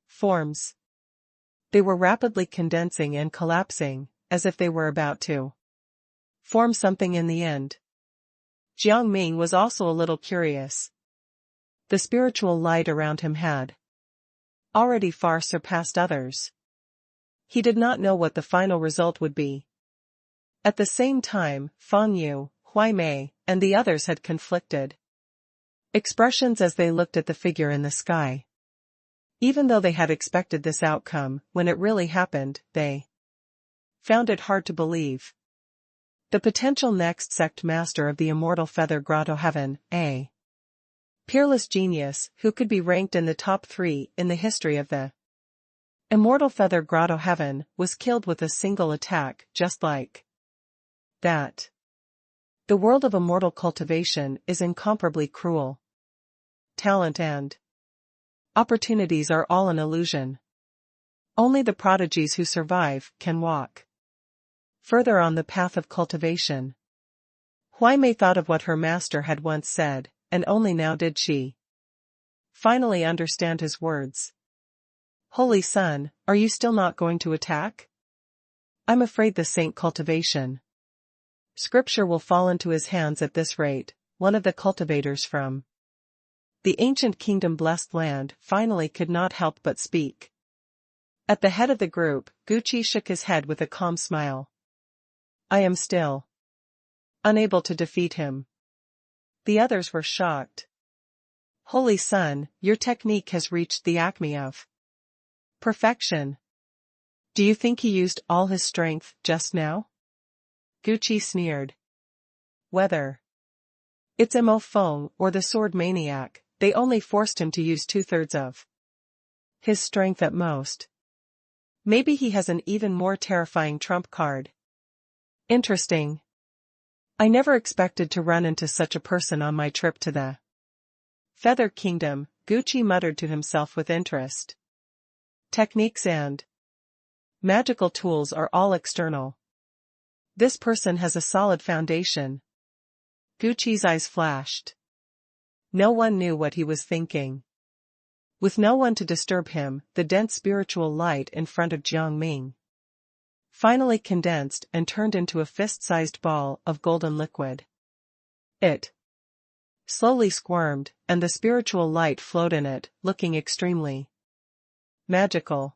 forms. They were rapidly condensing and collapsing, as if they were about to form something in the end. Jiang Ming was also a little curious. The spiritual light around him had already far surpassed others. He did not know what the final result would be. At the same time, Fan Yu, Huai Mei, and the others had conflicted expressions as they looked at the figure in the sky. Even though they had expected this outcome, when it really happened, they found it hard to believe. The potential next sect master of the immortal feather grotto heaven, a peerless genius who could be ranked in the top 3 in the history of the immortal feather grotto heaven, was killed with a single attack, just like that. The world of immortal cultivation is incomparably cruel. Talent and opportunities are all an illusion. Only the prodigies who survive can walk further on the path of cultivation. Huai Mei thought of what her master had once said, and only now did she finally understand his words. Holy Son, are you still not going to attack? I'm afraid the saint cultivation scripture will fall into his hands at this rate. One of the cultivators from the ancient kingdom blessed land finally could not help but speak. At the head of the group, Gucci shook his head with a calm smile. I am still unable to defeat him. The others were shocked. Holy Son, your technique has reached the acme of perfection. Do you think he used all his strength just now? Gucci sneered. Whether it's Mo Feng or the sword maniac, they only forced him to use 2/3 of his strength at most. Maybe he has an even more terrifying trump card. Interesting. I never expected to run into such a person on my trip to the Feather Kingdom, Gucci muttered to himself with interest. Techniques and magical tools are all external. This person has a solid foundation. Gucci's eyes flashed. No one knew what he was thinking. With no one to disturb him, the dense spiritual light in front of Jiang Ming finally condensed and turned into a fist-sized ball of golden liquid. It slowly squirmed, and the spiritual light flowed in it, looking extremely magical.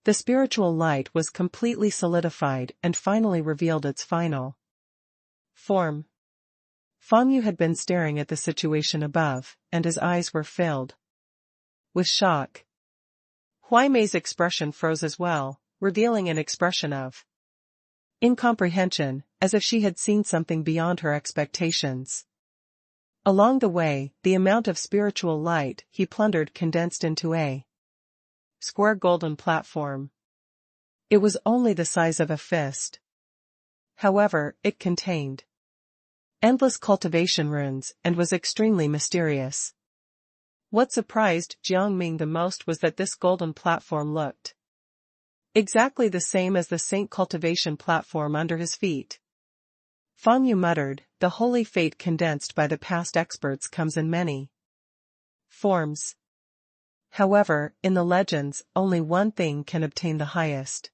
The spiritual light was completely solidified and finally revealed its final form. Fan Yu had been staring at the situation above, and his eyes were filled with shock. Huai Mei's expression froze as well, revealing an expression of incomprehension, as if she had seen something beyond her expectations. Along the way, the amount of spiritual light he plundered condensed into a square golden platform. It was only the size of a fist. However, it contained endless cultivation runes and was extremely mysterious. What surprised Jiang Ming the most was that this golden platform looked exactly the same as the saint cultivation platform under his feet. Fang Yu muttered, the holy fate condensed by the past experts comes in many forms. However, in the legends, only one thing can obtain the highest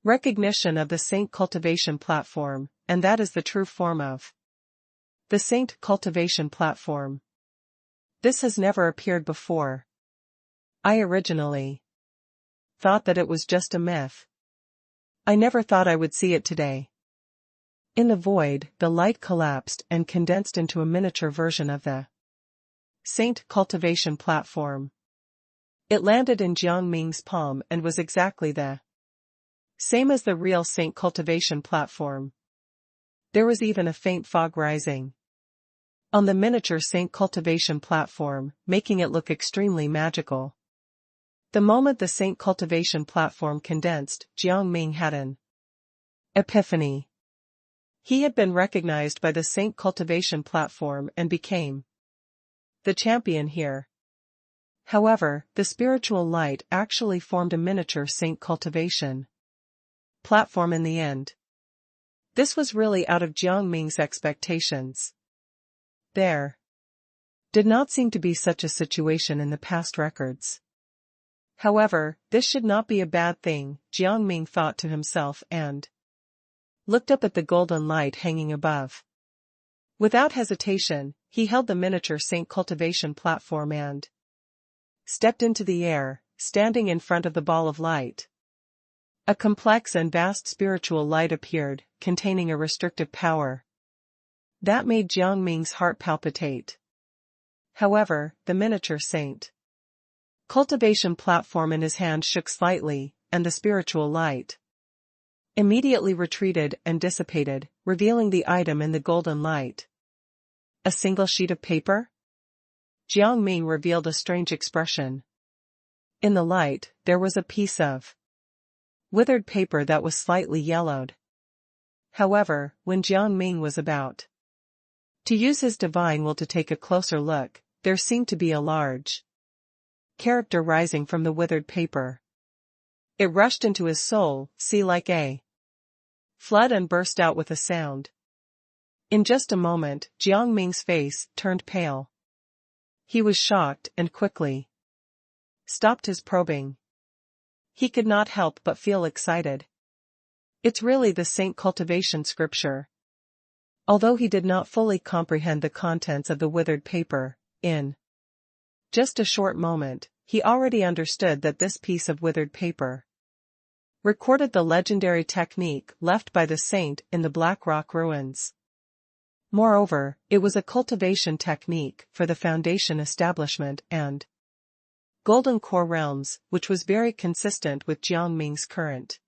recognition of the saint cultivation platform, and that is the true form of the saint cultivation platform. This has never appeared before. I originally thought that it was just a myth. I never thought I would see it today. In the void, the light collapsed and condensed into a miniature version of the saint cultivation platform. It landed in Jiang Ming's palm and was exactly the same as the real saint cultivation platform. There was even a faint fog rising on the miniature saint cultivation platform, making it look extremely magical. The moment the saint cultivation platform condensed, Jiang Ming had an epiphany. He had been recognized by the saint cultivation platform and became the champion here. However, the spiritual light actually formed a miniature saint cultivation platform in the end. This was really out of Jiang Ming's expectations. There did not seem to be such a situation in the past records. However, this should not be a bad thing, Jiang Ming thought to himself and looked up at the golden light hanging above. Without hesitation, he held the miniature saint cultivation platform and stepped into the air, standing in front of the ball of light. A complex and vast spiritual light appeared, containing a restrictive power that made Jiang Ming's heart palpitate. However, the miniature saint cultivation platform in his hand shook slightly, and the spiritual light immediately retreated and dissipated, revealing the item in the golden light. A single sheet of paper? Jiang Ming revealed a strange expression. In the light, there was a piece of withered paper that was slightly yellowed. However, when Jiang Ming was about to use his divine will to take a closer look, there seemed to be a large character rising from the withered paper. It rushed into his soul, see like a flood, and burst out with a sound. In just a moment, Jiang Ming's face turned pale. He was shocked and quickly stopped his probing. He could not help but feel excited. It's really the saint cultivation scripture. Although he did not fully comprehend the contents of the withered paper, in just a short moment, he already understood that this piece of withered paper recorded the legendary technique left by the saint in the Black Rock ruins. Moreover, it was a cultivation technique for the Foundation establishment and Golden Core realms, which was very consistent with Jiang Ming's current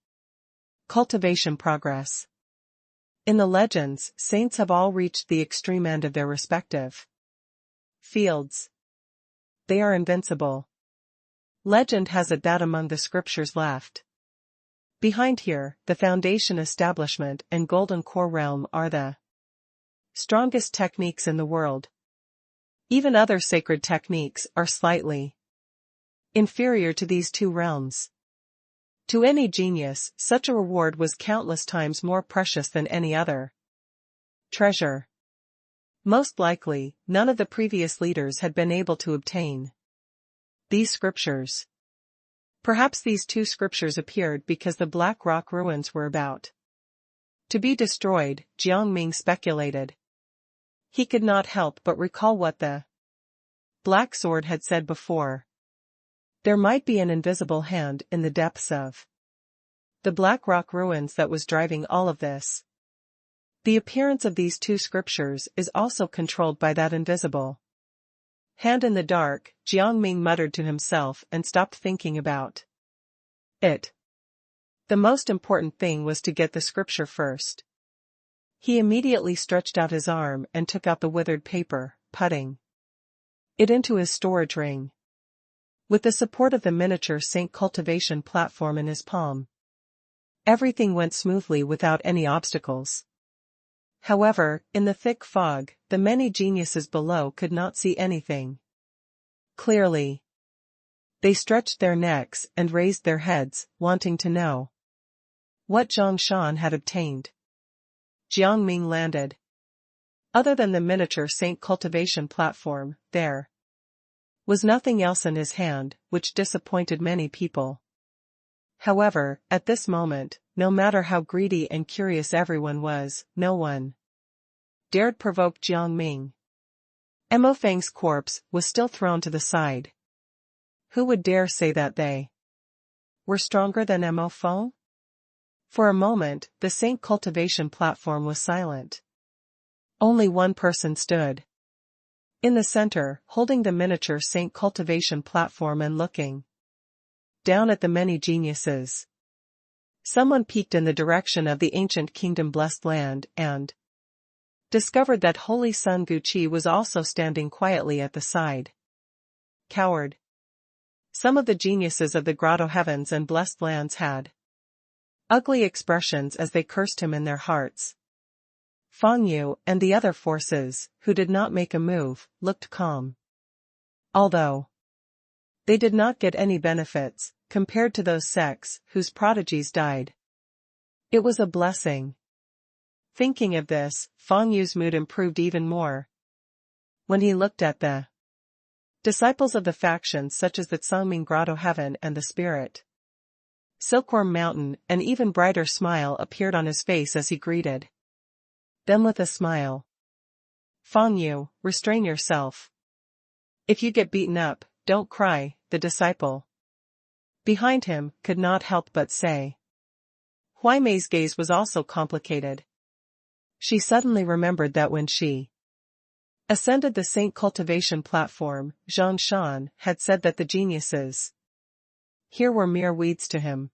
cultivation progress. In the legends, saints have all reached the extreme end of their respective fields. They are invincible. Legend has it that among the scriptures left behind here, the Foundation establishment and Golden Core realm are the strongest techniques in the world. Even other sacred techniques are slightly inferior to these two realms. To any genius, such a reward was countless times more precious than any other treasure. Most likely, none of the previous leaders had been able to obtain these scriptures. Perhaps these two scriptures appeared because the Black Rock ruins were about to be destroyed, Jiang Ming speculated. He could not help but recall what the Black Sword had said before. There might be an invisible hand in the depths of the Black Rock ruins that was driving all of this. The appearance of these two scriptures is also controlled by that invisible hand in the dark, Jiang Ming muttered to himself and stopped thinking about it. The most important thing was to get the scripture first. He immediately stretched out his arm and took out the withered paper, putting it into his storage ring. With the support of the miniature saint cultivation platform in his palm, Everything went smoothly without any obstacles. However, in the thick fog, the many geniuses below could not see anything clearly. They stretched their necks and raised their heads, wanting to know what Jiang Shan had obtained. Jiang Ming landed. Other than the miniature saint cultivation platform, there was nothing else in his hand, which disappointed many people. However, at this moment, no matter how greedy and curious everyone was, no one dared provoke Jiang Ming. Mo Fang's corpse was still thrown to the side. Who would dare say that they were stronger than Mo Fang? For a moment, the saint cultivation platform was silent. Only one person stood in the center, holding the miniature saint cultivation platform and looking down at the many geniuses. Someone peeked in the direction of the ancient kingdom blessed land and discovered that Holy Sun Guqi was also standing quietly at the side. Coward. Some of the geniuses of the grotto heavens and blessed lands had ugly expressions as they cursed him in their hearts. Fang Yu and the other forces, who did not make a move, looked calm. Although they did not get any benefits, compared to those sects whose prodigies died. It was a blessing. Thinking of this, Fang Yu's mood improved even more. When he looked at the disciples of the factions such as the Tsangming Grotto Heaven and the Spirit Silkworm Mountain, an even brighter smile appeared on his face as he greeted them with a smile. Fang Yu, restrain yourself. If you get beaten up, don't cry, the disciple behind him could not help but say. Huai Mei's gaze was also complicated. She suddenly remembered that when she ascended the saint cultivation platform, Jiang Shan had said that the geniuses here were mere weeds to him.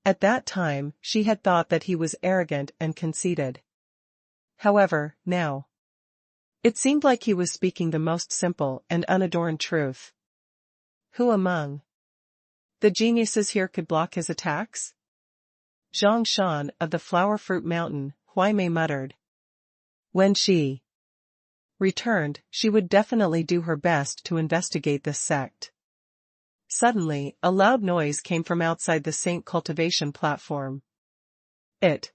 At that time, she had thought that he was arrogant and conceited. However, now it seemed like he was speaking the most simple and unadorned truth. Who among the geniuses here could block his attacks? Jiang Shan of the Flower Fruit Mountain, Huai Mei muttered. When she returned, she would definitely do her best to investigate this sect. Suddenly, a loud noise came from outside the saint cultivation platform. It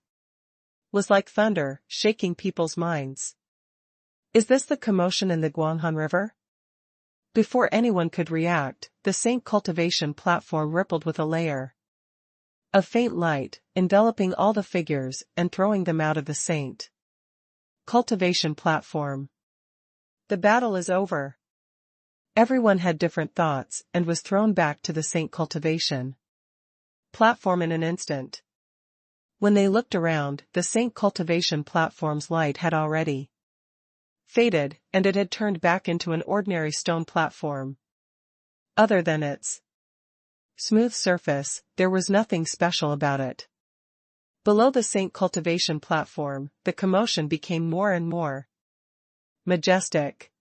was like thunder, shaking people's minds. Is this the commotion in the Guanghan River? Before anyone could react, the saint cultivation platform rippled with a layer of faint light, enveloping all the figures and throwing them out of the saint cultivation platform. The battle is over. Everyone had different thoughts and was thrown back to the saint cultivation platform in an instant. When they looked around, the saint cultivation platform's light had already faded, and it had turned back into an ordinary stone platform. Other than its smooth surface, there was nothing special about it. Below the saint cultivation platform, the commotion became more and more majestic.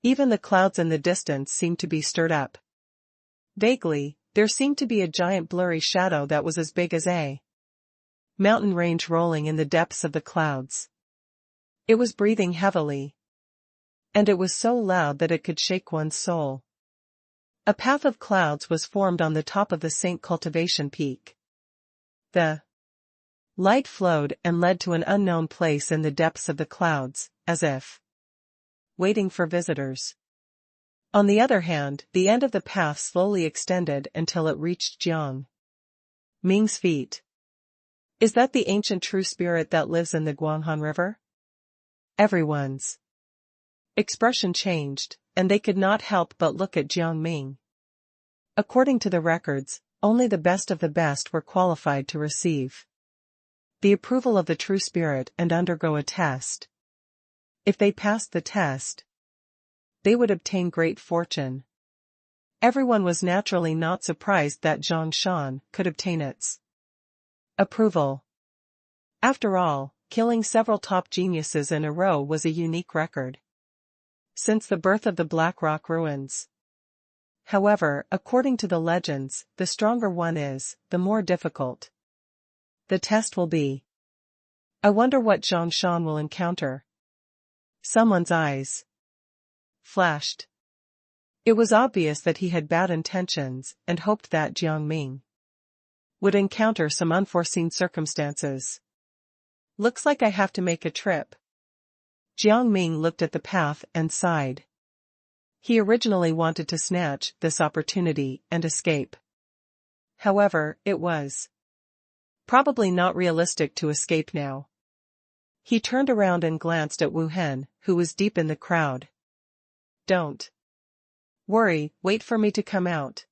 Even the clouds in the distance seemed to be stirred up. Vaguely, there seemed to be a giant blurry shadow that was as big as a mountain range rolling in the depths of the clouds. It was breathing heavily. And it was so loud that it could shake one's soul. A path of clouds was formed on the top of the saint cultivation peak. The light flowed and led to an unknown place in the depths of the clouds, as if waiting for visitors. On the other hand, the end of the path slowly extended until it reached Jiang Ming's feet. Is that the ancient true spirit that lives in the Guanghan River? Everyone's expression changed, and they could not help but look at Jiang Ming. According to the records, only the best of the best were qualified to receive the approval of the true spirit and undergo a test. If they passed the test, they would obtain great fortune. Everyone was naturally not surprised that Jiang Shan could obtain its approval. After all, killing several top geniuses in a row was a unique record since the birth of the Black Rock ruins. However, according to the legends, the stronger one is, the more difficult The test will be. I wonder what Jiang Shan will encounter. Someone's eyes flashed. It was obvious that he had bad intentions and hoped that Jiang Ming would encounter some unforeseen circumstances. Looks like I have to make a trip. Jiang Ming looked at the path and sighed. He originally wanted to snatch this opportunity and escape. However, it was probably not realistic to escape now. He turned around and glanced at Wu Hen, who was deep in the crowd. Don't worry, wait for me to come out.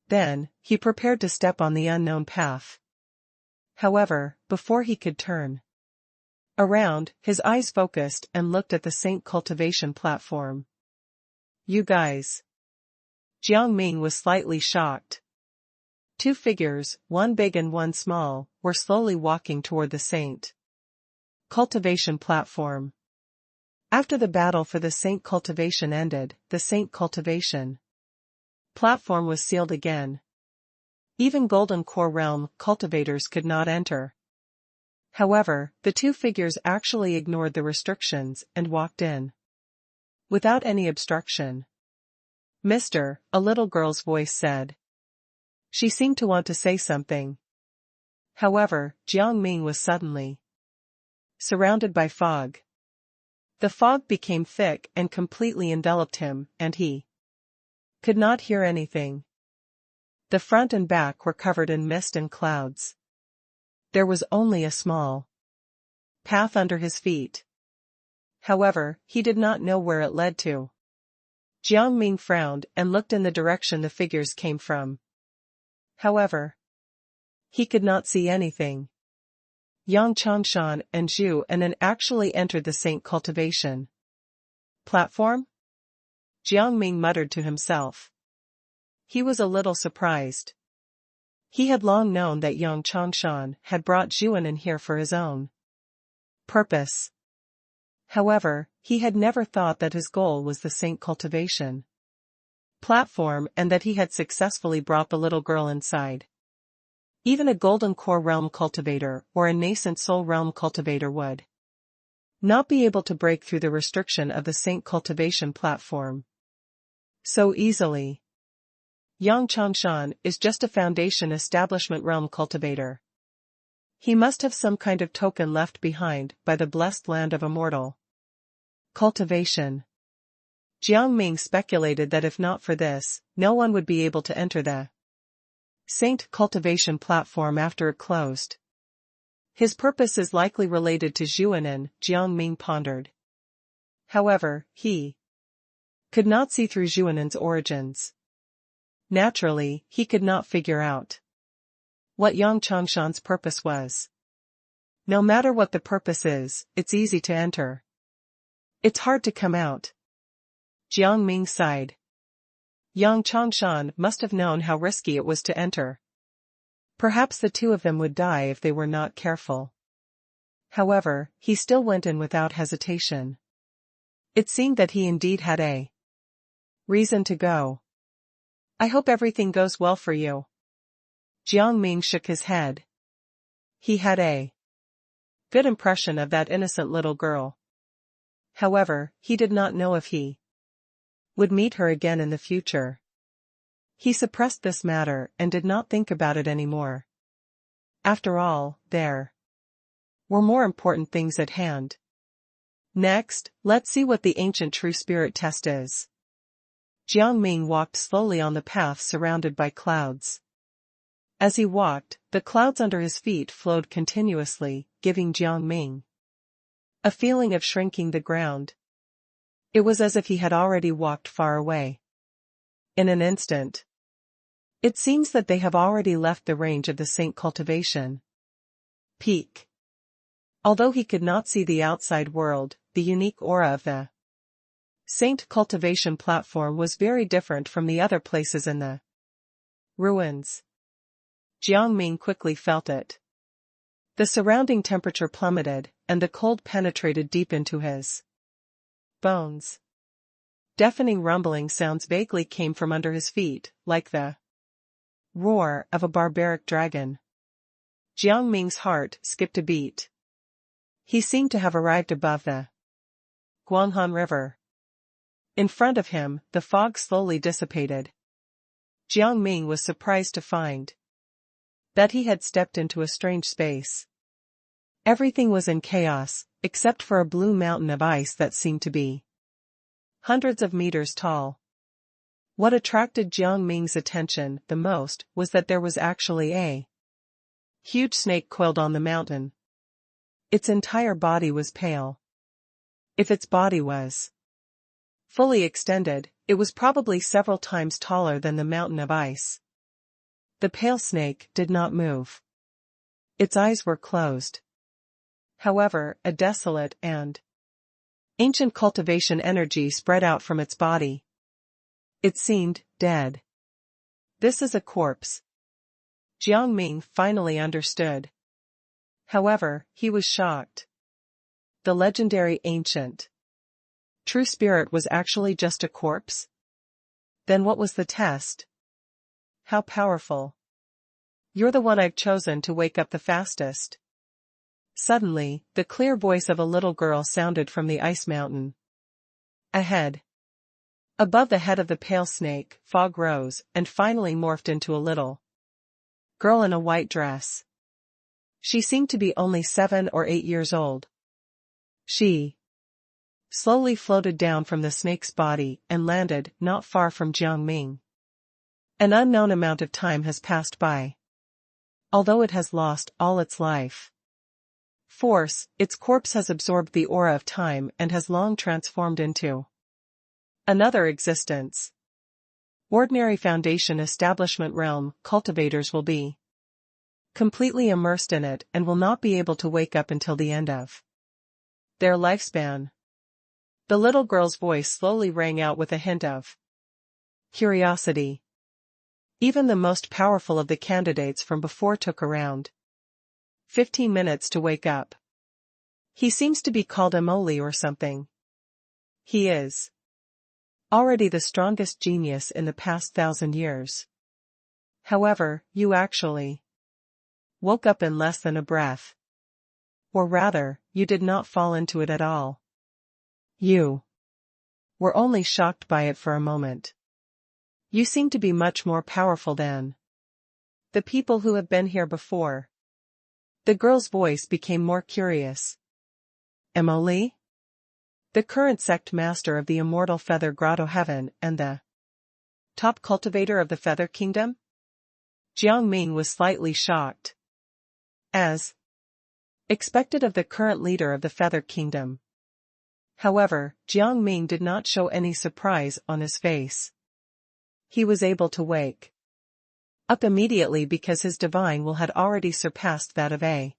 Then, he prepared to step on the unknown path. However, before he could turn around, his eyes focused and looked at the Saint cultivation platform. You guys. Jiang Ming was slightly shocked. Two figures, one big and one small, were slowly walking toward the Saint cultivation platform. After the battle for the Saint cultivation ended, the Saint cultivation platform was sealed again. Even Golden Core Realm cultivators could not enter. However, the two figures actually ignored the restrictions and walked in without any obstruction. Mister, a little girl's voice said. She seemed to want to say something. However, Jiang Ming was suddenly surrounded by fog. The fog became thick and completely enveloped him, and he could not hear anything. The front and back were covered in mist and clouds. There was only a small path under his feet. However, he did not know where it led to. Jiang Ming frowned and looked in the direction the figures came from. However, he could not see anything. Yang Changshan and Zhu Anan actually entered the Saint cultivation platform? Jiang Ming muttered to himself. He was a little surprised. He had long known that Yang Changshan had brought Zhu Anan here for his own purpose. However, he had never thought that his goal was the Saint cultivation platform and that he had successfully brought the little girl inside. Even a Golden Core Realm cultivator or a nascent Soul Realm cultivator would not be able to break through the restriction of the Saint cultivation platform so easily. Yang Changshan is just a Foundation Establishment Realm cultivator. He must have some kind of token left behind by the blessed land of Immortal cultivation. Jiang Ming speculated that if not for this, no one would be able to enter the Saint cultivation platform after it closed. His purpose is likely related to Zhu Anan, Jiang Ming pondered. However, he could not see through Zhu Anan's origins. Naturally, he could not figure out what Yang Changshan's purpose was. No matter what the purpose is, it's easy to enter. It's hard to come out. Jiang Ming sighed. Yang Changshan must have known how risky it was to enter. Perhaps the two of them would die if they were not careful. However, he still went in without hesitation. It seemed that he indeed had a reason to go. I hope everything goes well for you. Jiang Ming shook his head. He had a good impression of that innocent little girl. However, he did not know if he would meet her again in the future. He suppressed this matter and did not think about it anymore. After all, there were more important things at hand. Next, let's see what the ancient true spirit test is. Jiang Ming walked slowly on the path surrounded by clouds. As he walked, the clouds under his feet flowed continuously, giving Jiang Ming a feeling of shrinking the ground. It was as if he had already walked far away. In an instant, it seems that they have already left the range of the Saint cultivation peak. Although he could not see the outside world, the unique aura of the Saint cultivation platform was very different from the other places in the ruins. Jiang Ming quickly felt it. The surrounding temperature plummeted, and the cold penetrated deep into his bones. Deafening rumbling sounds vaguely came from under his feet, like the roar of a barbaric dragon. Jiang Ming's heart skipped a beat. He seemed to have arrived above the Guanghan River. In front of him, the fog slowly dissipated. Jiang Ming was surprised to find that he had stepped into a strange space. Everything was in chaos, except for a blue mountain of ice that seemed to be hundreds of meters tall. What attracted Jiang Ming's attention the most was that there was actually a huge snake coiled on the mountain. Its entire body was pale. If its body was fully extended, it was probably several times taller than the mountain of ice. The pale snake did not move. Its eyes were closed. However, a desolate and ancient cultivation energy spread out from its body. It seemed dead. This is a corpse. Jiang Ming finally understood. However, he was shocked. The legendary ancient true spirit was actually just a corpse? Then what was the test? How powerful? You're the one I've chosen to wake up the fastest. Suddenly, the clear voice of a little girl sounded from the ice mountain. Ahead. Above the head of the pale snake, fog rose, and finally morphed into a little girl in a white dress. She seemed to be only 7 or 8 years old. She slowly floated down from the snake's body and landed not far from Jiang Ming. An unknown amount of time has passed by. Although it has lost all its life force, its corpse has absorbed the aura of time and has long transformed into another existence. Ordinary Foundation establishment realm cultivators will be completely immersed in it and will not be able to wake up until the end of their lifespan. The little girl's voice slowly rang out with a hint of curiosity. Even the most powerful of the candidates from before took around 15 minutes to wake up. He seems to be called Immortal or something. He is already the strongest genius in the past 1,000 years. However, you actually woke up in less than a breath. Or rather, you did not fall into it at all. You were only shocked by it for a moment. You seem to be much more powerful than the people who have been here before. The girl's voice became more curious. Immortal? The current sect master of the Immortal Feather Grotto Heaven and the top cultivator of the Feather Kingdom? Jiang Ming was slightly shocked. As expected of the current leader of the Feather Kingdom. However, Jiang Ming did not show any surprise on his face. He was able to wake up immediately because his divine will had already surpassed that of a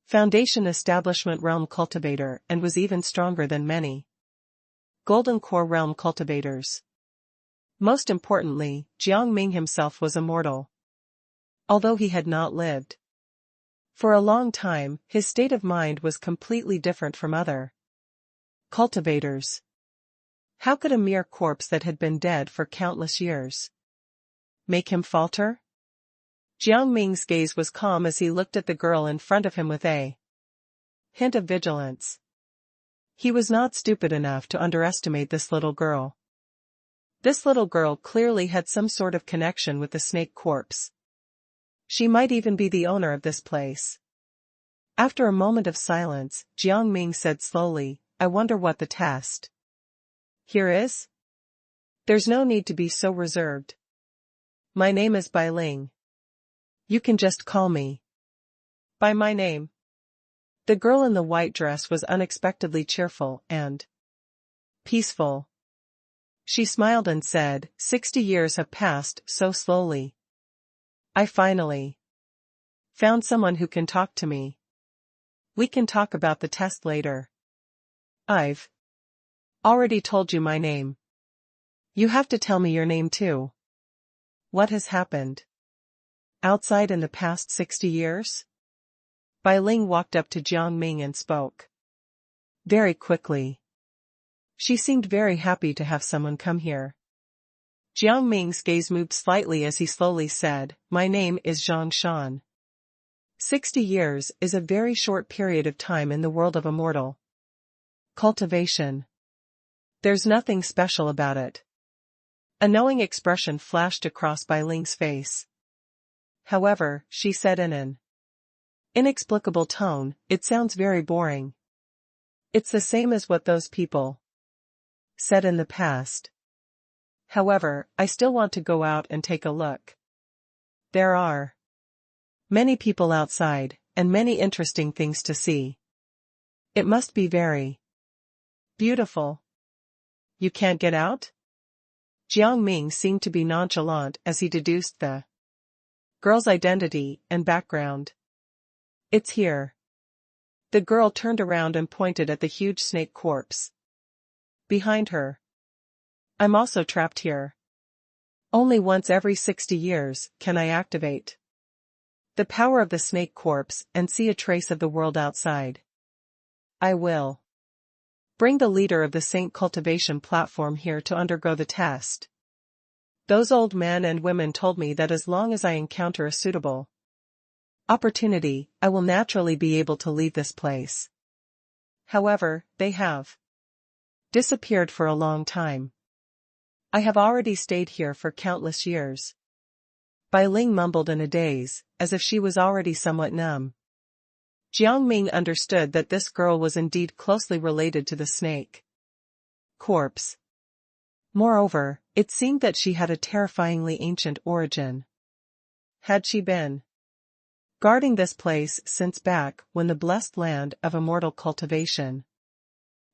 Foundation Establishment Realm cultivator and was even stronger than many Golden Core Realm cultivators. Most importantly, Jiang Ming himself was immortal. Although he had not lived for a long time, his state of mind was completely different from other cultivators. How could a mere corpse that had been dead for countless years make him falter? Jiang Ming's gaze was calm as he looked at the girl in front of him with a hint of vigilance. He was not stupid enough to underestimate this little girl. This little girl clearly had some sort of connection with the snake corpse. She might even be the owner of this place. After a moment of silence, Jiang Ming said slowly, I wonder what the test here is? There's no need to be so reserved. My name is Bai Ling. You can just call me by my name. The girl in the white dress was unexpectedly cheerful and peaceful. She smiled and said, 60 years have passed so slowly. I finally found someone who can talk to me. We can talk about the test later. I've already told you my name. You have to tell me your name too. What has happened outside in the past 60 years? Bai Ling walked up to Jiang Ming and spoke very quickly. She seemed very happy to have someone come here. Jiang Ming's gaze moved slightly as he slowly said, my name is Zhang Shan. 60 years is a very short period of time in the world of immortal cultivation. There's nothing special about it. A knowing expression flashed across Bai Ling's face. However, she said in an inexplicable tone, it sounds very boring. It's the same as what those people said in the past. However, I still want to go out and take a look. There are many people outside, and many interesting things to see. It must be very beautiful. You can't get out? Jiang Ming seemed to be nonchalant as he deduced the girl's identity and background. It's here. The girl turned around and pointed at the huge snake corpse behind her. I'm also trapped here. Only once every 60 years can I activate the power of the snake corpse and see a trace of the world outside. I will bring the leader of the Saint cultivation platform here to undergo the test. Those old men and women told me that as long as I encounter a suitable opportunity, I will naturally be able to leave this place. However, they have disappeared for a long time. I have already stayed here for countless years. Bai Ling mumbled in a daze, as if she was already somewhat numb. Jiang Ming understood that this girl was indeed closely related to the snake corpse. Moreover, it seemed that she had a terrifyingly ancient origin. Had she been guarding this place since back when the blessed land of immortal cultivation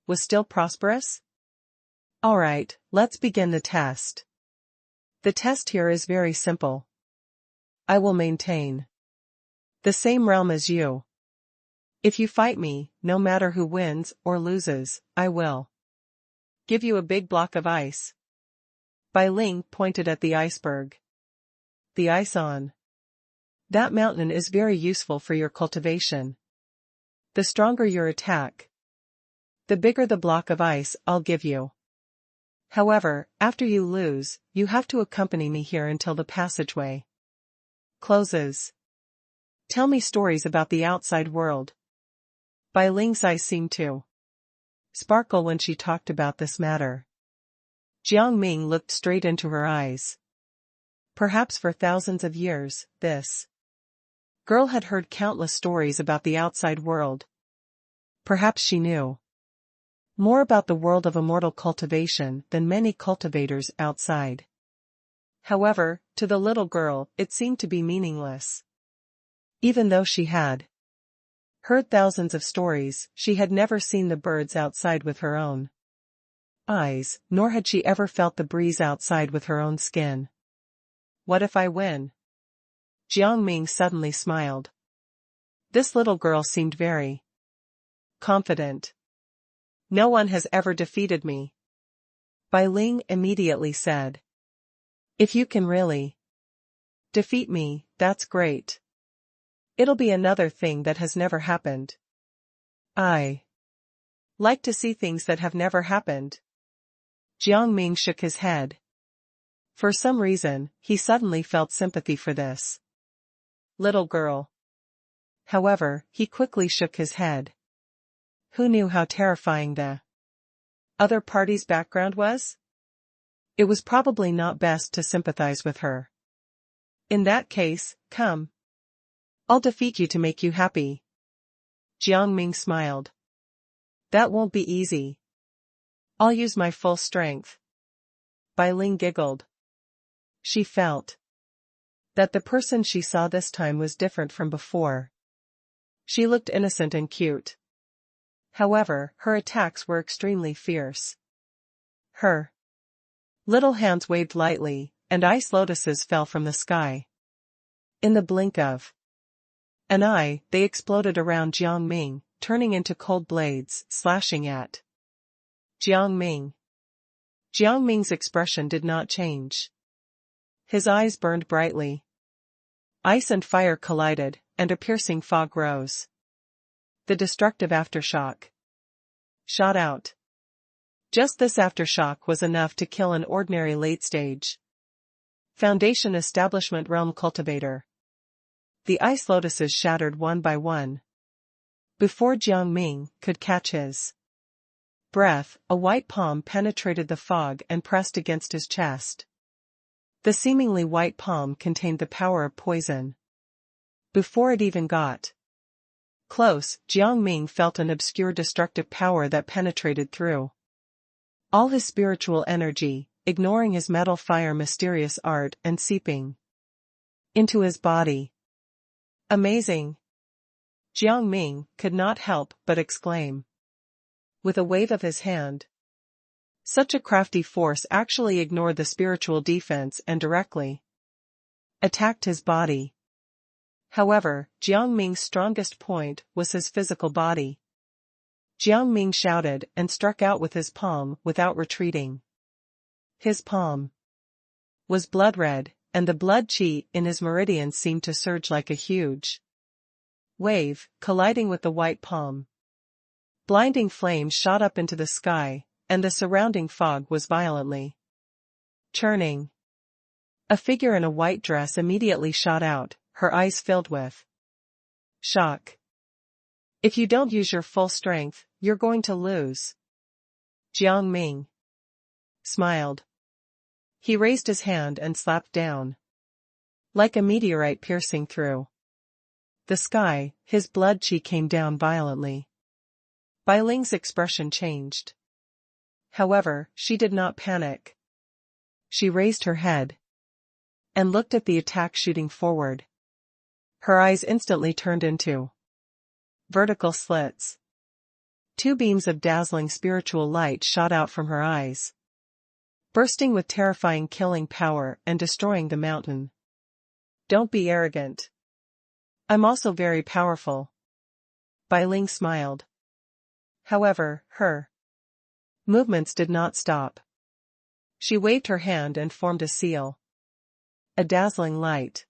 was still prosperous? Alright, let's begin the test. The test here is very simple. I will maintain the same realm as you. If you fight me, no matter who wins or loses, I will give you a big block of ice. Bai Ling pointed at the iceberg. The ice on that mountain is very useful for your cultivation. The stronger your attack, the bigger the block of ice I'll give you. However, after you lose, you have to accompany me here until the passageway closes. Tell me stories about the outside world. Bai Ling's eyes seemed to sparkle when she talked about this matter. Jiang Ming looked straight into her eyes. Perhaps for thousands of years, this girl had heard countless stories about the outside world. Perhaps she knew more about the world of immortal cultivation than many cultivators outside. However, to the little girl, it seemed to be meaningless. Even though she had heard thousands of stories, she had never seen the birds outside with her own eyes, nor had she ever felt the breeze outside with her own skin. What if I win? Jiang Ming suddenly smiled. This little girl seemed very confident. No one has ever defeated me. Bai Ling immediately said. If you can really defeat me, that's great. It'll be another thing that has never happened. I like to see things that have never happened. Jiang Ming shook his head. For some reason, he suddenly felt sympathy for this little girl. However, he quickly shook his head. Who knew how terrifying the other party's background was? It was probably not best to sympathize with her. In that case, come. I'll defeat you to make you happy. Jiang Ming smiled. That won't be easy. I'll use my full strength. Bai Ling giggled. She felt that the person she saw this time was different from before. She looked innocent and cute. However, her attacks were extremely fierce. Her little hands waved lightly, and ice lotuses fell from the sky. In the blink of an eye, they exploded around Jiang Ming, turning into cold blades, slashing at Jiang Ming. Jiang Ming's expression did not change. His eyes burned brightly. Ice and fire collided, and a piercing fog rose. The destructive aftershock shot out. Just this aftershock was enough to kill an ordinary late-stage Foundation Establishment Realm cultivator. the ice lotuses shattered one by one. Before Jiang Ming could catch his breath, a white palm penetrated the fog and pressed against his chest. The seemingly white palm contained the power of poison. Before it even got close, Jiang Ming felt an obscure destructive power that penetrated through all his spiritual energy, ignoring his metal fire mysterious art and seeping into his body. Amazing! Jiang Ming could not help but exclaim. With a wave of his hand. Such a crafty force actually ignored the spiritual defense and directly attacked his body. However, Jiang Ming's strongest point was his physical body. Jiang Ming shouted and struck out with his palm without retreating. His palm was blood red, and the blood qi in his meridians seemed to surge like a huge wave, colliding with the white palm. Blinding flames shot up into the sky, and the surrounding fog was violently churning. A figure in a white dress immediately shot out, her eyes filled with shock. If you don't use your full strength, you're going to lose. Jiang Ming smiled. He raised his hand and slapped down. Like a meteorite piercing through the sky, his blood qi came down violently. Bai Ling's expression changed. However, she did not panic. She raised her head and looked at the attack shooting forward. Her eyes instantly turned into vertical slits. Two beams of dazzling spiritual light shot out from her eyes, bursting with terrifying killing power and destroying the mountain. Don't be arrogant. I'm also very powerful. Bai Ling smiled. However, her movements did not stop. She waved her hand and formed a seal. A dazzling light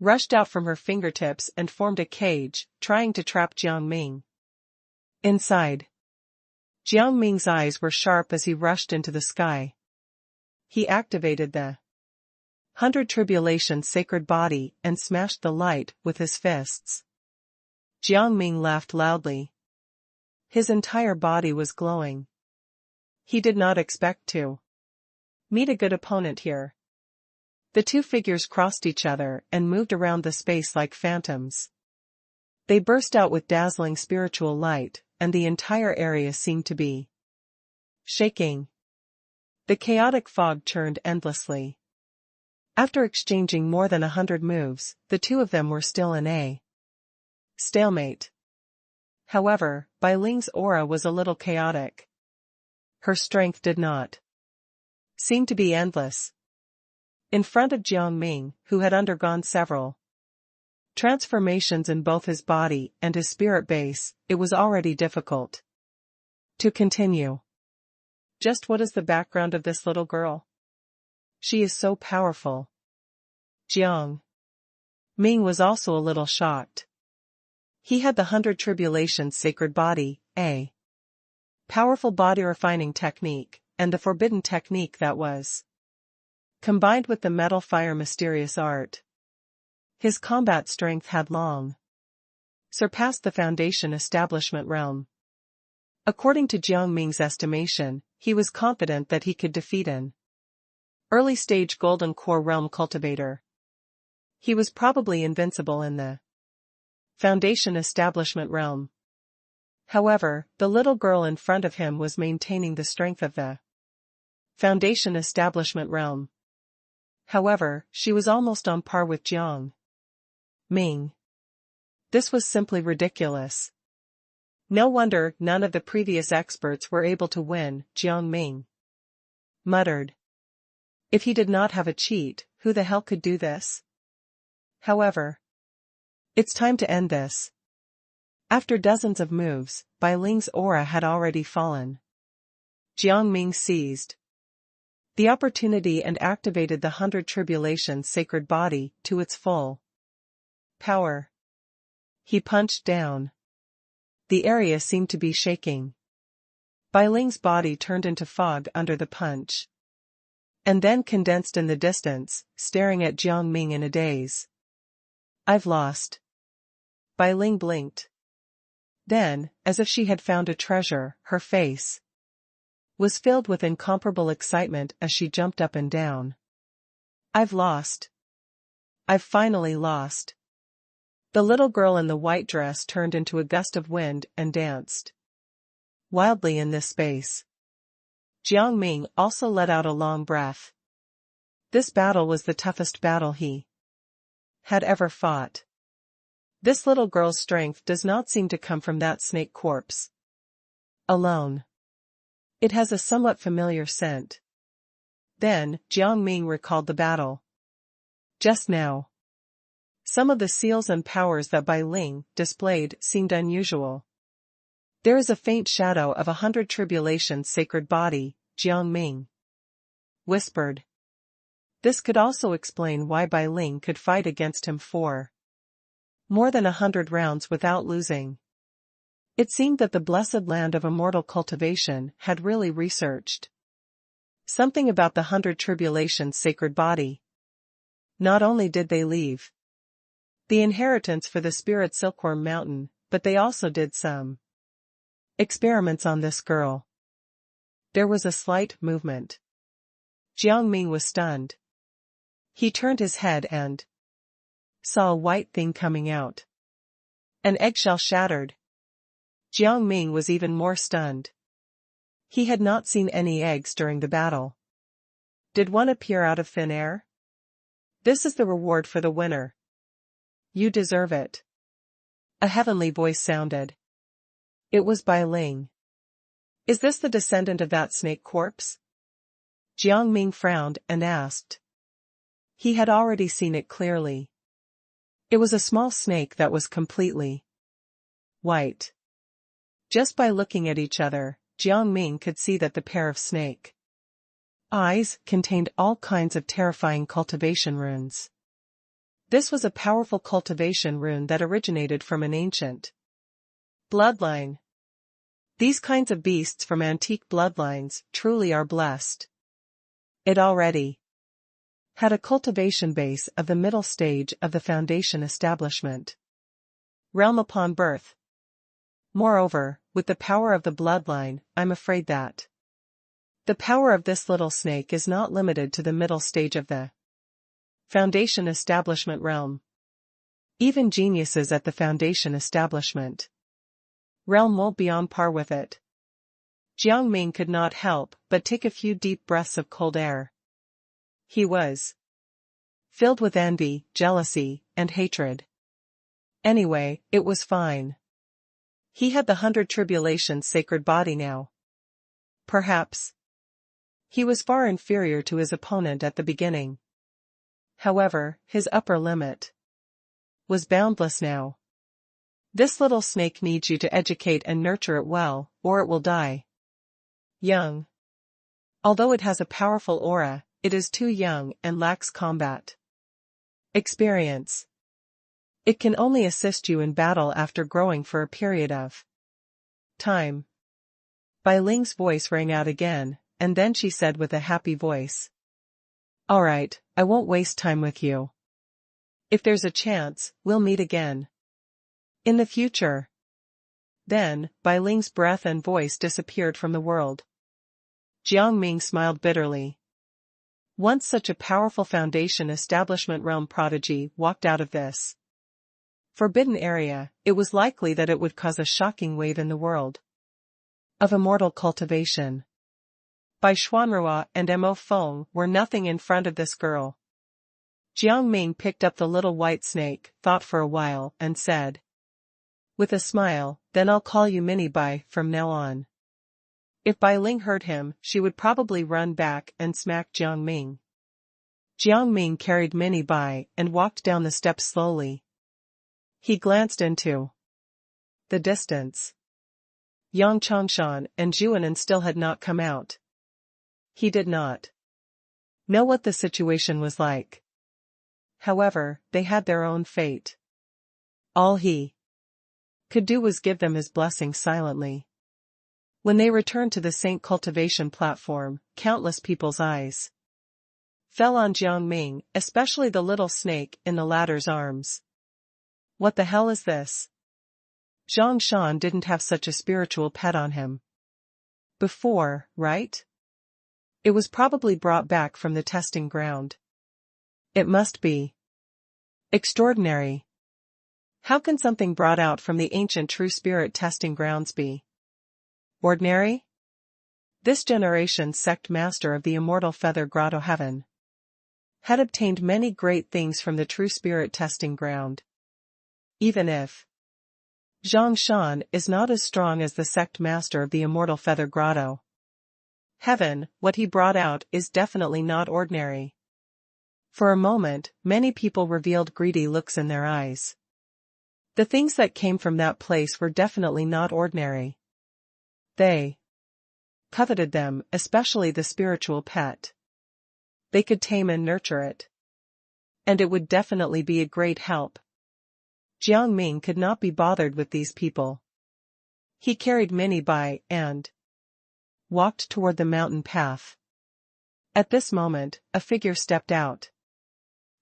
rushed out from her fingertips and formed a cage, trying to trap Jiang Ming. Inside, Jiang Ming's eyes were sharp as he rushed into the sky. He activated the 100 Tribulations sacred body and smashed the light with his fists. Jiang Ming laughed loudly. His entire body was glowing. He did not expect to meet a good opponent here. The two figures crossed each other and moved around the space like phantoms. They burst out with dazzling spiritual light, and the entire area seemed to be shaking. The chaotic fog churned endlessly. After exchanging more than 100 moves, the two of them were still in a stalemate. However, Bai Ling's aura was a little chaotic. Her strength did not seem to be endless. In front of Jiang Ming, who had undergone several transformations in both his body and his spirit base, it was already difficult to continue. Just what is the background of this little girl? She is so powerful. Jiang Ming was also a little shocked. He had the 100 Tribulations sacred body, a powerful body refining technique, and the forbidden technique that was combined with the metal fire mysterious art. His combat strength had long surpassed the Foundation establishment realm. According to Jiang Ming's estimation, he was confident that he could defeat an early-stage Golden Core realm cultivator. He was probably invincible in the Foundation establishment realm. However, the little girl in front of him was maintaining the strength of the Foundation establishment realm. However, she was almost on par with Jiang Ming. This was simply ridiculous. No wonder none of the previous experts were able to win, Jiang Ming muttered. If he did not have a cheat, who the hell could do this? However, it's time to end this. After dozens of moves, Bai Ling's aura had already fallen. Jiang Ming seized the opportunity and activated the 100 Tribulations sacred body to its full power. He punched down. The area seemed to be shaking. Bai Ling's body turned into fog under the punch, and then condensed in the distance, staring at Jiang Ming in a daze. I've lost. Bai Ling blinked. Then, as if she had found a treasure, her face was filled with incomparable excitement as she jumped up and down. I've lost. I've finally lost. The little girl in the white dress turned into a gust of wind and danced wildly in this space. Jiang Ming also let out a long breath. This battle was the toughest battle he had ever fought. This little girl's strength does not seem to come from that snake corpse alone. It has a somewhat familiar scent. Then, Jiang Ming recalled the battle just now. Some of the seals and powers that Bai Ling displayed seemed unusual. There is a faint shadow of 100 tribulations sacred body, Jiang Ming whispered. This could also explain why Bai Ling could fight against him for more than 100 rounds without losing. It seemed that the blessed land of immortal cultivation had really researched something about the 100 tribulations sacred body. Not only did they leave the inheritance for the spirit silkworm mountain, but they also did some experiments on this girl. There was a slight movement. Jiang Ming was stunned. He turned his head and saw a white thing coming out. An eggshell shattered. Jiang Ming was even more stunned. He had not seen any eggs during the battle. Did one appear out of thin air? This is the reward for the winner. You deserve it. A heavenly voice sounded. It was Bai Ling. Is this the descendant of that snake corpse? Jiang Ming frowned and asked. He had already seen it clearly. It was a small snake that was completely white. Just by looking at each other, Jiang Ming could see that the pair of snake eyes contained all kinds of terrifying cultivation runes. This was a powerful cultivation rune that originated from an ancient bloodline. These kinds of beasts from antique bloodlines truly are blessed. It already had a cultivation base of the middle stage of the foundation establishment realm upon birth. Moreover, with the power of the bloodline, I'm afraid that the power of this little snake is not limited to the middle stage of the foundation establishment realm. Even geniuses at the foundation establishment realm won't be on par with it. Jiang Ming could not help but take a few deep breaths of cold air. He was filled with envy, jealousy, and hatred. Anyway, it was fine. He had the 100 tribulations sacred body now. Perhaps he was far inferior to his opponent at the beginning. However, his upper limit was boundless now. This little snake needs you to educate and nurture it well, or it will die young. Although it has a powerful aura, it is too young and lacks combat experience. It can only assist you in battle after growing for a period of time. Bai Ling's voice rang out again, and then she said with a happy voice. All right, I won't waste time with you. If there's a chance, we'll meet again in the future. Then, Bai Ling's breath and voice disappeared from the world. Jiang Ming smiled bitterly. Once such a powerful foundation establishment realm prodigy walked out of this forbidden area, it was likely that it would cause a shocking wave in the world of immortal cultivation. Bai Xuanrua and Mo Feng were nothing in front of this girl. Jiang Ming picked up the little white snake, thought for a while, and said, with a smile, then I'll call you Mini Bai from now on. If Bai Ling heard him, she would probably run back and smack Jiang Ming. Jiang Ming carried Mini Bai and walked down the steps slowly. He glanced into the distance. Yang Chongshan and Zhuanan still had not come out. He did not know what the situation was like. However, they had their own fate. All he could do was give them his blessing silently. When they returned to the Saint cultivation platform, countless people's eyes fell on Jiang Ming, especially the little snake in the latter's arms. What the hell is this? Zhang Shan didn't have such a spiritual pet on him before, right? It was probably brought back from the testing ground. It must be extraordinary. How can something brought out from the ancient true spirit testing grounds be ordinary? This generation's sect master of the immortal feather grotto heaven had obtained many great things from the true spirit testing ground. Even if Zhang Shan is not as strong as the sect master of the immortal feather grotto heaven, what he brought out is definitely not ordinary. For a moment, many people revealed greedy looks in their eyes. The things that came from that place were definitely not ordinary. They coveted them, especially the spiritual pet. They could tame and nurture it. And it would definitely be a great help. Jiang Ming could not be bothered with these people. He carried Minnie by and walked toward the mountain path. At this moment, a figure stepped out.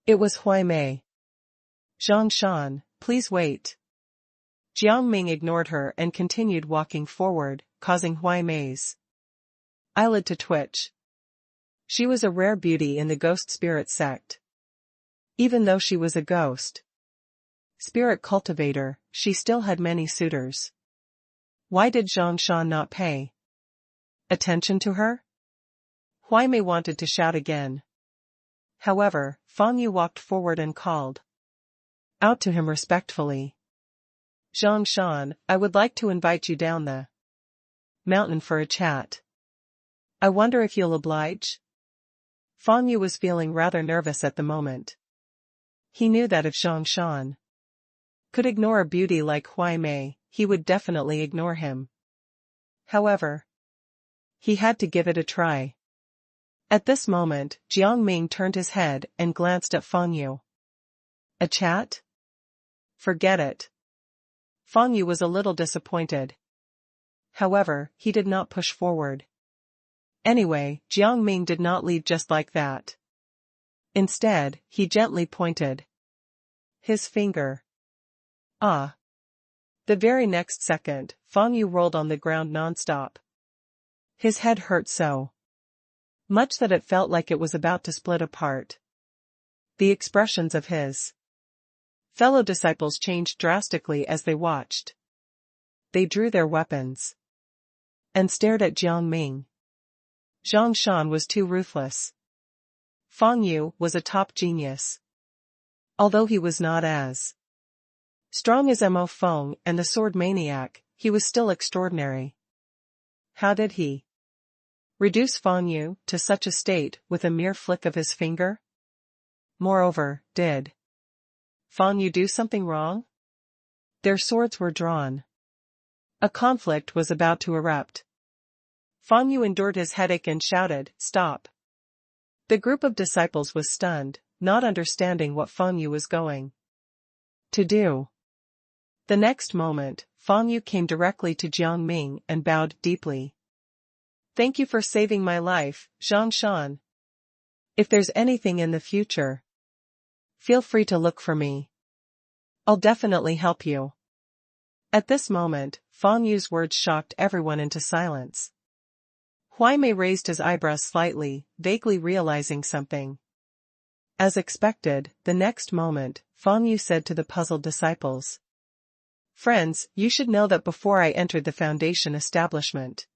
It was Huai Mei. Zhang Shan, please wait. Jiang Ming ignored her and continued walking forward, causing Huai Mei's eyelid to twitch. She was a rare beauty in the ghost spirit sect. Even though she was a ghost spirit cultivator, she still had many suitors. Why did Zhang Shan not pay attention to her? Huai Mei wanted to shout again. However, Fang Yu walked forward and called out to him respectfully. Zhang Shan, I would like to invite you down the mountain for a chat. I wonder if you'll oblige? Fang Yu was feeling rather nervous at the moment. He knew that if Zhang Shan could ignore a beauty like Huai Mei, he would definitely ignore him. However, he had to give it a try. At this moment, Jiang Ming turned his head and glanced at Fang Yu. A chat? Forget it. Fang Yu was a little disappointed. However, he did not push forward. Anyway, Jiang Ming did not leave just like that. Instead, he gently pointed his finger. Ah. The very next second, Fang Yu rolled on the ground non-stop. His head hurt so much that it felt like it was about to split apart. The expressions of his fellow disciples changed drastically as they watched. They drew their weapons and stared at Jiang Ming. Zhang Shan was too ruthless. Fang Yu was a top genius. Although he was not as strong as Mo Feng and the sword maniac, he was still extraordinary. How did he reduce Fang Yu to such a state with a mere flick of his finger? Moreover, did Fang Yu do something wrong? Their swords were drawn. A conflict was about to erupt. Fang Yu endured his headache and shouted, "Stop!" The group of disciples was stunned, not understanding what Fang Yu was going to do. The next moment, Fang Yu came directly to Jiang Ming and bowed deeply. Thank you for saving my life, Zhang Shan. If there's anything in the future, feel free to look for me. I'll definitely help you. At this moment, Fang Yu's words shocked everyone into silence. Huai Mei raised his eyebrows slightly, vaguely realizing something. As expected, the next moment, Fang Yu said to the puzzled disciples, "Friends, you should know that before I entered the Foundation establishment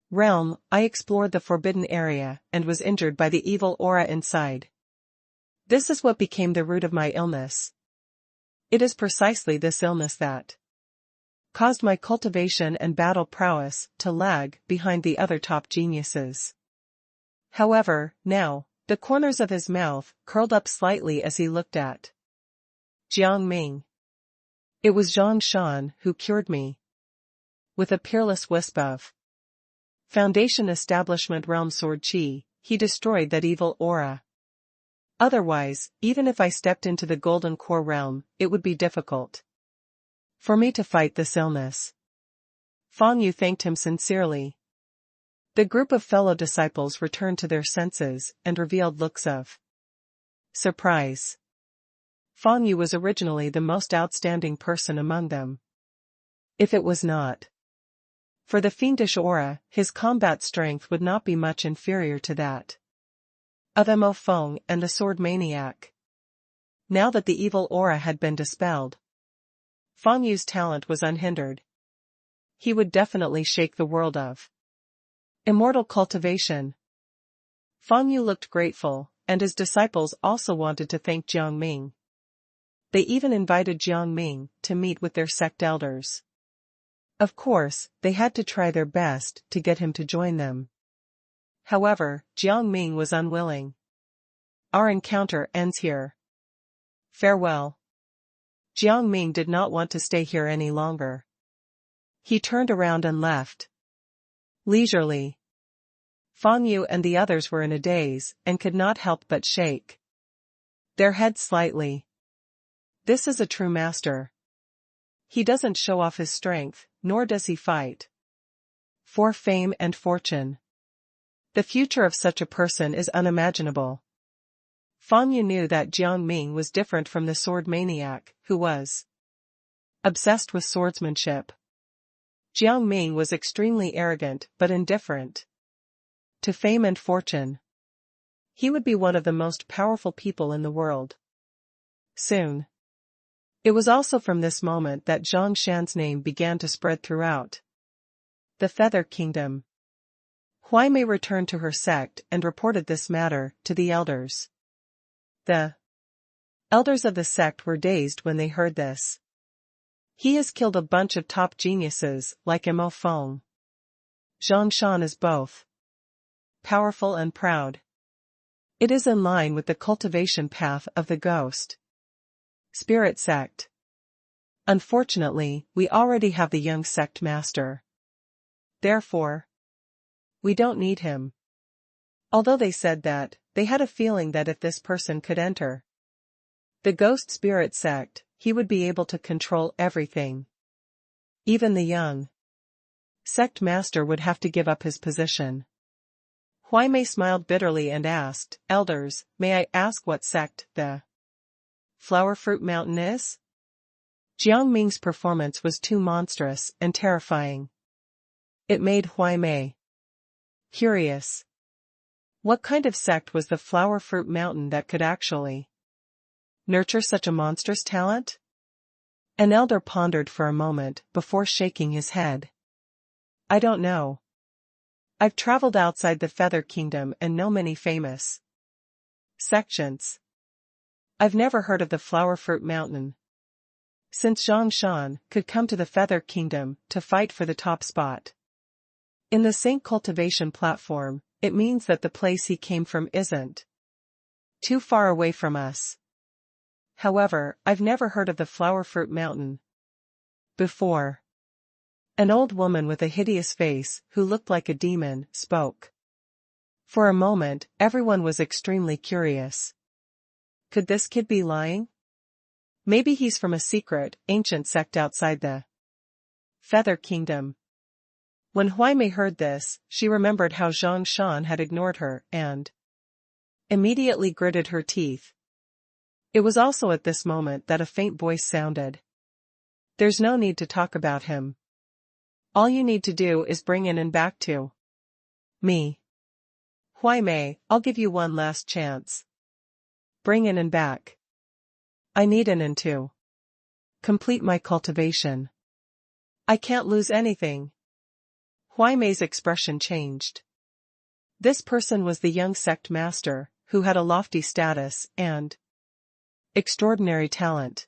realm, I explored the forbidden area and was injured by the evil aura inside. This is what became the root of my illness. It is precisely this illness that caused my cultivation and battle prowess to lag behind the other top geniuses." However, now, the corners of his mouth curled up slightly as he looked at Jiang Ming. It was Zhang Shan who cured me. With a peerless wisp of Foundation Establishment Realm Sword Chi, he destroyed that evil aura. Otherwise, even if I stepped into the Golden Core Realm, it would be difficult for me to fight this illness. Fang Yu thanked him sincerely. The group of fellow disciples returned to their senses and revealed looks of surprise. Fang Yu was originally the most outstanding person among them. If it was not for the fiendish aura, his combat strength would not be much inferior to that of Mo Feng and the sword maniac. Now that the evil aura had been dispelled, Fang Yu's talent was unhindered. He would definitely shake the world of immortal cultivation. Fang Yu looked grateful, and his disciples also wanted to thank Jiang Ming. They even invited Jiang Ming to meet with their sect elders. Of course, they had to try their best to get him to join them. However, Jiang Ming was unwilling. Our encounter ends here. Farewell. Jiang Ming did not want to stay here any longer. He turned around and left. Leisurely. Fang Yu and the others were in a daze and could not help but shake their heads slightly. This is a true master. He doesn't show off his strength, nor does he fight for fame and fortune. The future of such a person is unimaginable. Fang Yu knew that Jiang Ming was different from the sword maniac, who was obsessed with swordsmanship. Jiang Ming was extremely arrogant but indifferent to fame and fortune. He would be one of the most powerful people in the world soon. It was also from this moment that Zhang Shan's name began to spread throughout the Feather Kingdom. Huai Mei returned to her sect and reported this matter to the elders. The elders of the sect were dazed when they heard this. He has killed a bunch of top geniuses like Mo Feng. Zhang Shan is both powerful and proud. It is in line with the cultivation path of the ghost spirit sect. Unfortunately, we already have the young sect master. Therefore, we don't need him. Although they said that, they had a feeling that if this person could enter the ghost spirit sect, he would be able to control everything. Even the young sect master would have to give up his position. Huai Mei smiled bitterly and asked, "Elders, may I ask what sect the Flower Fruit Mountain is?" Jiang Ming's performance was too monstrous and terrifying. It made Huai Mei curious. What kind of sect was the Flower Fruit Mountain that could actually nurture such a monstrous talent? An elder pondered for a moment before shaking his head. I don't know. I've traveled outside the Feather Kingdom and know many famous sections. I've never heard of the Flower Fruit Mountain. Since Zhang Shan could come to the Feather Kingdom to fight for the top spot in the Saint cultivation platform, it means that the place he came from isn't too far away from us. However, I've never heard of the Flower Fruit Mountain before. An old woman with a hideous face, who looked like a demon, spoke. For a moment, everyone was extremely curious. Could this kid be lying? Maybe he's from a secret, ancient sect outside the Feather Kingdom. When Huai Mei heard this, she remembered how Zhang Shan had ignored her, and immediately gritted her teeth. It was also at this moment that a faint voice sounded. There's no need to talk about him. All you need to do is bring in and back to me. Huai Mei, I'll give you one last chance. Bring in and back. I need an and to complete my cultivation. I can't lose anything. Huai Mei's expression changed. This person was the young sect master, who had a lofty status and extraordinary talent.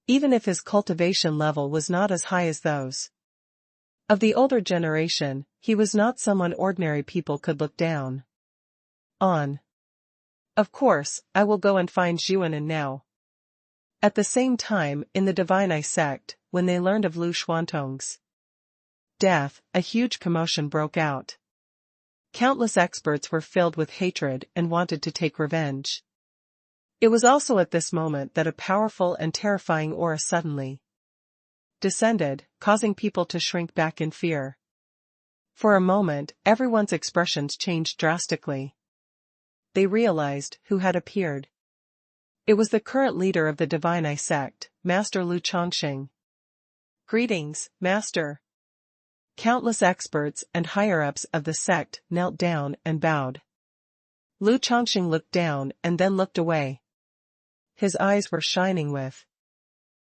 Even if his cultivation level was not as high as those of the older generation, he was not someone ordinary people could look down on. Of course, I will go and find Zhuanan now. At the same time, in the Divine Eye sect, when they learned of Lu Xuantong's death, a huge commotion broke out. Countless experts were filled with hatred and wanted to take revenge. It was also at this moment that a powerful and terrifying aura suddenly descended, causing people to shrink back in fear. For a moment, everyone's expressions changed drastically. They realized who had appeared. It was the current leader of the Divine Eye sect, Master Lu Chongqing. Greetings, Master. Countless experts and higher-ups of the sect knelt down and bowed. Lu Chongqing looked down and then looked away. His eyes were shining with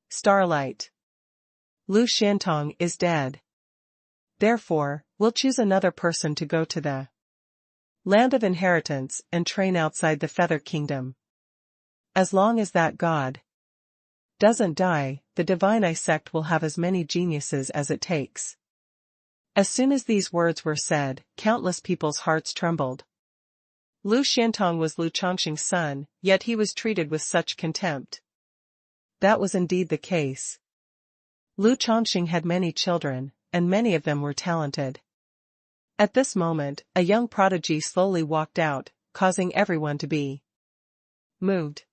starlight. Lu Xiantong is dead. Therefore, we'll choose another person to go to the land of inheritance and train outside the Feather Kingdom. As long as that god doesn't die, the Divine Eye sect will have as many geniuses as it takes. As soon as these words were said, countless people's hearts trembled. Lu Xiantong was Lu Chongqing's son, yet he was treated with such contempt. That was indeed the case. Lu Chongqing had many children, and many of them were talented. At this moment, a young prodigy slowly walked out, causing everyone to be moved.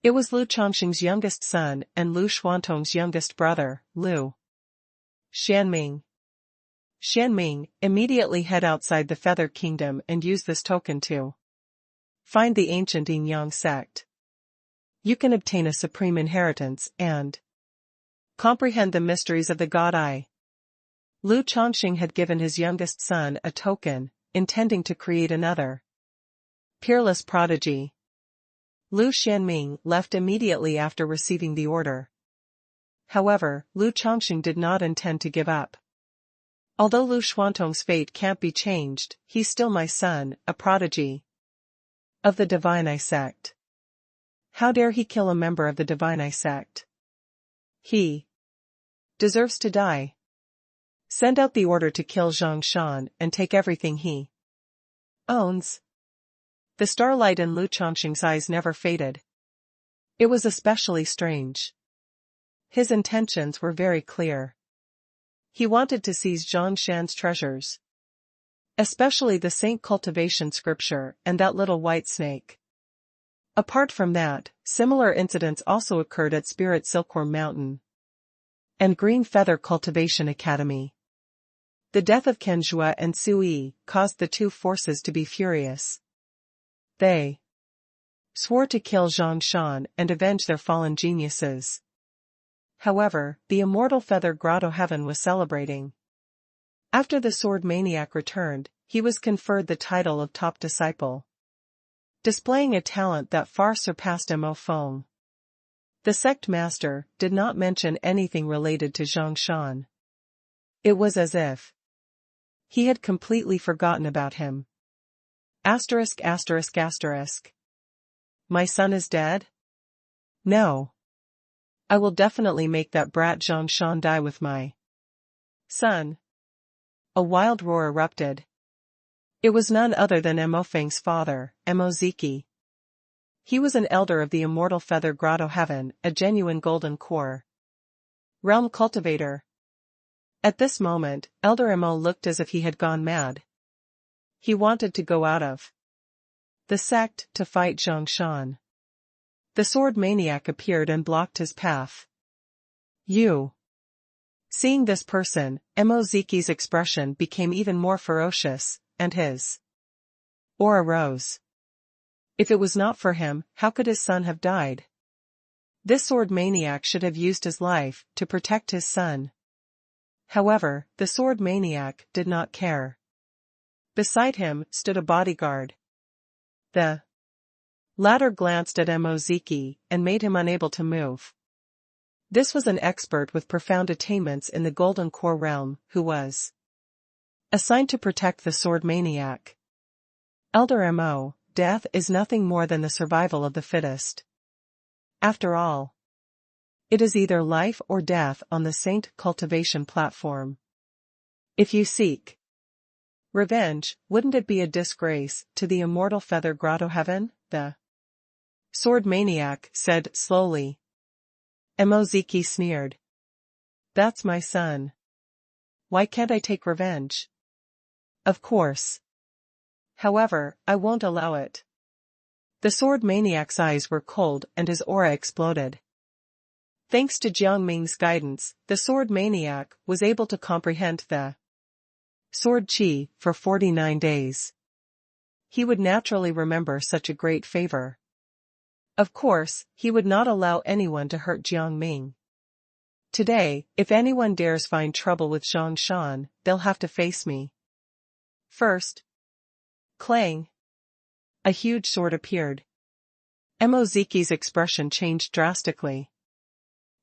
It was Lu Chongqing's youngest son and Lu Xuantong's youngest brother, Lu Jiang Ming, immediately head outside the Feather Kingdom and use this token to find the ancient Yin Yang sect. You can obtain a supreme inheritance and comprehend the mysteries of the God Eye. Lu Chongqing had given his youngest son a token, intending to create another peerless prodigy. Lu Jiang left immediately after receiving the order. However, Lu Chongqing did not intend to give up. Although Lu Xuantong's fate can't be changed, he's still my son, a prodigy of the Divine Eye sect. How dare he kill a member of the Divine Eye sect? He deserves to die. Send out the order to kill Zhang Shan and take everything he owns. The starlight in Lu Chongqing's eyes never faded. It was especially strange. His intentions were very clear. He wanted to seize Zhang Shan's treasures, especially the Saint Cultivation scripture and that little white snake. Apart from that, similar incidents also occurred at Spirit Silkworm Mountain and Green Feather Cultivation Academy. The death of Kenjua and Sui caused the two forces to be furious. They swore to kill Zhang Shan and avenge their fallen geniuses. However, the Immortal Feather Grotto Heaven was celebrating. After the Sword Maniac returned, he was conferred the title of Top Disciple, displaying a talent that far surpassed Mo Feng. The sect master did not mention anything related to Zhang Shan. It was as if he had completely forgotten about him. Asterisk asterisk asterisk. My son is dead? No. I will definitely make that brat Zhang Shan die with my son. A wild roar erupted. It was none other than Mo Feng's father, Mo Ziki. He was an elder of the Immortal Feather Grotto Heaven, a genuine golden core realm cultivator. At this moment, Elder Mo looked as if he had gone mad. He wanted to go out of the sect to fight Zhang Shan. The sword maniac appeared and blocked his path. You. Seeing this person, Mo Ziki's expression became even more ferocious, and his aura rose. If it was not for him, how could his son have died? This sword maniac should have used his life to protect his son. However, the sword maniac did not care. Beside him stood a bodyguard. The latter glanced at Mo Ziki and made him unable to move. This was an expert with profound attainments in the Golden Core realm, who was assigned to protect the sword maniac. Elder Mo, death is nothing more than the survival of the fittest. After all, it is either life or death on the Saint Cultivation platform. If you seek revenge, wouldn't it be a disgrace to the Immortal Feather Grotto Heaven? The sword maniac said slowly. Mo Ziki sneered. That's my son. Why can't I take revenge? Of course. However, I won't allow it. The sword maniac's eyes were cold and his aura exploded. Thanks to Jiang Ming's guidance, the sword maniac was able to comprehend the sword chi for 49 days. He would naturally remember such a great favor. Of course, he would not allow anyone to hurt Jiang Ming. Today, if anyone dares find trouble with Zhang Shan, they'll have to face me. First. Clang. A huge sword appeared. Moziki's expression changed drastically.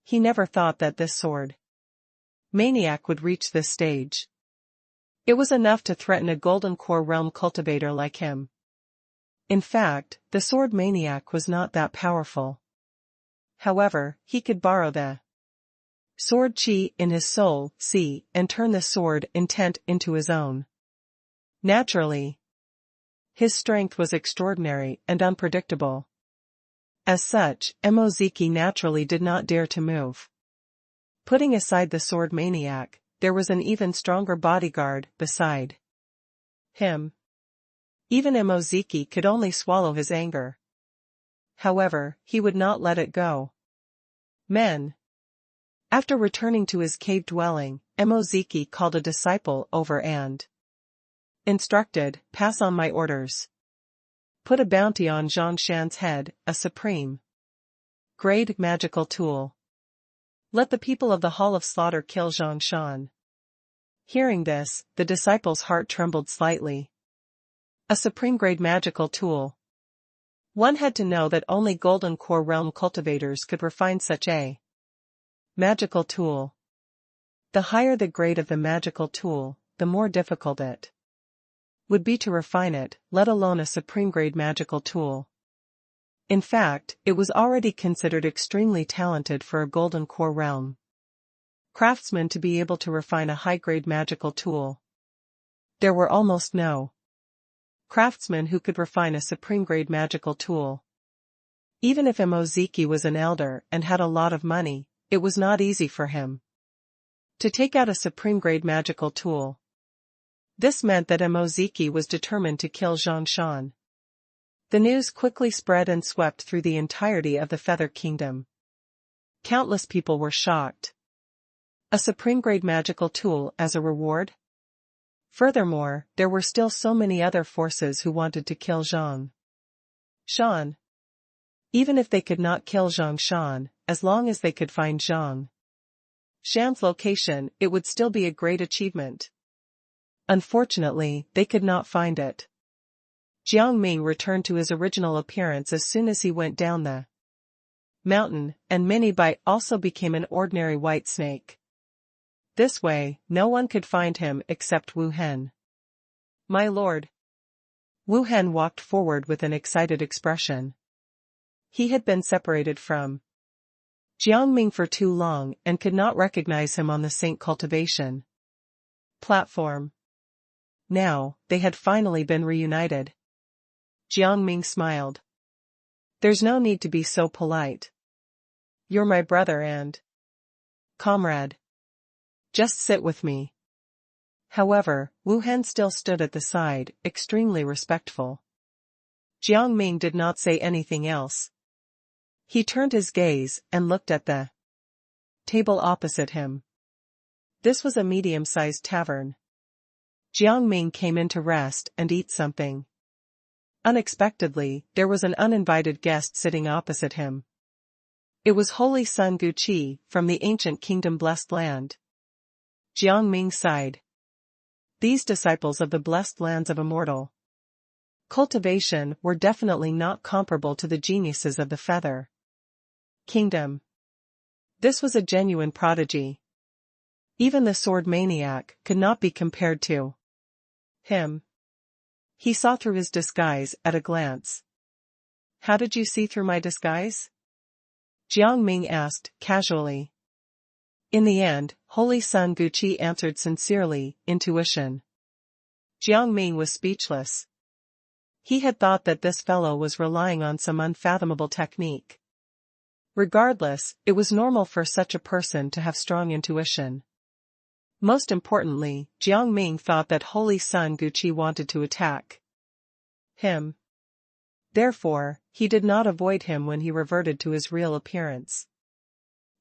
He never thought that this sword maniac would reach this stage. It was enough to threaten a golden core realm cultivator like him. In fact, the sword maniac was not that powerful. However, he could borrow the sword chi in his soul, see, and turn the sword intent into his own. Naturally, his strength was extraordinary and unpredictable. As such, Moziki naturally did not dare to move. Putting aside the sword maniac, there was an even stronger bodyguard beside him. Even Moziki could only swallow his anger. However, he would not let it go. Men. After returning to his cave dwelling, Moziki called a disciple over and instructed, "Pass on my orders. Put a bounty on Zhang Shan's head, a supreme grade magical tool. Let the people of the Hall of Slaughter kill Zhang Shan." Hearing this, the disciple's heart trembled slightly. A supreme grade magical tool. One had to know that only Golden Core Realm cultivators could refine such a magical tool. The higher the grade of the magical tool, the more difficult it would be to refine it, let alone a supreme grade magical tool. In fact, it was already considered extremely talented for a Golden Core Realm craftsman to be able to refine a high-grade magical tool. There were almost no craftsmen who could refine a supreme-grade magical tool. Even if Moziki was an elder and had a lot of money, it was not easy for him to take out a supreme-grade magical tool. This meant that Moziki was determined to kill Zhang Shan. The news quickly spread and swept through the entirety of the Feather Kingdom. Countless people were shocked. A supreme-grade magical tool as a reward? Furthermore, there were still so many other forces who wanted to kill Zhang Shan. Even if they could not kill Zhang Shan, as long as they could find Zhang Shan's location, it would still be a great achievement. Unfortunately, they could not find it. Jiang Ming returned to his original appearance as soon as he went down the mountain, and Mini Bite also became an ordinary white snake. This way, no one could find him except Wu Hen. "My lord." Wu Hen walked forward with an excited expression. He had been separated from Jiang Ming for too long and could not recognize him on the Saint Cultivation platform. Now, they had finally been reunited. Jiang Ming smiled. "There's no need to be so polite. You're my brother and comrade. Just sit with me." However, Wu Hen still stood at the side, extremely respectful. Jiang Ming did not say anything else. He turned his gaze and looked at the table opposite him. This was a medium-sized tavern. Jiang Ming came in to rest and eat something. Unexpectedly, there was an uninvited guest sitting opposite him. It was Holy Sun Guqi, from the ancient kingdom Blessed Land. Jiang Ming sighed. These disciples of the blessed lands of Immortal cultivation were definitely not comparable to the geniuses of the Feather Kingdom. This was a genuine prodigy. Even the sword maniac could not be compared to him. He saw through his disguise at a glance. "How did you see through my disguise?" Jiang Ming asked, casually. In the end, Holy Sun Guqi answered sincerely, "Intuition." Jiang Ming was speechless. He had thought that this fellow was relying on some unfathomable technique. Regardless, it was normal for such a person to have strong intuition. Most importantly, Jiang Ming thought that Holy Sun Guqi wanted to attack him. Therefore, he did not avoid him when he reverted to his real appearance.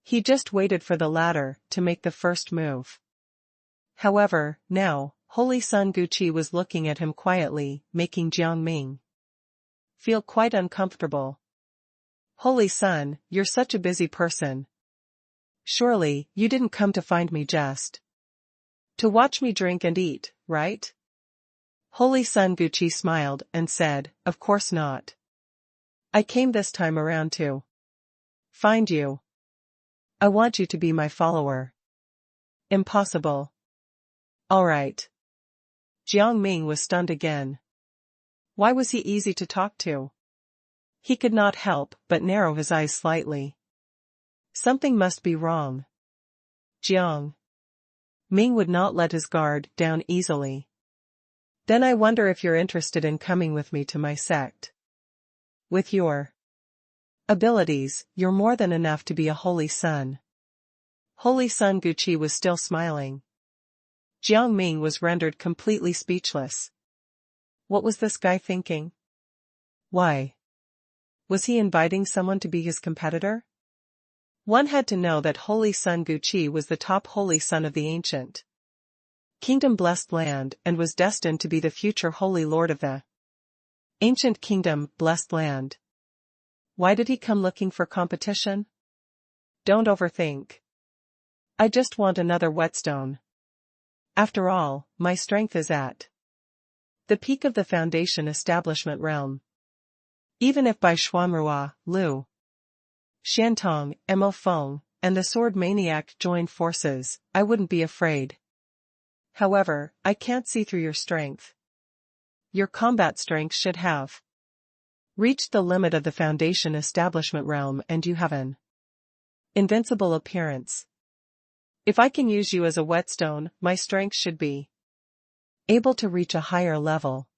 He just waited for the latter to make the first move. However, now, Holy Sun Guqi was looking at him quietly, making Jiang Ming feel quite uncomfortable. Holy Sun, you're such a busy person. Surely, you didn't come to find me just to watch me drink and eat, right? Holy Sun Gucci smiled and said, of course not. I came this time around to find you. I want you to be my follower. Impossible. All right. Jiang Ming was stunned again. Why was he easy to talk to? He could not help but narrow his eyes slightly. Something must be wrong. Jiang Ming would not let his guard down easily. Then I wonder if you're interested in coming with me to my sect. With your abilities, you're more than enough to be a holy sun. Holy Sun Gucci was still smiling. Jiang Ming was rendered completely speechless. What was this guy thinking? Why? Was he inviting someone to be his competitor? One had to know that Holy Sun Gucci was the top holy son of the ancient kingdom blessed land and was destined to be the future holy lord of the ancient kingdom blessed land. Why did he come looking for competition? Don't overthink. I just want another whetstone. After all, my strength is at the peak of the foundation establishment realm. Even if by Xuanrua, Lu Xiantong, Mo Feng, and the sword maniac joined forces, I wouldn't be afraid. However, I can't see through your strength. Your combat strength should have reached the limit of the foundation establishment realm and you have an invincible appearance. If I can use you as a whetstone, my strength should be able to reach a higher level.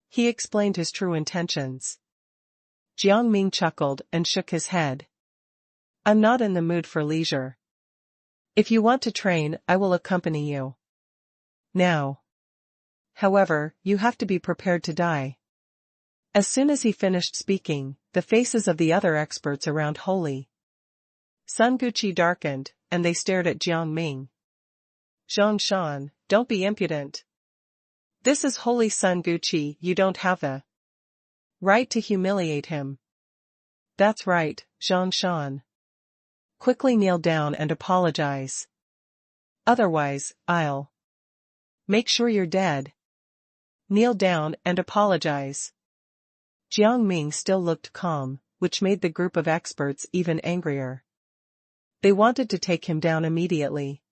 He explained his true intentions. Jiang Ming chuckled and shook his head. I'm not in the mood for leisure. If you want to train, I will accompany you. Now. However, you have to be prepared to die. As soon as he finished speaking, the faces of the other experts around Holy Sun Gucci darkened, and they stared at Jiang Ming. Zhang Shan, don't be impudent. This is Holy Sun Gucci, you don't have the right to humiliate him. That's right, Zhang Shan. Quickly kneel down and apologize. Otherwise, I'll make sure you're dead. Kneel down and apologize. Jiang Ming still looked calm, which made the group of experts even angrier. They wanted to take him down immediately.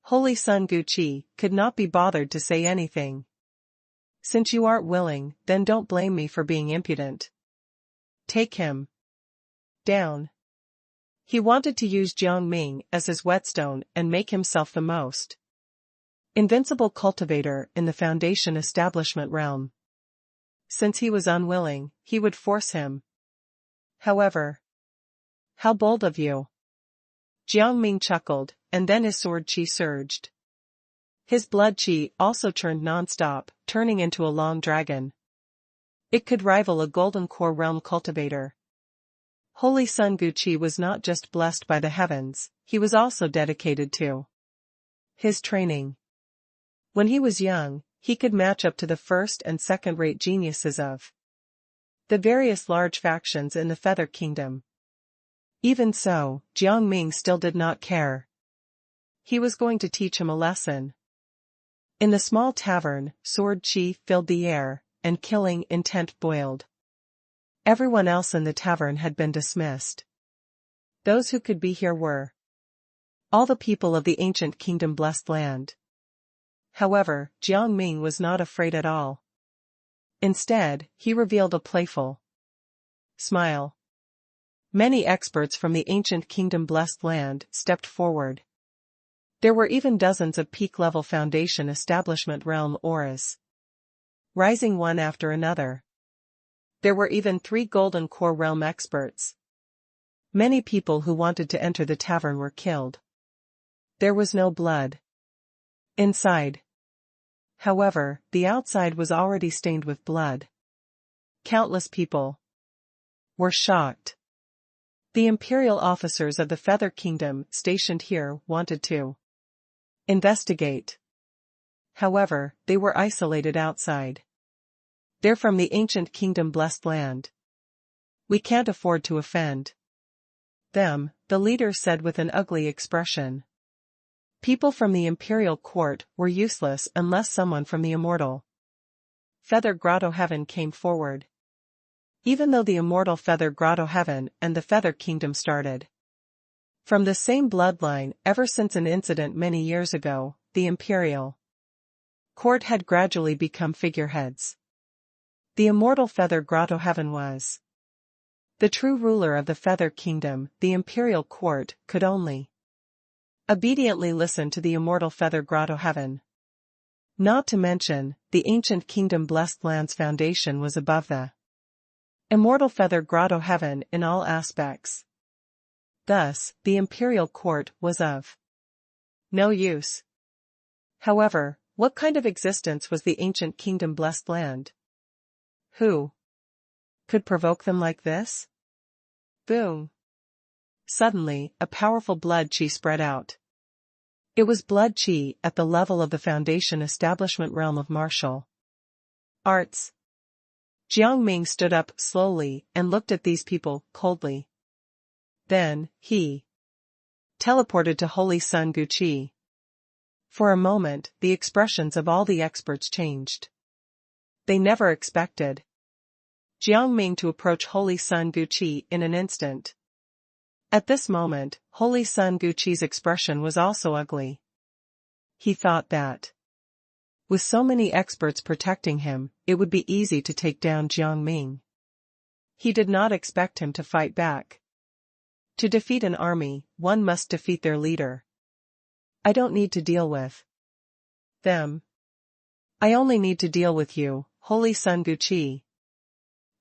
Holy Sun Gucci could not be bothered to say anything. Since you aren't willing, then don't blame me for being impudent. Take him down. He wanted to use Jiang Ming as his whetstone and make himself the most invincible cultivator in the foundation establishment realm. Since he was unwilling, he would force him. However, how bold of you. Jiang Ming chuckled, and then his sword chi surged. His blood chi also churned non-stop, turning into a long dragon. It could rival a golden core realm cultivator. Holy Sun Gucci was not just blessed by the heavens, he was also dedicated to his training. When he was young, he could match up to the first and second-rate geniuses of the various large factions in the Feather Kingdom. Even so, Jiang Ming still did not care. He was going to teach him a lesson. In the small tavern, sword chi filled the air, and killing intent boiled. Everyone else in the tavern had been dismissed. Those who could be here were all the people of the ancient kingdom blessed land. However, Jiang Ming was not afraid at all. Instead, he revealed a playful smile. Many experts from the ancient kingdom blessed land stepped forward. There were even dozens of peak-level foundation establishment realm auras, rising one after another. There were even 3 golden core realm experts. Many people who wanted to enter the tavern were killed. There was no blood inside. However, the outside was already stained with blood. Countless people were shocked. The imperial officers of the Feather Kingdom stationed here wanted to investigate. However, they were isolated outside. They're from the ancient kingdom blessed land. We can't afford to offend them, the leader said with an ugly expression. People from the imperial court were useless unless someone from the immortal Feather Grotto Heaven came forward. Even though the immortal Feather Grotto Heaven and the Feather Kingdom started from the same bloodline ever since an incident many years ago, the imperial court had gradually become figureheads. The immortal Feather Grotto Heaven was the true ruler of the Feather Kingdom. The imperial court could only obediently listen to the immortal Feather Grotto Heaven. Not to mention, the ancient kingdom blessed land's foundation was above the immortal Feather Grotto Heaven in all aspects. Thus, the imperial court was of no use. However, what kind of existence was the ancient kingdom blessed land? Who could provoke them like this? Boom! Suddenly, a powerful blood chi spread out. It was blood chi at the level of the foundation establishment realm of martial arts. Jiang Ming stood up slowly and looked at these people coldly. Then, he teleported to Holy Sun Gu Chi. For a moment, the expressions of all the experts changed. They never expected Jiang Ming to approach Holy Sun Gu Chi in an instant. At this moment, Holy Sun Gu Chi's expression was also ugly. He thought that with so many experts protecting him, it would be easy to take down Jiang Ming. He did not expect him to fight back. To defeat an army, one must defeat their leader. I don't need to deal with them. I only need to deal with you, Holy Sun Gu Chi.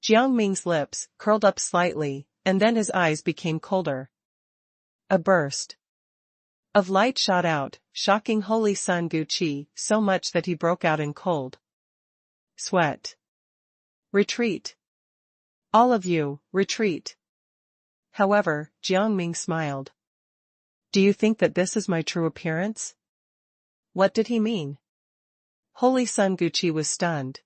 Jiang Ming's lips curled up slightly, and then his eyes became colder. A burst of light shot out, shocking Holy Sun Gu Chi so much that he broke out in cold sweat. Retreat! All of you, retreat! However, Jiang Ming smiled. Do you think that this is my true appearance? What did he mean? Holy Sun Gu Chi was stunned.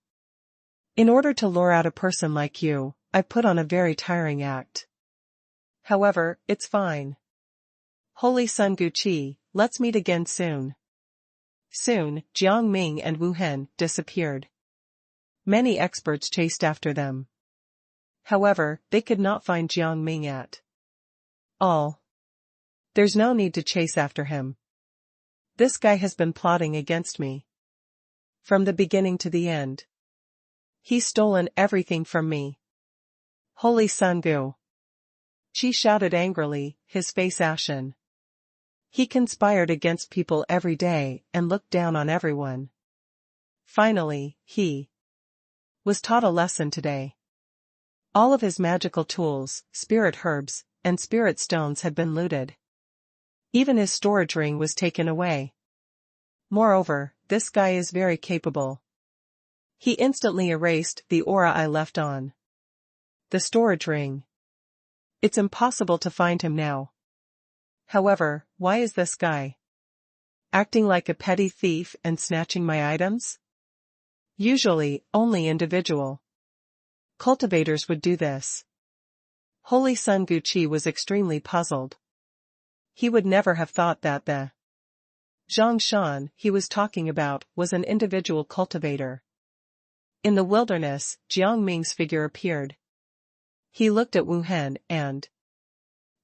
In order to lure out a person like you, I put on a very tiring act. However, it's fine. Holy Sun Gu Chi, let's meet again soon. Soon, Jiang Ming and Wu Hen disappeared. Many experts chased after them. However, they could not find Jiang Ming at all. There's no need to chase after him. This guy has been plotting against me from the beginning to the end. He's stolen everything from me. Holy Sun Gu Chi shouted angrily, his face ashen. He conspired against people every day and looked down on everyone. Finally, he was taught a lesson today. All of his magical tools, spirit herbs, and spirit stones had been looted. Even his storage ring was taken away. Moreover, this guy is very capable. He instantly erased the aura I left on the storage ring. It's impossible to find him now. However, why is this guy acting like a petty thief and snatching my items? Usually, only individual cultivators would do this. Holy Sun Gu Chi was extremely puzzled. He would never have thought that the Zhang Shan he was talking about was an individual cultivator. In the wilderness, Jiang Ming's figure appeared. He looked at Wu Hen and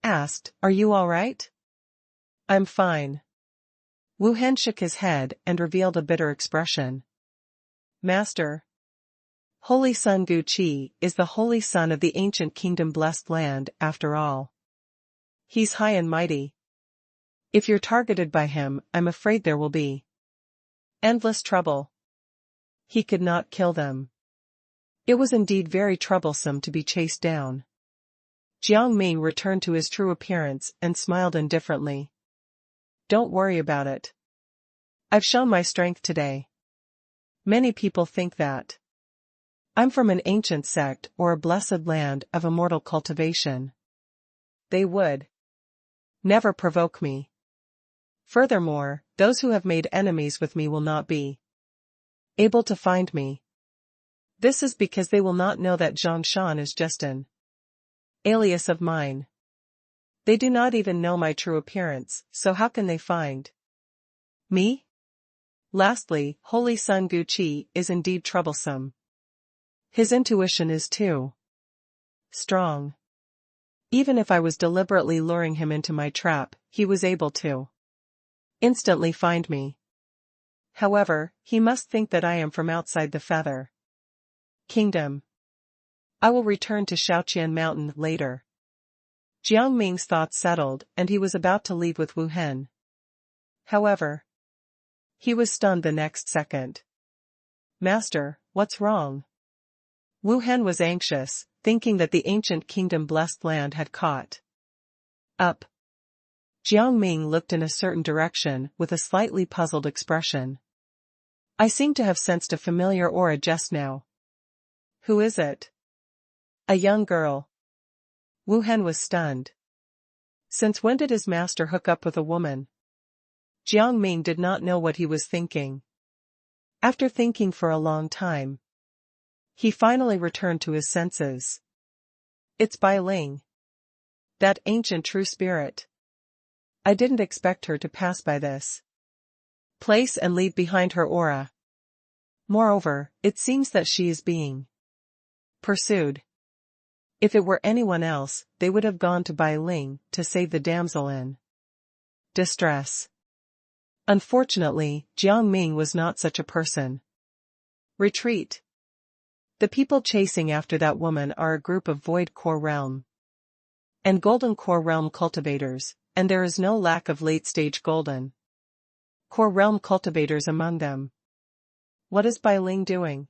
asked, "Are you all right?" "I'm fine." Wu Hen shook his head and revealed a bitter expression. "Master, Holy Sun Gu Chi is the holy son of the ancient kingdom blessed land after all. He's high and mighty. If you're targeted by him, I'm afraid there will be endless trouble." He could not kill them. It was indeed very troublesome to be chased down. Jiang Ming returned to his true appearance and smiled indifferently. "Don't worry about it. I've shown my strength today. Many people think that I'm from an ancient sect or a blessed land of immortal cultivation. They would never provoke me. Furthermore, those who have made enemies with me will not be able to find me. This is because they will not know that Zhang Shan is just an alias of mine. They do not even know my true appearance, so how can they find me? Lastly, Holy Sun Guqi is indeed troublesome. His intuition is too strong. Even if I was deliberately luring him into my trap, he was able to instantly find me. However, he must think that I am from outside the Feather Kingdom. I will return to Shaoqian Mountain later. Jiang Ming's thoughts settled, and he was about to leave with Wu Hen. However, he was stunned the next second. Master, what's wrong? Wu Hen was anxious, thinking that the ancient kingdom-blessed land had caught up. Jiang Ming looked in a certain direction with a slightly puzzled expression. I seem to have sensed a familiar aura just now. Who is it? A young girl. Wu Hen was stunned. Since when did his master hook up with a woman? Jiang Ming did not know what he was thinking. After thinking for a long time, he finally returned to his senses. It's Bai Ling. That ancient true spirit. I didn't expect her to pass by this place and leave behind her aura. Moreover, it seems that she is being pursued. If it were anyone else, they would have gone to Bai Ling to save the damsel in distress. Unfortunately, Jiang Ming was not such a person. Retreat. The people chasing after that woman are a group of Void Core Realm and Golden Core Realm cultivators, and there is no lack of late-stage Golden Core Realm cultivators among them. What is Bai Ling doing?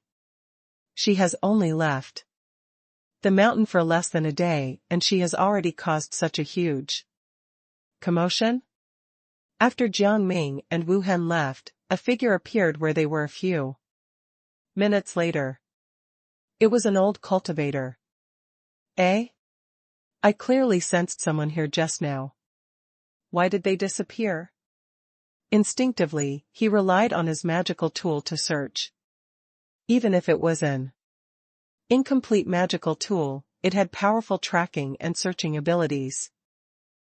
She has only left the mountain for less than a day, and she has already caused such a huge commotion? After Jiang Ming and Wu Hen left, a figure appeared where they were a few minutes later. It was an old cultivator. Eh? I clearly sensed someone here just now. Why did they disappear? Instinctively, he relied on his magical tool to search. Even if it was an incomplete magical tool, it had powerful tracking and searching abilities.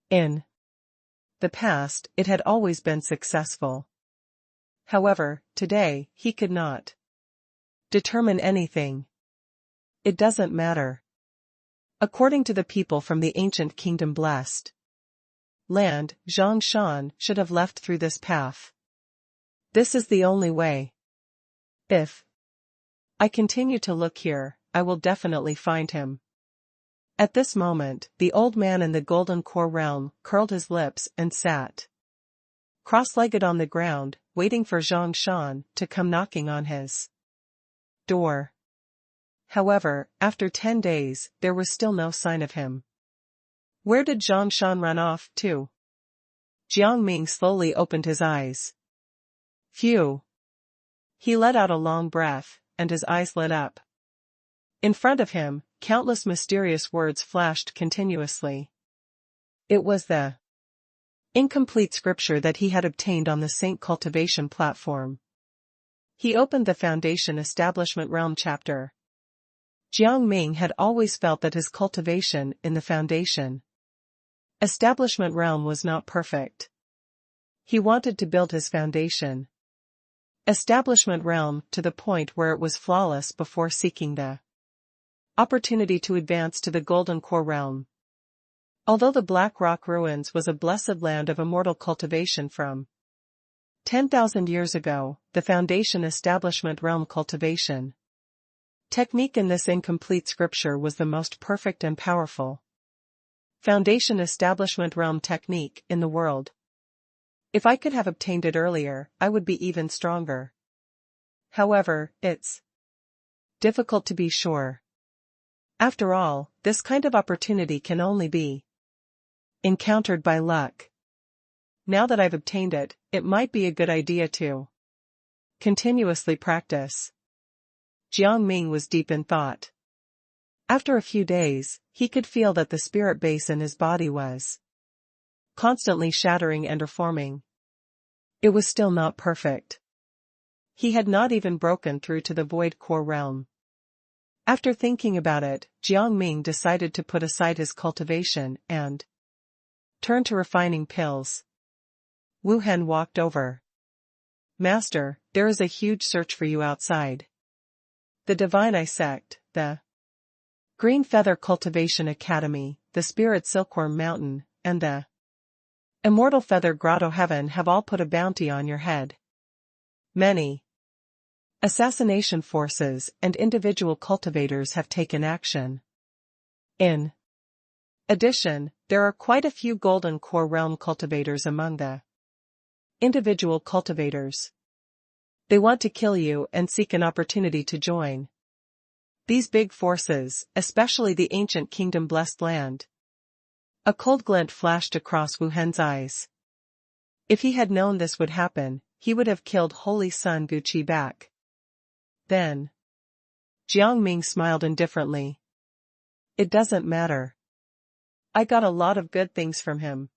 In the past, it had always been successful. However, today, he could not determine anything. It doesn't matter. According to the people from the ancient kingdom blessed land, Zhang Shan should have left through this path. This is the only way. If I continue to look here, I will definitely find him. At this moment, the old man in the Golden Core Realm curled his lips and sat cross-legged on the ground, waiting for Zhang Shan to come knocking on his door. However, after 10 days, there was still no sign of him. Where did Zhang Shan run off to? Jiang Ming slowly opened his eyes. Phew. He let out a long breath, and his eyes lit up. In front of him, countless mysterious words flashed continuously. It was the incomplete scripture that he had obtained on the Saint Cultivation platform. He opened the Foundation Establishment Realm chapter. Jiang Ming had always felt that his cultivation in the Foundation Establishment Realm was not perfect. He wanted to build his Foundation Establishment Realm to the point where it was flawless before seeking the opportunity to advance to the Golden Core Realm. Although the Black Rock Ruins was a blessed land of immortal cultivation from 10,000 years ago, the Foundation Establishment Realm cultivation technique in this incomplete scripture was the most perfect and powerful Foundation Establishment Realm technique in the world. If I could have obtained it earlier, I would be even stronger. However, it's difficult to be sure. After all, this kind of opportunity can only be encountered by luck. Now that I've obtained it, it might be a good idea to continuously practice. Jiang Ming was deep in thought. After a few days, he could feel that the spirit base in his body was constantly shattering and reforming. It was still not perfect. He had not even broken through to the Void Core Realm. After thinking about it, Jiang Ming decided to put aside his cultivation and turn to refining pills. Wu Hen walked over. Master, there is a huge search for you outside. The Divine Eye Sect, the Green Feather Cultivation Academy, the Spirit Silkworm Mountain, and the Immortal Feather Grotto Heaven have all put a bounty on your head. Many assassination forces and individual cultivators have taken action. In addition, there are quite a few Golden Core Realm cultivators among the individual cultivators. They want to kill you and seek an opportunity to join these big forces, especially the ancient kingdom Blessed Land. A cold glint flashed across Wu Hen's eyes. If he had known this would happen, he would have killed Holy Sun Guqi back. Then Jiang Ming smiled indifferently. It doesn't matter. I got a lot of good things from him.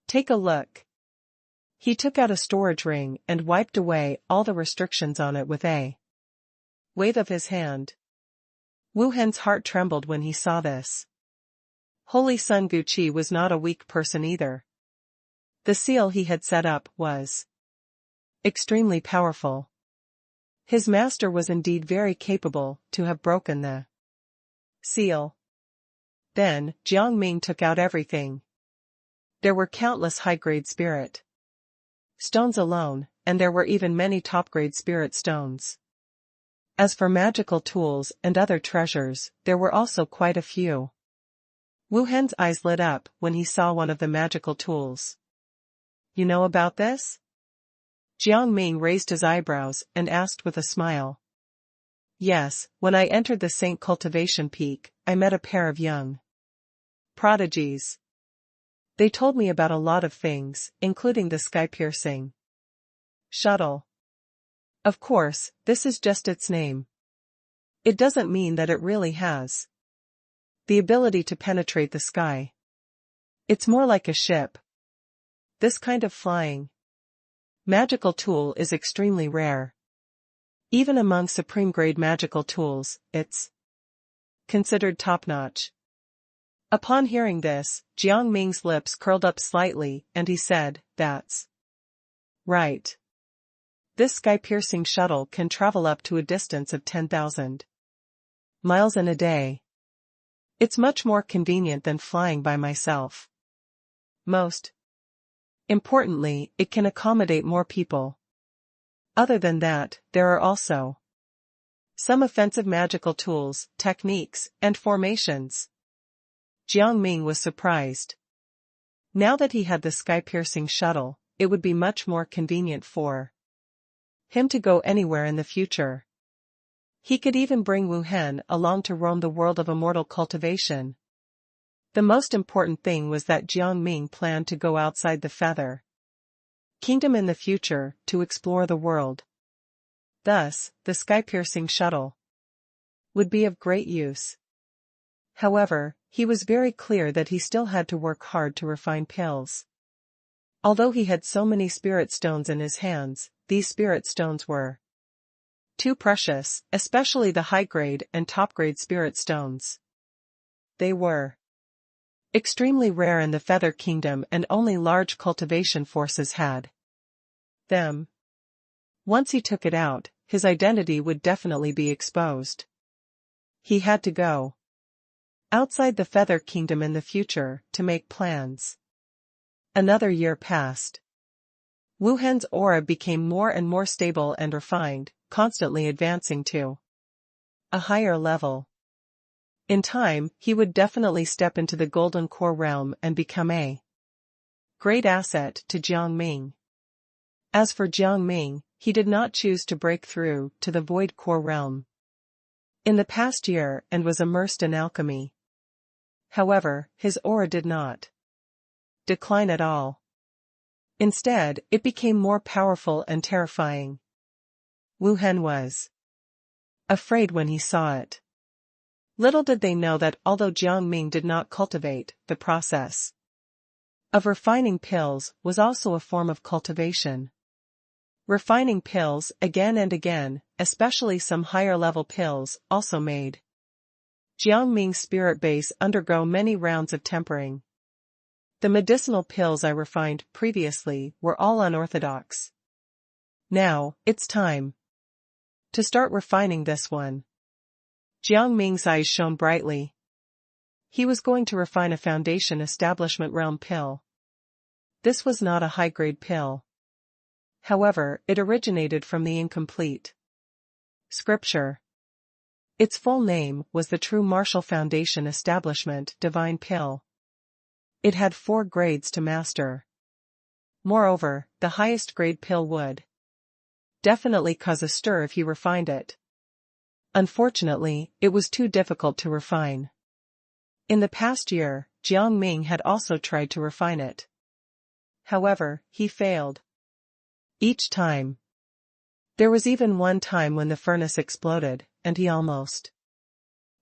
Take a look. He took out a storage ring and wiped away all the restrictions on it with a wave of his hand. Wu Hen's heart trembled when he saw this. Holy Sun Guqi was not a weak person either. The seal he had set up was extremely powerful. His master was indeed very capable to have broken the seal. Then, Jiang Ming took out everything. There were countless high-grade spirit stones alone, and there were even many top-grade spirit stones. As for magical tools and other treasures, there were also quite a few. Wu Hen's eyes lit up when he saw one of the magical tools. You know about this? Jiang Ming raised his eyebrows and asked with a smile. Yes, when I entered the Saint Cultivation Peak, I met a pair of young prodigies. They told me about a lot of things, including the sky-piercing shuttle. Of course, this is just its name. It doesn't mean that it really has the ability to penetrate the sky. It's more like a ship. This kind of flying magical tool is extremely rare. Even among supreme-grade magical tools, it's considered top-notch. Upon hearing this, Jiang Ming's lips curled up slightly, and he said, That's right. This sky-piercing shuttle can travel up to a distance of 10,000 miles in a day. It's much more convenient than flying by myself. Most importantly, it can accommodate more people. Other than that, there are also some offensive magical tools, techniques, and formations. Jiang Ming was surprised. Now that he had the sky-piercing shuttle, it would be much more convenient for him to go anywhere in the future. He could even bring Wu Hen along to roam the world of immortal cultivation. The most important thing was that Jiang Ming planned to go outside the Feather Kingdom in the future to explore the world. Thus, the sky-piercing shuttle would be of great use. However, he was very clear that he still had to work hard to refine pills. Although he had so many spirit stones in his hands, these spirit stones were too precious, especially the high-grade and top-grade spirit stones. They were extremely rare in the Feather Kingdom and only large cultivation forces had them. Once he took it out, his identity would definitely be exposed. He had to go outside the Feather Kingdom in the future to make plans. Another year passed. Wu Hen's aura became more and more stable and refined, constantly advancing to a higher level. In time, he would definitely step into the Golden Core Realm and become a great asset to Jiang Ming. As for Jiang Ming, he did not choose to break through to the Void Core Realm in the past year and was immersed in alchemy. However, his aura did not decline at all. Instead, it became more powerful and terrifying. Wu Hen was afraid when he saw it. Little did they know that although Jiang Ming did not cultivate, the process of refining pills was also a form of cultivation. Refining pills again and again, especially some higher-level pills, also made Jiang Ming's spirit base undergo many rounds of tempering. The medicinal pills I refined previously were all unorthodox. Now, it's time to start refining this one. Jiang Ming's eyes shone brightly. He was going to refine a foundation establishment realm pill. This was not a high-grade pill. However, it originated from the incomplete scripture. Its full name was the True Martial Foundation Establishment Divine Pill. It had 4 grades to master. Moreover, the highest grade pill would definitely cause a stir if he refined it. Unfortunately, it was too difficult to refine. In the past year, Jiang Ming had also tried to refine it. However, he failed each time. There was even one time when the furnace exploded, and he almost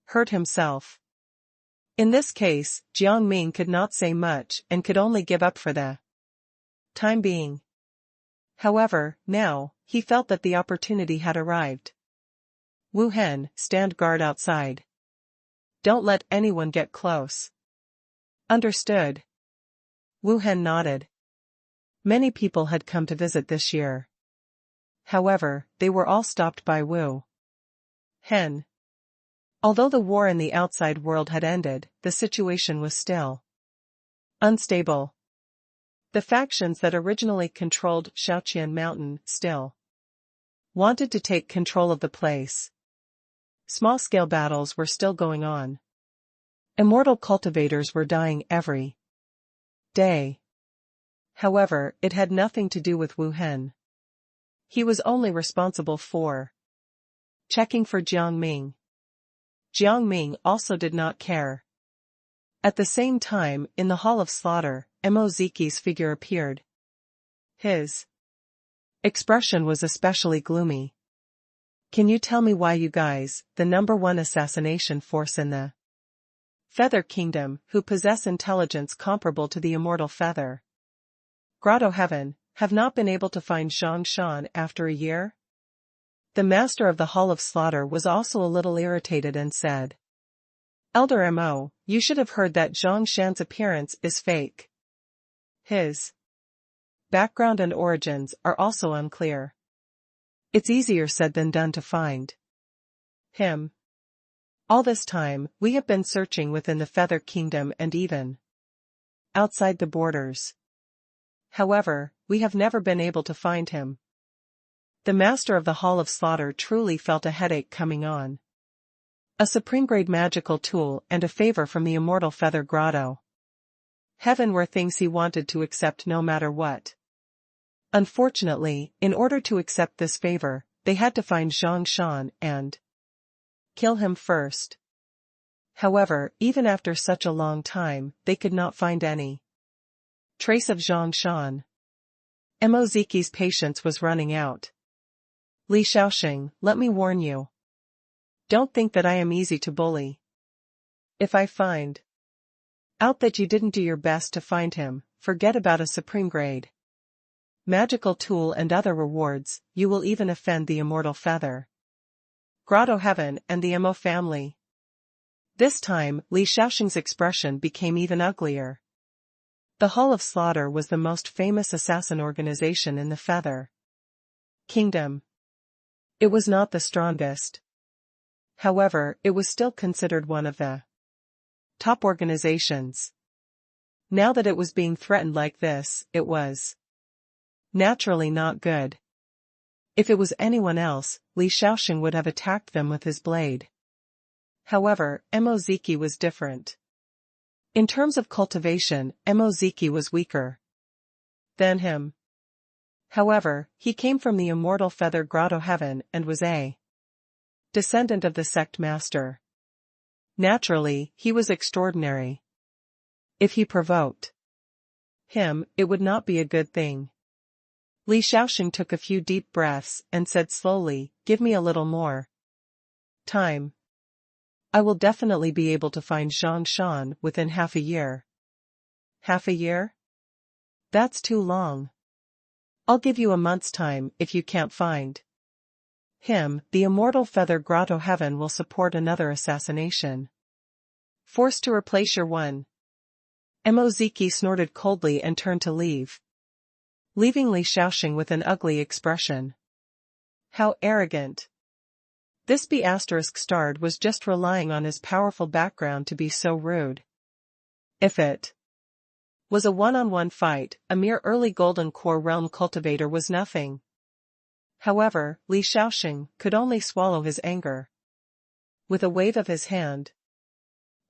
hurt himself. In this case, Jiang Ming could not say much and could only give up for the time being. However, now, he felt that the opportunity had arrived. Wu Hen, stand guard outside. Don't let anyone get close. Understood. Wu Hen nodded. Many people had come to visit this year. However, they were all stopped by Wu Hen. Although the war in the outside world had ended, the situation was still unstable. The factions that originally controlled Shaoqian Mountain still wanted to take control of the place. Small-scale battles were still going on. Immortal cultivators were dying every day. However, it had nothing to do with Wu Hen. He was only responsible for checking for Jiang Ming. Jiang Ming also did not care. At the same time, in the Hall of Slaughter, Moziki's figure appeared. His expression was especially gloomy. Can you tell me why you guys, the #1 assassination force in the Feather Kingdom, who possess intelligence comparable to the Immortal Feather Grotto Heaven, have not been able to find Zhang Shan after a year? The master of the Hall of Slaughter was also a little irritated and said, Elder Mo, you should have heard that Zhang Shan's appearance is fake. His background and origins are also unclear. It's easier said than done to find him. All this time, we have been searching within the Feather Kingdom and even outside the borders. However, we have never been able to find him. The master of the Hall of Slaughter truly felt a headache coming on. A supreme-grade magical tool and a favor from the Immortal Feather Grotto Heaven were things he wanted to accept no matter what. Unfortunately, in order to accept this favor, they had to find Zhang Shan and kill him first. However, even after such a long time, they could not find any trace of Zhang Shan. Moziki's patience was running out. Li Shaoxing, let me warn you. Don't think that I am easy to bully. If I find out that you didn't do your best to find him, forget about a supreme grade magical tool and other rewards, you will even offend the Immortal Feather Grotto Heaven and the Mo family. This time, Li Shaoxing's expression became even uglier. The Hall of Slaughter was the most famous assassin organization in the Feather Kingdom. It was not the strongest. However, it was still considered one of the top organizations. Now that it was being threatened like this, it was naturally not good. If it was anyone else, Li Shaoxing would have attacked them with his blade. However, Moziki was different. In terms of cultivation, Moziki was weaker than him. However, he came from the Immortal Feather Grotto Heaven and was a descendant of the sect master. Naturally, he was extraordinary. If he provoked him, it would not be a good thing. Li Shaoxing took a few deep breaths and said slowly, give me a little more time. I will definitely be able to find Zhang Shan within half a year. Half a year? That's too long. I'll give you a month's time if you can't find him. The immortal feather grotto heaven will support another assassination. Forced to replace your one. Moziki snorted coldly and turned to leave, leaving Li Shaoxing with an ugly expression. How arrogant. This B***starred was just relying on his powerful background to be so rude. If it was a one-on-one fight, a mere early golden core realm cultivator was nothing. However, Li Shaoxing could only swallow his anger. With a wave of his hand,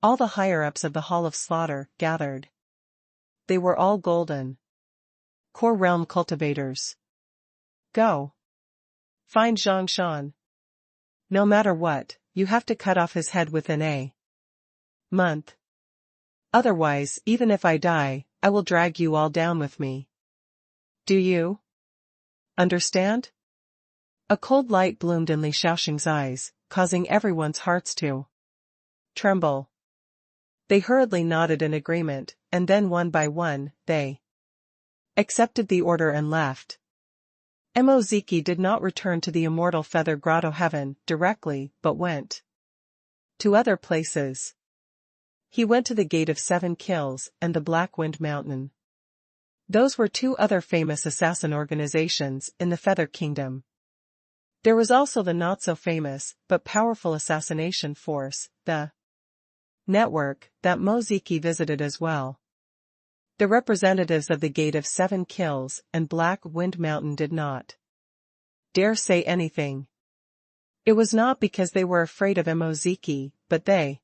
all the higher-ups of the Hall of Slaughter gathered. They were all golden core realm cultivators. Go. Find Zhang Shan. No matter what, you have to cut off his head within a month. Otherwise, even if I die, I will drag you all down with me. Do you understand? A cold light bloomed in Li Shaoxing's eyes, causing everyone's hearts to tremble. They hurriedly nodded in agreement, and then one by one, they accepted the order and left. Moziki did not return to the immortal feather grotto heaven directly, but went to other places. He went to the Gate of Seven Kills and the Black Wind Mountain. Those were two other famous assassin organizations in the Feather Kingdom. There was also the not-so-famous, but powerful assassination force, the Network, that Moziki visited as well. The representatives of the Gate of Seven Kills and Black Wind Mountain did not dare say anything. It was not because they were afraid of Moziki, but they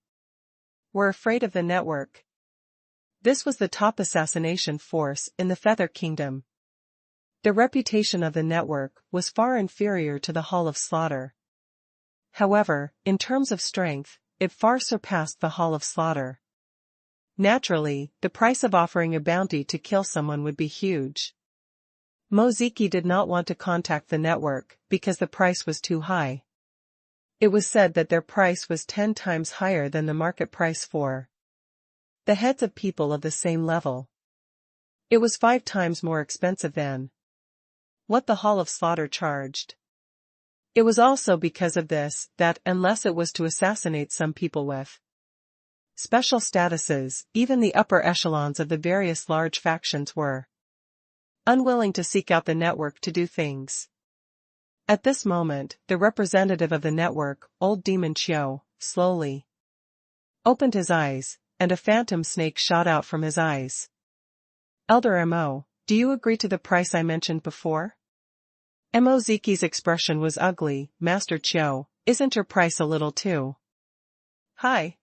were afraid of the Network. This was the top assassination force in the Feather Kingdom. The reputation of the Network was far inferior to the Hall of Slaughter. However, in terms of strength, it far surpassed the Hall of Slaughter. Naturally, the price of offering a bounty to kill someone would be huge. Moziki did not want to contact the Network because the price was too high. It was said that their price was 10 times higher than the market price for the heads of people of the same level. It was 5 times more expensive than what the Hall of Slaughter charged. It was also because of this that, unless it was to assassinate some people with special statuses, even the upper echelons of the various large factions were unwilling to seek out the Network to do things. At this moment, the representative of the Network, Old Demon Chiu, slowly opened his eyes, and a phantom snake shot out from his eyes. Elder Mo, do you agree to the price I mentioned before? Moziki's expression was ugly. Master Chiu, isn't your price a little too high?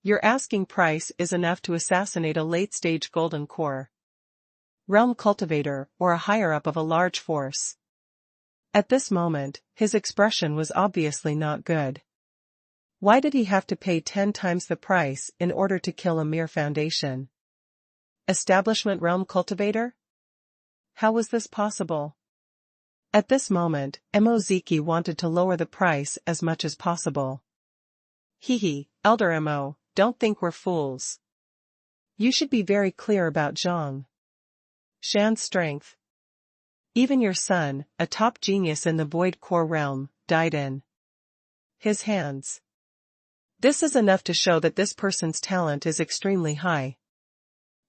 Your asking price is enough to assassinate a late-stage golden core realm cultivator or a higher-up of a large force. At this moment, his expression was obviously not good. Why did he have to pay 10 times the price in order to kill a mere foundation establishment realm cultivator? How was this possible? At this moment, Moziki wanted to lower the price as much as possible. Hehe, Elder Mo, don't think we're fools. You should be very clear about Zhang Shan's strength. Even your son, a top genius in the Void Core realm, died in his hands. This is enough to show that this person's talent is extremely high.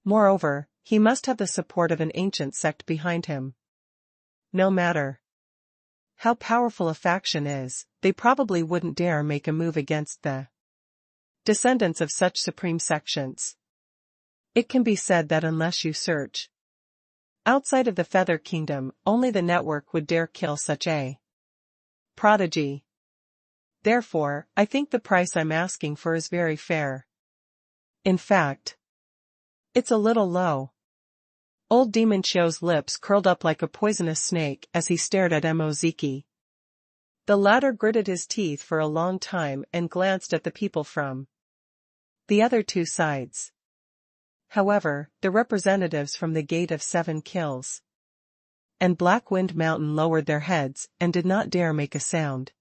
Moreover, he must have the support of an ancient sect behind him. No matter how powerful a faction is, they probably wouldn't dare make a move against the descendants of such supreme sections. It can be said that unless you search outside of the Feather Kingdom, only the Network would dare kill such a prodigy. Therefore, I think the price I'm asking for is very fair. In fact, it's a little low. Old Demon Chiu's lips curled up like a poisonous snake as he stared at Moziki. The latter gritted his teeth for a long time and glanced at the people from the other two sides. However, the representatives from the Gate of Seven Kills and Black Wind Mountain lowered their heads and did not dare make a sound.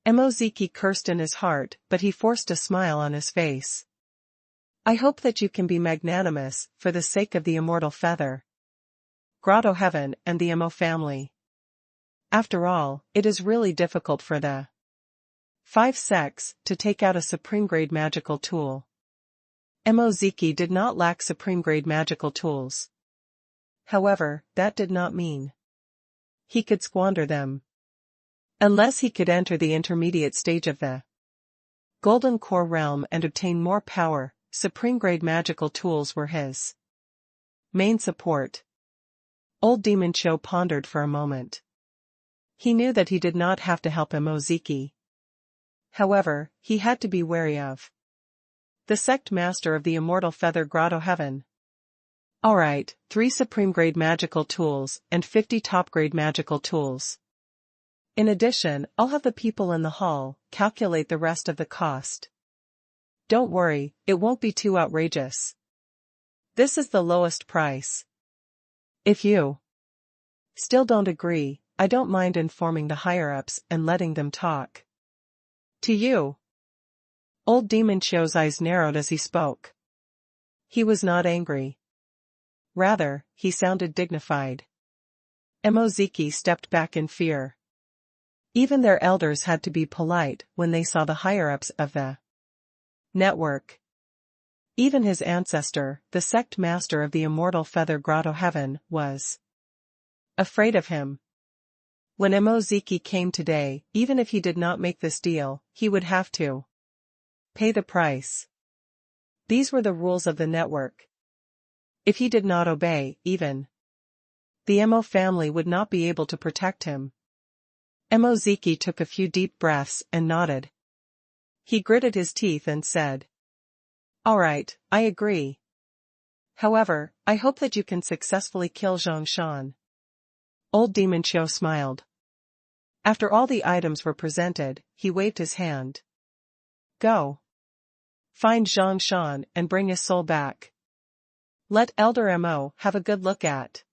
Moziki cursed in his heart, but he forced a smile on his face. I hope that you can be magnanimous, for the sake of the immortal feather Grotto Heaven and the Emo family. After all, it is really difficult for the 5 sects to take out a supreme-grade magical tool. Emoziki did not lack supreme-grade magical tools. However, that did not mean he could squander them. Unless he could enter the intermediate stage of the Golden Core realm and obtain more power, supreme-grade magical tools were his main support. Old Demon Cho pondered for a moment. He knew that he did not have to help Emoziki. However, he had to be wary of the sect master of the Immortal Feather Grotto Heaven. Alright, 3 supreme-grade magical tools and 50 top-grade magical tools. In addition, I'll have the people in the hall calculate the rest of the cost. Don't worry, it won't be too outrageous. This is the lowest price. If you still don't agree, I don't mind informing the higher-ups and letting them talk. To you. Old Demon Cho's eyes narrowed as he spoke. He was not angry. Rather, he sounded dignified. Emoziki stepped back in fear. Even their elders had to be polite when they saw the higher-ups of the network. Even his ancestor, the sect master of the Immortal Feather Grotto Heaven, was afraid of him. When Emoziki came today, even if he did not make this deal, he would have to pay the price. These were the rules of the network. If he did not obey, even the Emo family would not be able to protect him. Emoziki took a few deep breaths and nodded. He gritted his teeth and said, "Alright, I agree. However, I hope that you can successfully kill Zhang Shan." Old Demon Cho smiled. After all the items were presented, he waved his hand. "Go. Find Zhang Shan and bring his soul back. Let Elder Mo have a good look at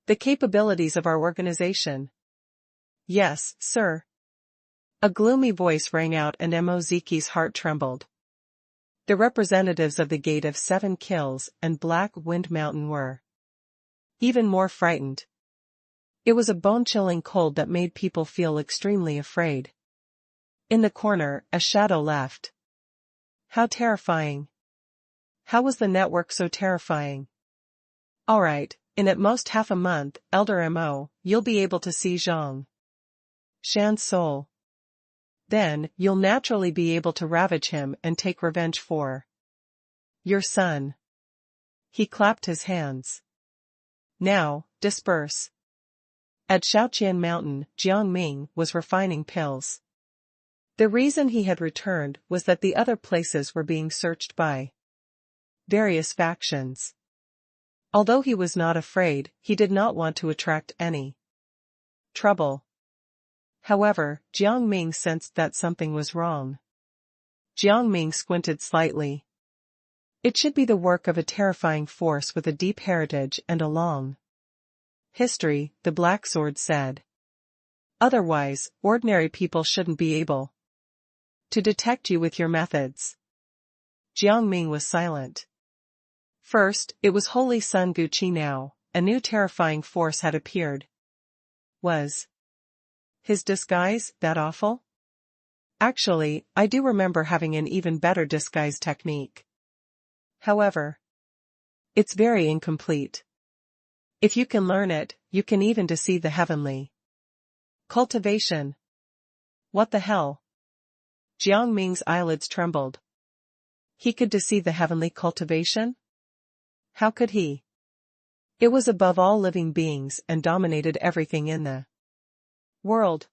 the capabilities of our organization." "Yes, sir." A gloomy voice rang out and Emoziki's heart trembled. The representatives of the Gate of 7 Kills and Black Wind Mountain were even more frightened. It was a bone-chilling cold that made people feel extremely afraid. In the corner, a shadow laughed. How terrifying. How was the network so terrifying? Alright, in at most half a month, Elder Mo, you'll be able to see Zhang Shan's soul. Then, you'll naturally be able to ravage him and take revenge for your son. He clapped his hands. Now, disperse. At Shaoqian Mountain, Jiang Ming was refining pills. The reason he had returned was that the other places were being searched by various factions. Although he was not afraid, he did not want to attract any trouble. However, Jiang Ming sensed that something was wrong. Jiang Ming squinted slightly. It should be the work of a terrifying force with a deep heritage and a long history, the Black Sword said. Otherwise, ordinary people shouldn't be able to detect you with your methods. Jiang Ming was silent. First, it was Holy Sun Guqi now, a new terrifying force had appeared. Was his disguise that awful? Actually, I do remember having an even better disguise technique. However, it's very incomplete. If you can learn it, you can even deceive the heavenly cultivation. What the hell? Jiang Ming's eyelids trembled. He could deceive the heavenly cultivation? How could he? It was above all living beings and dominated everything in the world.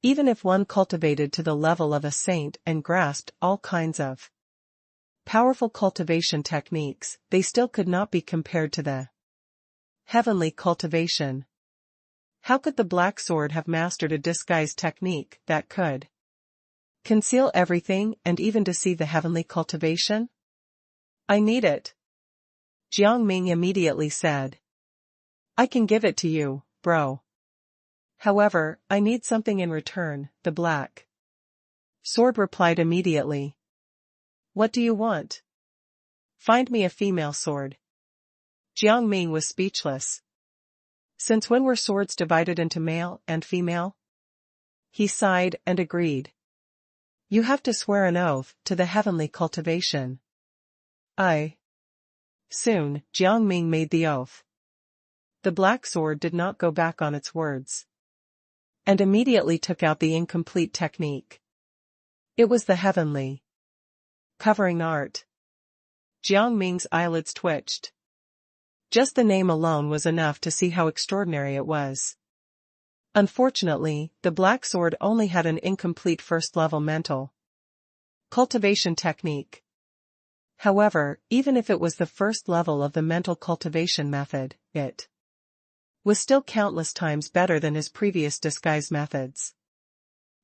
Even if one cultivated to the level of a saint and grasped all kinds of powerful cultivation techniques, they still could not be compared to the heavenly cultivation. How could the Black Sword have mastered a disguise technique that could conceal everything and even deceive the heavenly cultivation? I need it. Jiang Ming immediately said. I can give it to you, bro. However, I need something in return, the Black Sword replied immediately. What do you want? Find me a female sword. Jiang Ming was speechless. Since when were swords divided into male and female? He sighed and agreed. You have to swear an oath to the heavenly cultivation. Soon, Jiang Ming made the oath. The black sword did not go back on its words. And immediately took out the incomplete technique. It was the heavenly covering art. Jiang Ming's eyelids twitched. Just the name alone was enough to see how extraordinary it was. Unfortunately, the black sword only had an incomplete first-level mental cultivation technique. However, even if it was the first level of the mental cultivation method, it was still countless times better than his previous disguise methods.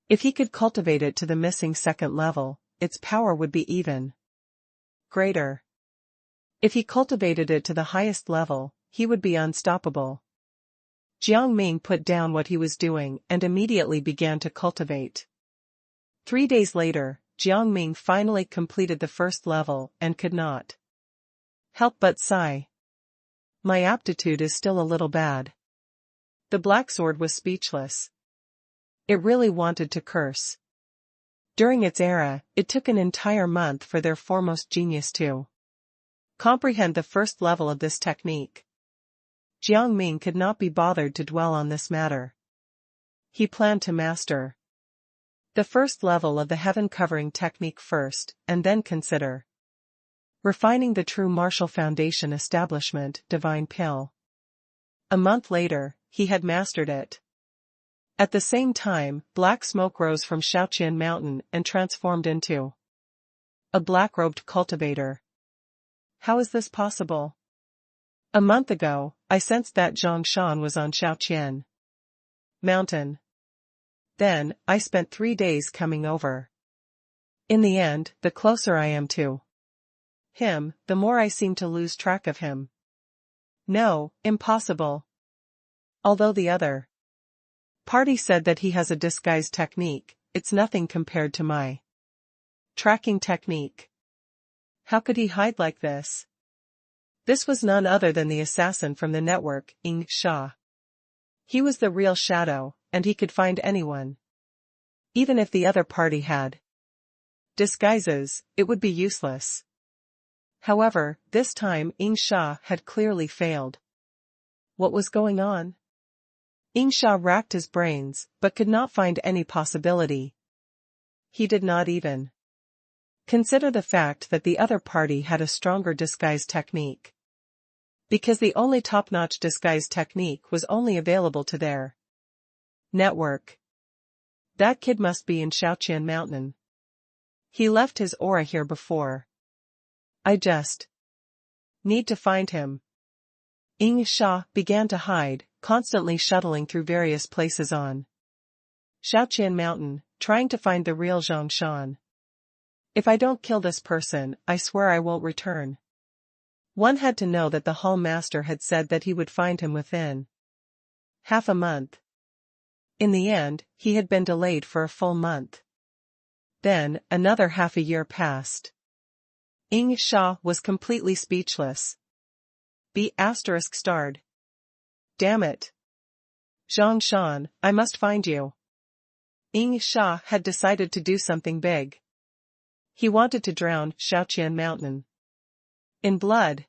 If he could cultivate it to the missing second level, its power would be even greater. If he cultivated it to the highest level, he would be unstoppable. Jiang Ming put down what he was doing and immediately began to cultivate. 3 days later, Jiang Ming finally completed the first level and could not help but sigh. My aptitude is still a little bad. The black sword was speechless. It really wanted to curse. During its era, it took an entire month for their foremost genius to comprehend the first level of this technique. Jiang Ming could not be bothered to dwell on this matter. He planned to master the first level of the heaven-covering technique first, and then consider refining the true martial foundation establishment, divine pill. A month later, he had mastered it. At the same time, black smoke rose from Shaoqian Mountain and transformed into a black-robed cultivator. How is this possible? A month ago, I sensed that Zhang Shan was on Shaoqian Mountain. Then, I spent 3 days coming over. In the end, the closer I am to him, the more I seem to lose track of him. No, impossible. Although the other party said that he has a disguise technique, it's nothing compared to my tracking technique. How could he hide like this? This was none other than the assassin from the network, Ying Sha. He was the real shadow, and he could find anyone. Even if the other party had disguises, it would be useless. However, this time Ying Sha had clearly failed. What was going on? Ying Sha racked his brains, but could not find any possibility. He did not even consider the fact that the other party had a stronger disguise technique. Because the only top-notch disguise technique was only available to their network. That kid must be in Shaoqian Mountain. He left his aura here before. I just need to find him. Ying Sha began to hide, constantly shuttling through various places on Shaoqian Mountain, trying to find the real Zhang Shan. If I don't kill this person, I swear I won't return. One had to know that the Hall Master had said that he would find him within half a month. In the end, he had been delayed for a full month. Then, another half a year passed. Ying Sha was completely speechless. ****. Damn it. Zhang Shan, I must find you. Ying Sha had decided to do something big. He wanted to drown Shaoqian Mountain in blood.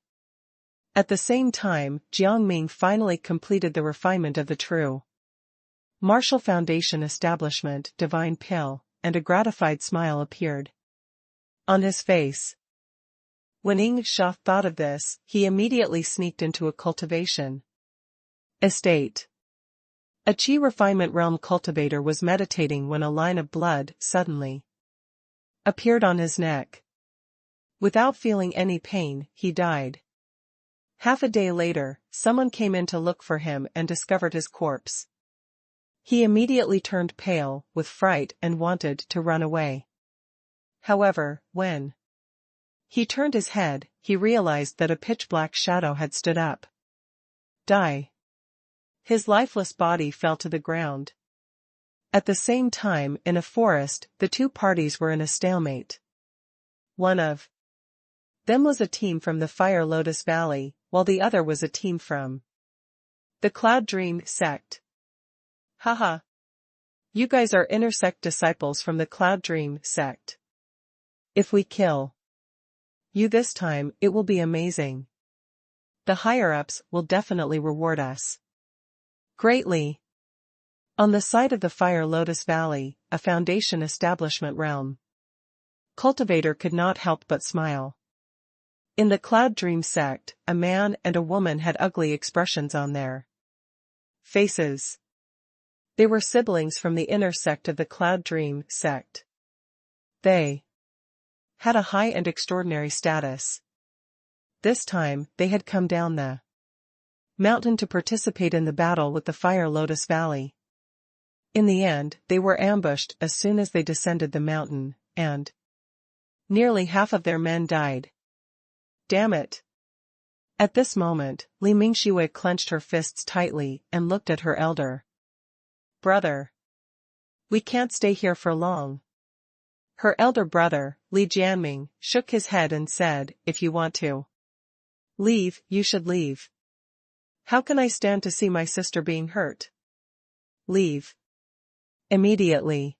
At the same time, Jiang Ming finally completed the refinement of the true martial foundation establishment, divine pill, and a gratified smile appeared on his face. When Ying Sha thought of this, he immediately sneaked into a cultivation estate. A Qi refinement realm cultivator was meditating when a line of blood suddenly appeared on his neck. Without feeling any pain, he died. Half a day later, someone came in to look for him and discovered his corpse. He immediately turned pale with fright and wanted to run away. However, when he turned his head, he realized that a pitch-black shadow had stood up. Die. His lifeless body fell to the ground. At the same time, in a forest, the two parties were in a stalemate. One of them was a team from the Fire Lotus Valley, while the other was a team from The Cloud Dream Sect. Haha. You guys are inner sect disciples from the Cloud Dream Sect. If we kill you this time, it will be amazing. The higher-ups will definitely reward us greatly. On the side of the Fire Lotus Valley, a Foundation establishment realm. Cultivator could not help but smile. In the Cloud Dream Sect, a man and a woman had ugly expressions on their faces. They were siblings from the inner sect of the Cloud Dream Sect. They had a high and extraordinary status. This time, they had come down the mountain to participate in the battle with the Fire Lotus Valley. In the end, they were ambushed as soon as they descended the mountain, and nearly half of their men died. Damn it. At this moment, Li Mingshui clenched her fists tightly and looked at her elder brother. We can't stay here for long. Her elder brother, Li Jiang, shook his head and said, if you want to leave, you should leave. How can I stand to see my sister being hurt? Leave. Immediately.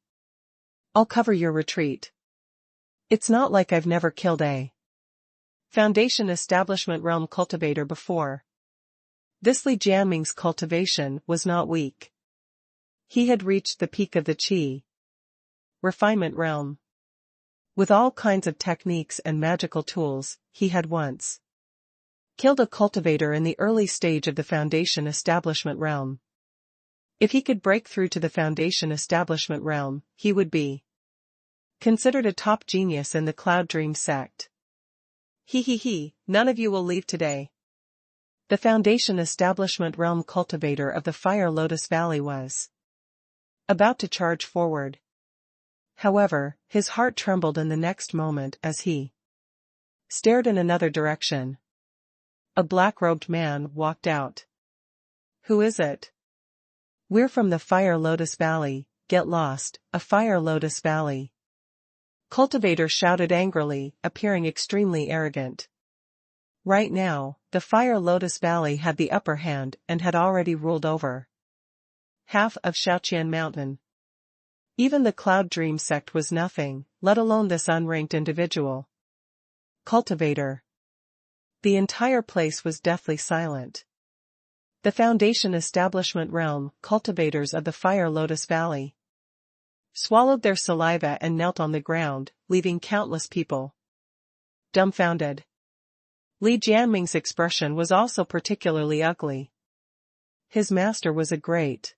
I'll cover your retreat. It's not like I've never killed a Foundation establishment realm cultivator before. This Li Jiangming's cultivation was not weak. He had reached the peak of the Qi refinement realm. With all kinds of techniques and magical tools, he had once killed a cultivator in the early stage of the Foundation establishment realm. If he could break through to the Foundation establishment realm, he would be considered a top genius in the Cloud Dream Sect. None of you will leave today. The Foundation establishment realm cultivator of the Fire Lotus Valley was about to charge forward. However, his heart trembled in the next moment as he stared in another direction. A black-robed man walked out. Who is it? We're from the Fire Lotus Valley. Get lost, a Fire Lotus Valley. Cultivator shouted angrily, appearing extremely arrogant. Right now, the Fire Lotus Valley had the upper hand and had already ruled over half of Shaoqian Mountain. Even the Cloud Dream Sect was nothing, let alone this unranked individual. Cultivator. The entire place was deathly silent. The Foundation establishment realm, cultivators of the Fire Lotus Valley, swallowed their saliva and knelt on the ground, leaving countless people dumbfounded. Li Jiangming's expression was also particularly ugly. His master was a great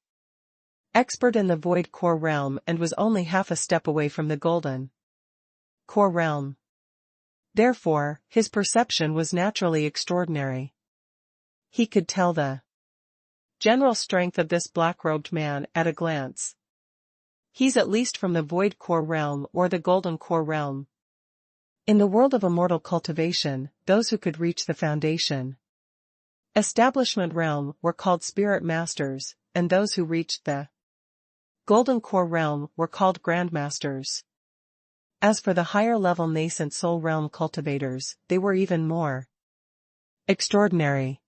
expert in the Void Core realm and was only half a step away from the Golden Core realm. Therefore, his perception was naturally extraordinary. He could tell the general strength of this black-robed man at a glance. He's at least from the Void Core realm or the Golden Core realm. In the world of immortal cultivation, those who could reach the Foundation establishment realm were called Spirit Masters, and those who reached the Golden Core realm were called Grandmasters. As for the higher-level nascent soul realm cultivators, they were even more extraordinary.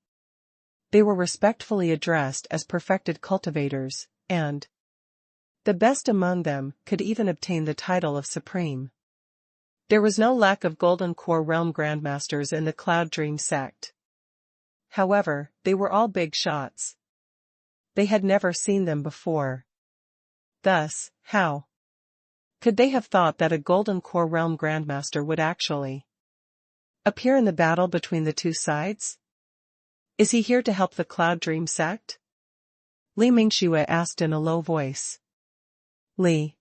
They were respectfully addressed as perfected cultivators, and the best among them could even obtain the title of Supreme. There was no lack of Golden Core realm Grandmasters in the Cloud Dream Sect. However, they were all big shots. They had never seen them before. Thus, how could they have thought that a Golden Core realm Grandmaster would actually appear in the battle between the two sides? Is he here to help the Cloud Dream Sect? Li Mingshui asked in a low voice. Li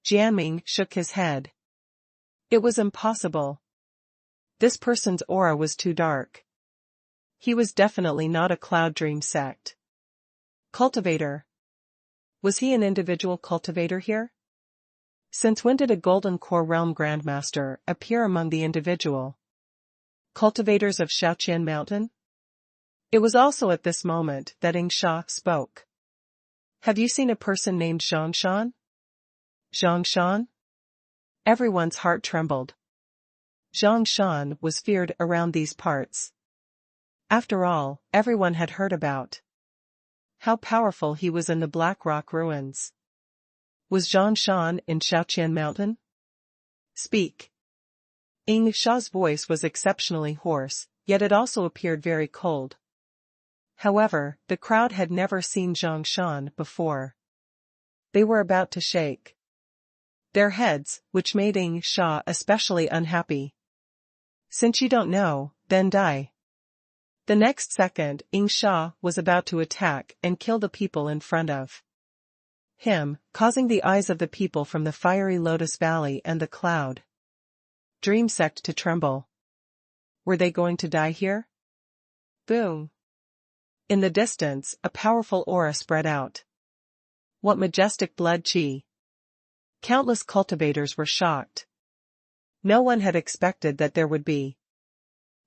Jiangming shook his head. It was impossible. This person's aura was too dark. He was definitely not a Cloud Dream Sect cultivator. Was he an individual cultivator here? Since when did a Golden Core realm Grandmaster appear among the individual cultivators of Shaoqian Mountain? It was also at this moment that Ing Sha spoke. Have you seen a person named Zhang Shan? Zhang Shan? Everyone's heart trembled. Zhang Shan was feared around these parts. After all, everyone had heard about how powerful he was in the Black Rock ruins. Was Zhang Shan in Shaoqian Mountain? Speak. Ying Sha's voice was exceptionally hoarse, yet it also appeared very cold. However, the crowd had never seen Zhang Shan before. They were about to shake their heads, which made Ying Sha especially unhappy. Since you don't know, then die. The next second, Ying Sha was about to attack and kill the people in front of him, causing the eyes of the people from the fiery Lotus Valley and the Cloud Dream Sect to tremble. Were they going to die here? Boom. In the distance, a powerful aura spread out. What majestic blood qi! Countless cultivators were shocked. No one had expected that there would be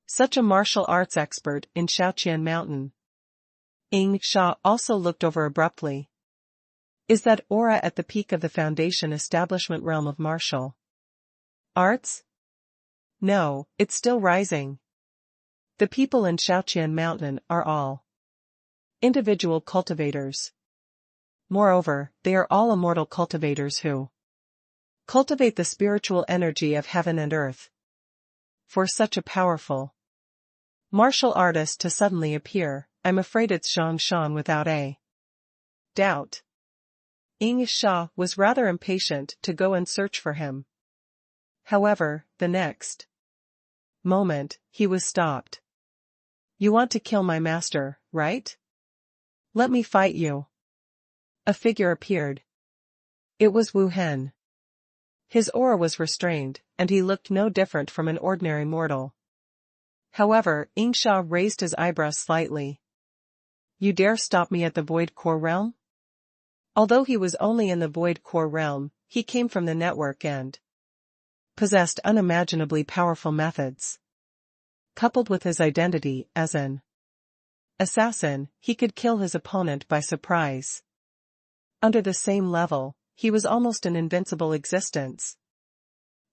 such a martial arts expert in Shaoqian Mountain. Ying Sha also looked over abruptly. Is that aura at the peak of the Foundation establishment realm of martial arts? No, it's still rising. The people in Shaoqian Mountain are all individual cultivators. Moreover, they are all immortal cultivators who cultivate the spiritual energy of heaven and earth. For such a powerful martial artist to suddenly appear, I'm afraid it's Zhang Shan without a doubt. Ying Sha was rather impatient to go and search for him. However, the next moment, he was stopped. You want to kill my master, right? Let me fight you. A figure appeared. It was Wu Hen. His aura was restrained, and he looked no different from an ordinary mortal. However, Ying Sha raised his eyebrows slightly. You dare stop me at the Void Core Realm? Although he was only in the Void Core Realm, he came from the network and possessed unimaginably powerful methods. Coupled with his identity as an assassin, he could kill his opponent by surprise. Under the same level, he was almost an invincible existence.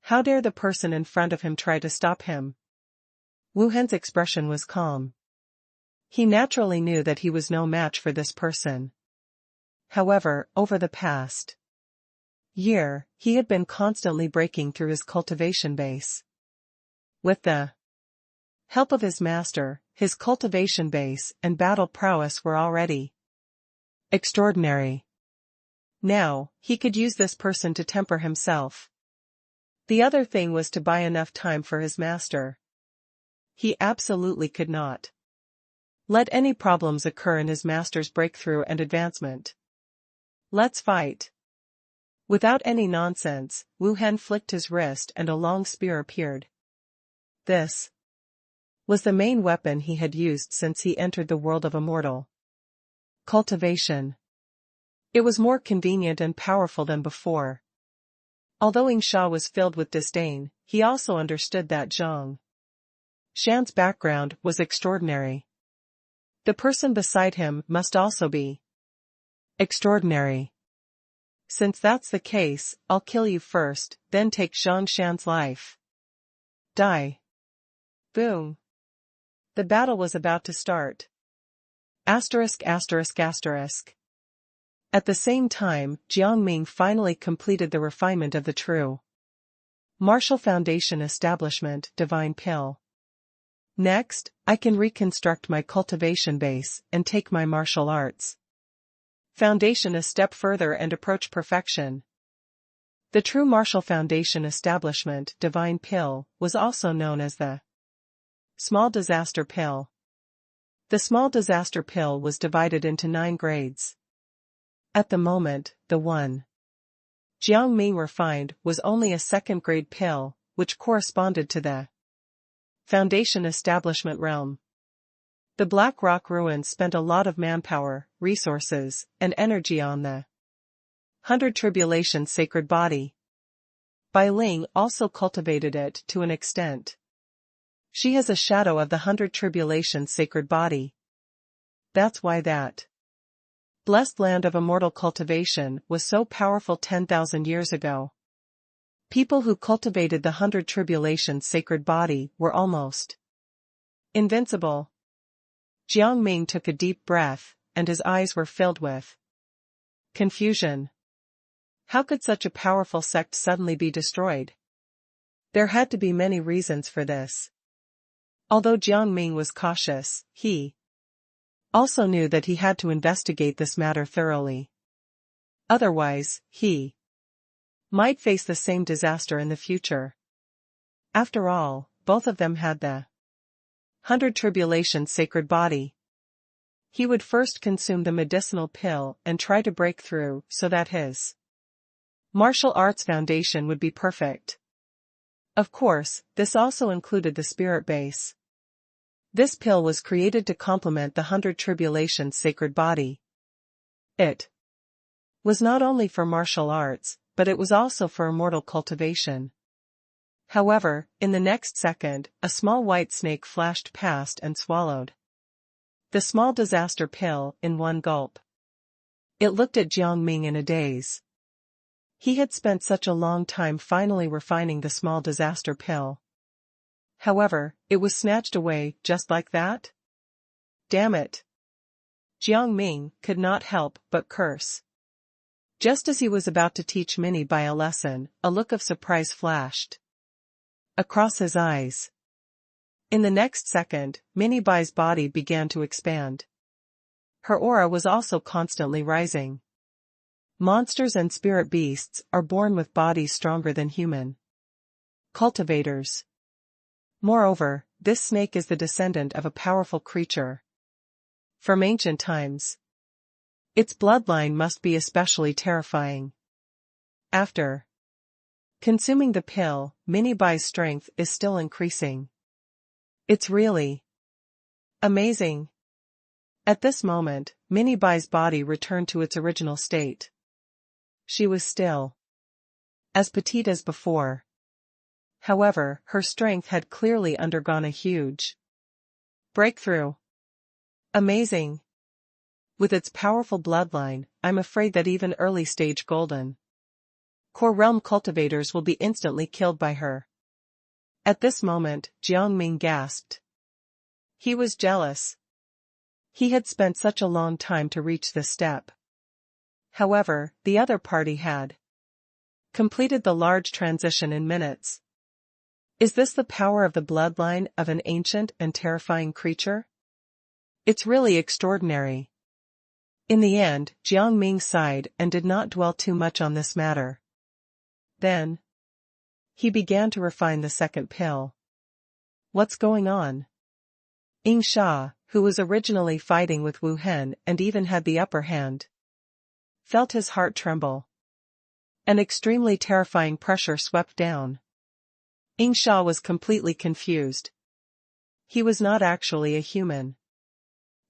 How dare the person in front of him try to stop him? Wu Hen's expression was calm. He naturally knew that he was no match for this person. However, over the past year, he had been constantly breaking through his cultivation base. With the help of his master, his cultivation base and battle prowess were already extraordinary. Now, he could use this person to temper himself. The other thing was to buy enough time for his master. He absolutely could not let any problems occur in his master's breakthrough and advancement. Let's fight. Without any nonsense, Wu Hen flicked his wrist and a long spear appeared. This was the main weapon he had used since he entered the world of immortal cultivation. It was more convenient and powerful than before. Although Ying Sha was filled with disdain, he also understood that Zhang Shan's background was extraordinary. The person beside him must also be extraordinary. Since that's the case, I'll kill you first, then take Zhang Shan's life. Die. Boom. The battle was about to start. Asterisk asterisk asterisk. At the same time, Jiang Ming finally completed the refinement of the true martial foundation establishment, divine pill. Next, I can reconstruct my cultivation base and take my martial arts foundation a step further and approach perfection. The true martial foundation establishment, divine pill, was also known as the small disaster pill. The small disaster pill was divided into 9 grades. At the moment, the one Jiang Ming refined was only a 2nd grade pill, which corresponded to the foundation establishment realm. The Black Rock ruins spent a lot of manpower, resources, and energy on the 100 Tribulation sacred body. Bai Ling also cultivated it to an extent. She has a shadow of the 100 Tribulation sacred body. That's why that blessed land of immortal cultivation was so powerful 10,000 years ago. People who cultivated the 100 Tribulation sacred body were almost invincible. Jiang Ming took a deep breath, and his eyes were filled with confusion. How could such a powerful sect suddenly be destroyed? There had to be many reasons for this. Although Jiang Ming was cautious, he also knew that he had to investigate this matter thoroughly. Otherwise, he might face the same disaster in the future. After all, both of them had the 100 Tribulations sacred body. He would first consume the medicinal pill and try to break through so that his martial arts foundation would be perfect. Of course, this also included the spirit base. This pill was created to complement the 100 Tribulations sacred body. It was not only for martial arts, but it was also for immortal cultivation. However, in the next second, a small white snake flashed past and swallowed the small disaster pill in one gulp. It looked at Jiang Ming in a daze. He had spent such a long time finally refining the small disaster pill. However, it was snatched away just like that? Damn it! Jiang Ming could not help but curse. Just as he was about to teach Minnie Bai a lesson, a look of surprise flashed across his eyes. In the next second, Minnie Bai's body began to expand. Her aura was also constantly rising. Monsters and spirit beasts are born with bodies stronger than human cultivators. Moreover, this snake is the descendant of a powerful creature from ancient times. Its bloodline must be especially terrifying. After consuming the pill, Minnie Bai's strength is still increasing. It's really amazing. At this moment, Minnie Bai's body returned to its original state. She was still as petite as before. However, her strength had clearly undergone a huge breakthrough. Amazing. With its powerful bloodline, I'm afraid that even early-stage golden core realm cultivators will be instantly killed by her. At this moment, Jiang Ming gasped. He was jealous. He had spent such a long time to reach this step. However, the other party had completed the large transition in minutes. Is this the power of the bloodline of an ancient and terrifying creature? It's really extraordinary. In the end, Jiang Ming sighed and did not dwell too much on this matter. Then he began to refine the second pill. What's going on? Ying Sha, who was originally fighting with Wu Hen and even had the upper hand, felt his heart tremble. An extremely terrifying pressure swept down. Ying Sha was completely confused. He was not actually a human.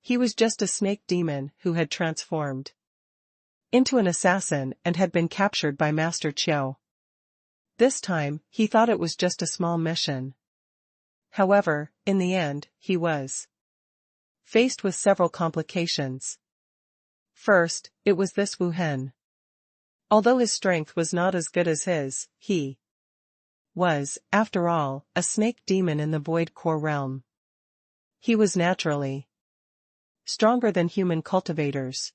He was just a snake demon who had transformed into an assassin and had been captured by Master Qiao. This time, he thought it was just a small mission. However, in the end, he was faced with several complications. First, it was this Wu Hen. Although his strength was not as good as his, he was, after all, a snake demon in the void core realm. He was naturally stronger than human cultivators.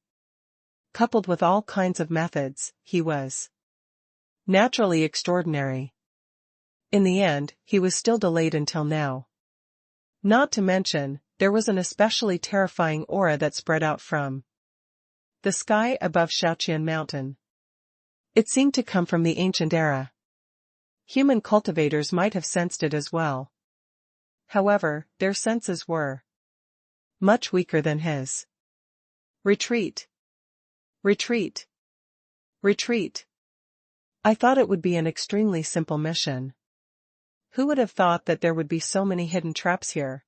Coupled with all kinds of methods, he was naturally extraordinary. In the end, he was still delayed until now. Not to mention, there was an especially terrifying aura that spread out from the sky above Shaoqian Mountain. It seemed to come from the ancient era. Human cultivators might have sensed it as well. However, their senses were much weaker than his. Retreat. Retreat. Retreat. I thought it would be an extremely simple mission. Who would have thought that there would be so many hidden traps here?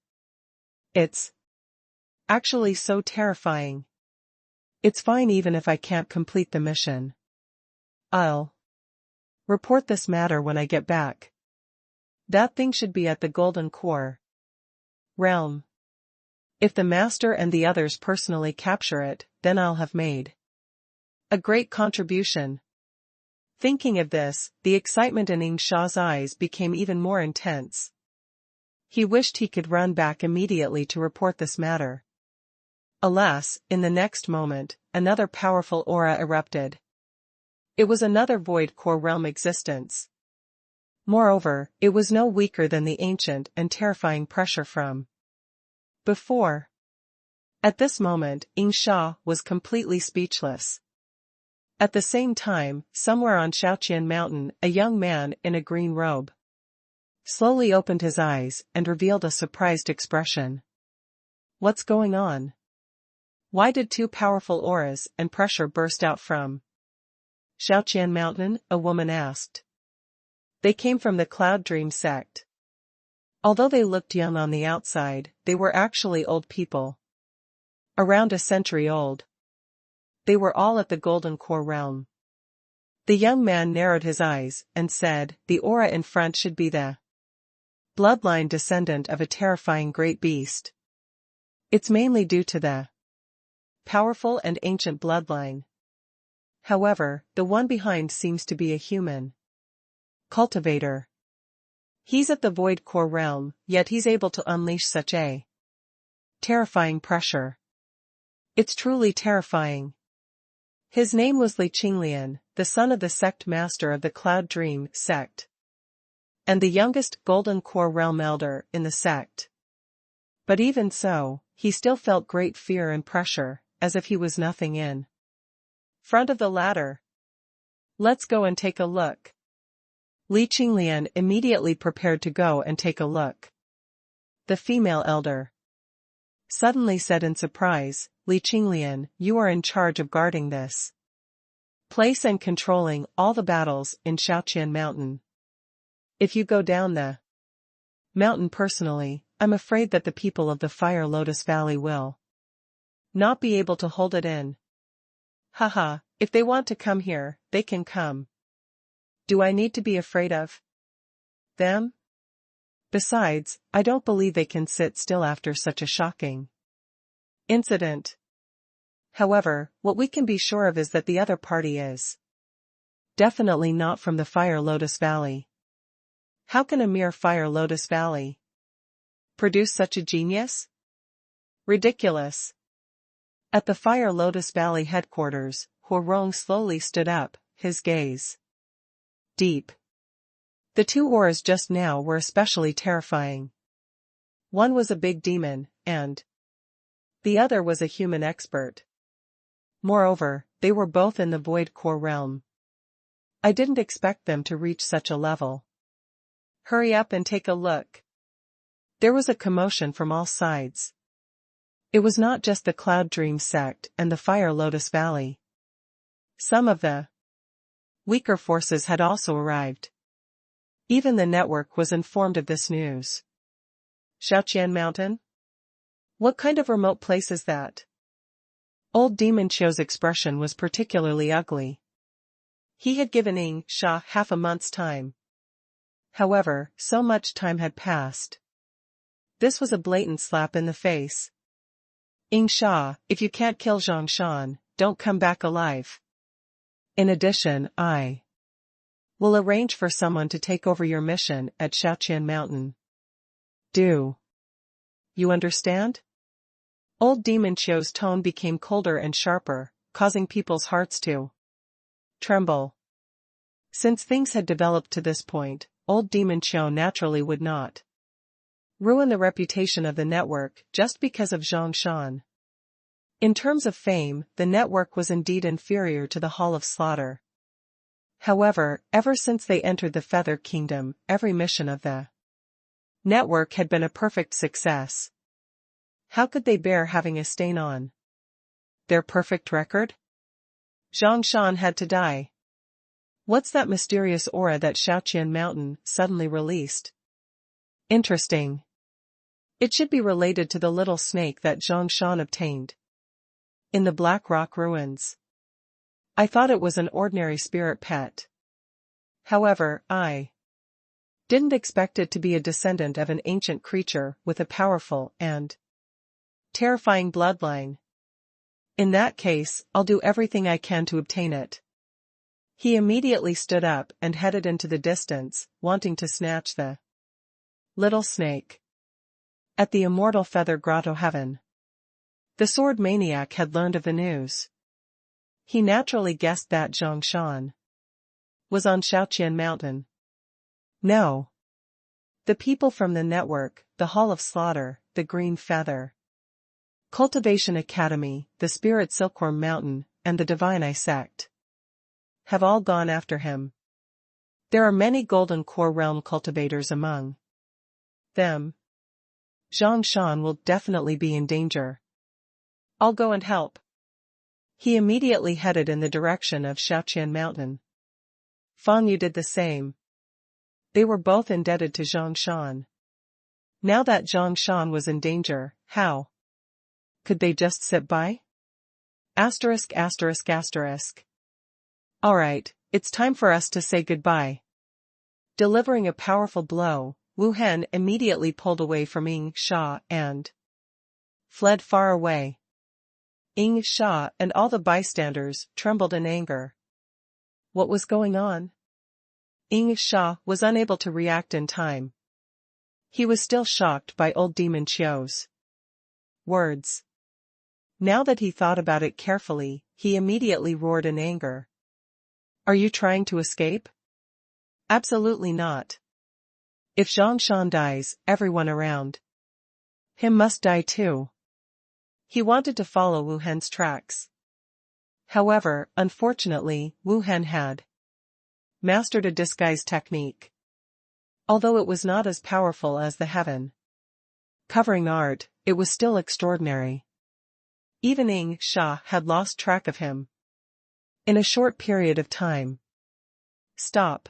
It's actually so terrifying. It's fine even if I can't complete the mission. I'll report this matter when I get back. That thing should be at the Golden Core realm. If the Master and the others personally capture it, then I'll have made a great contribution. Thinking of this, the excitement in Ying Sha's eyes became even more intense. He wished he could run back immediately to report this matter. Alas, in the next moment, another powerful aura erupted. It was another void core realm existence. Moreover, it was no weaker than the ancient and terrifying pressure from before. At this moment, Ing Sha was completely speechless. At the same time, somewhere on Shaoqian Mountain, a young man in a green robe slowly opened his eyes and revealed a surprised expression. What's going on? Why did two powerful auras and pressure burst out from Shaoqian Mountain? A woman asked. They came from the Cloud Dream sect. Although they looked young on the outside, they were actually old people. Around a century old. They were all at the Golden Core realm. The young man narrowed his eyes and said, the aura in front should be the bloodline descendant of a terrifying great beast. It's mainly due to the powerful and ancient bloodline. However, the one behind seems to be a human cultivator. He's at the Void Core realm, yet he's able to unleash such a terrifying pressure. It's truly terrifying. His name was Li Qinglian, the son of the sect master of the Cloud Dream sect, and the youngest Golden Core realm elder in the sect. But even so, he still felt great fear and pressure, as if he was nothing in front of the ladder. Let's go and take a look. Li Qinglian immediately prepared to go and take a look. The female elder suddenly said in surprise, Li Qinglian, you are in charge of guarding this place and controlling all the battles in Shaoqian Mountain. If you go down the mountain personally, I'm afraid that the people of the Fire Lotus Valley will not be able to hold it in. Haha, if they want to come here, they can come. Do I need to be afraid of them? Besides, I don't believe they can sit still after such a shocking incident. However, what we can be sure of is that the other party is definitely not from the Fire Lotus Valley. How can a mere Fire Lotus Valley produce such a genius? Ridiculous. At the Fire Lotus Valley headquarters, Huorong slowly stood up, his gaze deep. The two auras just now were especially terrifying. One was a big demon, and the other was a human expert. Moreover, they were both in the Void Core realm. I didn't expect them to reach such a level. Hurry up and take a look. There was a commotion from all sides. It was not just the Cloud Dream sect and the Fire Lotus Valley. Some of the weaker forces had also arrived. Even the network was informed of this news. Shaoqian Mountain? What kind of remote place is that? Old Demon Qiu's expression was particularly ugly. He had given Ing Sha half a month's time. However, so much time had passed. This was a blatant slap in the face. Ing Sha, if you can't kill Zhang Shan, don't come back alive. In addition, I will arrange for someone to take over your mission at Shaoqian Mountain. Do you understand? Old Demon Qiu's tone became colder and sharper, causing people's hearts to tremble. Since things had developed to this point, Old Demon Qiu naturally would not ruin the reputation of the network just because of Zhang Shan. In terms of fame, the network was indeed inferior to the Hall of Slaughter. However, ever since they entered the Feather Kingdom, every mission of the network had been a perfect success. How could they bear having a stain on their perfect record? Zhang Shan had to die. What's that mysterious aura that Shaoqian Mountain suddenly released? Interesting. It should be related to the little snake that Zhang Shan obtained in the Black Rock ruins. I thought it was an ordinary spirit pet. However, I didn't expect it to be a descendant of an ancient creature with a powerful and terrifying bloodline. In that case, I'll do everything I can to obtain it. He immediately stood up and headed into the distance, wanting to snatch the little snake. At the Immortal Feather Grotto Heaven, The sword maniac had learned of the news. He naturally guessed that Jiang Shan was on Shaoqian Mountain. No. The people from the network, the Hall of Slaughter, the Green Feather Cultivation Academy, the Spirit Silkworm Mountain, and the Divine Eye Sect have all gone after him. There are many Golden Core Realm cultivators among them. Jiang Shan will definitely be in danger. I'll go and help. He immediately headed in the direction of Shaoqian Mountain. Fan Yu did the same. They were both indebted to Jiang Shan. Now that Jiang Shan was in danger, how could they just sit by? Asterisk asterisk asterisk. Alright, it's time for us to say goodbye. Delivering a powerful blow, Wu Hen immediately pulled away from Ying Sha and fled far away. Ying Sha and all the bystanders trembled in anger. What was going on? Ying Sha was unable to react in time. He was still shocked by old Demon Qiu's words. Now that he thought about it carefully, he immediately roared in anger. Are you trying to escape? Absolutely not. If Jiang Shan dies, everyone around him must die too. He wanted to follow Wu Hen's tracks. However, unfortunately, Wu Hen had mastered a disguise technique. Although it was not as powerful as the heaven covering art, it was still extraordinary. Even Ying Sha had lost track of him in a short period of time. Stop.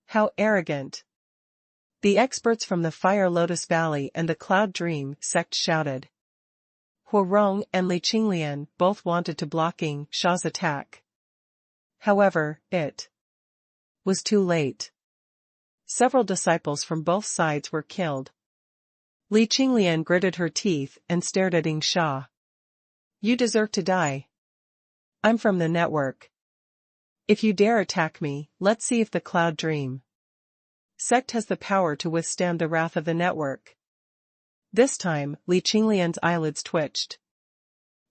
How arrogant. The experts from the Fire Lotus Valley and the Cloud Dream sect shouted. Huarong and Li Qinglian both wanted to block Ying Sha's attack. However, it was too late. Several disciples from both sides were killed. Li Qinglian gritted her teeth and stared at Ying Sha. You deserve to die. I'm from the network. If you dare attack me, let's see if the Cloud Dream sect has the power to withstand the wrath of the network. This time, Li Qinglian's eyelids twitched.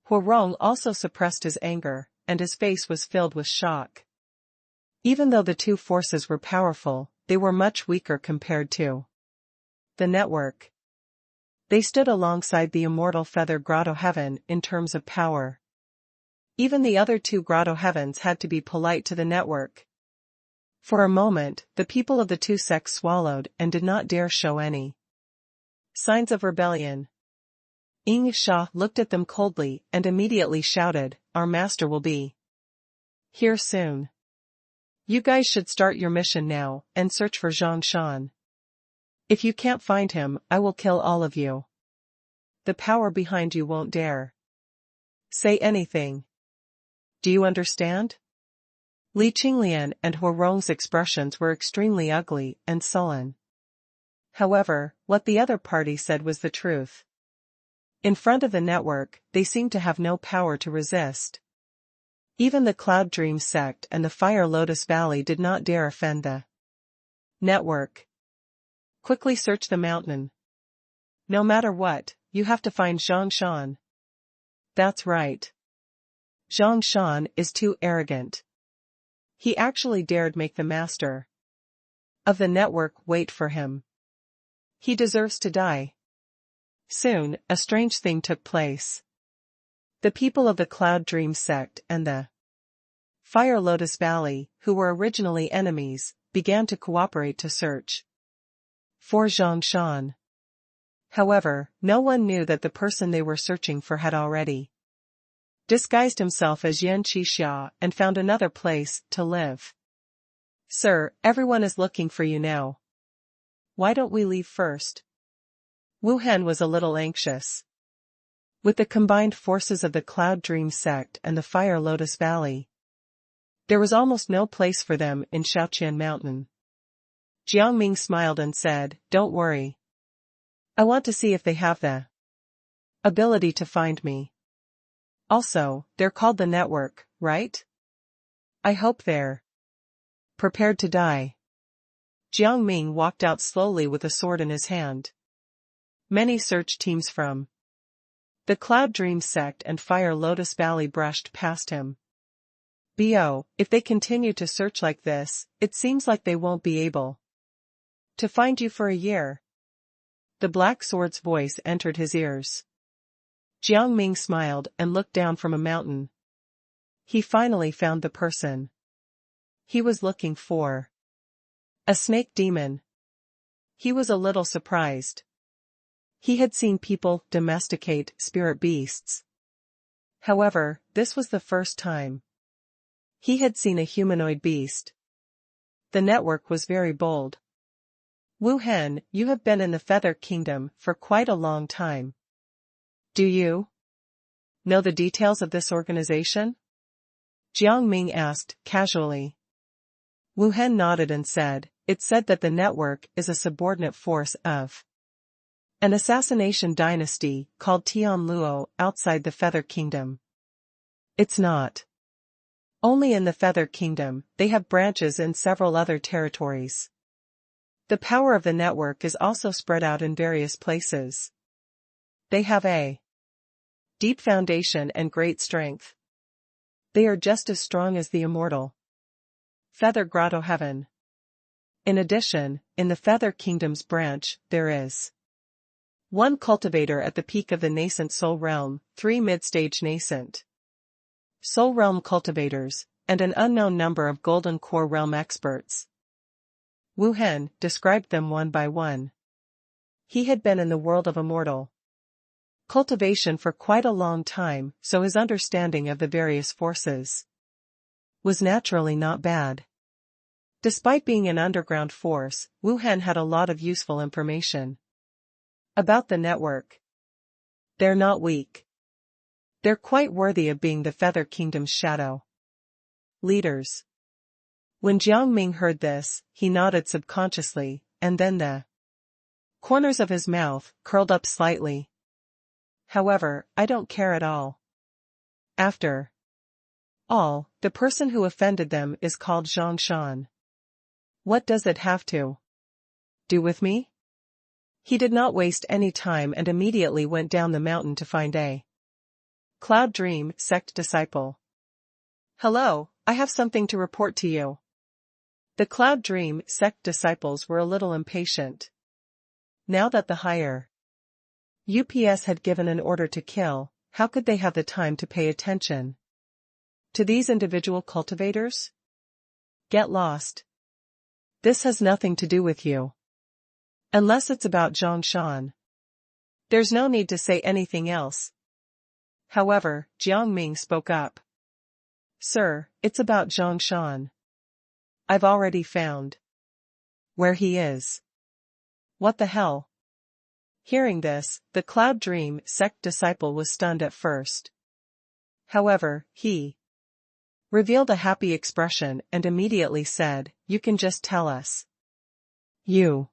Huarong also suppressed his anger, and his face was filled with shock. Even though the two forces were powerful, they were much weaker compared to the network. They stood alongside the Immortal Feather Grotto Heaven in terms of power. Even the other two Grotto Heavens had to be polite to the network. For a moment, the people of the two sects swallowed and did not dare show any signs of rebellion. Ying Sha looked at them coldly and immediately shouted, Our master will be here soon. You guys should start your mission now and search for Jiang Shan. If you can't find him, I will kill all of you. The power behind you won't dare say anything. Do you understand? Li Qinglian and Huarong's expressions were extremely ugly and sullen. However, what the other party said was the truth. In front of the network, they seemed to have no power to resist. Even the Cloud Dream sect and the Fire Lotus Valley did not dare offend the network. Quickly search the mountain. No matter what, you have to find Jiang Shan. That's right. Jiang Shan is too arrogant. He actually dared make the master of the network wait for him. He deserves to die. Soon, a strange thing took place. The people of the Cloud Dream sect and the Fire Lotus Valley, who were originally enemies, began to cooperate to search for Jiang Shan. However, no one knew that the person they were searching for had already disguised himself as Yan Qixia and found another place to live. Sir, everyone is looking for you now. Why don't we leave first? Wu Hen was a little anxious. With the combined forces of the Cloud Dream sect and the Fire Lotus Valley, there was almost no place for them in Shaoqian Mountain. Jiang Ming smiled and said, Don't worry. I want to see if they have the ability to find me. Also, they're called the network, right? I hope they're prepared to die. Jiang Ming walked out slowly with a sword in his hand. Many search teams from The Cloud Dream sect and Fire Lotus Valley brushed past him. If they continue to search like this, it seems like they won't be able to find you for a year. The Black Sword's voice entered his ears. Jiang Ming smiled and looked down from a mountain. He finally found the person he was looking for. A snake demon. He was a little surprised. He had seen people domesticate spirit beasts. However, this was the first time he had seen a humanoid beast. The network was very bold. Wu Hen, you have been in the Feather Kingdom for quite a long time. Do you know the details of this organization? Jiang Ming asked, casually. Wu Hen nodded and said, it's said that the network is a subordinate force of an assassination dynasty called Tian Luo outside the Feather Kingdom. It's not only in the Feather Kingdom, they have branches in several other territories. The power of the network is also spread out in various places. They have a deep foundation and great strength. They are just as strong as the Immortal Feather Grotto Heaven. In addition, in the Feather Kingdom's branch, there is one cultivator at the peak of the nascent Soul Realm, 3 mid-stage nascent Soul Realm cultivators, and an unknown number of Golden Core Realm experts. Wu Hen described them one by one. He had been in the world of immortal cultivation for quite a long time, so his understanding of the various forces was naturally not bad. Despite being an underground force, Wu Hen had a lot of useful information about the network. They're not weak. They're quite worthy of being the Feather Kingdom's shadow leaders. When Jiang Ming heard this, he nodded subconsciously, and then the corners of his mouth curled up slightly. However, I don't care at all. After all, the person who offended them is called Zhang Shan. What does it have to do with me? He did not waste any time and immediately went down the mountain to find a Cloud Dream sect disciple. Hello, I have something to report to you. The Cloud Dream sect disciples were a little impatient. Now that the higher UPS had given an order to kill, how could they have the time to pay attention to these individual cultivators? Get lost. This has nothing to do with you. Unless it's about Zhang Shan. There's no need to say anything else. However, Jiang Ming spoke up. Sir, it's about Zhang Shan. I've already found where he is. What the hell? Hearing this, the Cloud Dream sect disciple was stunned at first. However, he revealed a happy expression and immediately said, you can just tell us. You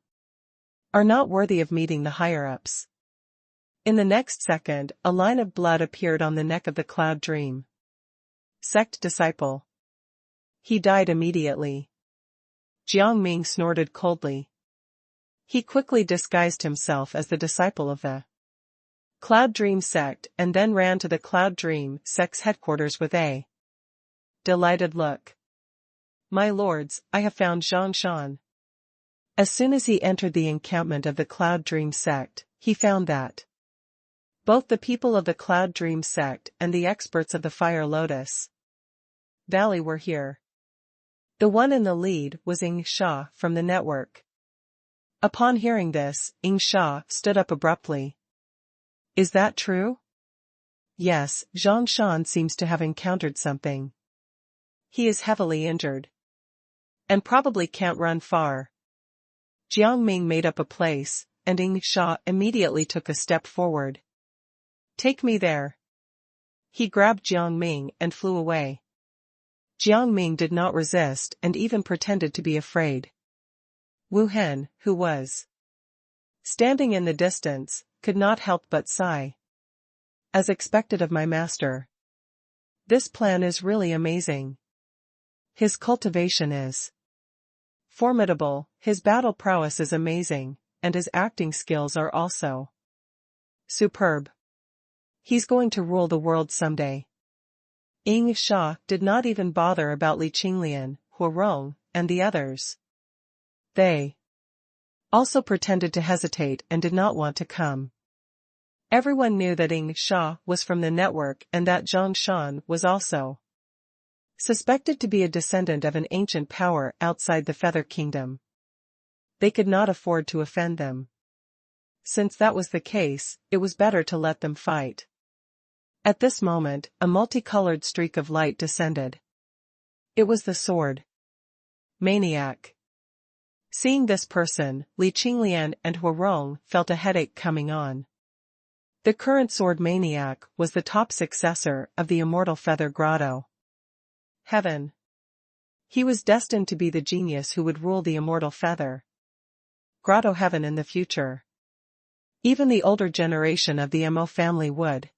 are not worthy of meeting the higher-ups. In the next second, a line of blood appeared on the neck of the Cloud Dream sect disciple. He died immediately. Jiang Ming snorted coldly. He quickly disguised himself as the disciple of the Cloud Dream sect and then ran to the Cloud Dream sect's headquarters with a delighted look. My lords, I have found Zhang Shan. As soon as he entered the encampment of the Cloud Dream sect, he found that both the people of the Cloud Dream sect and the experts of the Fire Lotus Valley were here. The one in the lead was Ying Sha from the network. Upon hearing this, Ying Sha stood up abruptly. Is that true? Yes, Zhang Shan seems to have encountered something. He is heavily injured. And probably can't run far. Jiang Ming made up a place, and Ying Sha immediately took a step forward. Take me there. He grabbed Jiang Ming and flew away. Jiang Ming did not resist and even pretended to be afraid. Wu Hen, who was standing in the distance, could not help but sigh. As expected of my master. This plan is really amazing. His cultivation is formidable, his battle prowess is amazing, and his acting skills are also superb. He's going to rule the world someday. Ying Sha did not even bother about Li Qinglian, Huarong, and the others. They also pretended to hesitate and did not want to come. Everyone knew that Ying Sha was from the network and that Zhang Shan was also suspected to be a descendant of an ancient power outside the Feather Kingdom. They could not afford to offend them. Since that was the case, it was better to let them fight. At this moment, a multicolored streak of light descended. It was the sword maniac. Seeing this person, Li Qinglian and Huarong felt a headache coming on. The current sword maniac was the top successor of the Immortal Feather Grotto. Heaven. He was destined to be the genius who would rule the Immortal Feather Grotto Heaven in the future. Even the older generation of the Mo family would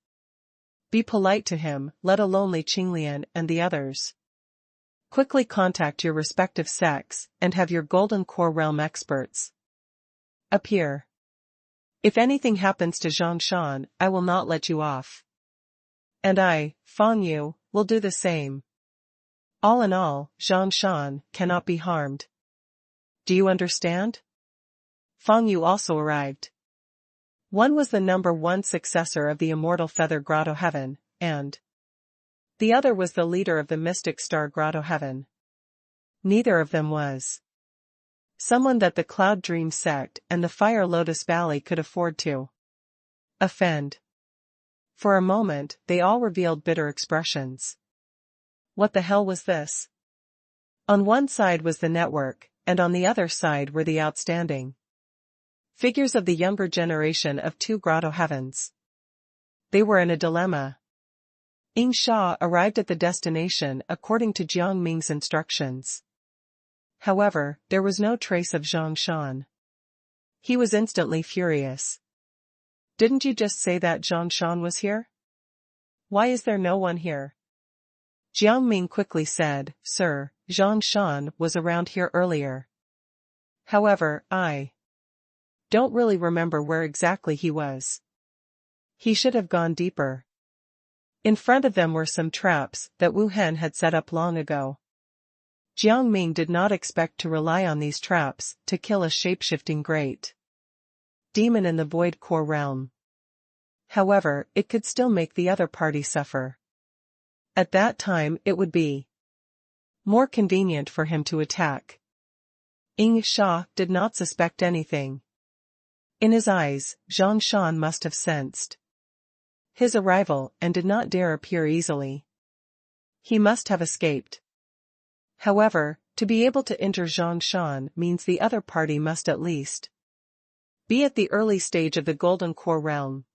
be polite to him, let alone Li Qinglian and the others. Quickly contact your respective sects and have your Golden Core Realm experts appear. If anything happens to Zhang Shan, I will not let you off. And I, Fang Yu, will do the same. All in all, Zhang Shan cannot be harmed. Do you understand? Fang Yu also arrived. One was the #1 successor of the Immortal Feather Grotto Heaven, and the other was the leader of the Mystic Star Grotto Heaven. Neither of them was someone that the Cloud Dream sect and the Fire Lotus Valley could afford to offend. For a moment, they all revealed bitter expressions. What the hell was this? On one side was the network, and on the other side were the outstanding figures of the younger generation of 2 Grotto Heavens. They were in a dilemma. Ying Sha arrived at the destination according to Jiang Ming's instructions. However, there was no trace of Zhang Shan. He was instantly furious. Didn't you just say that Zhang Shan was here? Why is there no one here? Jiang Ming quickly said, Sir, Zhang Shan was around here earlier. However, I don't really remember where exactly he was. He should have gone deeper. In front of them were some traps that Wu Hen had set up long ago. Jiang Ming did not expect to rely on these traps to kill a shapeshifting great demon in the Void Core realm. However, it could still make the other party suffer. At that time it would be more convenient for him to attack. Ying Sha did not suspect anything. In his eyes, Zhang Shan must have sensed his arrival and did not dare appear easily. He must have escaped. However, to be able to enter Zhang Shan means the other party must at least be at the early stage of the Golden Core realm.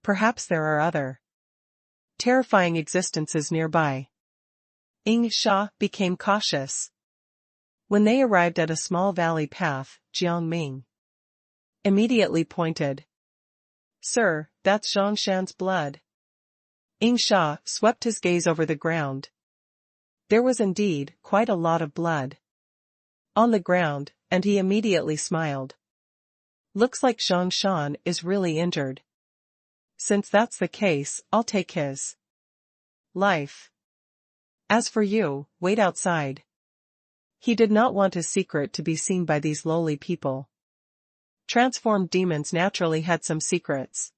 Perhaps there are other terrifying existences nearby. Ying Sha became cautious. When they arrived at a small valley path, Jiang Ming immediately pointed. Sir, that's Zhang Shan's blood. Ying Sha swept his gaze over the ground. There was indeed quite a lot of blood on the ground, and he immediately smiled. Looks like Zhang Shan is really injured. Since that's the case, I'll take his life. As for you, wait outside. He did not want his secret to be seen by these lowly people. Transformed demons naturally had some secrets.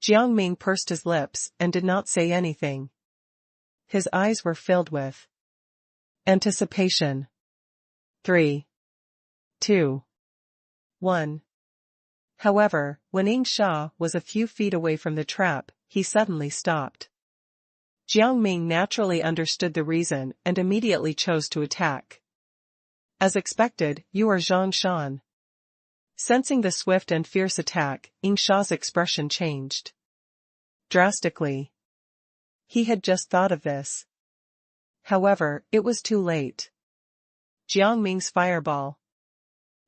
Jiang Ming pursed his lips and did not say anything. His eyes were filled with anticipation. 3, 2, 1. However, when Ying Sha was a few feet away from the trap, he suddenly stopped. Jiang Ming naturally understood the reason and immediately chose to attack. As expected, you are Zhang Shan. Sensing the swift and fierce attack, Ying Sha's expression changed drastically. He had just thought of this. However, it was too late. Jiang Ming's fireball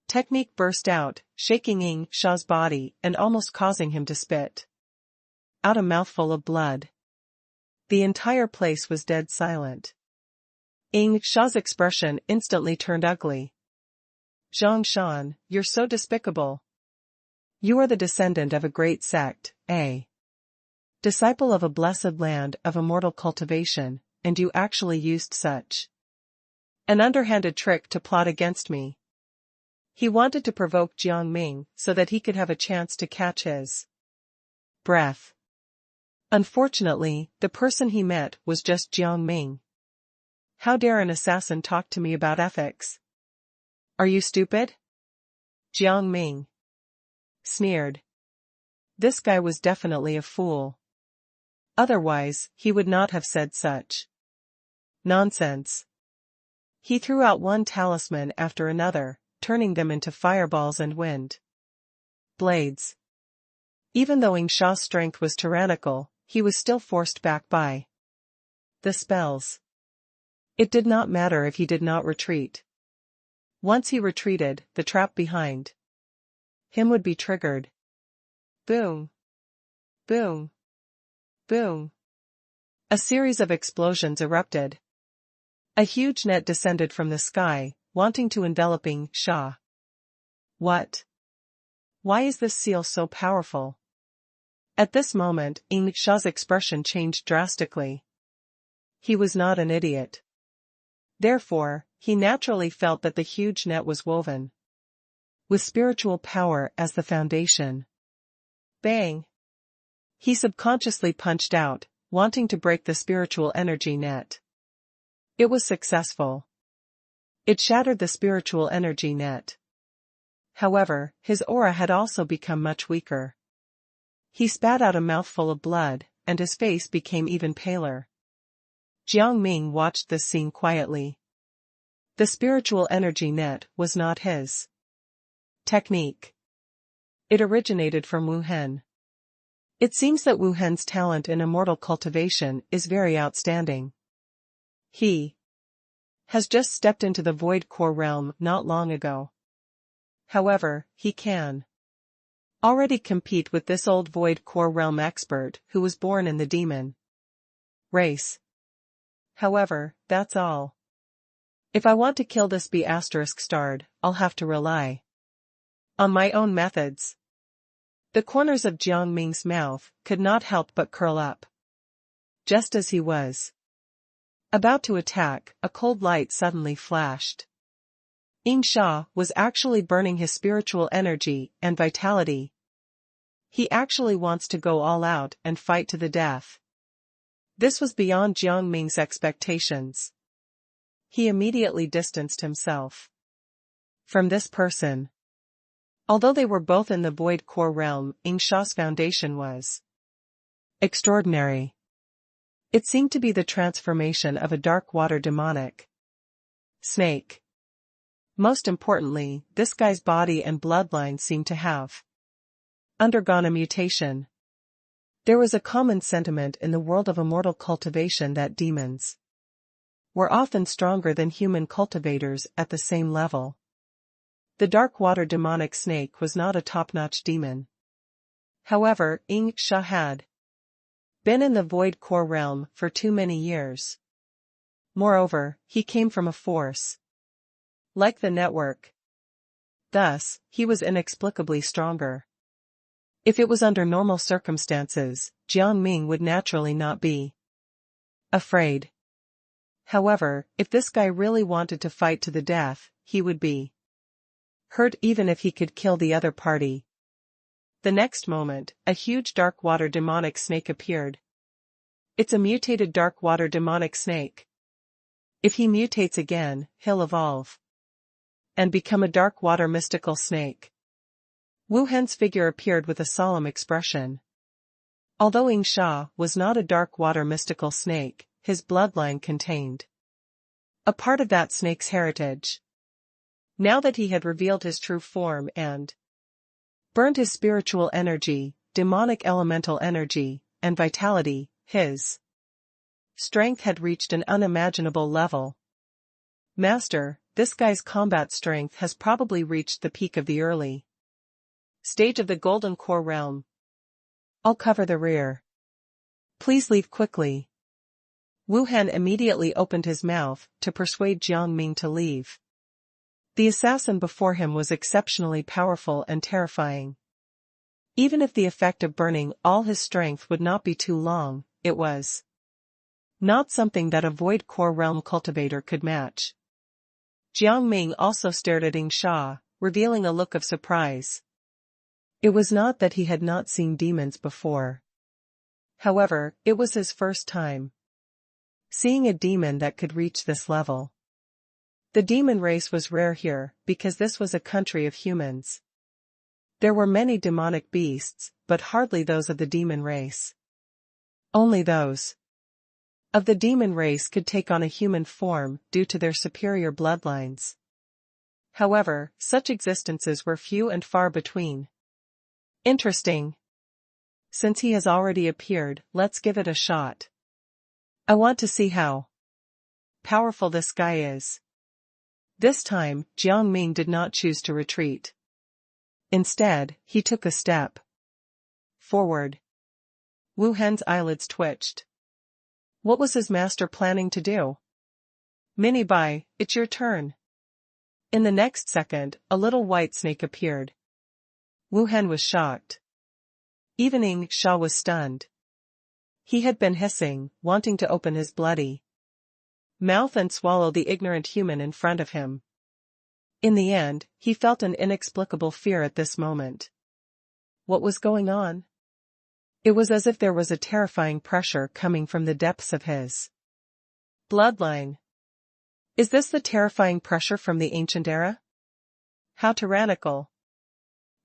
technique burst out, shaking Ying Sha's body and almost causing him to spit out a mouthful of blood. The entire place was dead silent. Ying Sha's expression instantly turned ugly. Zhang Shan, you're so despicable. You are the descendant of a great sect, eh? Disciple of a blessed land of immortal cultivation, and you actually used such an underhanded trick to plot against me. He wanted to provoke Jiang Ming so that he could have a chance to catch his breath. Unfortunately, the person he met was just Jiang Ming. How dare an assassin talk to me about ethics? Are you stupid? Jiang Ming sneered. This guy was definitely a fool. Otherwise, he would not have said such nonsense. He threw out one talisman after another, turning them into fireballs and wind blades. Even though Ing Sha's strength was tyrannical, he was still forced back by the spells. It did not matter if he did not retreat. Once he retreated, the trap behind him would be triggered. Boom! Boom! Boom! A series of explosions erupted. A huge net descended from the sky, wanting to envelop Ing Sha. What? Why is this seal so powerful? At this moment, Ing Sha's expression changed drastically. He was not an idiot. Therefore, he naturally felt that the huge net was woven with spiritual power as the foundation. Bang! He subconsciously punched out, wanting to break the spiritual energy net. It was successful. It shattered the spiritual energy net. However, his aura had also become much weaker. He spat out a mouthful of blood, and his face became even paler. Jiang Ming watched this scene quietly. The spiritual energy net was not his technique. It originated from Wu Hen. It seems that Wu Hen's talent in immortal cultivation is very outstanding. He has just stepped into the void core realm not long ago. However, he can already compete with this old void core realm expert who was born in the demon race. However, that's all. If I want to kill this B** starred, I'll have to rely on my own methods. The corners of Jiang Ming's mouth could not help but curl up. Just as he was about to attack, a cold light suddenly flashed. Ing Sha was actually burning his spiritual energy and vitality. He actually wants to go all out and fight to the death. This was beyond Jiang Ming's expectations. He immediately distanced himself from this person. Although they were both in the void core realm, Ing Sha's foundation was extraordinary. It seemed to be the transformation of a dark water demonic snake. Most importantly, this guy's body and bloodline seemed to have undergone a mutation. There was a common sentiment in the world of immortal cultivation that demons were often stronger than human cultivators at the same level. The dark water demonic snake was not a top-notch demon. However, Ing Sha had been in the void core realm for too many years. Moreover, he came from a force like the network. Thus, he was inexplicably stronger. If it was under normal circumstances, Jiang Ming would naturally not be afraid. However, if this guy really wanted to fight to the death, he would be hurt even if he could kill the other party. The next moment, a huge dark water demonic snake appeared. It's a mutated dark water demonic snake. If he mutates again, he'll evolve and become a dark water mystical snake. Wu Hen's figure appeared with a solemn expression. Although Ing Sha was not a dark water mystical snake, his bloodline contained a part of that snake's heritage. Now that he had revealed his true form and burned his spiritual energy, demonic elemental energy, and vitality, his strength had reached an unimaginable level. Master, this guy's combat strength has probably reached the peak of the early stage of the Golden Core realm. I'll cover the rear. Please leave quickly. Wu Hen immediately opened his mouth to persuade Jiang Ming to leave. The assassin before him was exceptionally powerful and terrifying. Even if the effect of burning all his strength would not be too long, it was not something that a void core realm cultivator could match. Jiang Ming also stared at Ing Sha, revealing a look of surprise. It was not that he had not seen demons before. However, it was his first time seeing a demon that could reach this level. The demon race was rare here, because this was a country of humans. There were many demonic beasts, but hardly those of the demon race. Only those of the demon race could take on a human form due to their superior bloodlines. However, such existences were few and far between. Interesting. Since he has already appeared, let's give it a shot. I want to see how powerful this guy is. This time, Jiang Ming did not choose to retreat. Instead, he took a step forward. Wu Hen's eyelids twitched. What was his master planning to do? Mini Bai, it's your turn. In the next second, a little white snake appeared. Wu Hen was shocked. Even Ing Sha was stunned. He had been hissing, wanting to open his bloody mouth and swallow the ignorant human in front of him. In the end, he felt an inexplicable fear at this moment. What was going on? It was as if there was a terrifying pressure coming from the depths of his bloodline. Is this the terrifying pressure from the ancient era? How tyrannical.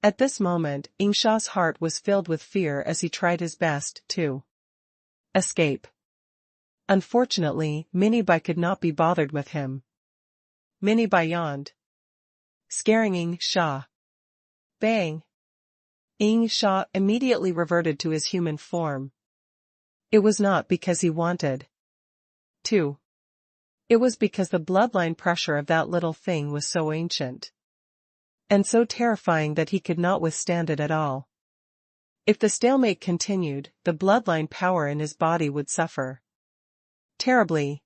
At this moment, Ing Sha's heart was filled with fear as he tried his best to escape. Unfortunately, Mini Bai could not be bothered with him. Mini Bai yawned, scaring Ing Sha. Bang! Ing Sha immediately reverted to his human form. It was not because he wanted to. It was because the bloodline pressure of that little thing was so ancient and so terrifying that he could not withstand it at all. If the stalemate continued, the bloodline power in his body would suffer terribly.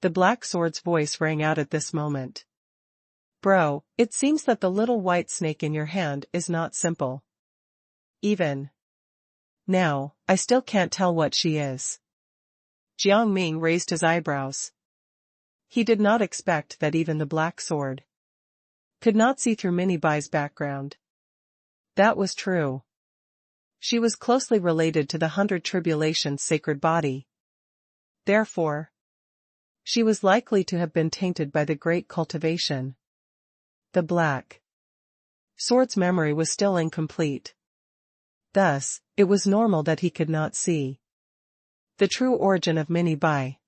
The Black Sword's voice rang out at this moment. Bro, it seems that the little white snake in your hand is not simple. Even now, I still can't tell what she is. Jiang Ming raised his eyebrows. He did not expect that even the Black Sword could not see through Mini Bai's background. That was true. She was closely related to the 100 Tribulations sacred body. Therefore, she was likely to have been tainted by the great cultivation. The Black Sword's memory was still incomplete. Thus, it was normal that he could not see the true origin of Mini Bai.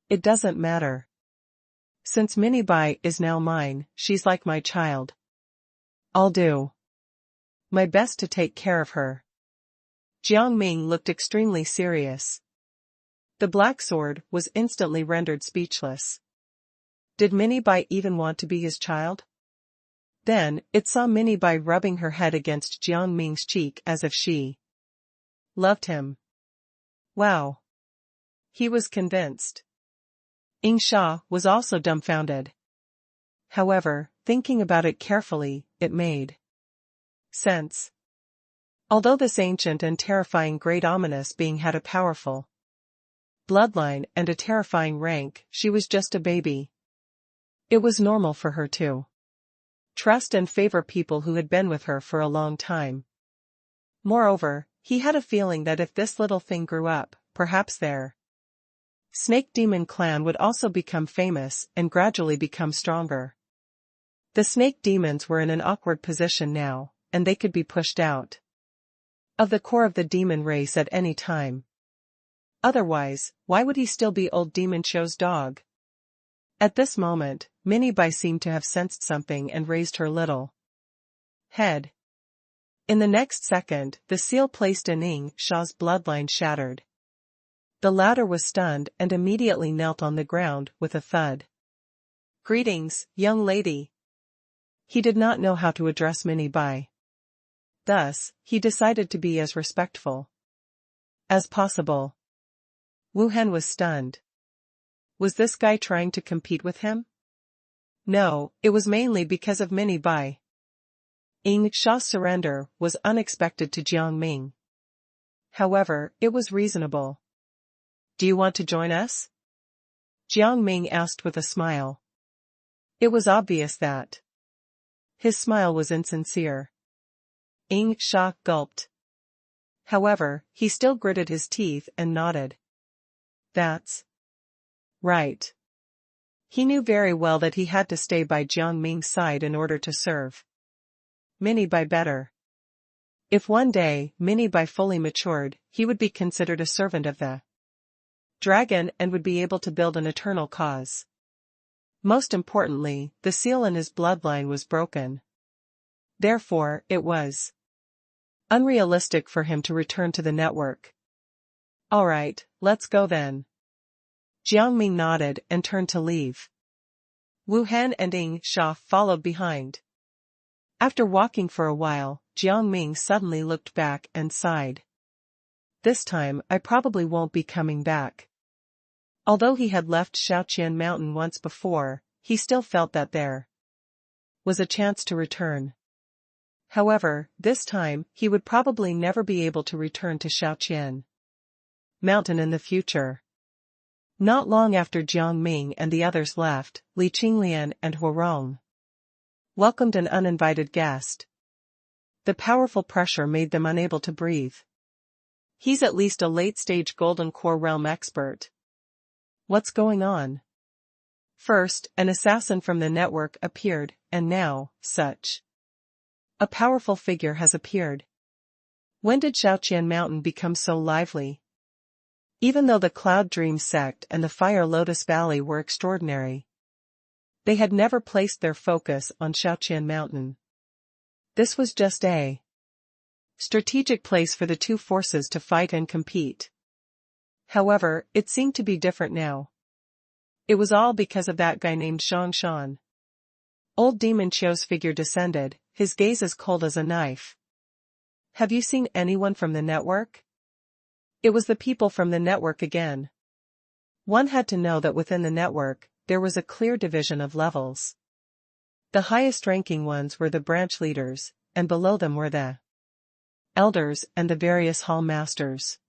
It doesn't matter. Since Mini Bai is now mine, she's like my child. I'll do my best to take care of her. Jiang Ming looked extremely serious. The Black Sword was instantly rendered speechless. Did Mini Bai even want to be his child? Then, it saw Mini Bai rubbing her head against Jiang Ming's cheek as if she loved him. Wow. He was convinced. Ing Sha was also dumbfounded. However, thinking about it carefully, it made sense. Although this ancient and terrifying great ominous being had a powerful bloodline and a terrifying rank, she was just a baby. It was normal for her to trust and favor people who had been with her for a long time. Moreover, he had a feeling that if this little thing grew up, perhaps their Snake Demon clan would also become famous and gradually become stronger. The Snake Demons were in an awkward position now, and they could be pushed out of the core of the demon race at any time. Otherwise, why would he still be old Demon Show's dog? At this moment, Mini Bai seemed to have sensed something and raised her little head. In the next second, the seal placed in Ing Sha's bloodline shattered. The latter was stunned and immediately knelt on the ground with a thud. Greetings, young lady. He did not know how to address Mini Bai. Thus, he decided to be as respectful as possible. Wu Hen was stunned. Was this guy trying to compete with him? No, it was mainly because of Mini Bai. Ing Sha's surrender was unexpected to Jiang Ming. However, it was reasonable. "Do you want to join us?" Jiang Ming asked with a smile. It was obvious that his smile was insincere. Ing Sha gulped. However, he still gritted his teeth and nodded. "That's right." He knew very well that he had to stay by Jiang Ming's side in order to serve Minnie by better. If one day, Minnie by fully matured, he would be considered a servant of the dragon and would be able to build an eternal cause. Most importantly, the seal in his bloodline was broken. Therefore, it was unrealistic for him to return to the network. "Alright, let's go then." Jiang Ming nodded and turned to leave. Wu Han and Ing Sha followed behind. After walking for a while, Jiang Ming suddenly looked back and sighed. "This time I probably won't be coming back." Although he had left Shaoqian Mountain once before, he still felt that there was a chance to return. However, this time, he would probably never be able to return to Shaoqian Mountain in the future. Not long after Jiang Ming and the others left, Li Qinglian and Huarong welcomed an uninvited guest. The powerful pressure made them unable to breathe. "He's at least a late-stage Golden Core Realm expert. What's going on?" First, an assassin from the network appeared, and now, such a powerful figure has appeared. When did Shaoqian Mountain become so lively? Even though the Cloud Dream sect and the Fire Lotus Valley were extraordinary, they had never placed their focus on Shaoqian Mountain. This was just a strategic place for the two forces to fight and compete. However, it seemed to be different now. It was all because of that guy named Zhang Shan. Old Demon Chio's figure descended, his gaze as cold as a knife. "Have you seen anyone from the network?" It was the people from the network again. One had to know that within the network, there was a clear division of levels. The highest-ranking ones were the branch leaders, and below them were the elders and the various hall masters.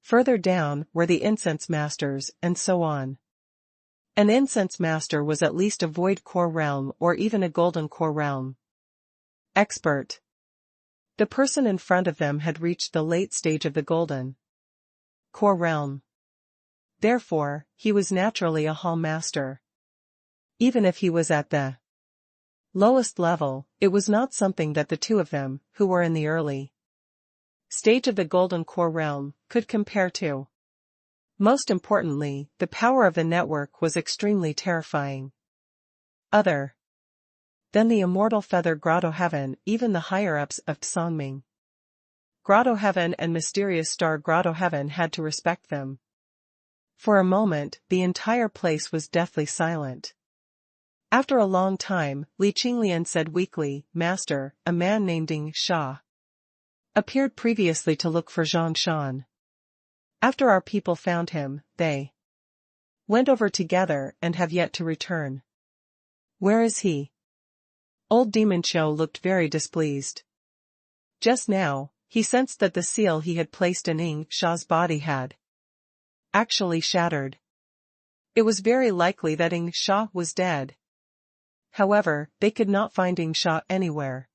Further down were the incense masters, and so on. An incense master was at least a void core realm or even a golden core realm expert. The person in front of them had reached the late stage of the golden core realm. Therefore, he was naturally a hall master. Even if he was at the lowest level, it was not something that the two of them, who were in the early stage of the golden core realm, could compare to. Most importantly, the power of the network was extremely terrifying. Other than the immortal Feather Grotto Heaven, even the higher-ups of Songming Grotto Heaven and Mysterious Star Grotto Heaven had to respect them. For a moment, the entire place was deathly silent. After a long time, Li Qinglian said weakly, "Master, a man named Ing Sha appeared previously to look for Zhang Shan. After our people found him, they went over together and have yet to return." "Where is he?" Old Demon Cho looked very displeased. Just now, he sensed that the seal he had placed in Ing Sha's body had actually shattered. It was very likely that Ing Sha was dead. However, they could not find Ing Sha anywhere.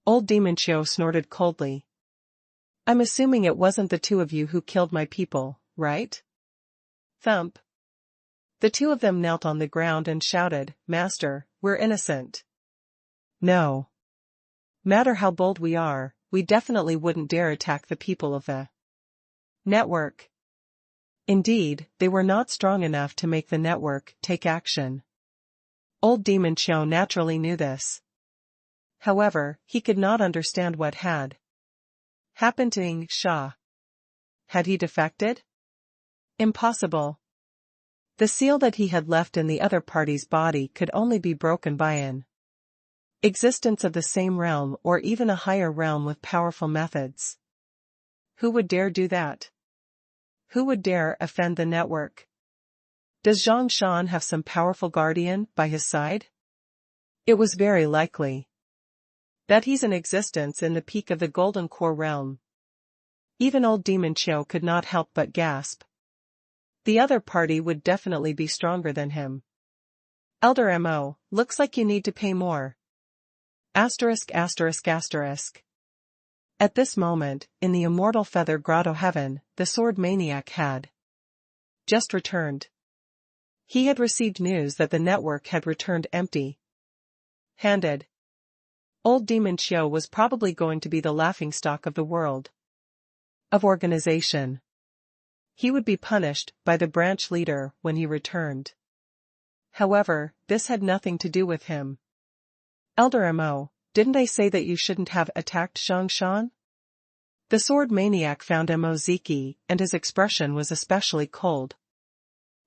Old Demon Cho snorted coldly. "I'm assuming it wasn't the two of you who killed my people, right?" Thump. The two of them knelt on the ground and shouted, "Master, we're innocent." "No matter how bold we are, we definitely wouldn't dare attack the people of the network." Indeed, they were not strong enough to make the network take action. Old Demon Cho naturally knew this. However, he could not understand what had happened to Ing Sha. Had he defected? Impossible. The seal that he had left in the other party's body could only be broken by an existence of the same realm or even a higher realm with powerful methods. Who would dare do that? Who would dare offend the network? Does Zhang Shan have some powerful guardian by his side? It was very likely. That he's in existence in the peak of the Golden Core realm. Even old Demon Chiu could not help but gasp. The other party would definitely be stronger than him. Elder Mo, looks like you need to pay more. Asterisk asterisk asterisk. At this moment, in the Immortal Feather Grotto heaven, the sword maniac had just returned. He had received news that the network had returned empty-handed. Old Demon Chiu was probably going to be the laughingstock of the world. Of organization. He would be punished by the branch leader when he returned. However, this had nothing to do with him. Elder Mo, didn't I say that you shouldn't have attacked Zhang Shan? The sword maniac found Moziki, and his expression was especially cold.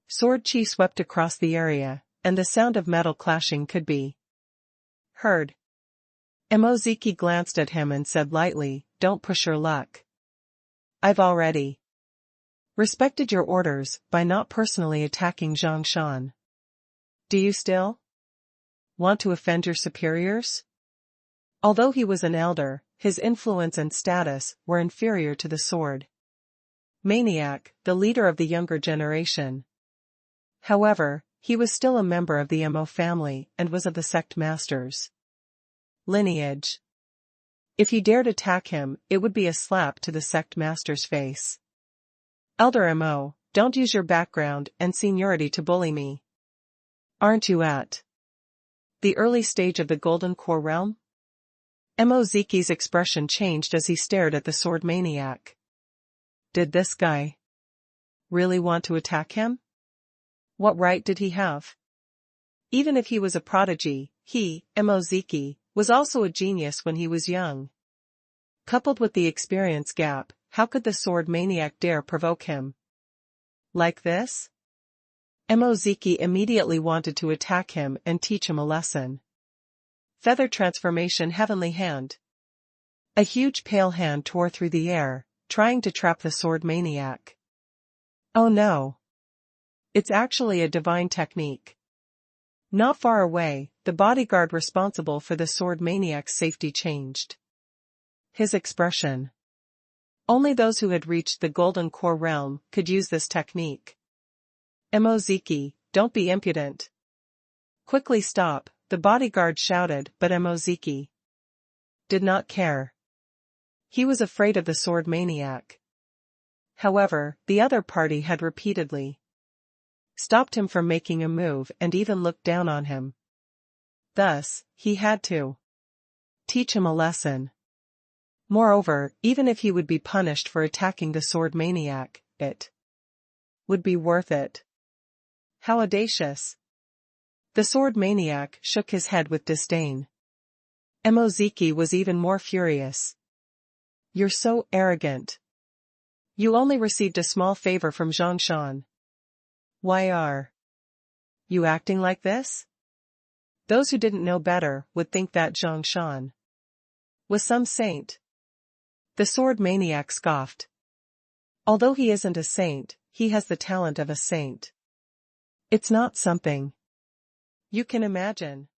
Sword chi swept across the area, and the sound of metal clashing could be heard. Moziki glanced at him and said lightly, "Don't push your luck. I've already respected your orders by not personally attacking Zhang Shan. Do you still want to offend your superiors?" Although he was an elder, his influence and status were inferior to the sword maniac, the leader of the younger generation. However, he was still a member of the Mo family and was of the sect master's lineage. If he dared attack him, it would be a slap to the sect master's face. Elder Mo, don't use your background and seniority to bully me. Aren't you at the early stage of the Golden Core realm? Moziki's expression changed as he stared at the sword maniac. Did this guy really want to attack him? What right did he have? Even if he was a prodigy, he, Moziki, was also a genius when he was young. Coupled with the experience gap, how could the sword maniac dare provoke him like this? Moziki immediately wanted to attack him and teach him a lesson. Feather transformation heavenly hand. A huge pale hand tore through the air, trying to trap the sword maniac. Oh no! It's actually a divine technique. Not far away, the bodyguard responsible for the sword maniac's safety changed his expression. Only those who had reached the Golden Core realm could use this technique. Moziki, don't be impudent. Quickly stop, the bodyguard shouted, but Moziki did not care. He was afraid of the sword maniac. However, the other party had repeatedly stopped him from making a move and even looked down on him. Thus, he had to teach him a lesson. Moreover, even if he would be punished for attacking the sword maniac, it would be worth it. How audacious! The sword maniac shook his head with disdain. Moziki was even more furious. You're so arrogant. You only received a small favor from Zhang Shan. Why are you acting like this? Those who didn't know better would think that Zhang Shan was some saint. The sword maniac scoffed. Although he isn't a saint, he has the talent of a saint. It's not something you can imagine.